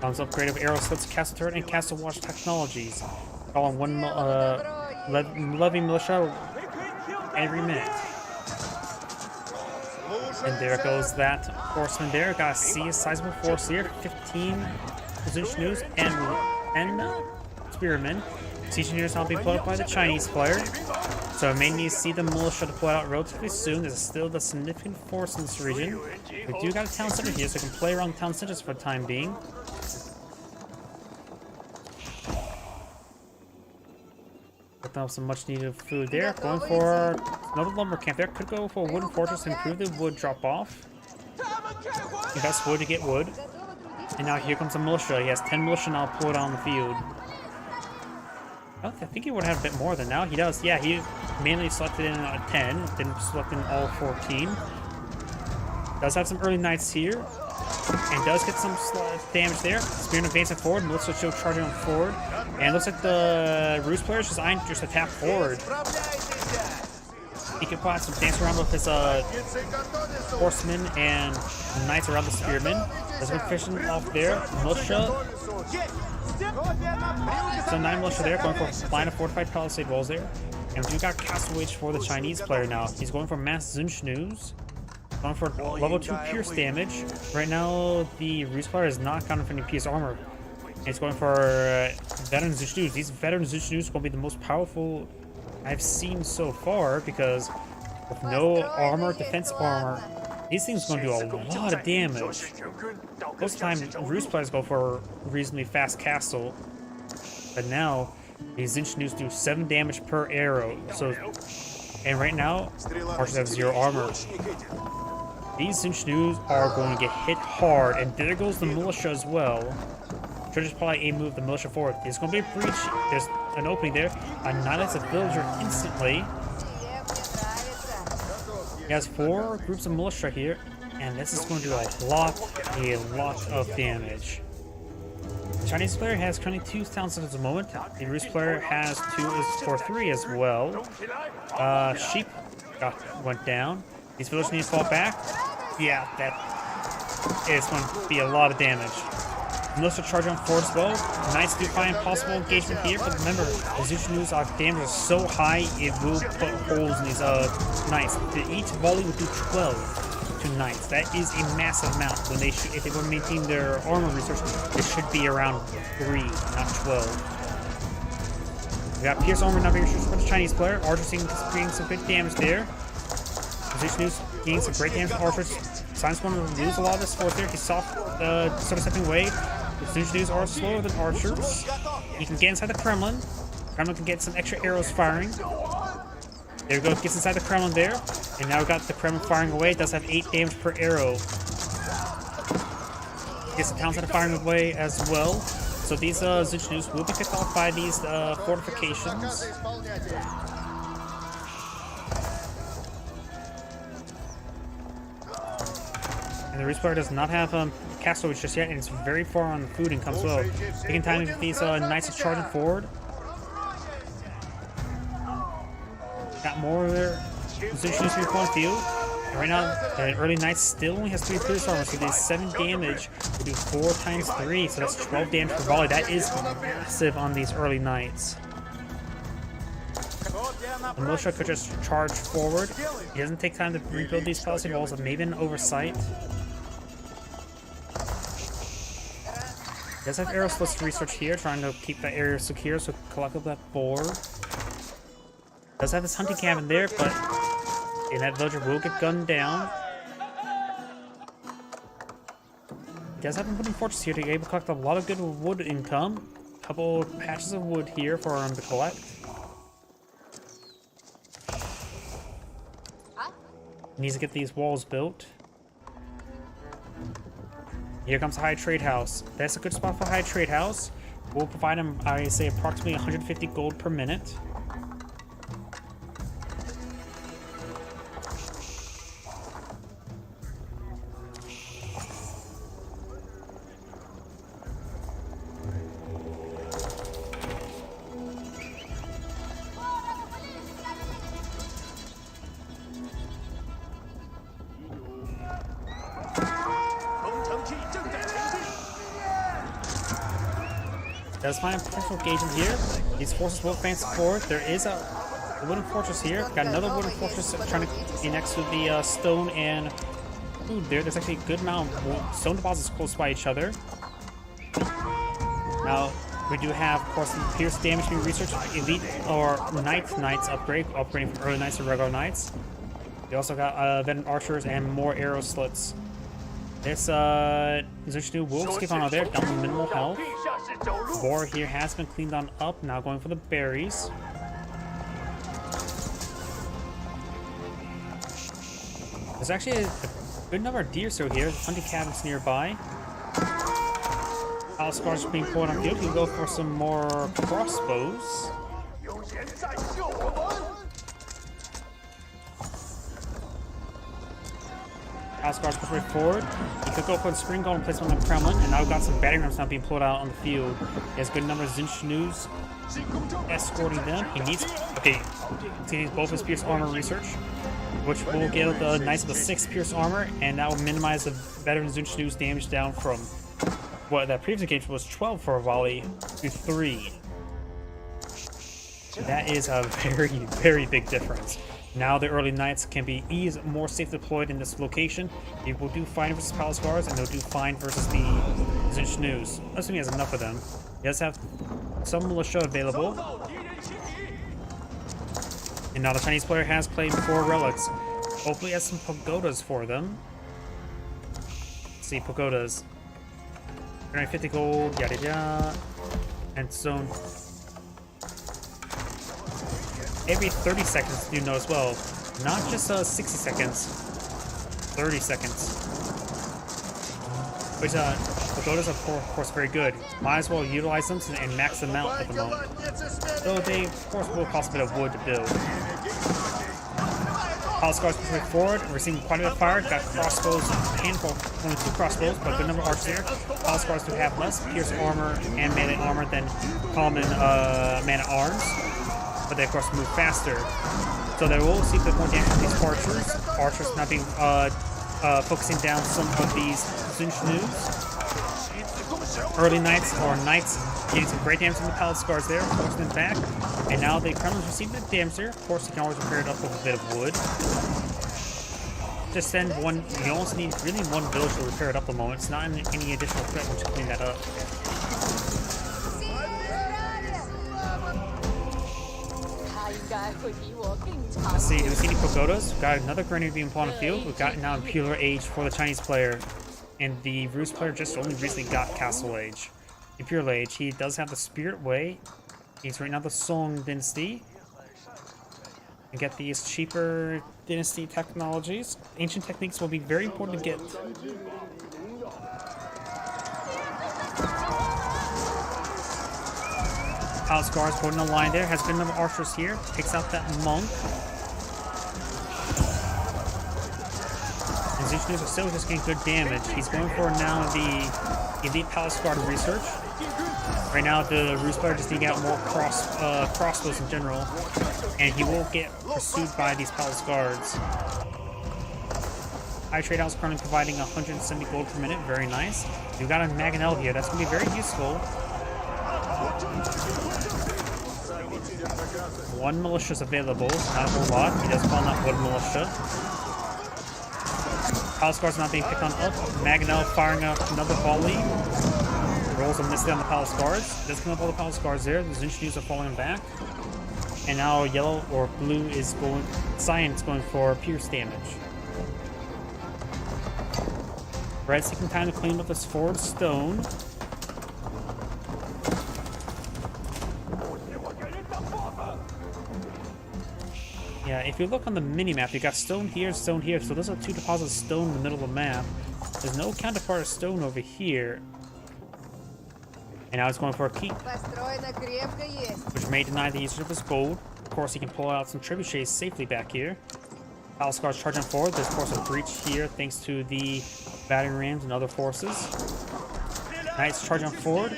Comes upgrade of arrow slits, castle turret, and castle watch technologies. All on one levy militia every minute. And there goes that horseman there. Got to see a sizable force here. 15 position news and 10 spearmen. Siege engineers now being put up by the Chinese player. So I may need to see the militia deployed out relatively soon. There's still the significant force in this region. We do got a town center here, so we can play around town centers for the time being. Picking up some much needed food there. Going for another lumber camp there. Could go for a wooden fortress to improve the wood drop off. Invest wood to get wood. And now here comes the militia. He has 10 militia now pulled on the field. I think he would have a bit more than now. He does. Yeah, he mainly selected in 10. Didn't select in all 14. Does have some early knights here. And does get some damage there. Spearman advancing forward. Militia still charging on forward. And it looks like the Rus players just attack forward. He can probably some dance around with his horsemen and knights around the spearmen. There's one fishing off there. Militia. So 9 militia there, going for line of fortified palisade walls there. And we do got castle wage for the Chinese player now. He's going for mass Zunschnus. Going for level 2 pierce damage. Right now, the Rus player has not gotten any pierce armor. And he's going for veteran Zunschnus. These veteran Zunschnus will be the most powerful I've seen so far because with no armor, defense armor, these things are going to do a lot of damage. Most of the time, Rus players go for a reasonably fast castle. But now, these Zinchnews do 7 damage per arrow. So, and right now, archers have 0 armor. These Zinchnews are going to get hit hard, and there goes the militia as well. Should just probably move the militia forward. There's going to be a breach. There's an opening there. Annihilates a villager instantly. He has 4 groups of militia here, and this is going to do a lot of damage. The Chinese player has currently 2 town centers at the moment. The Rus player has 3 as well. Sheep went down. These villagers need to fall back. Yeah, that is going to be a lot of damage. Militia charge on forward as well. Knights do find possible engagement here, but remember, the Zinchnews damage is so high it will put holes in these knights. Each volley will do 12 to knights. That is a massive amount. When they should, if they want to maintain their armor research, it should be around 3, not 12. We got pierce armor now being researched by the Chinese player. Archers getting some good damage there. Zinchnews getting some great damage from archers. Cyan's going to lose a lot of this force there. He's sort of stepping away. The Zinchnews are slower than archers. He can get inside the Kremlin. Kremlin can get some extra arrows firing. There we go, gets inside the Kremlin there. And now we got the Kremlin firing away. It does have 8 damage per arrow. Gets the town center firing away as well. So these Zinchnews will be picked off by these fortifications. And the Rus player does not have castle just yet, and it's very far on the food income as well. Taking time to get these knights charging forward. Got more of their positions in the front field. And right now, the early knights still only has 3 pierce armor, so they 7 damage. They do 4 times 3, so that's 12 damage per volley. That is massive on these early knights. The militia could just charge forward. He doesn't take time to rebuild these palisade walls, but maybe an oversight. He does have arrow slits to research here, trying to keep that area secure, so collect up that boar. Does have his hunting cabin there, but that villager will get gunned down. He does have a wooden fortress here to be able to collect a lot of good wood income. couple patches of wood here for him to collect. He needs to get these walls built. Here comes High Trade House. That's a good spot for High Trade House. We'll provide him, I say, approximately 150 gold per minute. Does find a potential engagement here. These forces will advance forward. There is a wooden fortress here. Got another wooden fortress trying to be next to the stone and food there. There's actually a good amount of stone deposits close by each other. Now, we do have, of course, the pierce damage being researched, elite or knights upgrading from early knights to regular knights. We also got veteran archers and more arrow slits. This Zushnu will skip on out there, down to minimal health. Boar here has been cleaned on up, now going for the berries. There's actually a good number of deer still here, hunting cabins nearby. Scars being pulled on field, we'll go for some more crossbows. Scars push forward. He could go for the spring golem placement on the Kremlin, and now we've got some battering rams now being pulled out on the field. He has a good number of Zinshnus escorting them. He needs both his pierce armor research, which will give the Knights of the 6 pierce armor, and that will minimize the veteran Zinshnus damage down from what that previous engagement was 12 for a volley to 3. That is a very, very big difference. Now the early knights can be more safe deployed in this location. They will do fine versus Palace Guards, and they'll do fine versus the Zinshnus. Assuming he has enough of them. He does have some militia available. And now the Chinese player has played 4 relics. Hopefully he has some pagodas for them. Let's see, pagodas. 350 gold, yada yada. And so every 30 seconds you know as well. Not just 60 seconds, 30 seconds. Which pagodas are of course very good. Might as well utilize them and max them out at the moment. Though they of course will cost a bit of wood to build. Palace Guards pushing forward, we're seeing quite a bit of fire. Got crossbows, a handful, only 2 crossbows, but a good number of archers there. Palace Guards do have less pierce armor and melee armor than common man at arms, but they of course move faster. So they will see the more damage from these archers. Archers not being focusing down some of these Zinshnus. Early knights or knights getting some great damage from the Palace Guards there, forcing them back. And now the Kremlin's received the damage there. Of course, you can always repair it up with a bit of wood. Just send one. You almost need really one village to repair it up a moment. It's not any additional threat once you clean that up. Let's see, do we see any pagodas? We've got another grenade being put on the field. We've got now Imperial Age for the Chinese player. And the Rus player just only recently got Castle Age. Imperial Age, he does have the Spirit Way. He's right now the Song Dynasty. And get these cheaper dynasty technologies. Ancient techniques will be very important to get. Palace Guards holding a line there. Has a good number of archers here. Takes out that monk. And Zinshnus are still just getting good damage. He's going for now the Elite Palace Guard research. Right now, the Rus player just needing out more crossbows in general, and he will get pursued by these Palace Guards. High Trade House currently providing 170 gold per minute, very nice. We've got a Mangonel here, that's going to be very useful. One militia is available, not a whole lot. He does call out one militia. Palace Guards not being picked on up. Mangonel firing up another volley. Rolls a miss on the Palace Guards. Does come up all the Palace Guards there. The Zinshnus are falling back. And now yellow or blue is going, cyan is going for pierce damage. Red's taking time to clean up this forward stone. Yeah, if you look on the mini-map, you got stone here, so those are two deposits of stone in the middle of the map. There's no counterpart of stone over here. And now it's going for a keep, which may deny the usage of his gold. Of course, he can pull out some trebuchets safely back here. Palace Guards charging forward. There's, of course, a breach here thanks to the battering rams and other forces. Knights charging forward.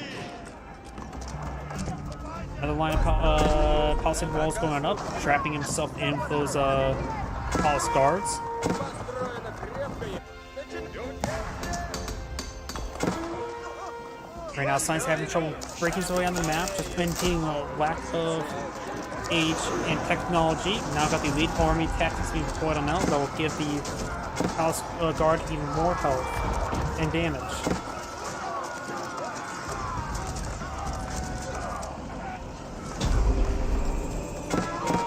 Another line of palisade walls going up, trapping himself in those Palace Guards. Right now, Science having trouble breaking his way on the map, just maintaining a lack of age and technology. Now got the elite army tactics being deployed on now that will give the Palace Guard even more health and damage.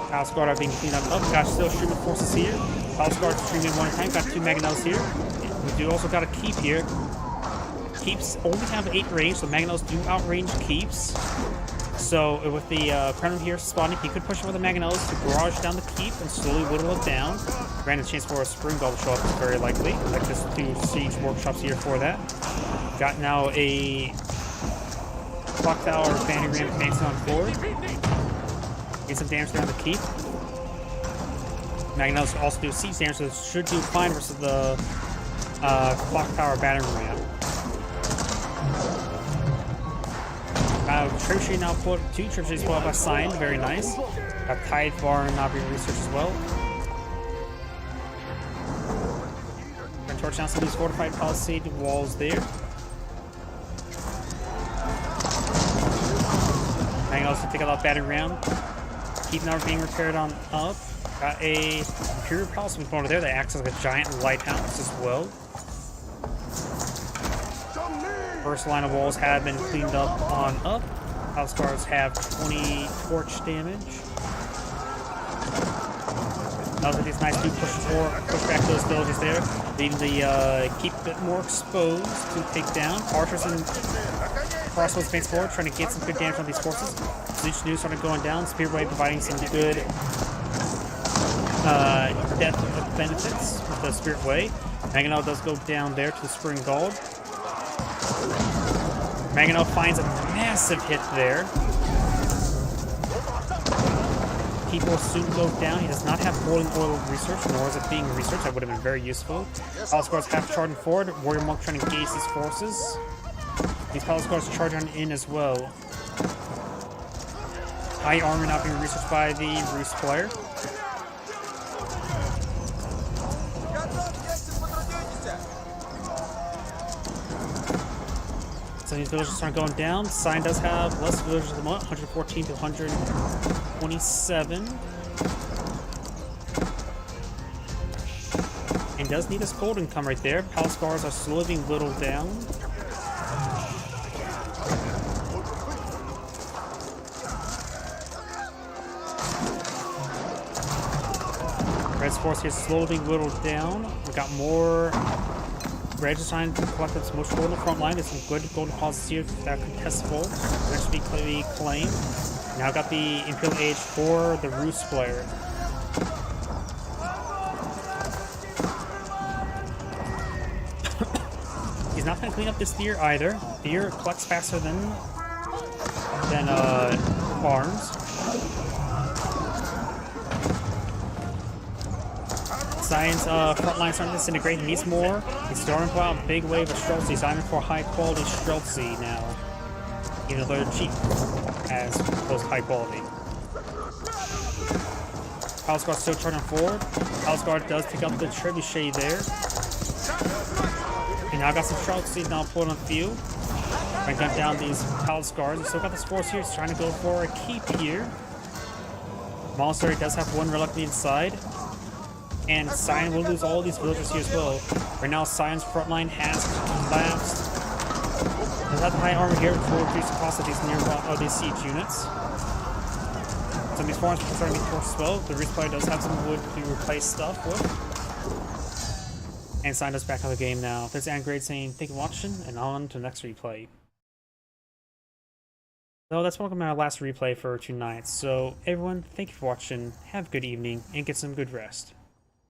Palace Guard are being cleaned up. Got still streaming forces here. Palace Guard streaming one time. Got two Mangonels here. We do also got a keep here. Keeps only have 8 range, so Mangonels do outrange keeps. So with the Crown here spawning, he could push over the Mangonels to barrage down the keep and slowly whittle it down. Random chance for a Spring Gull to show up is very likely. Like just 2 siege workshops here for that. Got now a Clock Tower Banding Ram advancing on forward. Get some damage around the keep. Mangonels also do siege damage, so it should do fine versus the Clock Tower Battering Ram. Trebuchet now put 2 trebuchets put up by Sign, very nice. Got Tide Barn now being researched as well. Gonna torch down some of these fortified palisade walls there. Mangonels to take out that battering ram. Keep now being repaired on up. Got a Imperial Palace over there that acts as like a giant lighthouse as well. First line of walls have been cleaned up on up. Palace Guards have 20 torch damage. Now that these knights do push back those villagers there, leaving the keep a bit more exposed to take down. Archers and crossbows advance forward, trying to get some good damage on these forces. Leech News started going down. Spearway providing some good death benefits with the Spirit Way. Mangonel does go down there to the Spring Gull. Mangonel finds a massive hit there. Keep will soon go down. He does not have boiling oil research, nor is it being researched. That would have been very useful. Palace Guards have charging forward. Warrior Monk trying to engage these forces. These Palace Guards charge on in as well. High armor not being researched by the Roost player. So these villagers start going down. Sign does have less villagers at the moment, 114 to 127. And does need his gold income right there. Palace Guards are slowly being whittled down. Red's force here slowly being whittled down. We got more Reds are trying to collect up some more gold on the front line. There's some good gold deposits here that are contestable. Next to be clearly claimed. Now got the Imperial Age for the Roost player. He's not going to clean up this deer either. Deer collects faster than farms. Science front line starting to disintegrate. He needs more. He's starting to pull out a big wave of Streltsy. He's aiming for high quality Streltsy now. Even though they're cheap as opposed to high quality. Palace Guard still charging forward. Palace Guard does pick up the trebuchet there. And now got some Streltsy now pulling on the field. Trying to gun down these Palace Guards. We still got this force here. He's trying to go for a keep here. Monastery does have one relic inside. And Sion will lose all these villagers here as well. Right now, Sion's front line has collapsed. Does have high armor here to reduce the cost of these nearby siege units. Some of these farms are starting to be torched as well. The Roost player does have some wood to replace stuff with. And Sion does back out of the game now. This is Angrade saying thank you for watching, and on to the next replay. So that's welcome to our last replay for tonight. So everyone, thank you for watching, have a good evening, and get some good rest.